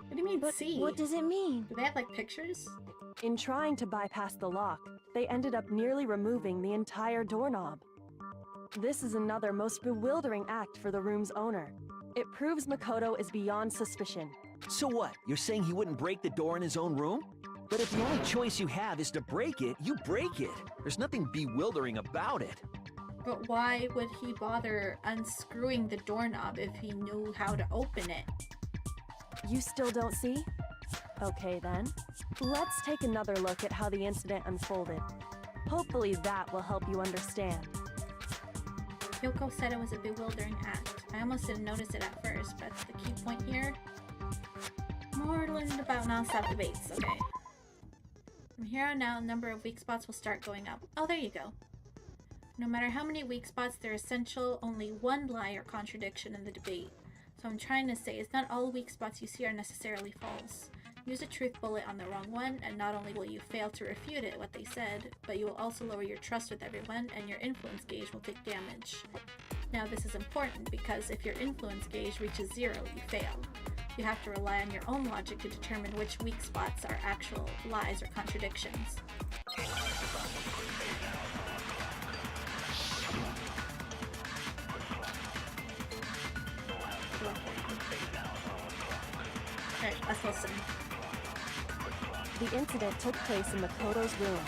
What do you mean, But see? what does it mean? Do they have, like, pictures? In trying to bypass the lock, they ended up nearly removing the entire doorknob. This is another most bewildering act for the room's owner. It proves Makoto is beyond suspicion. So what? You're saying he wouldn't break the door in his own room? But if the only choice you have is to break it, you break it. There's nothing bewildering about it. But why would he bother unscrewing the doorknob if he knew how to open it? You still don't see? Okay then. Let's take another look at how the incident unfolded. Hopefully that will help you understand. Yoko said it was a bewildering act. I almost didn't notice it at first, but the key point here... More learned about non-stop debates, okay. From here on out, the number of weak spots will start going up. Oh, there you go. No matter how many weak spots, there is essential only one lie or contradiction in the debate. So I'm trying to say is not all weak spots you see are necessarily false. Use a truth bullet on the wrong one, and not only will you fail to refute it, what they said, but you will also lower your trust with everyone, and your influence gauge will take damage. Now this is important because if your influence gauge reaches 0, you fail. You have to rely on your own logic to determine which weak spots are actual lies or contradictions. Alright, let's listen. The incident took place in Makoto's room.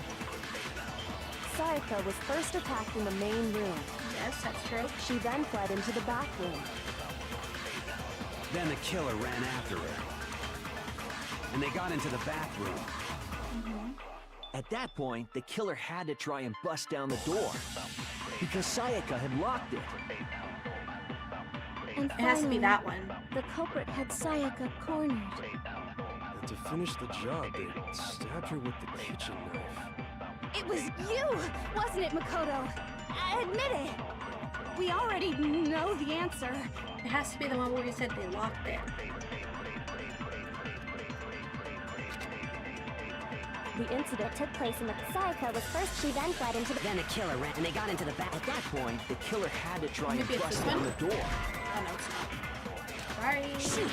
Sayaka was first attacked in the main room. Yes, that's true. She then fled into the bathroom. Then the killer ran after her. And they got into the bathroom. At that point, the killer had to try and bust down the door. Because Sayaka had locked it. And It has to be finally, that one. the culprit had Sayaka cornered. And to finish the job, they stabbed her with the kitchen knife. It was you, wasn't it, Makoto? Admit it. We already know the answer. It has to be the one where you said they locked it. The incident took place in the Sayaka was first, she then fled into the... Then a killer ran and they got into the back. At that point, the killer had to try and Maybe it's bust this down one? the door. Oh, no, it's not. Sorry. Shoot!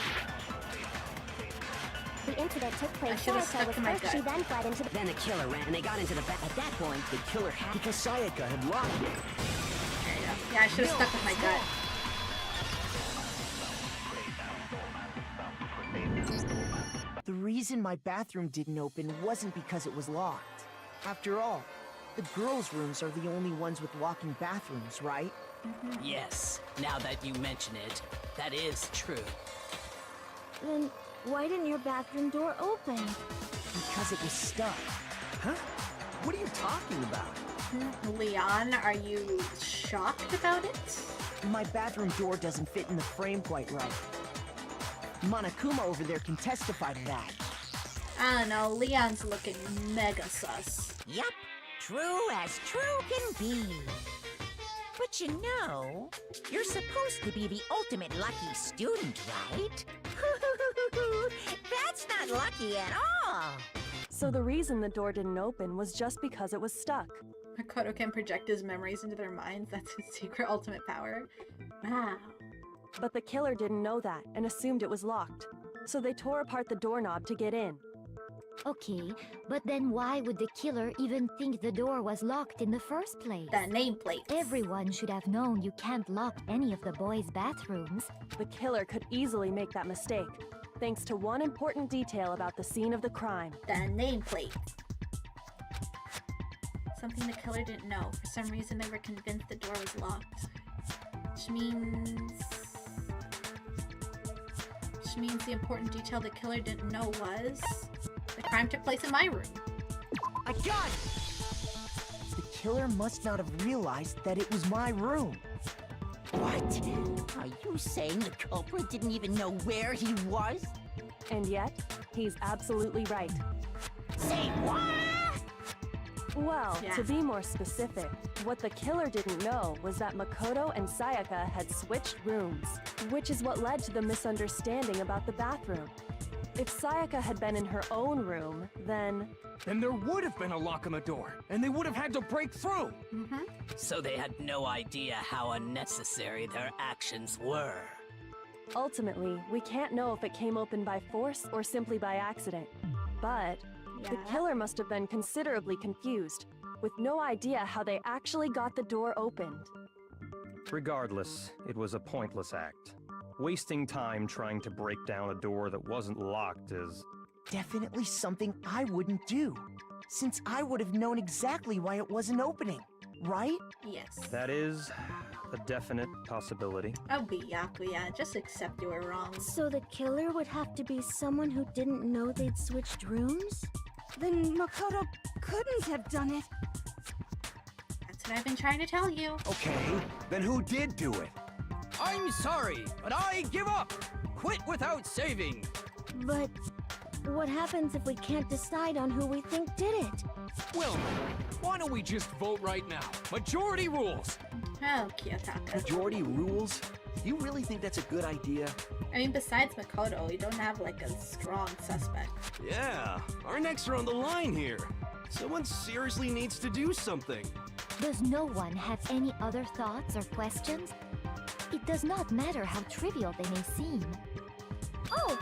The incident took place. I should have Sayaka stuck was to my first, gut. she then fled into the... Then a killer ran and they got into the back. At that point, the killer had... Because Sayaka had locked it. There you go. Yeah, I should have stuck with my gut. The reason my bathroom didn't open wasn't because it was locked. After all, the girls' rooms are the only ones with walking bathrooms, right? Yes, now that you mention it, that is true. Then why didn't your bathroom door open? Because it was stuck. Huh? What are you talking about? Leon, are you shocked about it? My bathroom door doesn't fit in the frame quite right. Monokuma over there can testify to that. I don't know, Leon's looking mega sus. Yup, true as true can be. But you know, you're supposed to be the ultimate lucky student, right? That's not lucky at all. So the reason the door didn't open was just because it was stuck. Makoto can project his memories into their minds. That's his secret ultimate power. Wow. But the killer didn't know that and assumed it was locked. So they tore apart the doorknob to get in. Okay, but then why would the killer even think the door was locked in the first place? That nameplate. Everyone should have known you can't lock any of the boys' bathrooms. The killer could easily make that mistake, thanks to one important detail about the scene of the crime. The nameplate. Something the killer didn't know. For some reason they were convinced the door was locked. Which means the important detail the killer didn't know was... the crime took place in my room. I got it! The killer must not have realized that it was my room. What? Are you saying the culprit didn't even know where he was? And yet, he's absolutely right. Say what? Well, Yeah. to be more specific, what the killer didn't know was that Makoto and Sayaka had switched rooms, which is what led to the misunderstanding about the bathroom. If Sayaka had been in her own room, then Then there would have been a lock on the door, and they would have had to break through. So they had no idea how unnecessary their actions were. ultimately, we can't know if it came open by force or simply by accident. But the killer must have been considerably confused, with no idea how they actually got the door opened. Regardless, it was a pointless act. Wasting time trying to break down a door that wasn't locked is... Definitely something I wouldn't do, since I would have known exactly why it wasn't opening, right? Yes. That is a definite possibility. Oh, Byakuya, just accept you were wrong. So the killer would have to be someone who didn't know they'd switched rooms? Then Makoto couldn't have done it. That's what I've been trying to tell you. Okay, then who did do it? I'm sorry, but I give up! Quit without saving! But what happens if we can't decide on who we think did it? Well, why don't we just vote right now? Majority rules! Oh, Kiyotaka. Majority rules? You really think that's a good idea? I mean, besides Makoto, you don't have like a strong suspect. Yeah, our necks are on the line here. Someone seriously needs to do something. Does no one have any other thoughts or questions? It does not matter how trivial they may seem. Oh,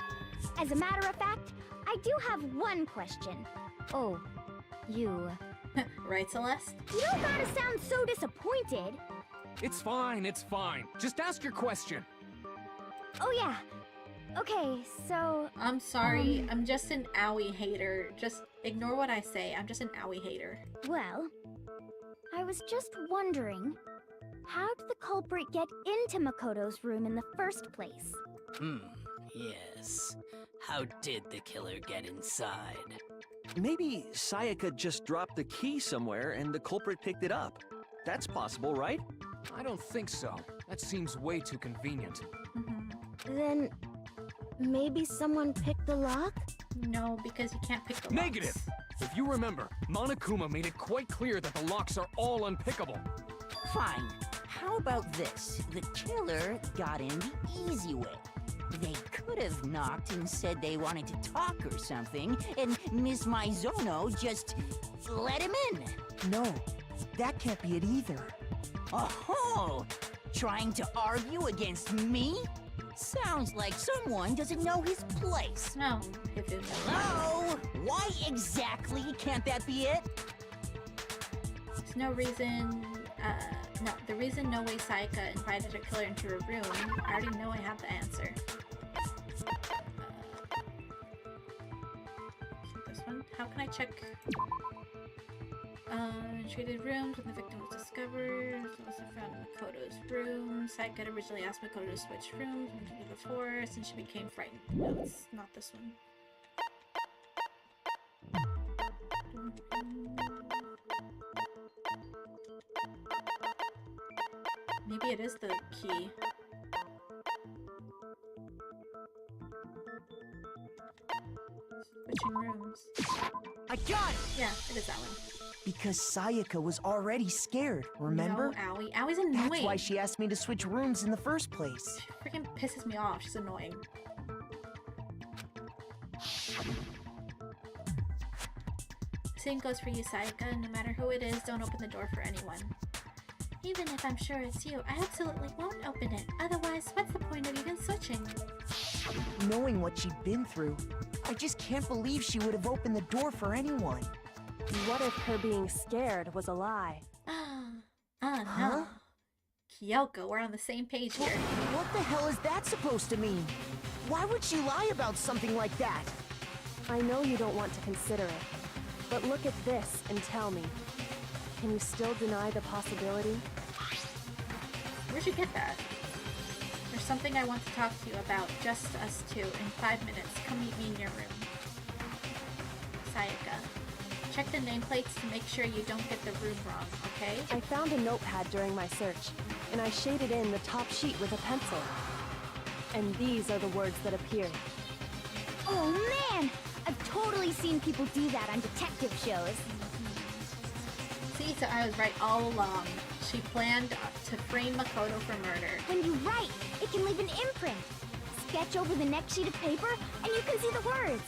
as a matter of fact, I do have one question. Oh, you... Right, Celeste? You don't gotta sound so disappointed. It's fine, it's fine. Just ask your question. Oh yeah. Okay, so... I'm sorry, I'm just an Owie hater. Just ignore what I say, I'm just an Owie hater. Well, I was just wondering, how did the culprit get into Makoto's room in the first place? Yes. How did the killer get inside? Maybe Sayaka just dropped the key somewhere and the culprit picked it up. That's possible, right? I don't think so. That seems way too convenient. Then, maybe someone picked the lock? No, because you can't pick the locks. Negative! If you remember, Monokuma made it quite clear that the locks are all unpickable. Fine. How about this? The killer got in the easy way. They could have knocked and said they wanted to talk or something, and Miss Maizono just let him in. No, that can't be it either. Oh, trying to argue against me? Sounds like someone doesn't know his place. No. Hello? Why exactly can't that be it? There's no reason, no, the reason no way Sayaka invited her killer into her room, I already know I have the answer. This one? How can I check? Treated rooms when the victim was discovered. It was also found in Makoto's room. Sayaka had originally asked Makoto to switch rooms into the forest, and she became frightened. No, it's not this one. Maybe it is the key. Switching rooms. I got it! Yeah, it is that one. Because Sayaka was already scared, remember? No, Aoi. Aoi's annoying. That's why she asked me to switch rooms in the first place. She freaking pisses me off. She's annoying. Same goes for you, Sayaka. No matter who it is, don't open the door for anyone. Even if I'm sure it's you, I absolutely won't open it. Otherwise, what's the point of even switching? Knowing what she'd been through, I just can't believe she would have opened the door for anyone. What if her being scared was a lie? No. Kyoko, we're on the same page here. What the hell is that supposed to mean? Why would she lie about something like that? I know you don't want to consider it, but look at this and tell me. Can you still deny the possibility? Where'd you get that? There's something I want to talk to you about, just us two, in 5 minutes. Come meet me in your room. Sayaka. Check the nameplates to make sure you don't get the room wrong, okay? I found a notepad during my search, and I shaded in the top sheet with a pencil. And these are the words that appeared. Oh man! I've totally seen people do that on detective shows. See, so I was right all along. She planned to frame Makoto for murder. When you write, it can leave an imprint. Sketch over the next sheet of paper, and you can see the words.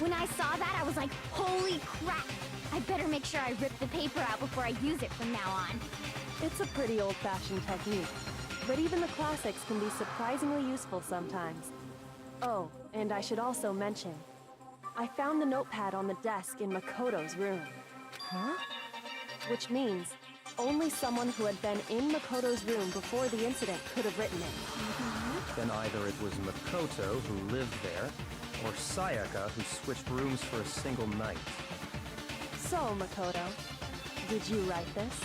When I saw that, I was like, holy crap! I better make sure I rip the paper out before I use it from now on. It's a pretty old-fashioned technique, but even the classics can be surprisingly useful sometimes. Oh, and I should also mention, I found the notepad on the desk in Makoto's room. Huh? Which means only someone who had been in Makoto's room before the incident could have written it. Then either it was Makoto who lived there, or Sayaka who switched rooms for a single night. So, Makoto, did you write this?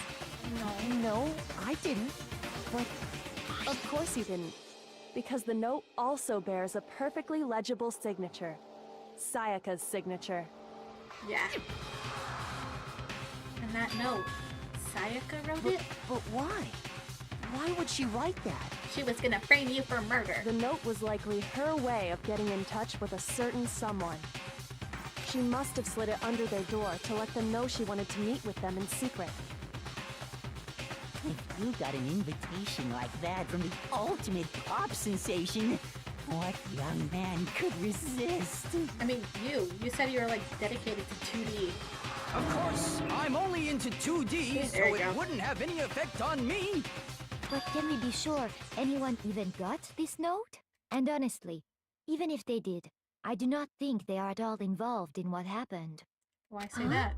No, I didn't. But of course you didn't, because the note also bears a perfectly legible signature. Sayaka's signature. Yeah. And that note, Sayaka wrote it? But why? Why would she write that? She was gonna frame you for murder. The note was likely her way of getting in touch with a certain someone. She must have slid it under their door to let them know she wanted to meet with them in secret. If you got an invitation like that from the ultimate pop sensation, what young man could resist? I mean, you said you were like dedicated to 2D. Of course, I'm only into 2D, so it wouldn't have any effect on me. But can we be sure anyone even got this note? And honestly, even if they did, I do not think they are at all involved in what happened. Why say that?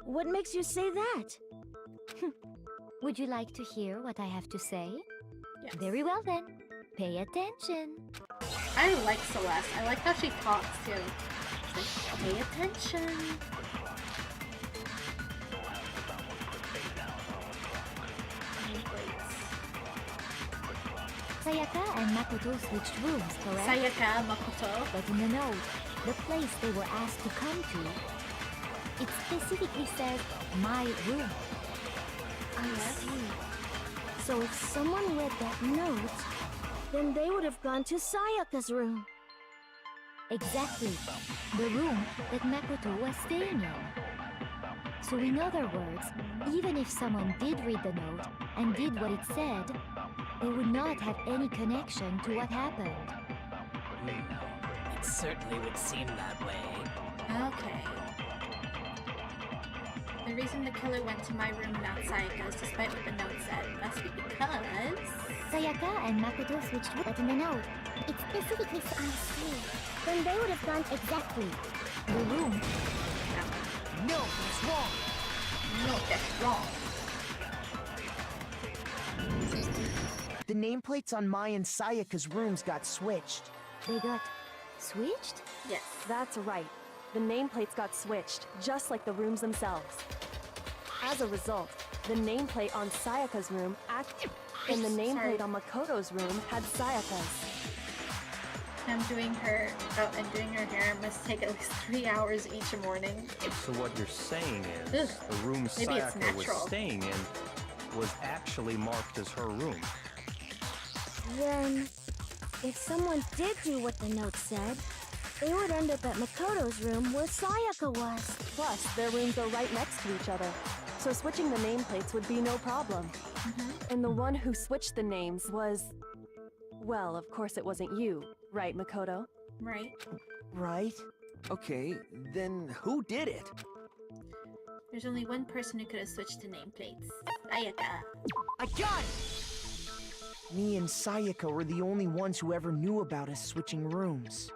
What makes you say that? Would you like to hear what I have to say? Yes. Very well then. Pay attention. I like Celeste. I like how she talks too. It's like, pay attention. Sayaka and Makoto switched rooms, correct? Sayaka, Makoto. But in the note, the place they were asked to come to, it specifically says, my room. I see. So if someone read that note, then they would have gone to Sayaka's room. Exactly. The room that Makoto was staying in. So in other words, even if someone did read the note and did what it said, they would not have any connection to what happened. It certainly would seem that way. Okay. The reason the killer went to my room and not Sayaka's, despite what the note said, must be because... Sayaka and Makoto switched with in the note. It specifically said, I see. Then they would have gone exactly the room. No, that's wrong. No, that's wrong. The nameplates on my and Sayaka's rooms got switched. They got switched? Yes. That's right. The nameplates got switched, just like the rooms themselves. As a result, the nameplate on Sayaka's room and the nameplate on Makoto's room had Sayaka's. And doing her hair must take at least 3 hours each morning. So what you're saying is, the room Sayaka was staying in was actually marked as her room. Then, if someone did do what the note said, they would end up at Makoto's room where Sayaka was. Plus, their rooms are right next to each other, so switching the nameplates would be no problem. And the one who switched the names was... Well, of course it wasn't you, right, Makoto? Right. Right? Okay, then who did it? There's only one person who could have switched the nameplates. Sayaka. I got it! Me and Sayaka were the only ones who ever knew about us switching rooms.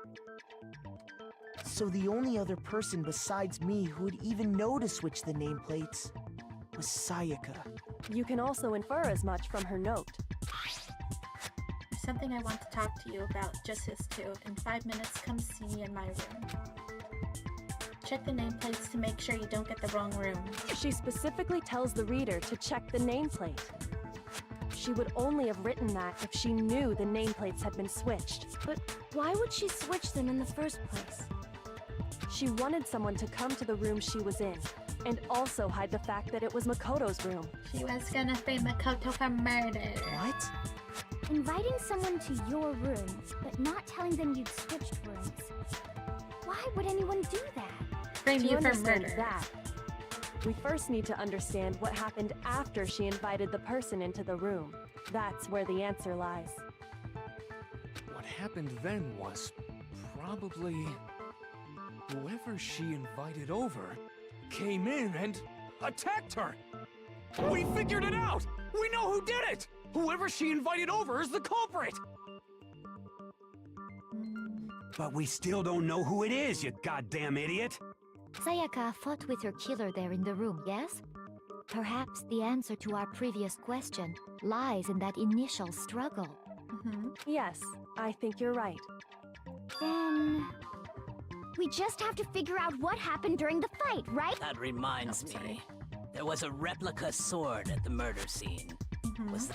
So the only other person besides me who would even know to switch the nameplates was Sayaka. You can also infer as much from her note. There's something I want to talk to you about, just this too. In 5 minutes, come see me in my room. Check the nameplates to make sure you don't get the wrong room. She specifically tells the reader to check the nameplate. She would only have written that if she knew the nameplates had been switched. But why would she switch them in the first place? She wanted someone to come to the room she was in, and also hide the fact that it was Makoto's room. She was gonna frame Makoto for murder. What? Inviting someone to your room, but not telling them you'd switched rooms. Why would anyone do that? Frame you for murder. That, we first need to understand what happened after she invited the person into the room. That's where the answer lies. What happened then was probably whoever she invited over came in and attacked her. We figured it out! We know who did it! Whoever she invited over is the culprit! But we still don't know who it is, you goddamn idiot! Sayaka fought with her killer there in the room, yes? Perhaps the answer to our previous question lies in that initial struggle. Yes, I think you're right. Then... we just have to figure out what happened during the fight, right? That reminds me. There was a replica sword at the murder scene.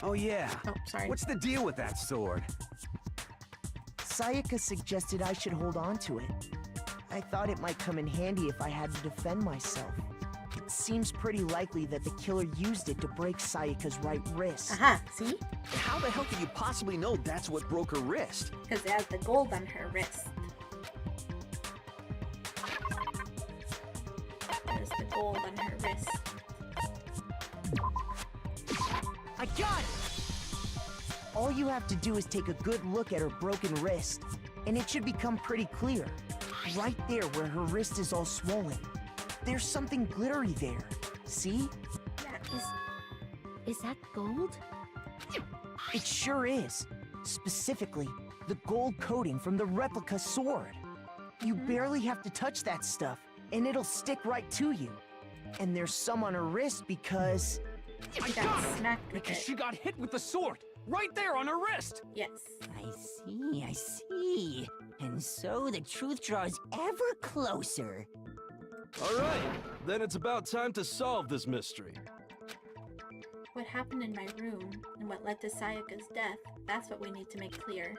Oh yeah. Oh, sorry. What's the deal with that sword? Sayaka suggested I should hold on to it. I thought it might come in handy if I had to defend myself. It seems pretty likely that the killer used it to break Sayaka's right wrist. Aha, see? How the hell could you possibly know that's what broke her wrist? Because it has the gold on her wrist. There's the gold on her wrist. I got it! All you have to do is take a good look at her broken wrist, and it should become pretty clear. Right there where her wrist is all swollen. There's something glittery there. See? Is that gold? It sure is. Specifically, the gold coating from the replica sword. You barely have to touch that stuff, and it'll stick right to you. And there's some on her wrist because... I got it! Because she got hit with the sword! Right there on her wrist! Yes. I see. And so the truth draws ever closer. Alright, then it's about time to solve this mystery. What happened in my room and what led to Sayaka's death, that's what we need to make clear.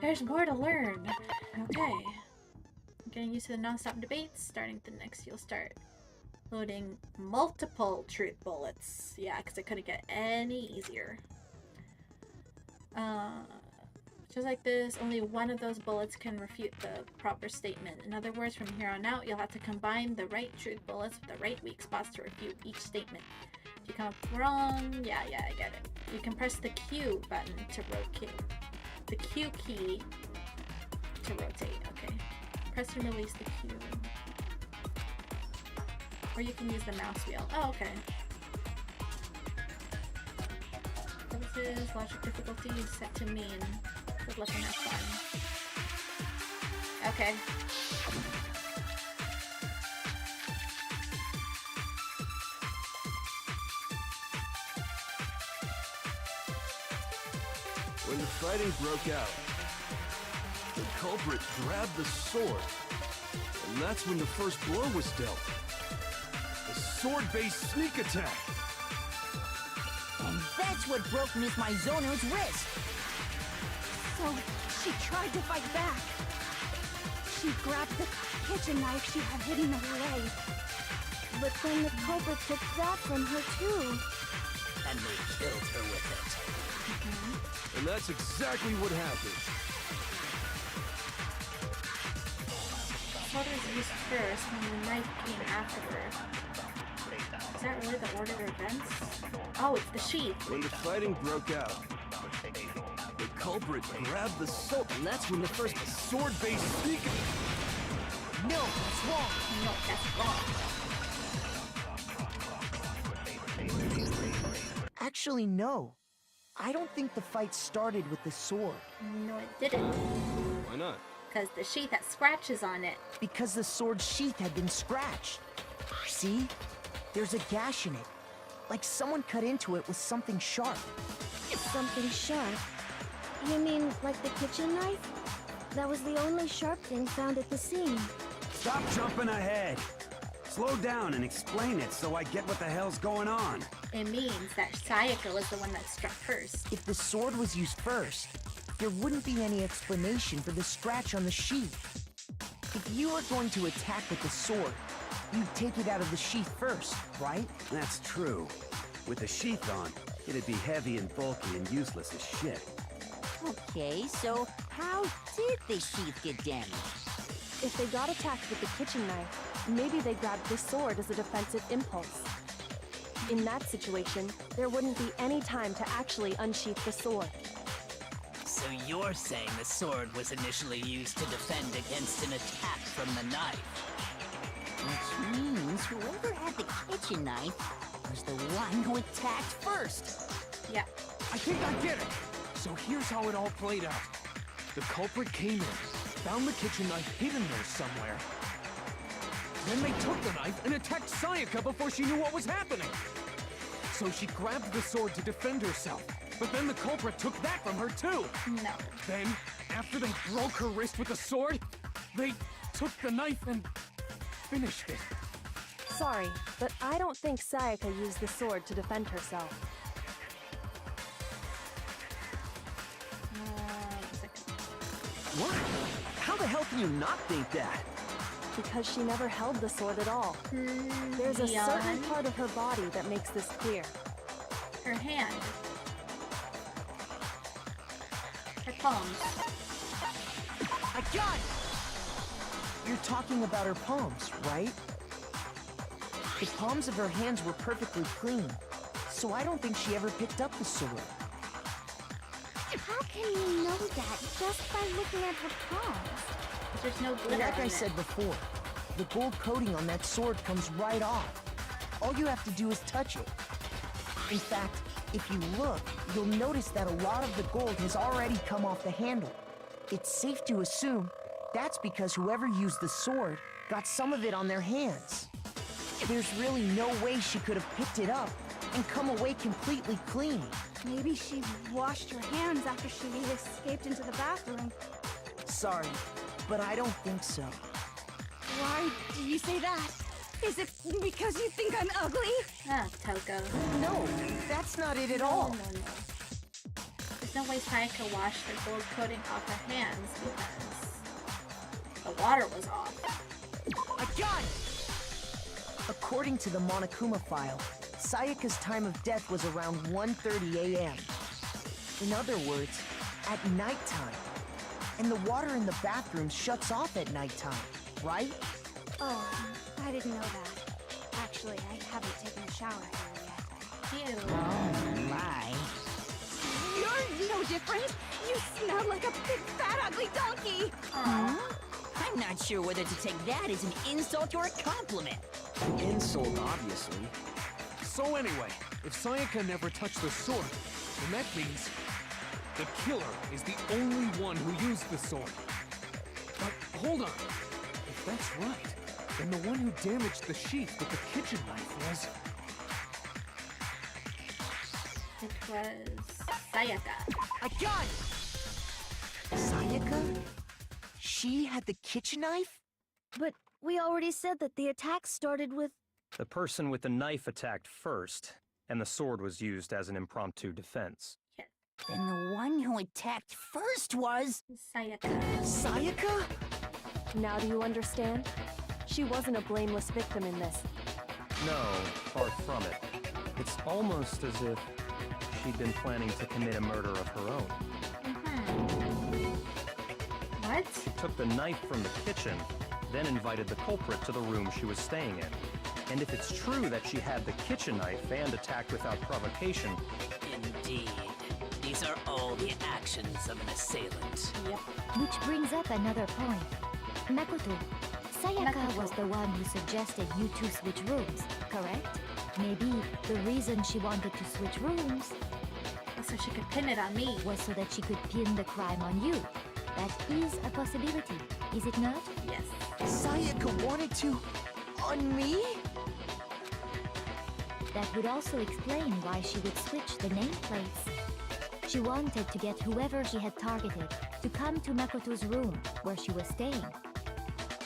There's more to learn. Okay. Getting used to the non-stop debates. Starting the next, you'll start loading multiple truth bullets. Yeah, because it couldn't get any easier. Just like this, only one of those bullets can refute the proper statement. In other words, from here on out, you'll have to combine the right truth bullets with the right weak spots to refute each statement. If you come up wrong, yeah, I get it. You can press the Q button to rotate. The Q key to rotate. Okay. Press and release the cube. Or you can use the mouse wheel. Oh, okay. Purposes, logic difficulty is set to mean. Good luck and have fun. Okay. When the fighting broke out, the culprit grabbed the sword, and that's when the first blow was dealt. A sword-based sneak attack. And that's what broke Miss Maizono's wrist. So, she tried to fight back. She grabbed the kitchen knife she had hidden away. But then the culprit took that from her too. And they killed her with it. And that's exactly what happened. Sword was used first, and the knife came afterward. Is that really the order of events? Oh, it's the sheath. When the fighting broke out, the culprit grabbed the sword, and that's when the first sword-based sneak... No, that's wrong. No, that's wrong. Actually, no. I don't think the fight started with the sword. No, it didn't. Why not? Because the sheath has scratches on it. Because the sword's sheath had been scratched. See? There's a gash in it. Like someone cut into it with something sharp. Something sharp? You mean like the kitchen knife? That was the only sharp thing found at the scene. Stop jumping ahead. Slow down and explain it so I get what the hell's going on. It means that Sayaka was the one that struck first. If the sword was used first, there wouldn't be any explanation for the scratch on the sheath. If you are going to attack with the sword, you'd take it out of the sheath first, right? That's true. With the sheath on, it'd be heavy and bulky and useless as shit. Okay, so how did the sheath get damaged? If they got attacked with the kitchen knife, maybe they grabbed the sword as a defensive impulse. In that situation, there wouldn't be any time to actually unsheath the sword. So you're saying the sword was initially used to defend against an attack from the knife? Which means whoever had the kitchen knife was the one who attacked first. Yeah. I think I get it. So here's how it all played out. The culprit came in, found the kitchen knife hidden there somewhere. Then they took the knife and attacked Sayaka before she knew what was happening. So she grabbed the sword to defend herself, but then the culprit took that from her too. No. Then, after they broke her wrist with the sword, they took the knife and finished it. Sorry, but I don't think Sayaka used the sword to defend herself. What? How the hell can you not think that? Because she never held the sword at all. There's a certain part of her body that makes this clear. Her hand. Her palms. I got it! You're talking about her palms, right? The palms of her hands were perfectly clean, so I don't think she ever picked up the sword. How can you know that just by looking at her palms? There's no glitter Like on I it. said before, the gold coating on that sword comes right off. All you have to do is touch it. In fact, if you look, you'll notice that a lot of the gold has already come off the handle. It's safe to assume that's because whoever used the sword got some of it on their hands. There's really no way she could have picked it up and come away completely clean. Maybe she washed her hands after she escaped into the bathroom. Sorry, but I don't think so. Why do you say that? Is it because you think I'm ugly? Ah, Toko. No, that's not it at all. No. There's no way Sayaka washed the gold coating off her hands because the water was off. I got it! According to the Monokuma file, Sayaka's time of death was around 1:30 a.m. In other words, at nighttime. And the water in the bathroom shuts off at nighttime, right? Oh, I didn't know that. Actually, I haven't taken a shower here yet. Ew. Oh my. are no different. You smell like a big, fat, ugly donkey. I'm not sure whether to take that as an insult or a compliment. An insult, obviously. So anyway, if Sayaka never touched the sword, then that means the killer is the only one who used the sword. But hold on. If that's right, then the one who damaged the sheath with the kitchen knife was... It was Sayaka. A gun! Sayaka? She had the kitchen knife? But we already said that the attack started with... The person with the knife attacked first, and the sword was used as an impromptu defense. Then the one who attacked first was... Sayaka. Sayaka? Now do you understand? She wasn't a blameless victim in this. No, far from it. It's almost as if she'd been planning to commit a murder of her own. What? She took the knife from the kitchen, then invited the culprit to the room she was staying in. And if it's true that she had the kitchen knife and attacked without provocation... Indeed. These are all the actions of an assailant. Yep. Which brings up another point. Makoto, Sayaka was the one who suggested you two switch rooms, correct? Maybe the reason she wanted to switch rooms... So she could pin it on me. ...was so that she could pin the crime on you. That is a possibility, is it not? Yes. Sayaka wanted to... on me? That would also explain why she would switch the nameplates. She wanted to get whoever she had targeted to come to Makoto's room, where she was staying.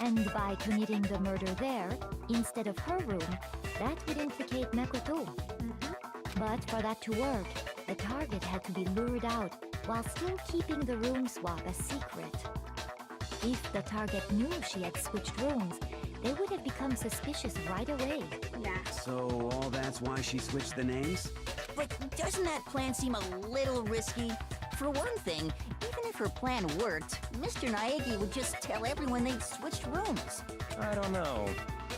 And by committing the murder there, instead of her room, that would implicate Makoto. But for that to work, the target had to be lured out, while still keeping the room swap a secret. If the target knew she had switched rooms, they would have become suspicious right away. Yeah. So all that's why she switched the names? But doesn't that plan seem a little risky? For one thing, even if her plan worked, Mr. Naegi would just tell everyone they'd switched rooms. I don't know.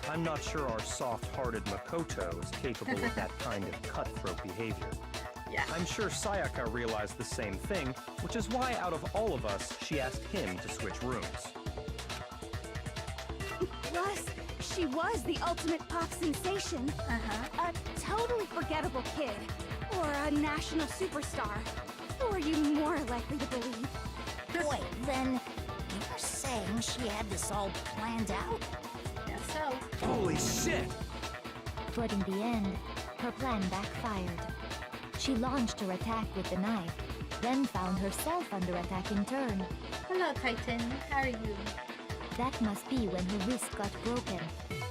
I'm not sure our soft-hearted Makoto is capable of that kind of cutthroat behavior. Yeah. I'm sure Sayaka realized the same thing, which is why out of all of us, she asked him to switch rooms. Plus, she was the ultimate pop sensation. A totally forgettable kid. Or a national superstar. Who are you more likely to believe? Wait, then you're saying she had this all planned out? Guess so. Holy shit! But in the end, her plan backfired. She launched her attack with the knife, then found herself under attack in turn. Hello, Titan. How are you? That must be when her wrist got broken,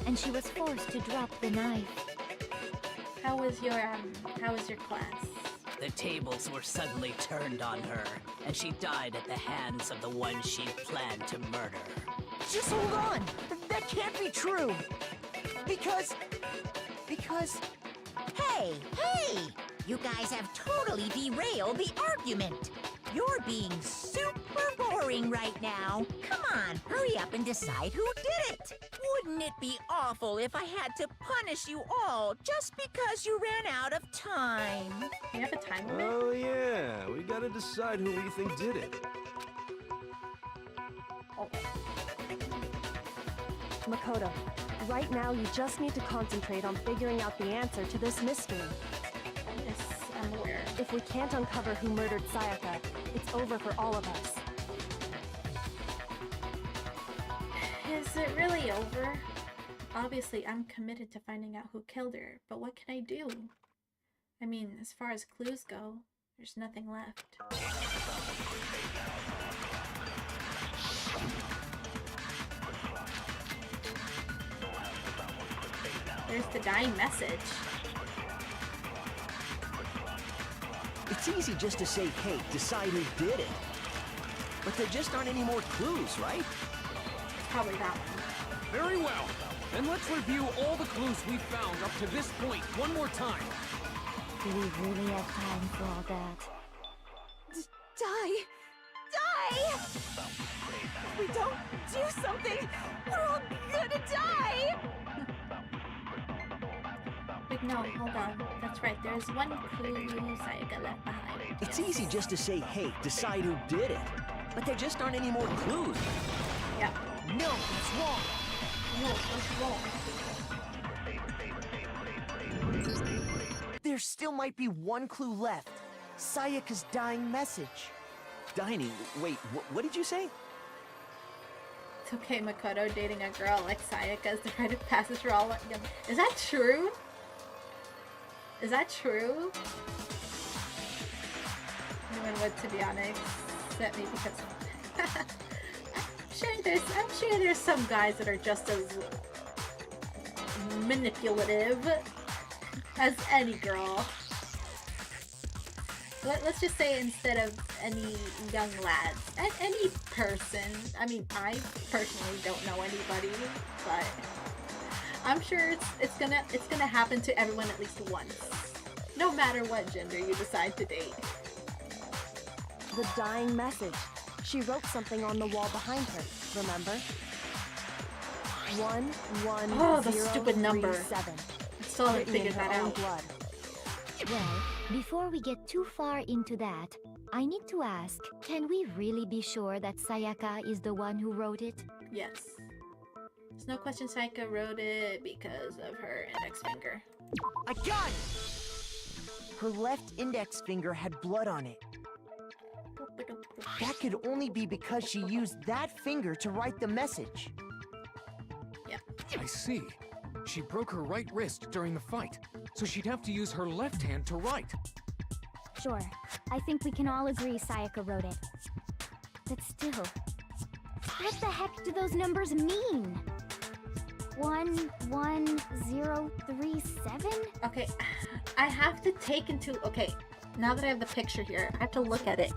and she was forced to drop the knife. How was your class? The tables were suddenly turned on her, and she died at the hands of the one she planned to murder. Just hold on! That can't be true! Because... Hey! You guys have totally derailed the argument. You're being super boring right now. Come on, hurry up and decide who did it. Wouldn't it be awful if I had to punish you all just because you ran out of time? You have a time limit? Oh yeah, we gotta decide who we think did it. Makoto, right now you just need to concentrate on figuring out the answer to this mystery. Yes, I'm aware. If we can't uncover who murdered Sayaka, it's over for all of us. Is it really over? Obviously, I'm committed to finding out who killed her, but what can I do? I mean, as far as clues go, there's nothing left. There's the dying message. It's easy just to say, hey, decide who did it. But there just aren't any more clues, right? It's probably that one. Very well. Then let's review all the clues we've found up to this point one more time. Do we really have time for all that? Die! If we don't do something, we're all gonna die! We No, hold on. That's right. There's one clue Sayaka left behind. It's easy just to say, hey, decide who did it. But there just aren't any more clues. Yep. No, that's wrong. No, that's wrong. There still might be one clue left. Sayaka's dying message. Dining? Wait, what did you say? It's okay, Makoto dating a girl like Sayaka is the rite of passage for all. Is that true? Is that true? Anyone would, to be honest, set me because I'm sure there's some guys that are just as manipulative as any girl. Let's just say instead of any young lads, any person. I mean, I personally don't know anybody, but I'm sure it's gonna happen to everyone at least once, no matter what gender you decide to date. The dying message. She wrote something on the wall behind her, remember? 11037. Oh, the stupid number. I still haven't figured that out. Blood. Well, before we get too far into that, I need to ask, can we really be sure that Sayaka is the one who wrote it? Yes. There's no question Sayaka wrote it because of her index finger. I got it! Her left index finger had blood on it. That could only be because she used that finger to write the message. Yep. I see. She broke her right wrist during the fight, so she'd have to use her left hand to write. Sure. I think we can all agree Sayaka wrote it. But still, what the heck do those numbers mean? 11037? Okay, I have to take into... Okay, now that I have the picture here, I have to look at it.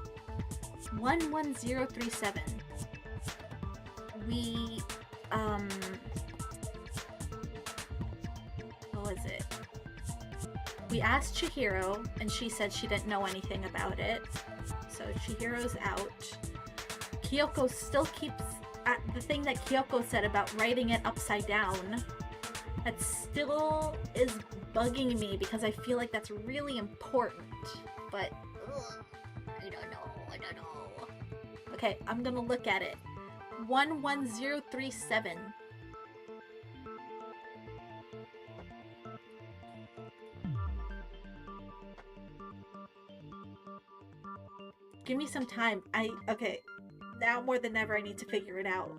11037. We, what was it? We asked Chihiro, and she said she didn't know anything about it. So Chihiro's out. Kyoko still keeps... the thing that Kyoko said about writing it upside down, that still is bugging me because I feel like that's really important. But, I don't know. Okay, I'm gonna look at it. 11037. Give me some time. Okay. Now more than ever I need to figure it out.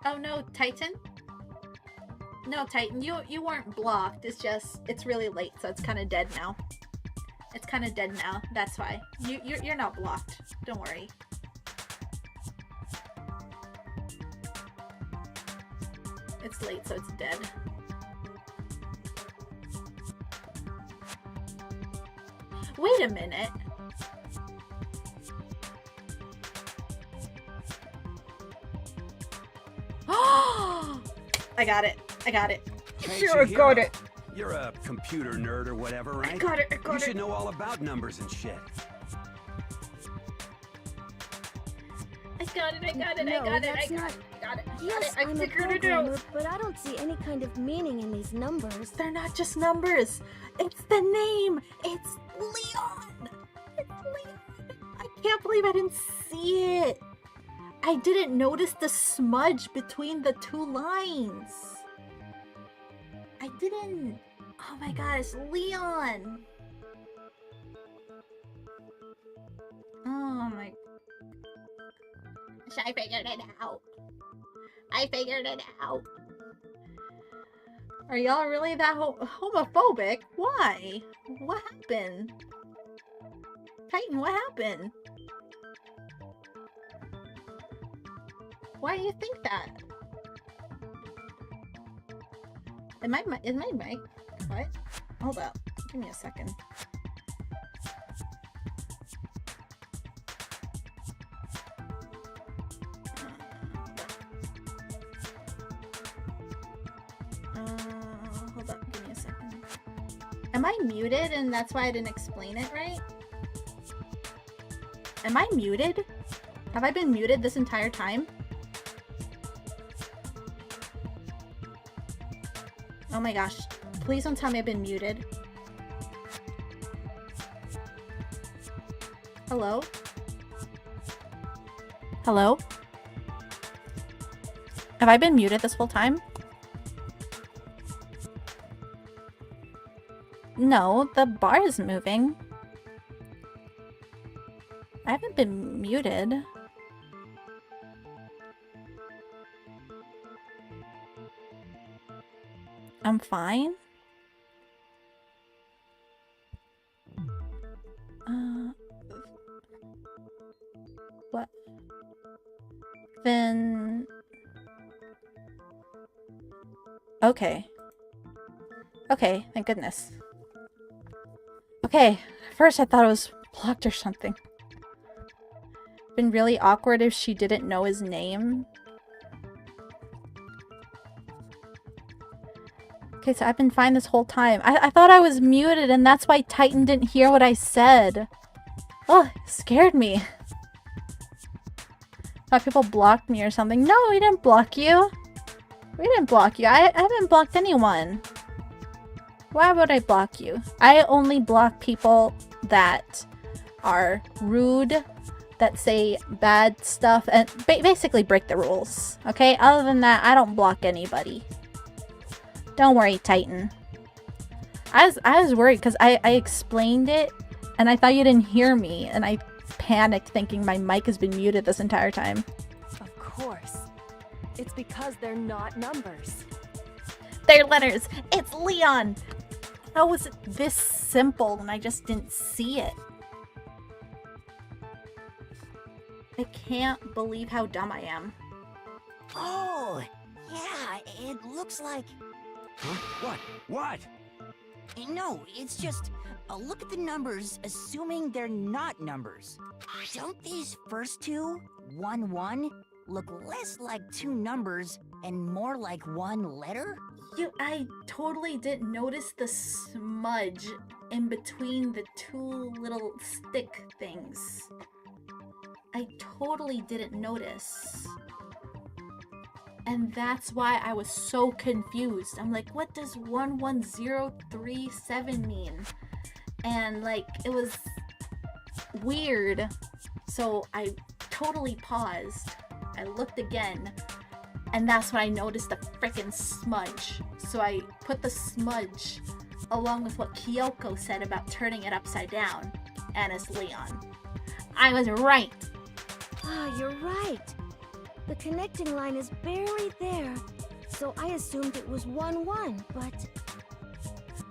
Oh no, Titan? No, Titan, you weren't blocked. It's just, it's really late, so it's kind of dead now. It's kind of dead now. That's why. You're not blocked. Don't worry. It's late, so it's dead. Wait a minute. I got it. I got it. Hey, Sure, I got it. You're a computer nerd or whatever, right? I got it. You should know all about numbers and shit. I got it. Yes, I I'm a figured it programmer, out. but I don't see any kind of meaning in these numbers. They're not just numbers. It's the name. It's Leon. It's Leon. I can't believe I didn't see it. I didn't notice the smudge between the two lines. I didn't. Oh my gosh, Leon. Oh my. I figured it out. Are y'all really that homophobic? Why? What happened? Titan, what happened? Why do you think that? Is my mic? What? Hold up. Give me a second. Hold up. Give me a second. Am I muted and that's why I didn't explain it right? Am I muted? Have I been muted this entire time? Oh my gosh. Please don't tell me I've been muted. Hello? Hello? Have I been muted this whole time? No, the bar is moving. I haven't been muted. I'm fine. What? Then... Okay. Okay, thank goodness. Okay, first I thought it was blocked or something. Been really awkward if she didn't know his name. Okay, so I've been fine this whole time. I thought I was muted and that's why Titan didn't hear what I said. Oh, it scared me. Thought people blocked me or something. No, we didn't block you. We didn't block you. I haven't blocked anyone. Why would I block you? I only block people that are rude, that say bad stuff, and basically break the rules. Okay? Other than that, I don't block anybody. Don't worry, Titan. I was worried because I explained it and I thought you didn't hear me and I panicked thinking my mic has been muted this entire time. Of course. It's because they're not numbers. They're letters. It's Leon. How was it this simple and I just didn't see it? I can't believe how dumb I am. Oh, yeah, it looks like... Huh? What? No, it's just... look at the numbers, assuming they're not numbers. Don't these first two, 1, 1, look less like two numbers and more like one letter? I totally didn't notice the smudge in between the two little stick things. I totally didn't notice. And that's why I was so confused. I'm like, what does 11037 mean? And like, it was weird. So I totally paused. I looked again. And that's when I noticed the freaking smudge. So I put the smudge along with what Kyoko said about turning it upside down. And it's Leon. I was right. Ah, you're right. The connecting line is barely there. So I assumed it was 1, 1, but...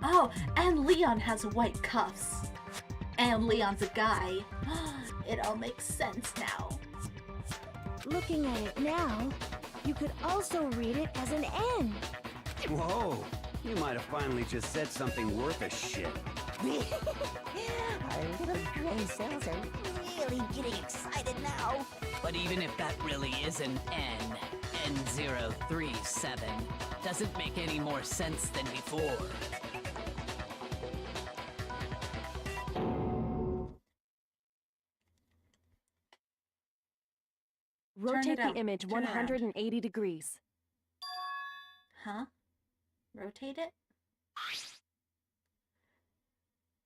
Oh, and Leon has white cuffs. And Leon's a guy. It all makes sense now. Looking at it now, you could also read it as an N. Whoa, you might have finally just said something worth a shit. Our little gray cells are really getting excited now. But even if that really is an N, N037, doesn't make any more sense than before. Rotate the image 180 degrees. Huh? Rotate it?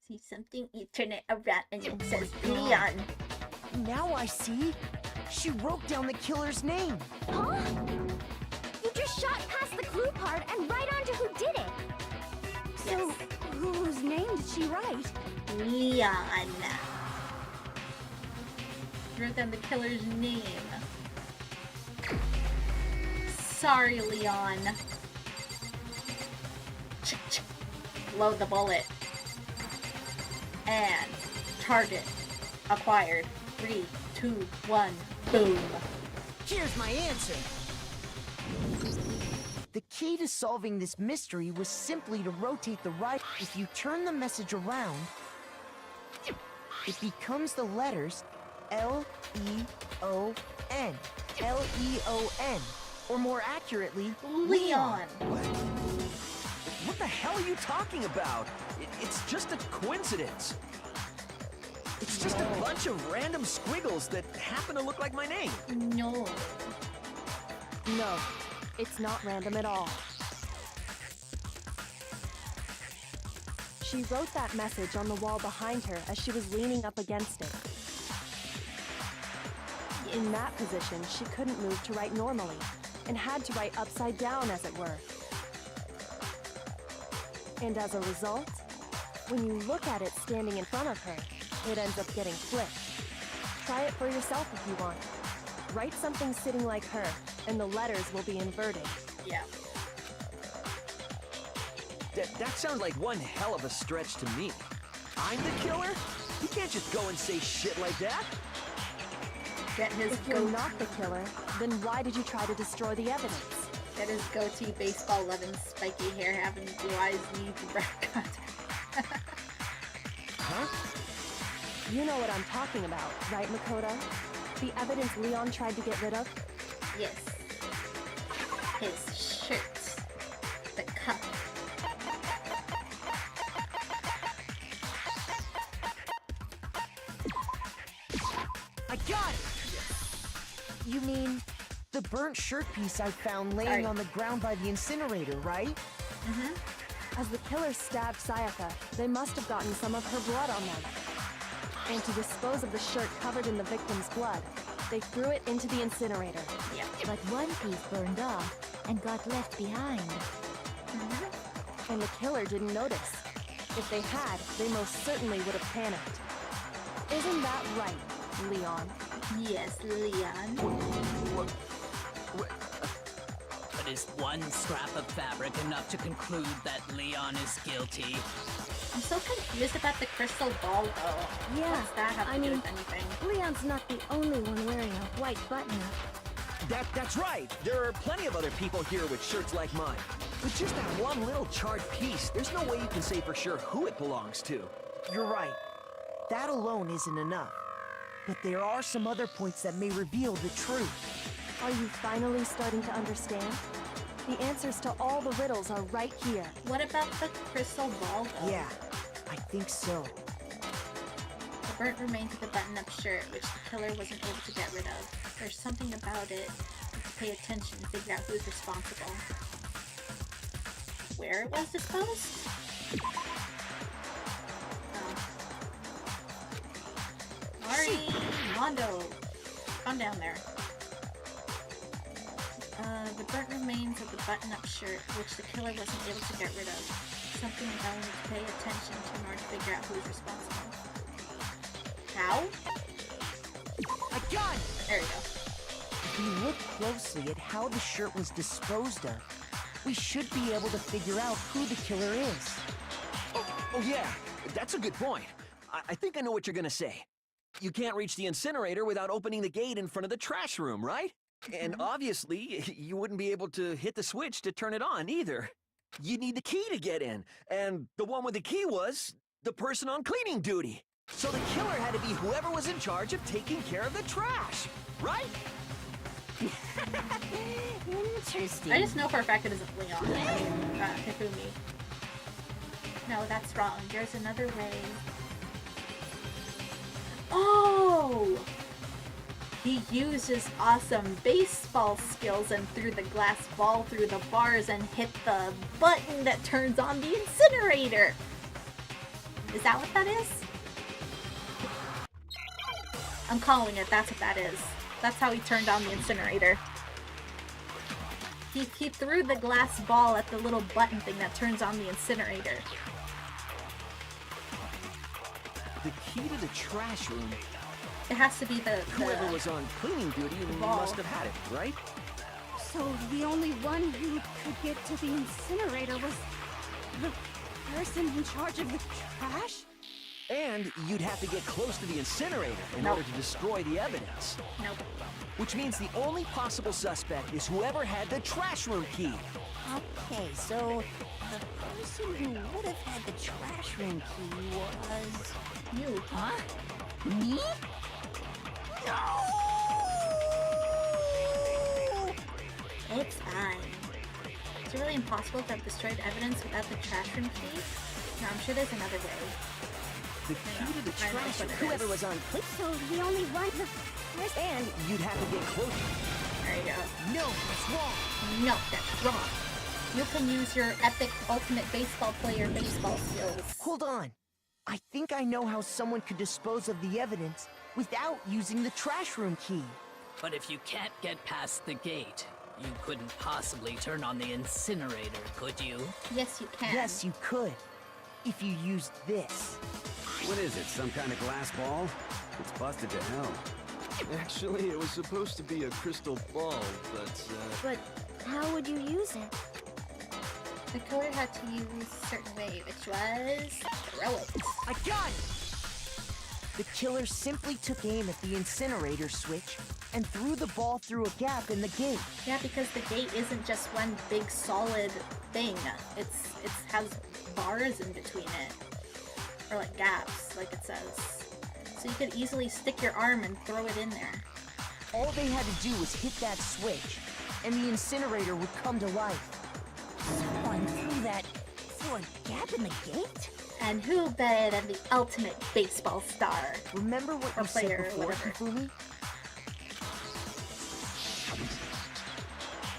See something? You turn it around and it says Leon. Now I see. She wrote down the killer's name. Huh? You just shot past the clue part and right onto who did it. So, whose name did she write? Leon. She wrote down the killer's name. Sorry, Leon. Load the bullet. And target acquired. 3, 2, 1, boom. Here's my answer. The key to solving this mystery was simply to rotate the right. If you turn the message around, it becomes the letters L-E-O-N. L-E-O-N. Or more accurately, Leon. What the hell are you talking about? It's just a coincidence. It's just a bunch of random squiggles that happen to look like my name. No. No, it's not random at all. She wrote that message on the wall behind her as she was leaning up against it. In that position, she couldn't move to write normally, and had to write upside down, as it were. And as a result, when you look at it standing in front of her, it ends up getting flipped. Try it for yourself if you want. Write something sitting like her, and the letters will be inverted. Yeah. That sounds like one hell of a stretch to me. I'm the killer? You can't just go and say shit like that. Get his If you're not the killer, then why did you try to destroy the evidence? Get his goatee, baseball loving, spiky hair, having blue eyes, needs brown contact. Huh? You know what I'm talking about, right, Makoto? The evidence Leon tried to get rid of? Yes. His shirt. The cup. I got it! You mean the burnt shirt piece I found laying on the ground by the incinerator, right? Mm-hmm. As the killer stabbed Sayaka, they must have gotten some of her blood on them. And to dispose of the shirt covered in the victim's blood, they threw it into the incinerator. Yeah. But one piece burned off and got left behind. And the killer didn't notice. If they had, they most certainly would have panicked. Isn't that right, Leon? Yes, Leon. But is one scrap of fabric enough to conclude that Leon is guilty? I'm so confused about the crystal ball, though. Yeah, What's that have to do with anything? Leon's not the only one wearing a white button-up. That's right. There are plenty of other people here with shirts like mine. With just that one little charred piece, there's no way you can say for sure who it belongs to. You're right. That alone isn't enough. But there are some other points that may reveal the truth. Are you finally starting to understand? The answers to all the riddles are right here. What about the crystal ball, though? Yeah, I think so. The burnt remains of the button-up shirt, which the killer wasn't able to get rid of. There's something about it to pay attention to figure out who's responsible. Where it was disposed? Mari! Mondo! Calm down there. The burnt remains of the button-up shirt, which the killer wasn't able to get rid of. Something about it to pay attention to in order to figure out who's responsible. How? I got it! There you go. If we look closely at how the shirt was disposed of, we should be able to figure out who the killer is. Oh yeah, that's a good point. I think I know what you're gonna say. You can't reach the incinerator without opening the gate in front of the trash room, right? And obviously, you wouldn't be able to hit the switch to turn it on either. You need the key to get in, and the one with the key was the person on cleaning duty. So the killer had to be whoever was in charge of taking care of the trash, right? Interesting. I just know for a fact it isn't Leon. Hifumi. No, that's wrong. There's another way. Oh! He used his awesome baseball skills and threw the glass ball through the bars and hit the button that turns on the incinerator. Is that what that is? I'm calling it. That's what that is. That's how he turned on the incinerator. He threw the glass ball at the little button thing that turns on the incinerator. The key to the trash room. It has to be the Whoever was on cleaning duty must have had it, right? So the only one who could get to the incinerator was the person in charge of the trash? And you'd have to get close to the incinerator in order to destroy the evidence. Nope. Which means the only possible suspect is whoever had the trash room key. Okay, so the person who would have had the trash room key was... You. Huh? Me? No! It's fine. Is it really impossible to have destroyed evidence without the trash room key? No, I'm sure there's another way. The key to the trash room. Whoever was on clip, so the only one the first And you'd have to get closer. There you go. No, that's wrong. No, that's wrong. You can use your epic ultimate baseball player baseball skills. Hold on. I think I know how someone could dispose of the evidence without using the trash room key. But if you can't get past the gate, you couldn't possibly turn on the incinerator, could you? Yes, you can. Yes, you could. If you used this. What is it, some kind of glass ball? It's busted to hell. Actually, it was supposed to be a crystal ball, but, But how would you use it? The killer had to use a certain way, which was throw it. I got it! The killer simply took aim at the incinerator switch and threw the ball through a gap in the gate. Yeah, because the gate isn't just one big solid thing. It has bars in between it. Or like gaps, like it says. So you could easily stick your arm and throw it in there. All they had to do was hit that switch, and the incinerator would come to life. Someone threw that through a gap in the gate? And who better than the ultimate baseball star? Remember what you said before, Kifumi?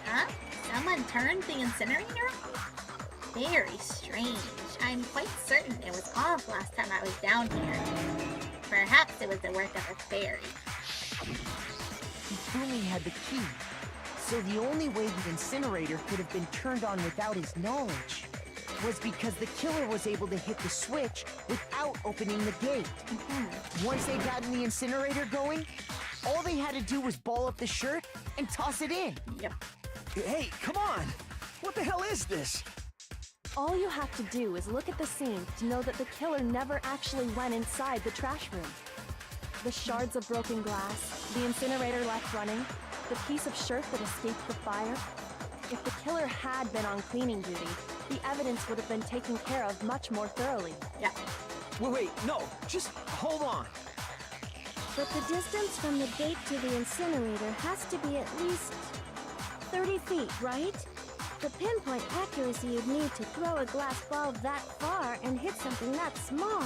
Huh? Someone turned the incinerator on? Very strange. I'm quite certain it was off last time I was down here. Perhaps it was the work of a fairy. Kifumi had the key, so the only way the incinerator could have been turned on without his knowledge was because the killer was able to hit the switch without opening the gate. Once they got the incinerator going, all they had to do was ball up the shirt and toss it in. Yep. Hey, come on! What the hell is this? All you have to do is look at the scene to know that the killer never actually went inside the trash room. The shards of broken glass, the incinerator left running, the piece of shirt that escaped the fire. If the killer had been on cleaning duty, the evidence would have been taken care of much more thoroughly. Yeah. Wait, no, just hold on. But the distance from the gate to the incinerator has to be at least 30 feet, right? The pinpoint accuracy you'd need to throw a glass ball that far and hit something that small.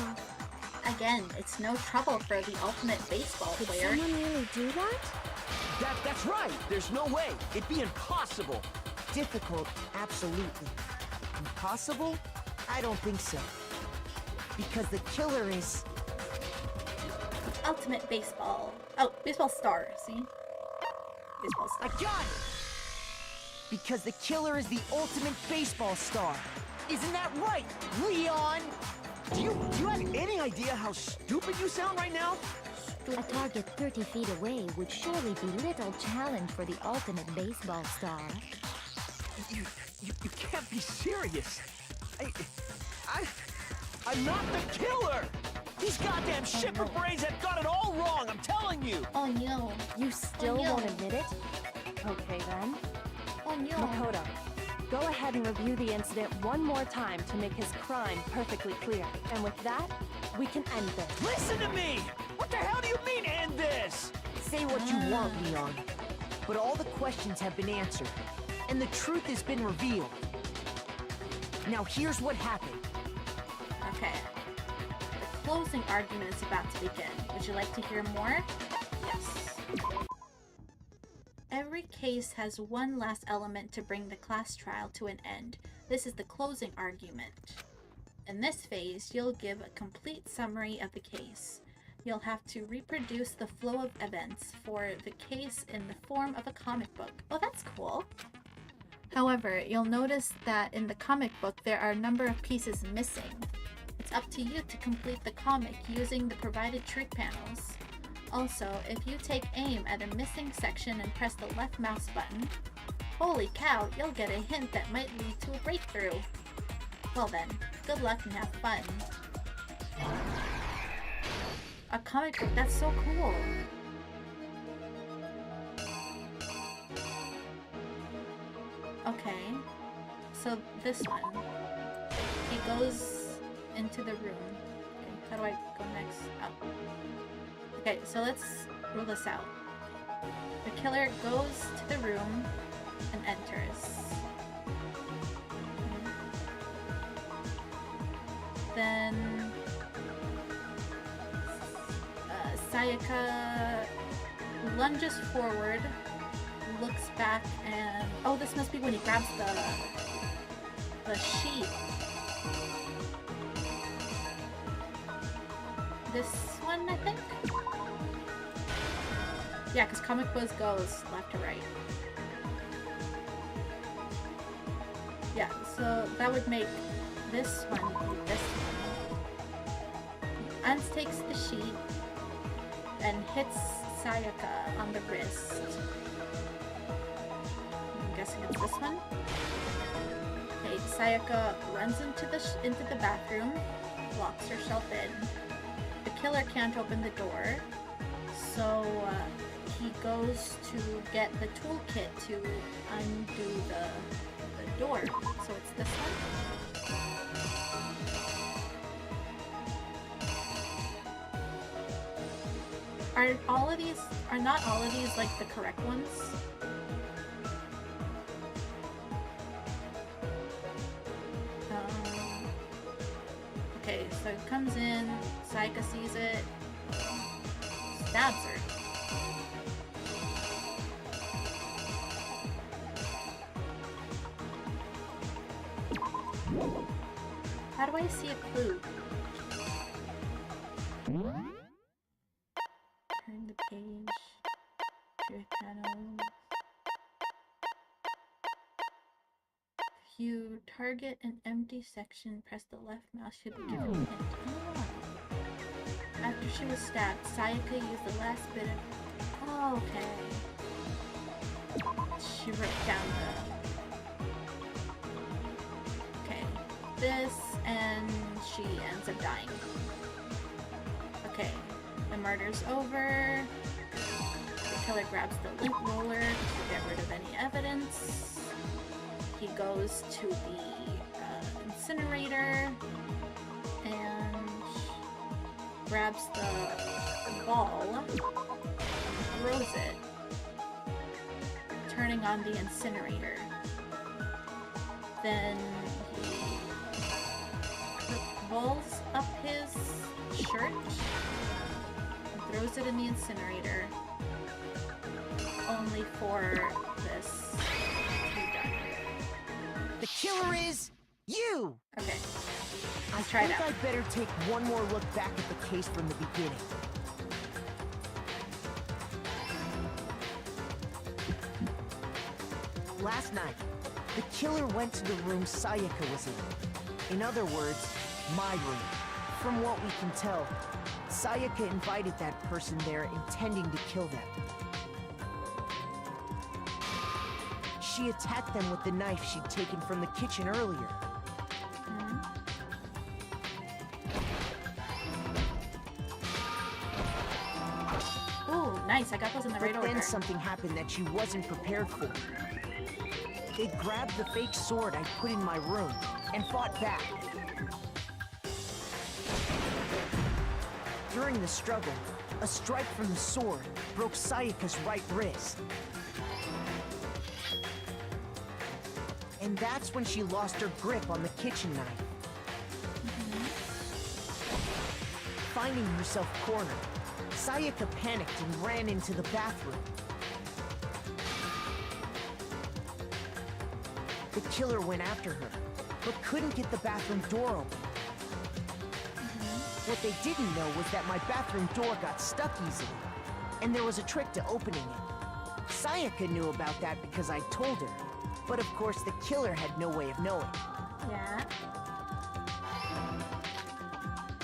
Again, it's no trouble for the ultimate baseball player. Could someone really do that? That's right. There's no way. It'd be impossible. Difficult, absolutely. Impossible? I don't think so. Because the killer is... Ultimate baseball. Oh, baseball star, see? Baseball star. I got it! Because the killer is the ultimate baseball star. Isn't that right, Leon? Do you have any idea how stupid you sound right now? A target 30 feet away would surely be little challenge for the ultimate baseball star. You can't be serious. I'm not the killer! These goddamn shipper brains have got it all wrong, I'm telling you! Oh no. You still won't admit it? Okay then. Oh no. Makoto, go ahead and review the incident one more time to make his crime perfectly clear. And with that, we can end this. Listen to me! What the hell do you mean, end this? Say what you want, Leon. But all the questions have been answered, and the truth has been revealed. Now here's what happened. Okay. The closing argument is about to begin. Would you like to hear more? Yes. Every case has one last element to bring the class trial to an end. This is the closing argument. In this phase, you'll give a complete summary of the case. You'll have to reproduce the flow of events for the case in the form of a comic book. Oh, that's cool. However, you'll notice that in the comic book there are a number of pieces missing. It's up to you to complete the comic using the provided trick panels. Also, if you take aim at a missing section and press the left mouse button, holy cow, you'll get a hint that might lead to a breakthrough. Well then, good luck and have fun. A comic book, that's so cool. Okay, so this one. He goes into the room. Okay, how do I go next? Oh. Okay, so let's rule this out. The killer goes to the room and enters. then Sayaka lunges forward, looks back, and oh, this must be when he grabs the sheet. This one, I think? Yeah, because Comic Buzz goes left to right. Yeah, so that would make this one be this one. Untakes the sheet and hits Sayaka on the wrist. I'm guessing it's this one. Okay, Sayaka runs into the bathroom, locks herself in. The killer can't open the door, so he goes to get the toolkit to undo the door. So it's this one. Are not all of these like the correct ones? Okay, so it comes in, Sayaka sees it, stabs her. How do I see a clue? Turn the page. Your panel. If you target an empty section, press the left mouse should give you a hint. Oh. After she was stabbed, Sayaka used the last bit of... Oh, okay. She wrote down the... Okay. This, and she ends up dying. Okay. The murder's over. The killer grabs the lint roller to get rid of any evidence. He goes to the incinerator and grabs the ball and throws it, turning on the incinerator. Then he rolls up his shirt and throws it in the incinerator, only for this to be done. The killer is you! Okay. I try it think out. I'd better take one more look back at the case from the beginning. Last night, the killer went to the room Sayaka was in. In other words, my room. From what we can tell, Sayaka invited that person there intending to kill them. She attacked them with the knife she'd taken from the kitchen earlier. Ooh, nice. I got those in the right But order. then something happened that she wasn't prepared for. They grabbed the fake sword I put in my room and fought back. During the struggle, a strike from the sword broke Sayaka's right wrist. And that's when she lost her grip on the kitchen knife. Finding herself cornered, Sayaka panicked and ran into the bathroom. The killer went after her, but couldn't get the bathroom door open. What they didn't know was that my bathroom door got stuck easily, and there was a trick to opening it. Sayaka knew about that because I told her, but of course the killer had no way of knowing. Yeah.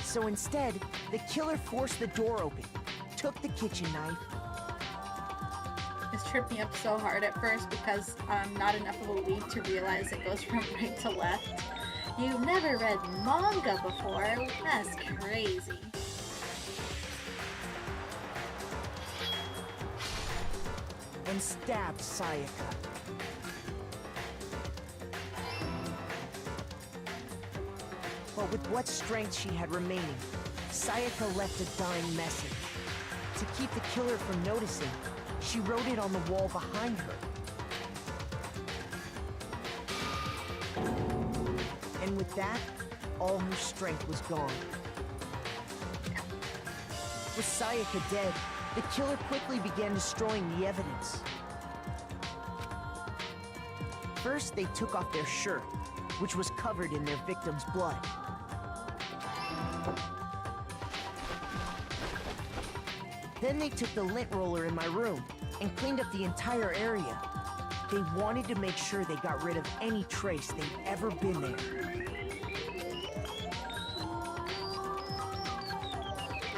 So instead, the killer forced the door open, took the kitchen knife. This tripped me up so hard at first because I'm not enough of a weeb to realize it goes from right to left. You've never read manga before? That's crazy. And stabbed Sayaka. But with what strength she had remaining, Sayaka left a dying message. To keep the killer from noticing, she wrote it on the wall behind her. And with that, all her strength was gone. With Sayaka dead, the killer quickly began destroying the evidence. First, they took off their shirt, which was covered in their victim's blood. Then they took the lint roller in my room and cleaned up the entire area. They wanted to make sure they got rid of any trace they'd ever been there.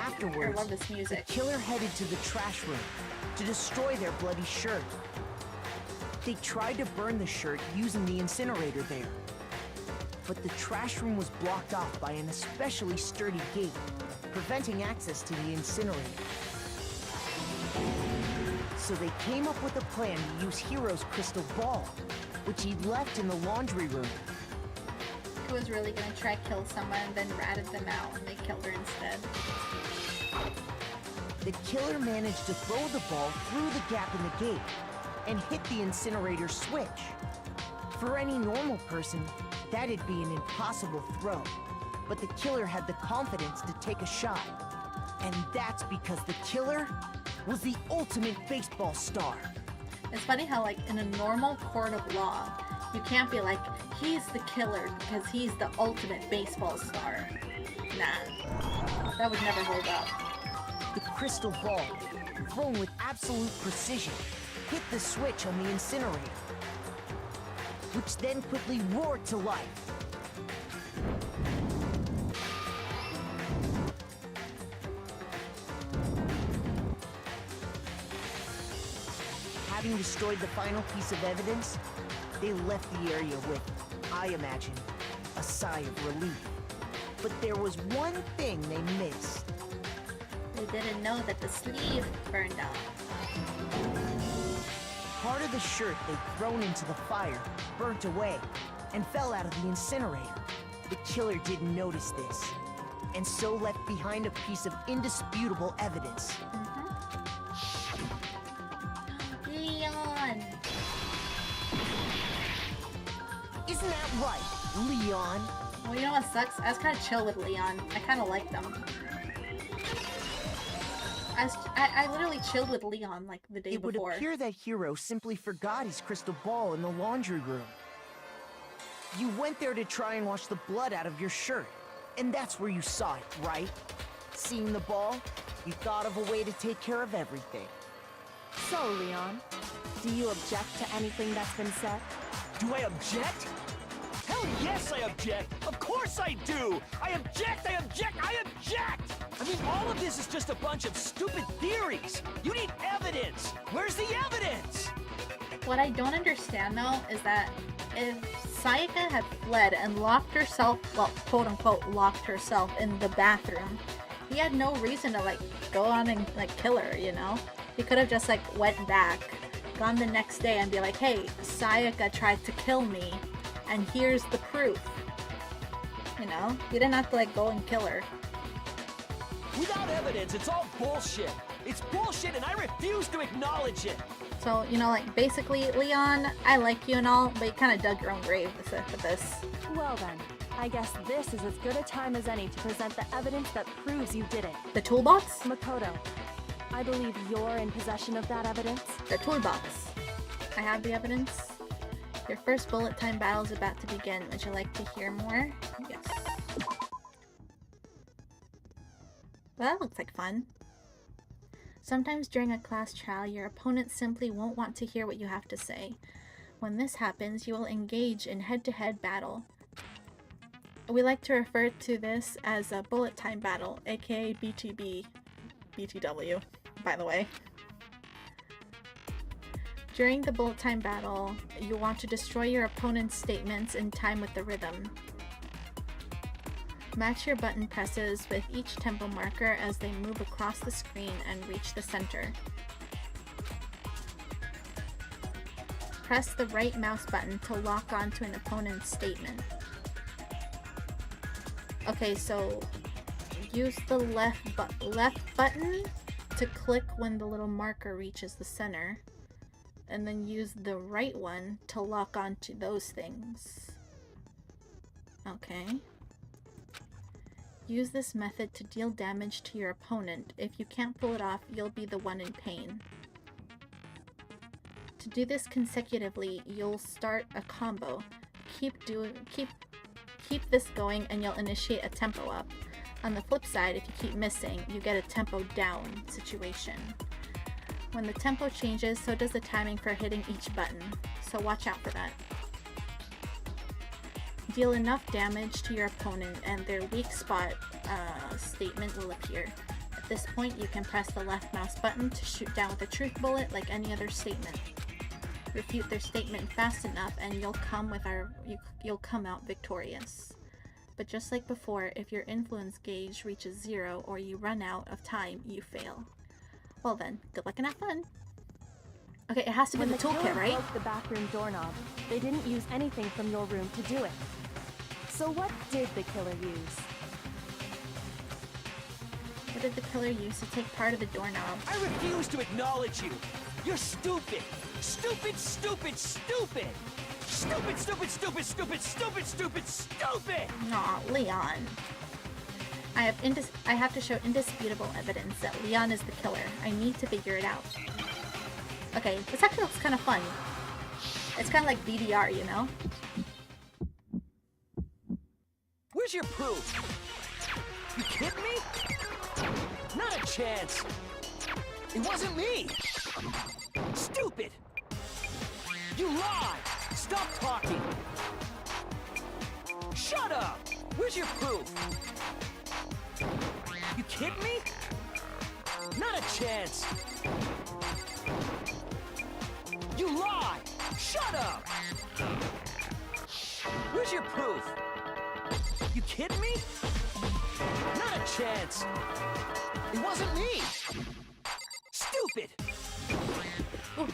Afterwards, I love this music. The killer headed to the trash room to destroy their bloody shirt. They tried to burn the shirt using the incinerator there. But the trash room was blocked off by an especially sturdy gate, preventing access to the incinerator. So they came up with a plan to use Hiro's crystal ball, which he'd left in the laundry room. Who was really gonna try to kill someone, then ratted them out, and they killed her instead. The killer managed to throw the ball through the gap in the gate and hit the incinerator switch. For any normal person, that'd be an impossible throw, but the killer had the confidence to take a shot. And that's because the killer was the ultimate baseball star. It's funny how, like, in a normal court of law, you can't be like, he's the killer because he's the ultimate baseball star. Nah, that would never hold up. The crystal ball, thrown with absolute precision, hit the switch on the incinerator, which then quickly roared to life. Having destroyed the final piece of evidence, they left the area with, I imagine, a sigh of relief. But there was one thing they missed. They didn't know that the sleeve burned out. Part of the shirt they'd thrown into the fire burnt away and fell out of the incinerator. The killer didn't notice this, and so left behind a piece of indisputable evidence. Leon! Isn't that right, Leon? Well, you know what sucks? I was kind of chill with Leon. I kind of liked him. I literally chilled with Leon like the day before. It would appear that Hiro simply forgot his crystal ball in the laundry room. You went there to try and wash the blood out of your shirt, and that's where you saw it, right? Seeing the ball, you thought of a way to take care of everything. So, Leon, do you object to anything that's been said? Do I object? Hell yes, I object! Of course I do! I object! I object! I object! I mean, all of this is just a bunch of stupid theories! You need evidence! Where's the evidence? What I don't understand, though, is that if Sayaka had fled and locked herself, well, quote-unquote, locked herself in the bathroom, he had no reason to, like, go on and, like, kill her, you know? He could have just, like, went back, gone the next day and be like, hey, Sayaka tried to kill me, and here's the proof. You know? You didn't have to, like, go and kill her. Without evidence, it's all bullshit! It's bullshit and I refuse to acknowledge it! So, you know, like, basically, Leon, I like you and all, but you kind of dug your own grave with this. Well then, I guess this is as good a time as any to present the evidence that proves you did it. The toolbox? Makoto, I believe you're in possession of that evidence? The toolbox. I have the evidence. Your first bullet time battle is about to begin. Would you like to hear more? Yes. Well, that looks like fun. Sometimes during a class trial, your opponent simply won't want to hear what you have to say. When this happens, you will engage in head-to-head battle. We like to refer to this as a bullet time battle, aka BTB. BTW, by the way. During the bullet time battle, you want to destroy your opponent's statements in time with the rhythm. Match your button presses with each tempo marker as they move across the screen and reach the center. Press the right mouse button to lock onto an opponent's statement. Okay, so use the left button to click when the little marker reaches the center, and then use the right one to lock onto those things. Okay. Use this method to deal damage to your opponent. If you can't pull it off, you'll be the one in pain. To do this consecutively, you'll start a combo. Keep this going and you'll initiate a tempo up. On the flip side, if you keep missing, you get a tempo down situation. When the tempo changes, so does the timing for hitting each button, so watch out for that. Deal enough damage to your opponent and their weak spot statement will appear. At this point, you can press the left mouse button to shoot down with a truth bullet like any other statement. Refute their statement fast enough and you'll come out victorious. But just like before, if your influence gauge reaches 0 or you run out of time, you fail. Well then, good luck and have fun. Okay, it has to be the toolkit, right? When the killer broke the bathroom doorknob, they didn't use anything from your room to do it. So what did the killer use? What did the killer use to take part of the doorknob? I refuse to acknowledge you! You're stupid! Stupid, stupid, stupid! Stupid, stupid, stupid, stupid, stupid, stupid, stupid! Aw, Leon. I have to show indisputable evidence that Leon is the killer. I need to figure it out. Okay, this actually looks kind of fun. It's kind of like VDR, you know? Where's your proof? You kidding me? Not a chance! It wasn't me! Stupid! You lied! Stop talking! Shut up! Where's your proof? You kidding me? Not a chance! You lied! Shut up! Where's your proof? You kidding me? Not a chance! It wasn't me! Stupid! Ooh.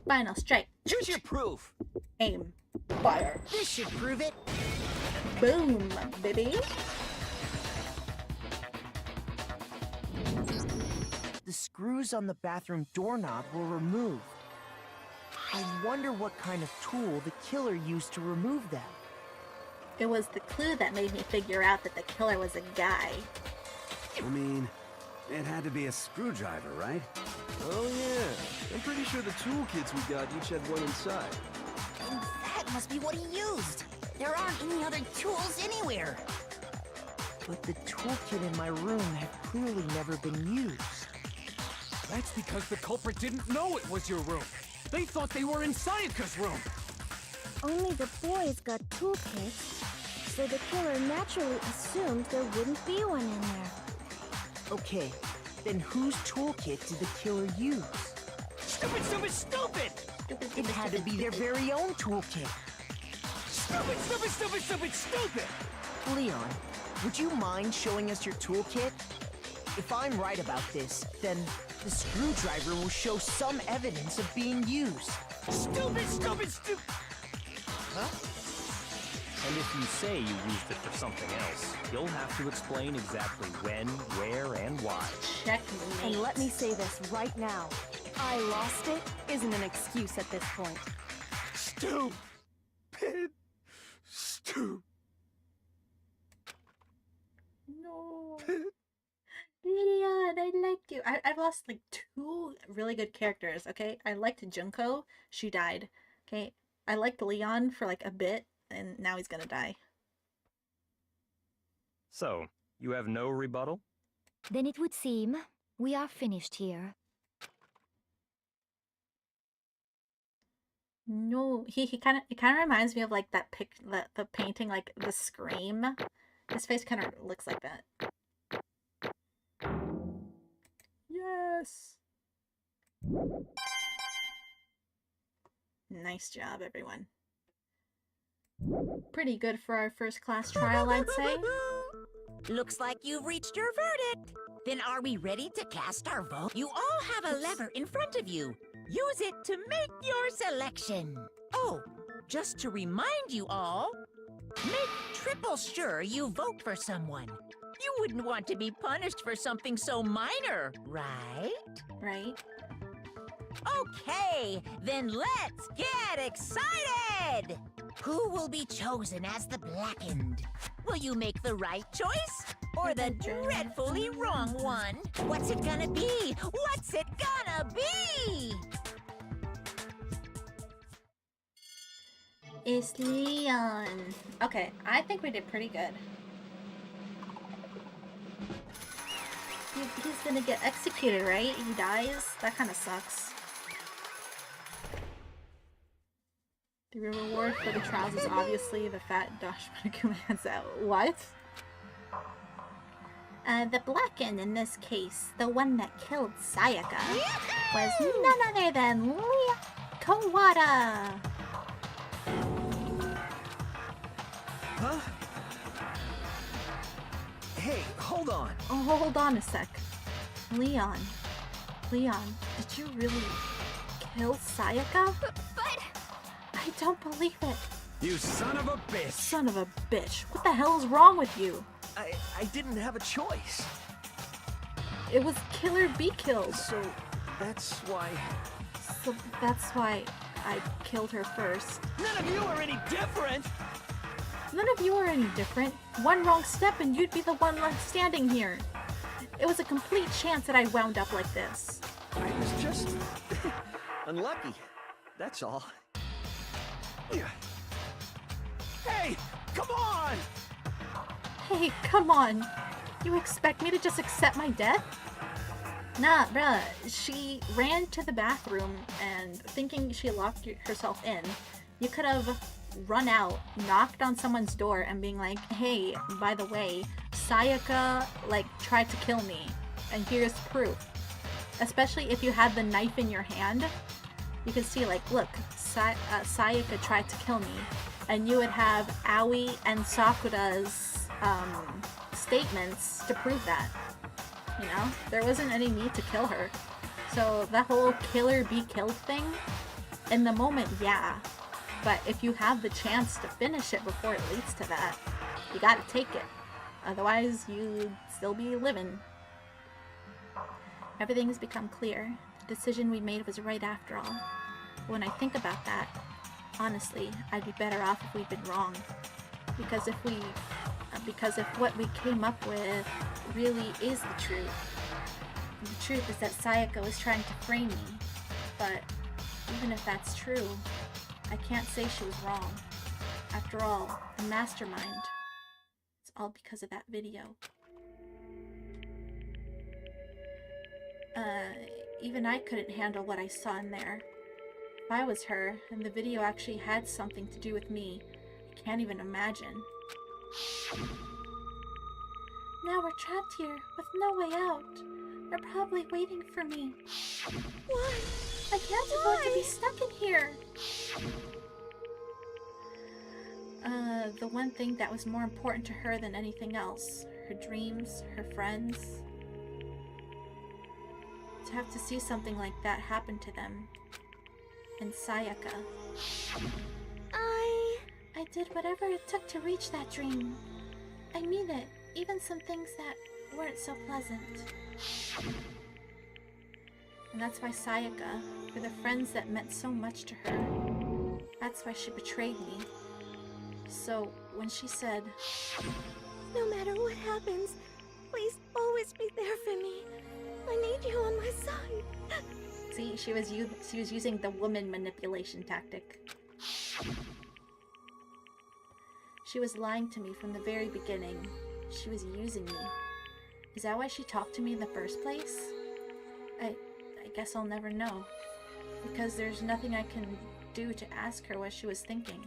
Final strike. Here's your proof! Aim. Fire. This should prove it. Boom, baby. The screws on the bathroom doorknob were removed. I wonder what kind of tool the killer used to remove them. It was the clue that made me figure out that the killer was a guy. I mean, it had to be a screwdriver, right? Oh yeah, I'm pretty sure the toolkits we got each had one inside. And that must be what he used. There aren't any other tools anywhere. But the toolkit in my room had clearly never been used. That's because the culprit didn't know it was your room. They thought they were in Sayaka's room. Only the boys got toolkits, so the killer naturally assumed there wouldn't be one in there. Okay, then whose toolkit did the killer use? Stupid, stupid, stupid! It had to be their very own toolkit. Stupid, stupid, stupid, stupid, stupid! Leon, would you mind showing us your toolkit? If I'm right about this, then the screwdriver will show some evidence of being used. Stupid, stupid, stupid! Huh? And if you say you used it for something else, you'll have to explain exactly when, where, and why. Checkmate. And let me say this right now. I lost it isn't an excuse at this point. Stupid. Stupid. No. Leon, I liked you. I've lost like 2 really good characters, okay? I liked Junko. She died. Okay? I liked Leon for like a bit, and now he's gonna die. So, you have no rebuttal? Then it would seem we are finished here. No, it kind of reminds me of like that the painting, like the Scream. His face kind of looks like that. Yes. Nice job, everyone. Pretty good for our first class trial, I'd say. Looks like you've reached your verdict. Then are we ready to cast our vote? You all have a lever in front of you. Use it to make your selection. Oh, just to remind you all, make triple sure you vote for someone. You wouldn't want to be punished for something so minor, right? Right. Okay, then let's get excited! Who will be chosen as the Blackened? Will you make the right choice? Or the dreadfully wrong one? What's it gonna be? What's it gonna be? It's Leon. Okay, I think we did pretty good. He's gonna get executed, right? He dies? That kind of sucks. The reward for the trials is obviously the fat Dashman commands out. What? The Blackened in this case, the one that killed Sayaka, was none other than Leon Kawada. Huh? Hey, hold on. Oh, hold on a sec. Leon, did you really kill Sayaka? But... I don't believe it. You son of a bitch! Son of a bitch. What the hell is wrong with you? I didn't have a choice. It was kill or be killed. So that's why I killed her first. None of you are any different! None of you are any different. One wrong step and you'd be the one left standing here. It was a complete chance that I wound up like this. I was just unlucky. That's all. Hey, come on! Hey, come on. You expect me to just accept my death? Nah, bruh. She ran to the bathroom and thinking she locked herself in, you could have run out, knocked on someone's door and being like, hey, by the way, Sayaka, like, tried to kill me, and here's proof. Especially if you had the knife in your hand, you could see, like, look, Sayaka tried to kill me, and you would have Aoi and Sakura's statements to prove that. You know? There wasn't any need to kill her. So that whole kill or be killed thing, in the moment, yeah. But if you have the chance to finish it before it leads to that, you gotta take it. Otherwise, you'd still be living. Everything has become clear. The decision we made was right after all. When I think about that, honestly, I'd be better off if we'd been wrong. Because if what we came up with really is the truth is that Sayaka was trying to frame me. But even if that's true, I can't say she was wrong. After all, the mastermind. It's all because of that video. Even I couldn't handle what I saw in there. If I was her, and the video actually had something to do with me, I can't even imagine. Now we're trapped here, with no way out. They're probably waiting for me. Why? I can't afford to be stuck in here. The one thing that was more important to her than anything else. Her dreams, her friends. To have to see something like that happen to them. And Sayaka. I did whatever it took to reach that dream. I mean it, even some things that weren't so pleasant. And that's why Sayaka, for the friends that meant so much to her, that's why she betrayed me. So, when she said, no matter what happens, please always be there for me. I need you on my side. See, she was using the woman manipulation tactic. She was lying to me from the very beginning. She was using me. Is that why she talked to me in the first place? I guess I'll never know. Because there's nothing I can do to ask her what she was thinking.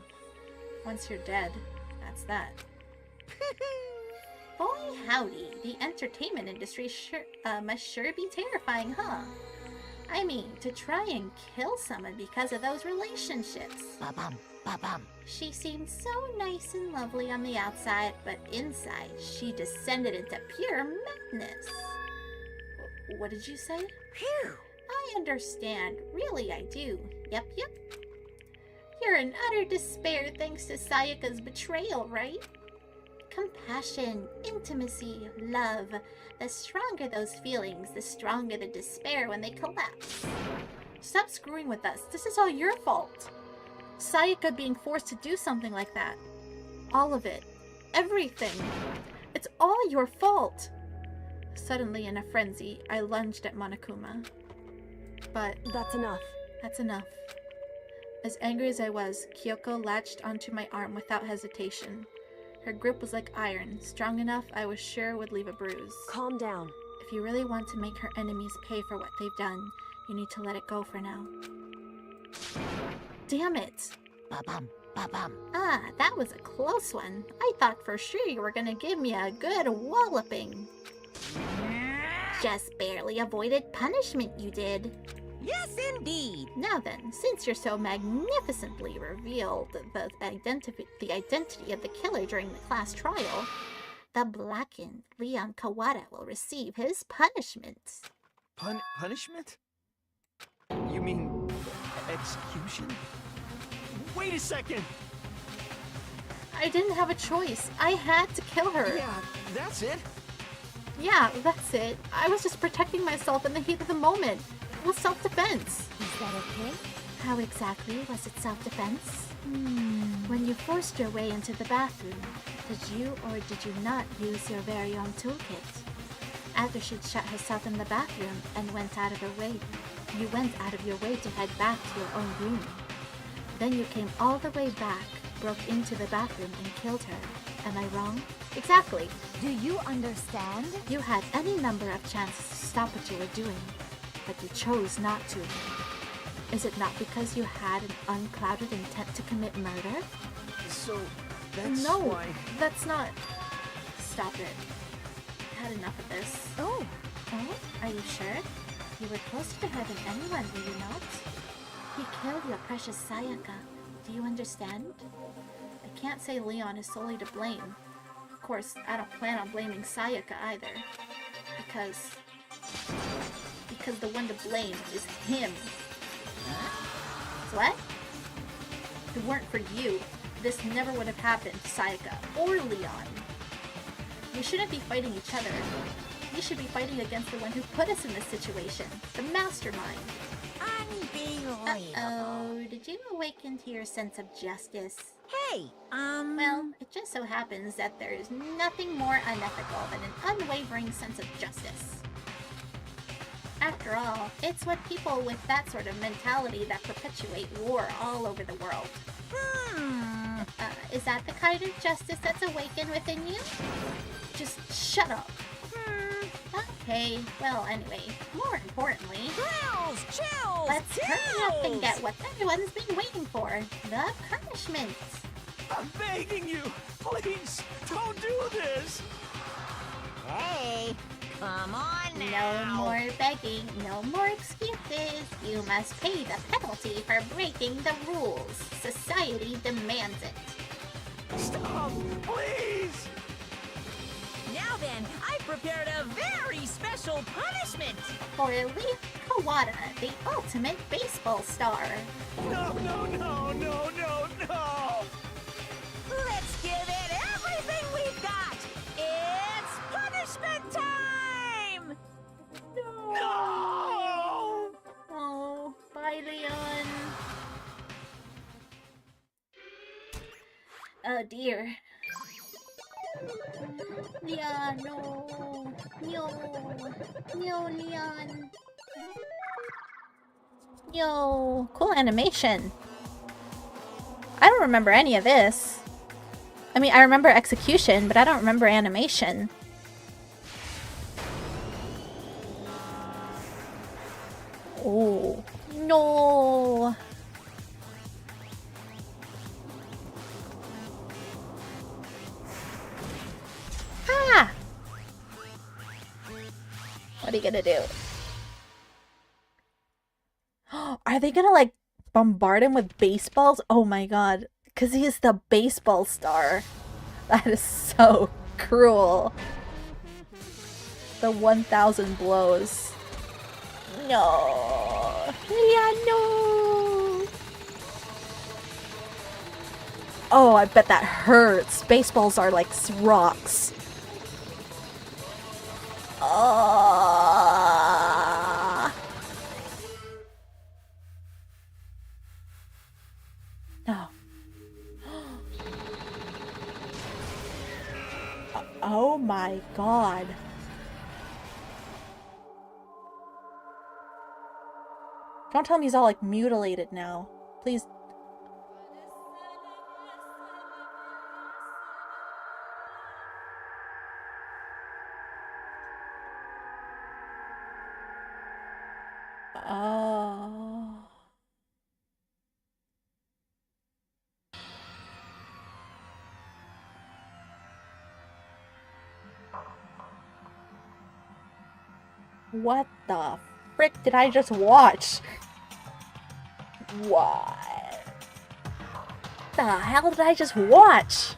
Once you're dead, that's that. Boy howdy, the entertainment industry must sure be terrifying, huh? I mean, to try and kill someone because of those relationships. Ba-bum, ba-bum. She seemed so nice and lovely on the outside, but inside, she descended into pure madness. What did you say? Phew! I understand. Really, I do. Yep. You're in utter despair thanks to Sayaka's betrayal, right? Compassion, intimacy, love. The stronger those feelings, the stronger the despair when they collapse. Stop screwing with us. This is all your fault. Sayaka being forced to do something like that. All of it. Everything. It's all your fault. Suddenly, in a frenzy, I lunged at Monokuma. But that's enough. That's enough. As angry as I was, Kyoko latched onto my arm without hesitation. Her grip was like iron, strong enough I was sure would leave a bruise. Calm down. If you really want to make her enemies pay for what they've done, you need to let it go for now. Damn it! Ba-bum, ba-bum. Ah, that was a close one. I thought for sure you were gonna give me a good walloping. Just barely avoided punishment, you did. Yes, indeed. Now then, since you're so magnificently revealed the identity of the killer during the class trial, the blackened Leon Kawada will receive his punishment. Punishment? You mean execution? Wait a second! I didn't have a choice. I had to kill her. Yeah, that's it. Yeah, that's it. I was just protecting myself in the heat of the moment. It was self-defense. Is that okay? How exactly was it self-defense? When you forced your way into the bathroom, did you or did you not use your very own toolkit? After she'd shut herself in the bathroom and went out of her way, you went out of your way to head back to your own room. Then you came all the way back, broke into the bathroom and killed her. Am I wrong? Exactly. Do you understand? You had any number of chances to stop what you were doing, but you chose not to. Is it not because you had an unclouded intent to commit murder? So, that's why... that's not... Stop it. I had enough of this. Oh, Are you sure? You were closer to her than anyone, were you not? He killed your precious Sayaka. Do you understand? I can't say Leon is solely to blame. Of course, I don't plan on blaming Sayaka either. Because the one to blame is him. What? If it weren't for you, this never would have happened to Sayaka or Leon. We shouldn't be fighting each other. We should be fighting against the one who put us in this situation, the mastermind. Uh-oh, did you awaken to your sense of justice? Hey, Well, it just so happens that there is nothing more unethical than an unwavering sense of justice. After all, it's what people with that sort of mentality that perpetuate war all over the world. Is that the kind of justice that's awakened within you? Just shut up. Okay, well anyway, more importantly... Chills! Let's hurry up and get what everyone's been waiting for. The punishment. I'm begging you! Please, don't do this! Hey, come on now. No more begging, no more excuses. You must pay the penalty for breaking the rules. Society demands it. Stop, please! Now then, I prepared a very special punishment! For Leon Kawada, the ultimate baseball star. No, no, no, no, no, no! Let's give it everything we've got! It's punishment time! No! Oh, bye, Leon. Oh dear. Leon, no. No, Leon. Yo, cool animation. I don't remember any of this. I mean, I remember execution, but I don't remember animation. Oh, no. Ah! What are you gonna do? Are they gonna, like, bombard him with baseballs? Oh my god. Because he is the baseball star. That is so cruel. The 1,000 blows. No. Yeah, no. Oh, I bet that hurts. Baseballs are like rocks. No. Oh my god. Don't tell me he's all like mutilated now. Please. Oh. What the frick did I just watch? What the hell did I just watch?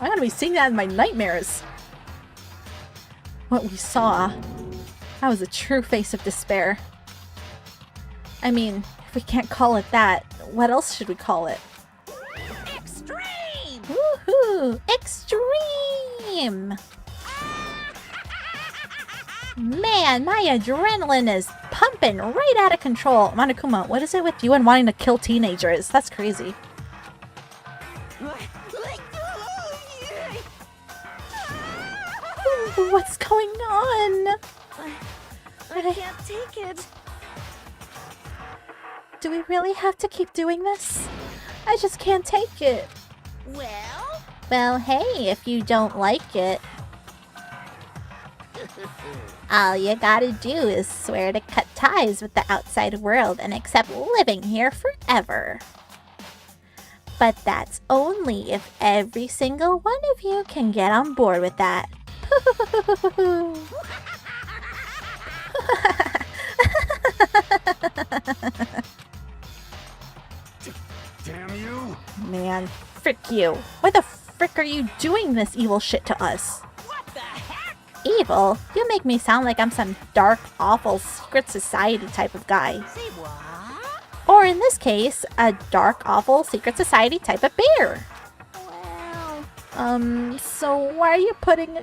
I'm gonna be seeing that in my nightmares. What we saw, that was a true face of despair. I mean, if we can't call it that, what else should we call it? Extreme! Woohoo! Extreme! Man, my adrenaline is pumping right out of control. Monokuma, what is it with you and wanting to kill teenagers? That's crazy. Ooh, what's going on? I can't take it. Do we really have to keep doing this? I just can't take it. Well? Well, hey, if you don't like it, all you gotta do is swear to cut ties with the outside world and accept living here forever. But that's only if every single one of you can get on board with that. Damn you! Man, frick you. Why the frick are you doing this evil shit to us? What the heck? Evil? You make me sound like I'm some dark, awful, secret society type of guy. Say what? Or in this case, a dark, awful, secret society type of bear. Well... So why are you putting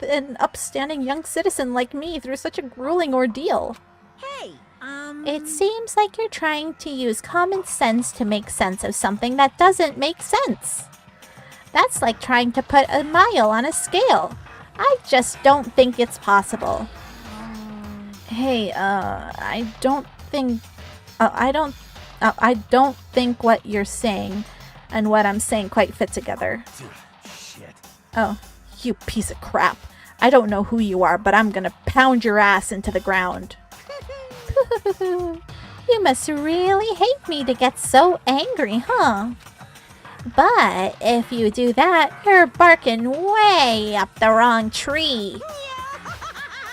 an upstanding young citizen like me through such a grueling ordeal? Hey, It seems like you're trying to use common sense to make sense of something that doesn't make sense. That's like trying to put a mile on a scale. I just don't think it's possible. Hey, I don't think what you're saying and what I'm saying quite fit together. Shit. Oh, you piece of crap. I don't know who you are, but I'm gonna pound your ass into the ground. You must really hate me to get so angry, huh? But if you do that, you're barking way up the wrong tree.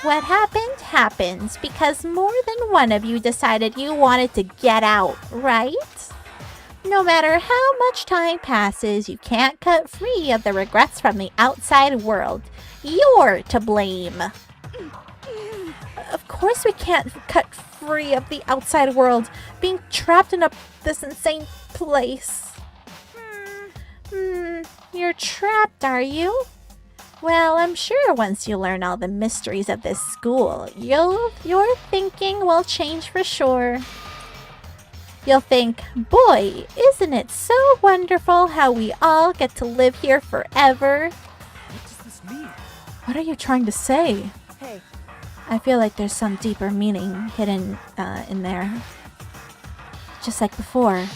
What happened happens because more than one of you decided you wanted to get out, right? No matter how much time passes, you can't cut free of the regrets from the outside world. You're to blame. Of course we can't cut free of the outside world, being trapped in this insane place. You're trapped, are you? Well, I'm sure once you learn all the mysteries of this school, your thinking will change for sure. You'll think, boy, isn't it so wonderful how we all get to live here forever? What does this mean? What are you trying to say? Hey. I feel like there's some deeper meaning hidden in there. Just like before.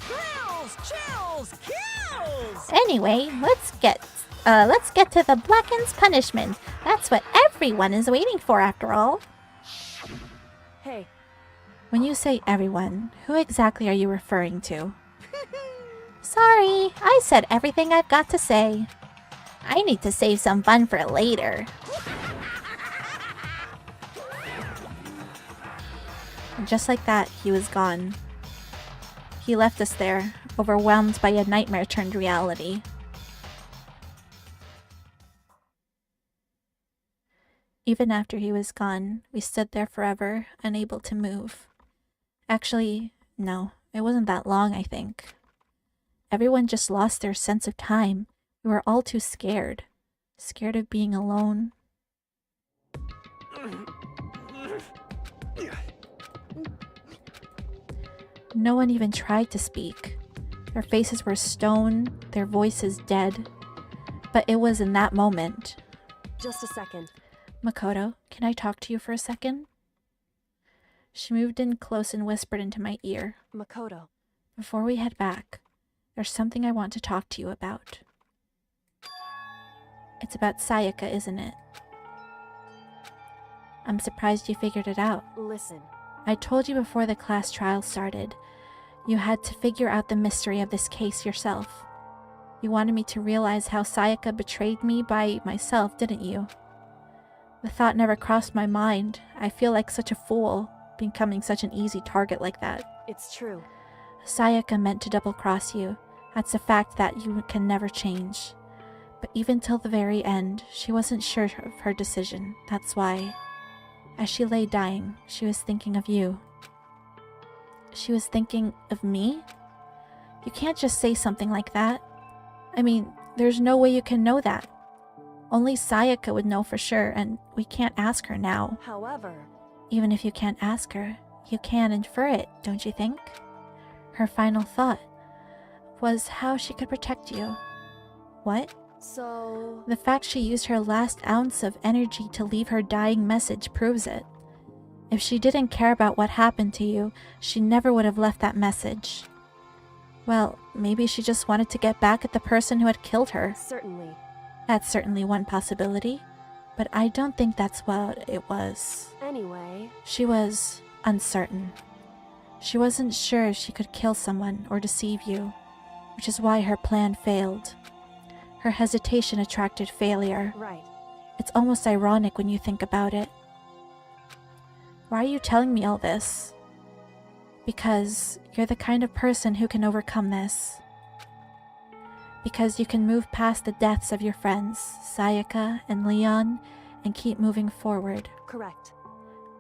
Chills, kills! Anyway, let's get to the Blacken's punishment. That's what everyone is waiting for after all. Hey. When you say everyone, who exactly are you referring to? Sorry, I said everything I've got to say. I need to save some fun for later. And just like that, he was gone. He left us there, overwhelmed by a nightmare turned reality. Even after he was gone, we stood there forever, unable to move. Actually, no, it wasn't that long, I think. Everyone just lost their sense of time. We were all too scared. Scared of being alone. No one even tried to speak. Their faces were stone, their voices dead. But it was in that moment. Just a second. Makoto, can I talk to you for a second? She moved in close and whispered into my ear. Makoto. Before we head back, there's something I want to talk to you about. It's about Sayaka, isn't it? I'm surprised you figured it out. Listen. I told you before the class trial started. You had to figure out the mystery of this case yourself. You wanted me to realize how Sayaka betrayed me by myself, didn't you? The thought never crossed my mind. I feel like such a fool, becoming such an easy target like that. It's true. Sayaka meant to double-cross you. That's a fact that you can never change. But even till the very end, she wasn't sure of her decision. That's why, as she lay dying, she was thinking of you. She was thinking of me? You can't just say something like that. I mean, there's no way you can know that. Only Sayaka would know for sure, and we can't ask her now. However... Even if you can't ask her, you can infer it, don't you think? Her final thought was how she could protect you. What? So... The fact she used her last ounce of energy to leave her dying message proves it. If she didn't care about what happened to you, she never would have left that message. Well, maybe she just wanted to get back at the person who had killed her. Certainly. That's certainly one possibility, but I don't think that's what it was. Anyway... She was uncertain. She wasn't sure if she could kill someone or deceive you, which is why her plan failed. Her hesitation attracted failure. Right. It's almost ironic when you think about it. Why are you telling me all this? Because you're the kind of person who can overcome this. Because you can move past the deaths of your friends, Sayaka and Leon, and keep moving forward. Correct.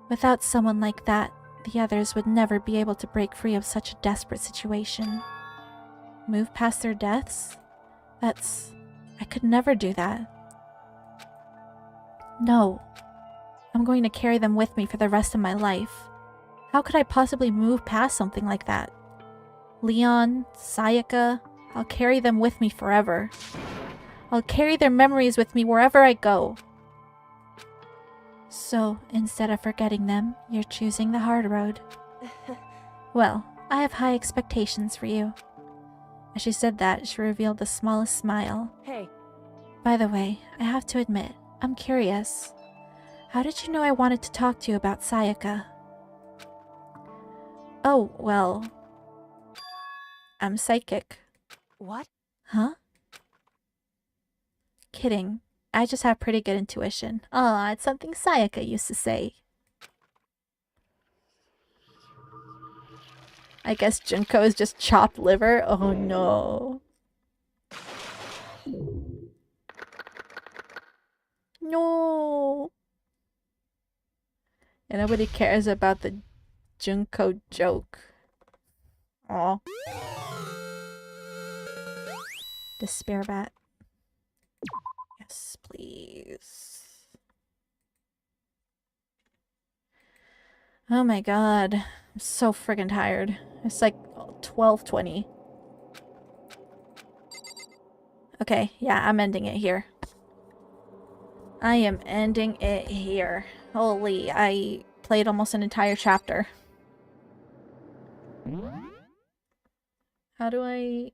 Without someone like that, the others would never be able to break free of such a desperate situation. Move past their deaths? I could never do that. No. I'm going to carry them with me for the rest of my life. How could I possibly move past something like that? Leon, Sayaka, I'll carry them with me forever. I'll carry their memories with me wherever I go. So, instead of forgetting them, you're choosing the hard road. Well, I have high expectations for you. As she said that, she revealed the smallest smile. Hey. By the way, I have to admit, I'm curious. How did you know I wanted to talk to you about Sayaka? Oh, well... I'm psychic. What? Huh? Kidding. I just have pretty good intuition. Aw, it's something Sayaka used to say. I guess Junko is just chopped liver? Oh no. No. And nobody cares about the Junko joke. Aw. Despair bat. Yes, please. Oh my god. I'm so friggin' tired. It's like 12:20. Okay, yeah, I'm ending it here. I am ending it here. Holy, I played almost an entire chapter. How do I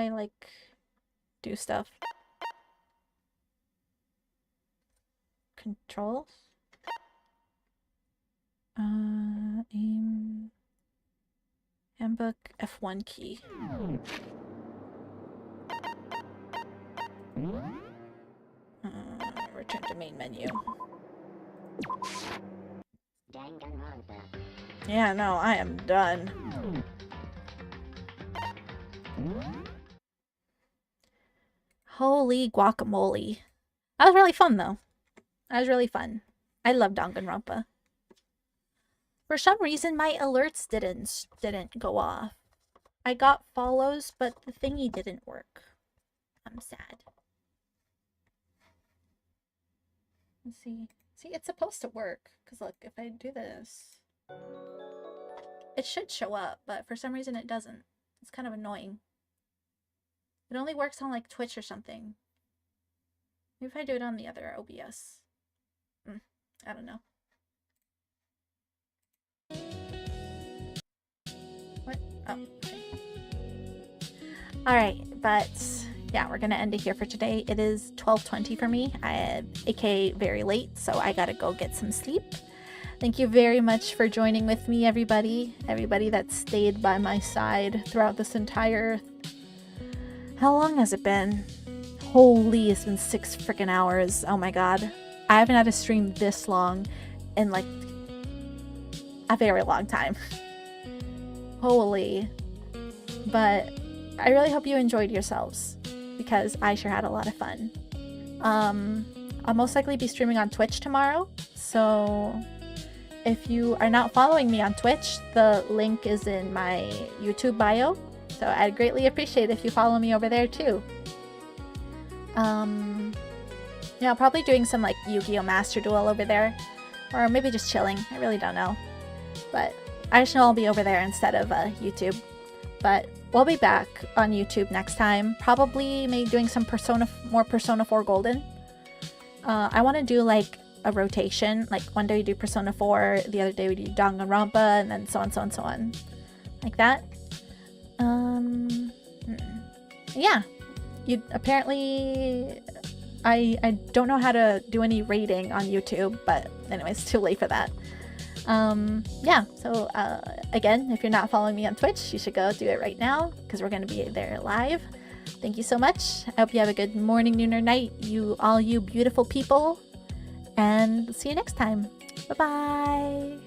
like do stuff? Controls? Aim. Handbook F1 key. Return to main menu. Danganronpa. Yeah, no, I am done. Holy guacamole. That was really fun, though. That was really fun. I love Danganronpa. For some reason, my alerts didn't go off. I got follows, but the thingy didn't work. I'm sad. Let's see. See, it's supposed to work. Because look, if I do this... it should show up, but for some reason it doesn't. It's kind of annoying. It only works on like Twitch or something. Maybe if I do it on the other OBS. I don't know. What? Oh, okay. Alright, but yeah, we're gonna end it here for today. It is 12:20 for me, aka very late, so I gotta go get some sleep. Thank you very much for joining with me, everybody. Everybody that stayed by my side throughout this entire... How long has it been? Holy, it's been 6 freaking hours. Oh my god. I haven't had a stream this long in like a very long time. Holy. But I really hope you enjoyed yourselves, because I sure had a lot of fun. I'll most likely be streaming on Twitch tomorrow, so if you are not following me on Twitch, the link is in my YouTube bio, so I'd greatly appreciate it if you follow me over there too. Yeah, probably doing some like Yu-Gi-Oh! Master Duel over there, or maybe just chilling. I really don't know, but I just know I'll be over there instead of YouTube. But we'll be back on YouTube next time, probably maybe doing some more Persona 4 Golden. I want to do like a rotation, like one day we do Persona 4, the other day we do Danganronpa, and then so on, so on, so on, like that. Yeah, you apparently I don't know how to do any rating on YouTube, but anyways, too late for that. Yeah, so again, if you're not following me on Twitch, you should go do it right now, because we're going to be there live. Thank you so much. I hope you have a good morning, noon, or night, all you beautiful people, and see you next time. Bye-bye.